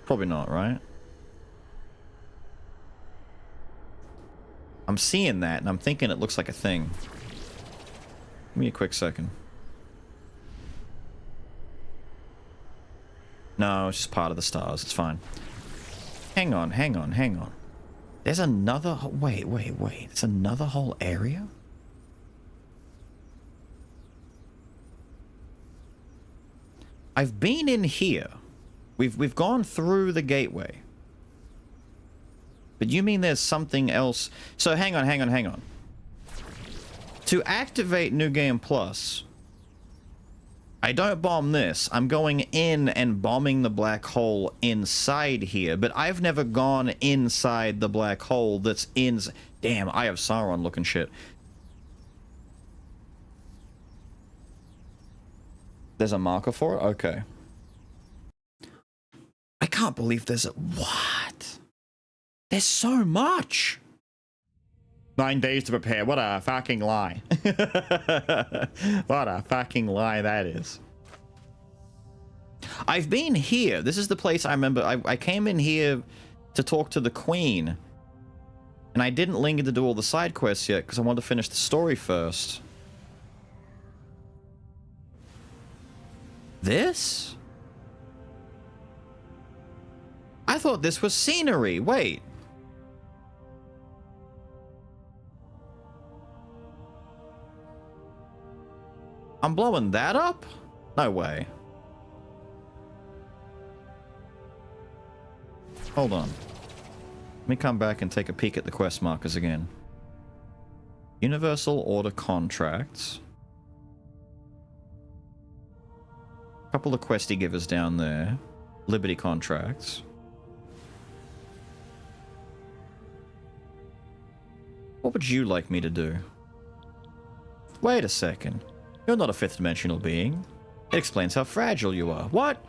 Probably not, right? I'm seeing that, and I'm thinking it looks like a thing. Give me a quick second. No, it's just part of the stars. It's fine. Hang on. There's another... Wait. It's another whole area? I've been in here. We've gone through the gateway. But you mean there's something else? So hang on. To activate New Game Plus, I don't bomb this. I'm going in and bombing the black hole inside here, but I've never gone inside the black hole that's in... Damn, I have Sauron looking shit. There's a marker for it? Okay. I can't believe there's a... What? There's so much! 9 days to prepare. What a fucking lie. What a fucking lie that is. I've been here. This is the place I remember. I came in here to talk to the Queen. And I didn't linger to do all the side quests yet because I wanted to finish the story first. This? I thought this was scenery. Wait. I'm blowing that up? No way. Hold on. Let me come back and take a peek at the quest markers again. Universal Order contracts. Couple of questy givers down there. Liberty contracts. What would you like me to do? Wait a second. You're not a fifth-dimensional being. It explains how fragile you are. What?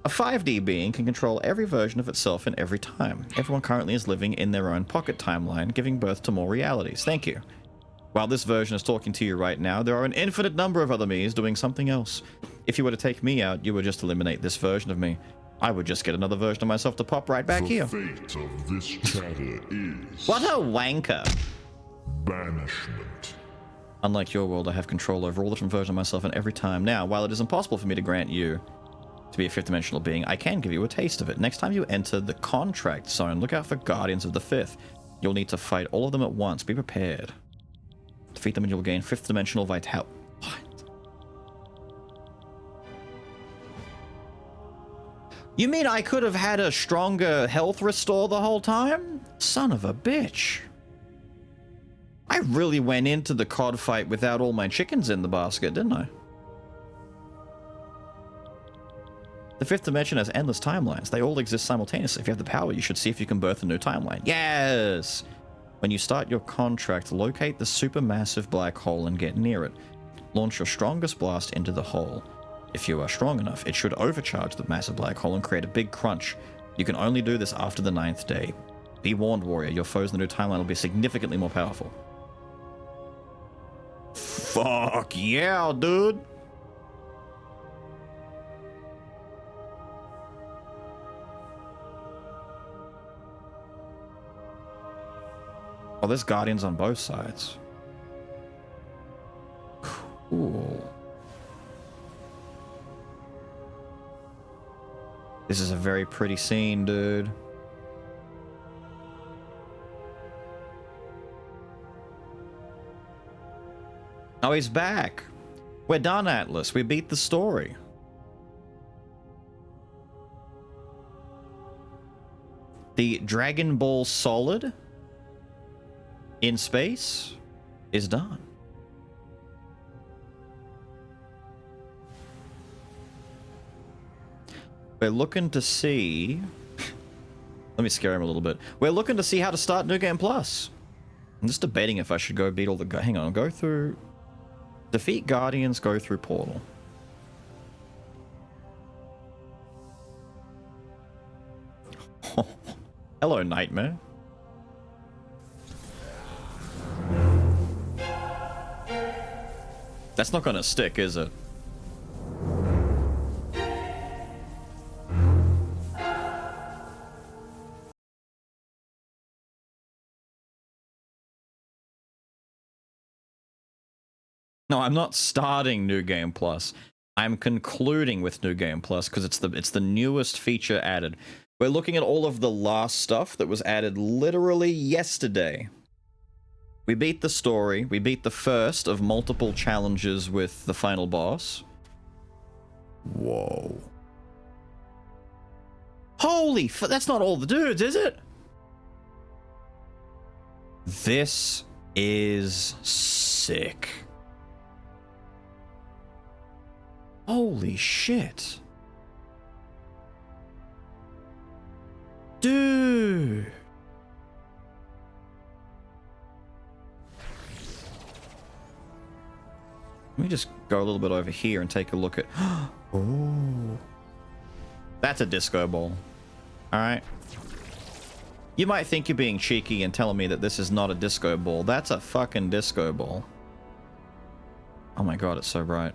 A 5D being can control every version of itself in every time. Everyone currently is living in their own pocket timeline, giving birth to more realities. Thank you. While this version is talking to you right now, there are an infinite number of other me's doing something else. If you were to take me out, you would just eliminate this version of me. I would just get another version of myself to pop right back here. The fate of this chatter is... What a wanker. Banishment. Unlike your world, I have control over all the different versions of myself in every time. Now, while it is impossible for me to grant you to be a fifth-dimensional being, I can give you a taste of it. Next time you enter the contract zone, look out for Guardians of the Fifth. You'll need to fight all of them at once. Be prepared. Defeat them and you'll gain fifth-dimensional vitality. What? You mean I could have had a stronger health restore the whole time? Son of a bitch. I really went into the COD fight without all my chickens in the basket, didn't I? The fifth dimension has endless timelines. They all exist simultaneously. If you have the power, you should see if you can birth a new timeline. Yes! When you start your contract, locate the supermassive black hole and get near it. Launch your strongest blast into the hole. If you are strong enough, it should overcharge the massive black hole and create a big crunch. You can only do this after the 9th day. Be warned, warrior. Your foes in the new timeline will be significantly more powerful. Fuck yeah, dude. Oh, there's guardians on both sides. Cool. This is a very pretty scene, dude. Oh, he's back. We're done, Atlas. We beat the story. The Dragon Ball Solid in space is done. We're looking to see... Let me scare him a little bit. We're looking to see how to start New Game Plus. I'm just debating if I should go beat all the... Hang on, go through... Defeat Guardians, go through Portal. Hello, Nightmare. That's not gonna stick, is it? No, I'm not starting New Game Plus. I'm concluding with New Game Plus because it's the newest feature added. We're looking at all of the last stuff that was added literally yesterday. We beat the story. We beat the first of multiple challenges with the final boss. Whoa. Holy f- that's not all the dudes, is it? This is sick. Holy shit. Dude. Let me just go a little bit over here and take a look at... Oh. That's a disco ball. Alright. You might think you're being cheeky and telling me that this is not a disco ball. That's a fucking disco ball. Oh my god, it's so bright.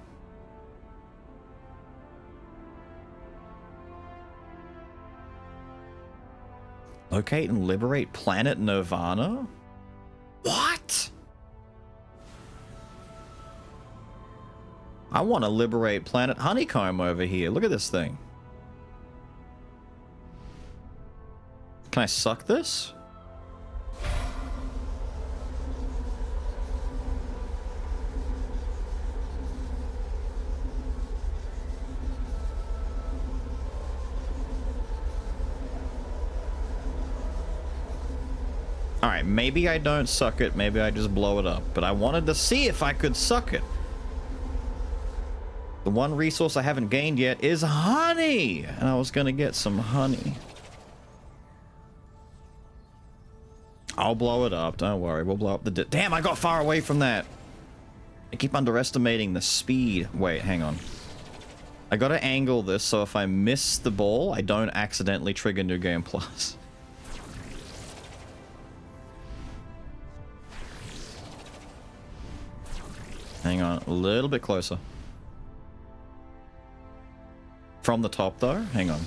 Locate and liberate planet Nirvana? What? I want to liberate planet Honeycomb over here. Look at this thing. Can I suck this? Alright, maybe I don't suck it, maybe I just blow it up. But I wanted to see if I could suck it. The one resource I haven't gained yet is honey! And I was gonna get some honey. I'll blow it up, don't worry, we'll blow up the damn, I got far away from that! I keep underestimating the speed. Wait, hang on. I gotta angle this so if I miss the ball, I don't accidentally trigger New Game Plus. Hang on, a little bit closer. From the top though? Hang on.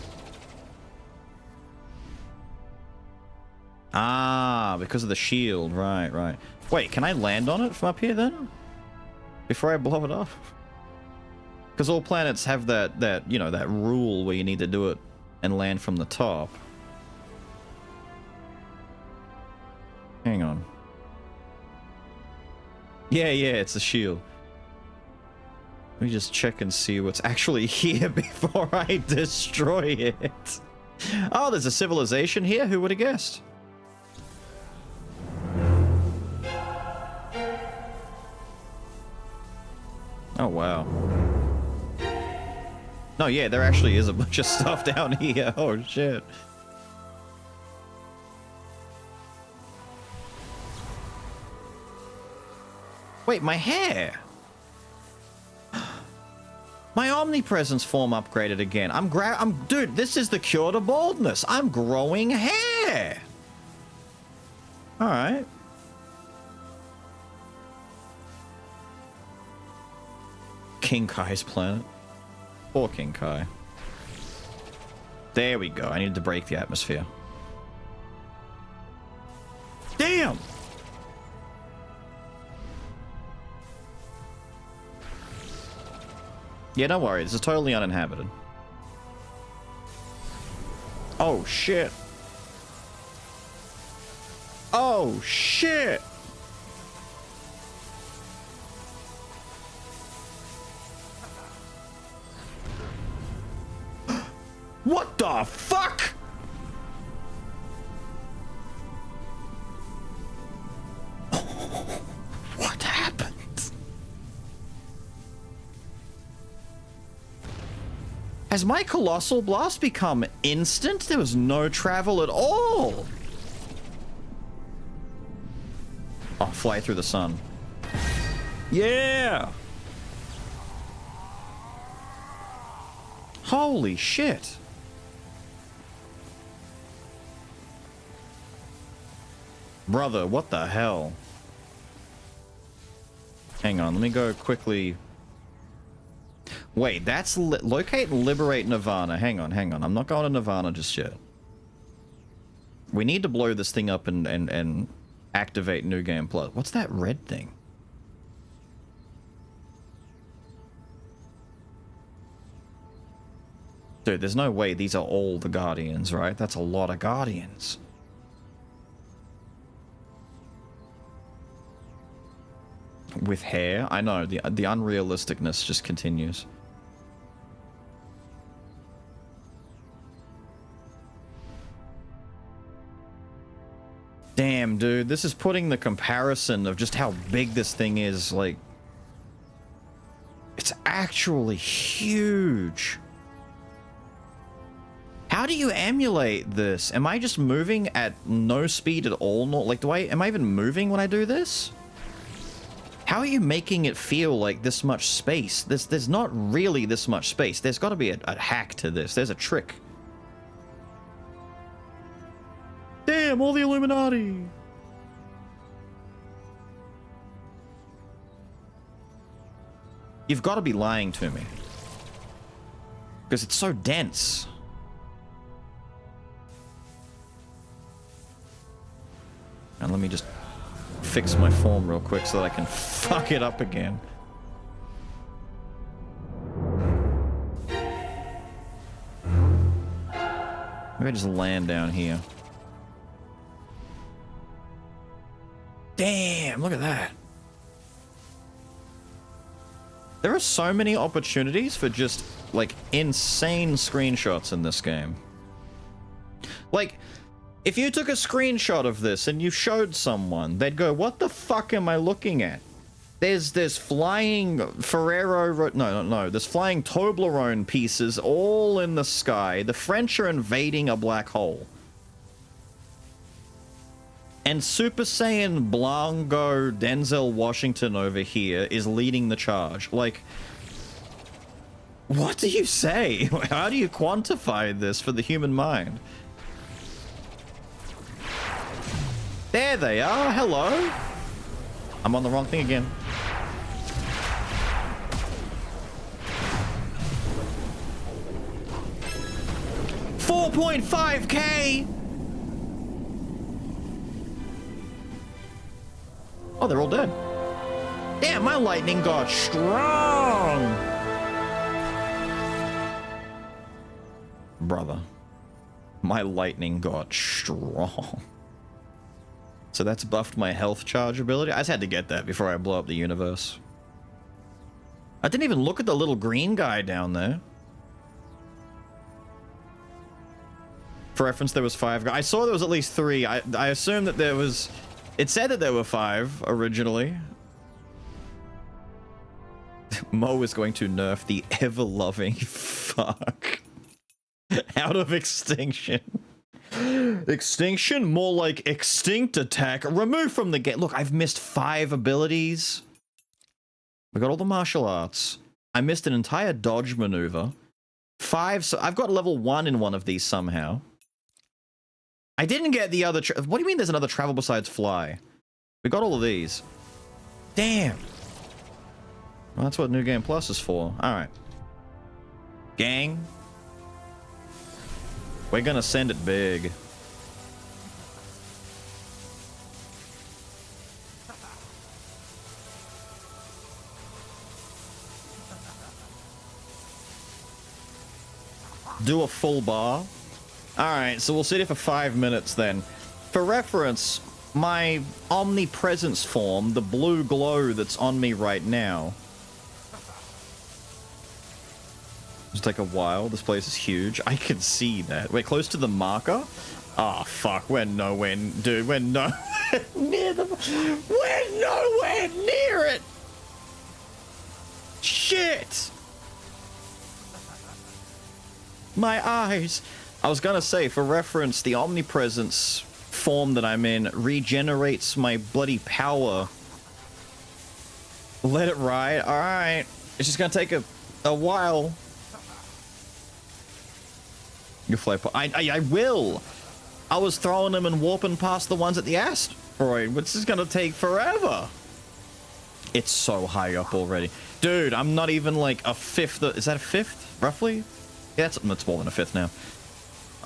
Ah, because of the shield. Right, right. Wait, can I land on it from up here then? Before I blow it up? Because all planets have that, you know, that rule where you need to do it and land from the top. Hang on. Yeah, it's a shield. Let me just check and see what's actually here before I destroy it. Oh, there's a civilization here? Who would have guessed? Oh, wow. No, yeah, there actually is a bunch of stuff down here. Oh, shit. Wait, my hair! My omnipresence form upgraded again. Dude, this is the cure to baldness. I'm growing hair! Alright. King Kai's planet. Poor King Kai. There we go. I needed to break the atmosphere. Damn! Yeah, don't worry. This is totally uninhabited. Oh, shit. Oh, shit! What the fuck? What happened? Has my Colossal Blast become instant? There was no travel at all. Oh, fly through the sun. Yeah! Holy shit. Brother, what the hell? Hang on, let me go quickly. Wait, that's locate and liberate Nirvana. Hang on. I'm not going to Nirvana just yet. We need to blow this thing up and activate New Game Plus. What's that red thing? Dude, there's no way these are all the Guardians, right? That's a lot of Guardians. With hair? I know, the unrealisticness just continues. Damn, dude, this is putting the comparison of just how big this thing is, like... It's actually huge. How do you emulate this? Am I just moving at no speed at all? Not like, am I even moving when I do this? How are you making it feel like this much space? There's not really this much space. There's got to be a hack to this. There's a trick. Damn, all the Illuminati. You've got to be lying to me. Because it's so dense. And let me just fix my form real quick so that I can fuck it up again. Maybe I just land down here. Damn, look at that. There are so many opportunities for just, like, insane screenshots in this game. Like, if you took a screenshot of this and you showed someone, they'd go, what the fuck am I looking at? There's flying there's flying Toblerone pieces all in the sky. The French are invading a black hole. And Super Saiyan Blanco Denzel Washington over here is leading the charge. Like, what do you say? How do you quantify this for the human mind? There they are. Hello. I'm on the wrong thing again. $4.5K. Oh, they're all dead. Damn, my lightning got strong. Brother. My lightning got strong. So that's buffed my health charge ability. I just had to get that before I blow up the universe. I didn't even look at the little green guy down there. For reference, there was 5 guys. I saw there was at least 3. I assumed that there was... It said that there were 5 originally. Mo is going to nerf the ever-loving fuck out of Extinction. Extinction? More like Extinct Attack. Remove from the game. Look, I've missed 5 abilities. We got all the martial arts. I missed an entire dodge maneuver. 5, so I've got level 1 in one of these somehow. I didn't get the other... What do you mean there's another travel besides fly? We got all of these. Damn. Well, that's what New Game Plus is for. Alright. Gang. We're gonna send it big. Do a full bar. Alright, so we'll sit here for 5 minutes then. For reference, my omnipresence form, the blue glow that's on me right now. It'll take a while. This place is huge. I can see that. We're close to the marker. Oh, fuck. We're nowhere... Dude, we're nowhere near the... We're nowhere near it! Shit! My eyes. I was gonna say, for reference, the omnipresence form that I'm in regenerates my bloody power. Let it ride. Alright. It's just gonna take a while. You fly... I will! I was throwing them and warping past the ones at the asteroid, which is gonna take forever. It's so high up already. Dude, I'm not even like a fifth... Is that a fifth, roughly? Yeah, that's more than a fifth now.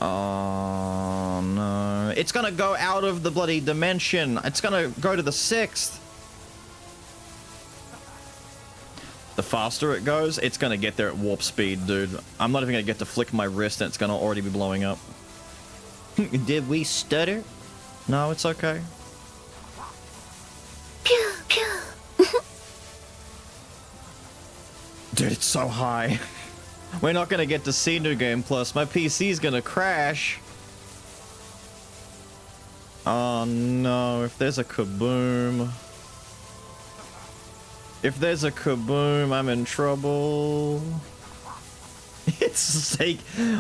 Oh, no. It's gonna go out of the bloody dimension. It's gonna go to the 6th. The faster it goes, it's gonna get there at warp speed, dude. I'm not even gonna get to flick my wrist and it's gonna already be blowing up. Did we stutter? No, it's okay. Pew, pew. Dude, it's so high. We're not gonna get to see New Game Plus. My PC's gonna crash. Oh no, if there's a kaboom. If there's a kaboom, I'm in trouble. It's like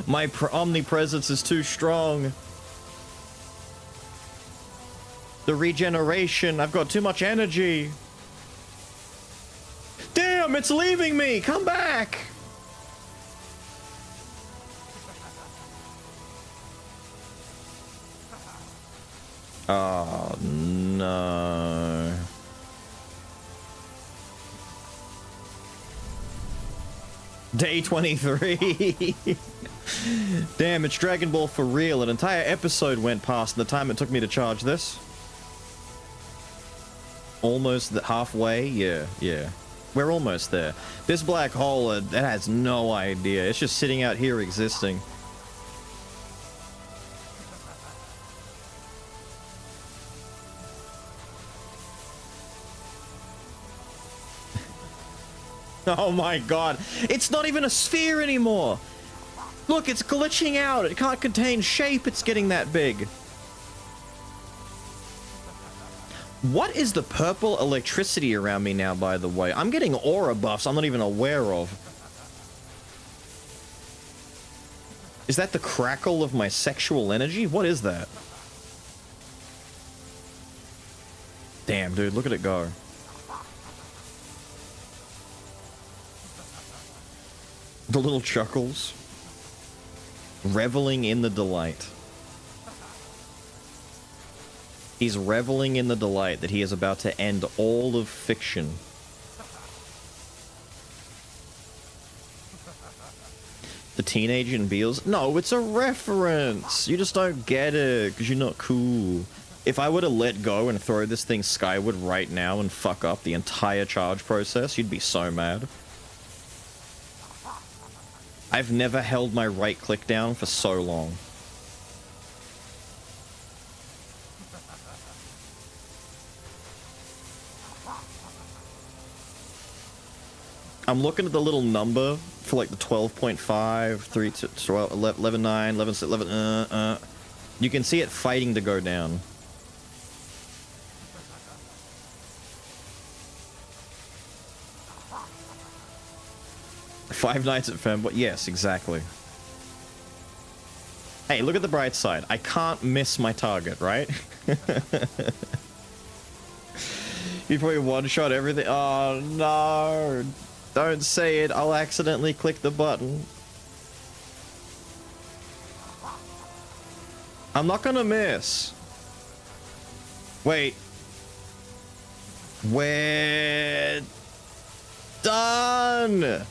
my omnipresence is too strong. The regeneration, I've got too much energy. Damn, it's leaving me! Come back! Oh, no. Day 23. Damn, it's Dragon Ball for real. An entire episode went past the time it took me to charge this. Almost halfway? Yeah. We're almost there. This black hole, it has no idea. It's just sitting out here existing. Oh my god. It's not even a sphere anymore. Look, it's glitching out. It can't contain shape. It's getting that big. What is the purple electricity around me now, by the way? I'm getting aura buffs I'm not even aware of. Is that the crackle of my sexual energy? What is that? Damn, dude, look at it go. The little chuckles. Reveling in the delight. He's reveling in the delight that he is about to end all of fiction. The teenage in Beals? No, it's a reference. You just don't get it because you're not cool. If I were to let go and throw this thing skyward right now and fuck up the entire charge process, you'd be so mad. I've never held my right click down for so long. I'm looking at the little number for like the 12.5, 3 to 12, 11, 9, 11, 11, You can see it fighting to go down. Five Nights at Fembot. Yes, exactly. Hey, look at the bright side. I can't miss my target, right? You probably one-shot everything. Oh, no. Don't say it. I'll accidentally click the button. I'm not gonna miss. Wait. We're done.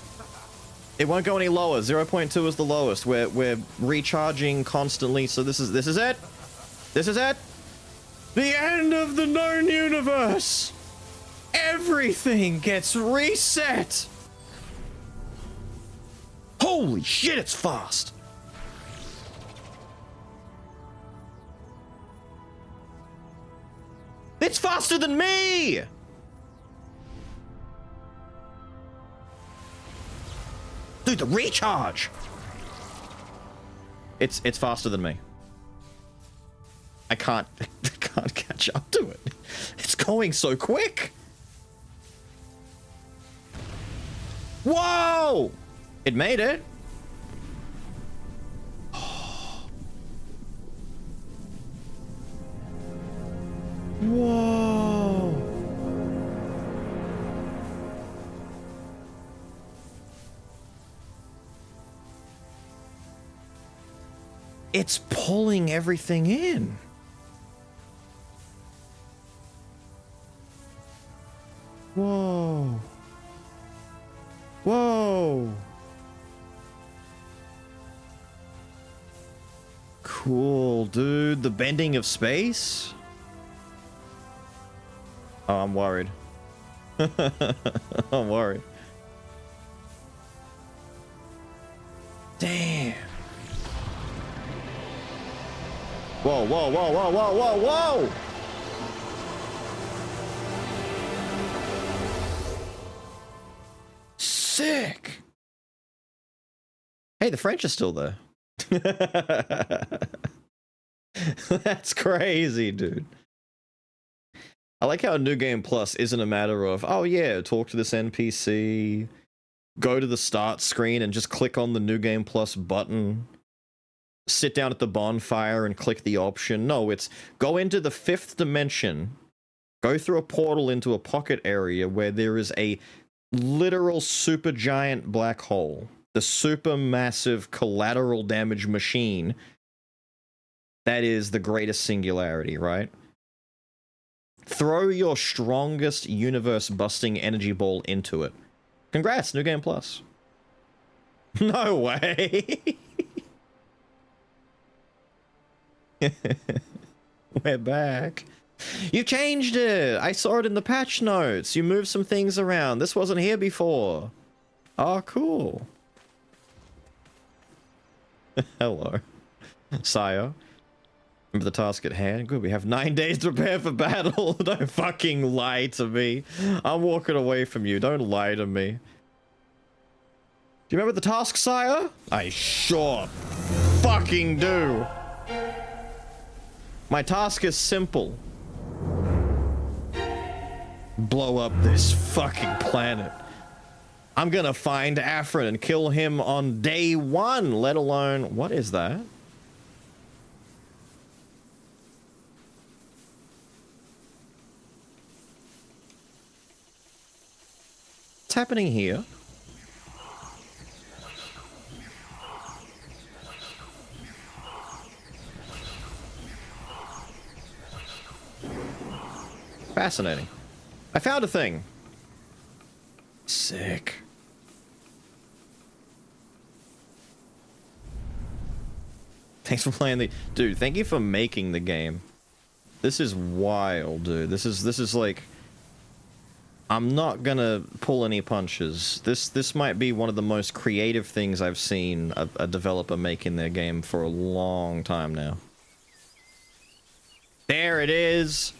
It won't go any lower. 0.2 is the lowest. We're recharging constantly, so this is it. This is it. The end of the known universe. Everything gets reset. Holy shit, it's fast. It's faster than me. Dude, the recharge! It's faster than me. I can't catch up to it. It's going so quick. Whoa! It made it. Whoa! It's pulling everything in. Whoa. Whoa. Cool, dude. The bending of space? Oh, I'm worried. I'm worried. Damn. Whoa, whoa, whoa, whoa, whoa, whoa, whoa! Sick! Hey, the French are still there. That's crazy, dude. I like how New Game Plus isn't a matter of, oh yeah, talk to this NPC, go to the start screen and just click on the New Game Plus button, sit down at the bonfire and click the option. No, it's go into the 5th dimension, go through a portal into a pocket area where there is a literal super giant black hole, the super massive collateral damage machine that is the greatest singularity, right? Throw your strongest universe-busting energy ball into it. Congrats, New Game Plus. No way. We're back. You changed it. I saw it in the patch notes. You moved some things around. This wasn't here before. Oh, cool. Hello, sire. Remember the task at hand? Good, we have 9 days to prepare for battle. Don't fucking lie to me. I'm walking away from you. Don't lie to me. Do you remember the task, sire? I sure fucking do. My task is simple. Blow up this fucking planet. I'm gonna find Afrin and kill him on day 1, let alone... What is that? What's happening here? Fascinating. I found a thing. Sick. Thanks for playing the... Dude, thank you for making the game. This is wild, dude. This is like... I'm not gonna pull any punches. This might be one of the most creative things I've seen a developer make in their game for a long time now. There it is.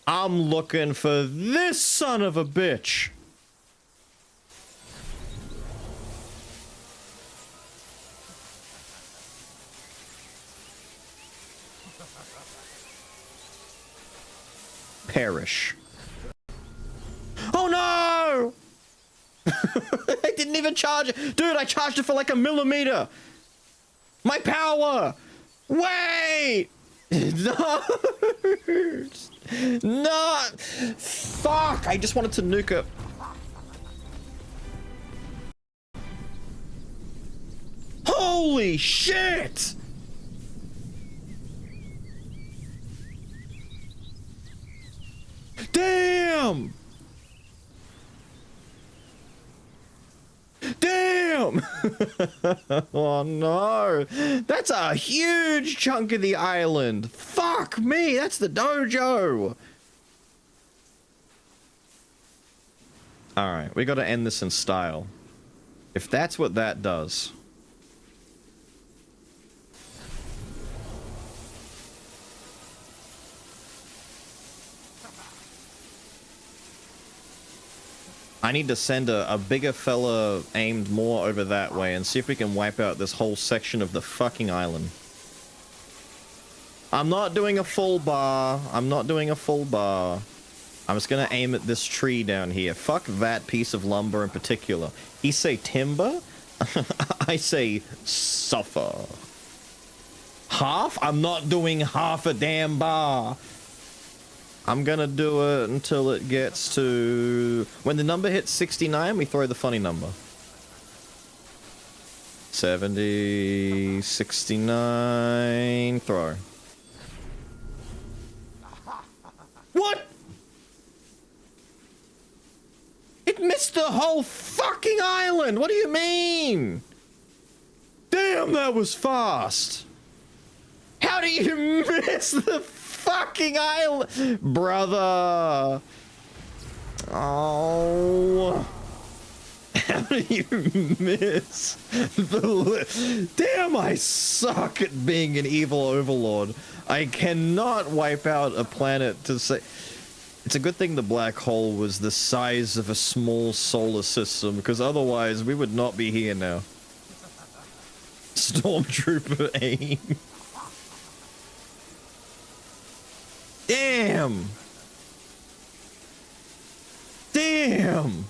I'm looking for this son of a bitch. Perish. Oh no! I didn't even charge it. Dude, I charged it for like a millimeter. My power! Wait! No! No! Fuck! I just wanted to nuke it. Holy shit! Damn! Damn! Oh no! That's a huge chunk of the island! Fuck me! That's the dojo! Alright, we gotta end this in style. If that's what that does... I need to send a bigger fella aimed more over that way and see if we can wipe out this whole section of the fucking island. I'm not doing a full bar. I'm not doing a full bar. I'm just gonna aim at this tree down here. Fuck that piece of lumber in particular. He say timber? I say suffer. Half? I'm not doing half a damn bar. I'm gonna do it until it gets to... When the number hits 69, we throw the funny number. 70, 69, throw. What? It missed the whole fucking island! What do you mean? Damn, that was fast! How do you miss the fucking island? Brother! Oh... How do you miss the... Damn, I suck at being an evil overlord. I cannot wipe out a planet to say... It's a good thing the black hole was the size of a small solar system, because otherwise we would not be here now. Stormtrooper aim. Damn! Damn!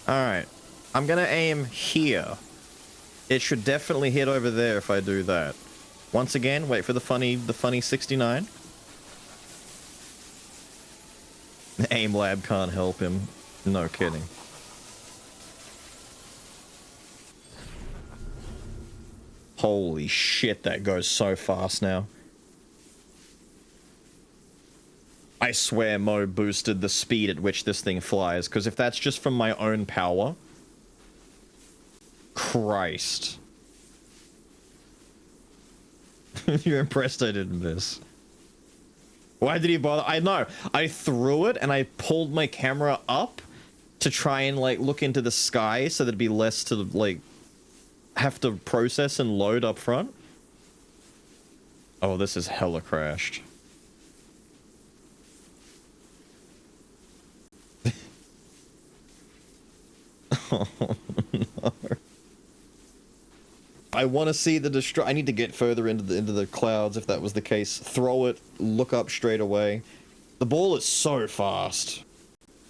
Alright. I'm gonna aim here. It should definitely hit over there if I do that. Once again, wait for the funny 69. The aim lab can't help him. No kidding. Holy shit, that goes so fast now. I swear Mo boosted the speed at which this thing flies, because if that's just from my own power... Christ. You're impressed I didn't miss. Why did he bother? I know. I threw it and I pulled my camera up to try and like look into the sky so there'd be less to like have to process and load up front. Oh, this is hella crashed. Oh no. I want to see the destroy. I need to get further into the clouds if that was the case. Throw it, look up straight away. The ball is so fast.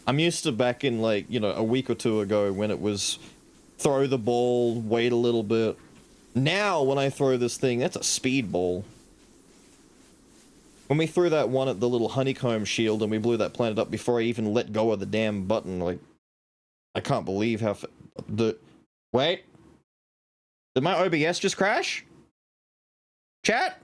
I'm used to back in like, you know, a week or two ago when it was throw the ball, wait a little bit. Now when I throw this thing, that's a speed ball. When we threw that one at the little honeycomb shield and we blew that planet up before I even let go of the damn button, like, I can't believe how wait. Did my OBS just crash? Chat?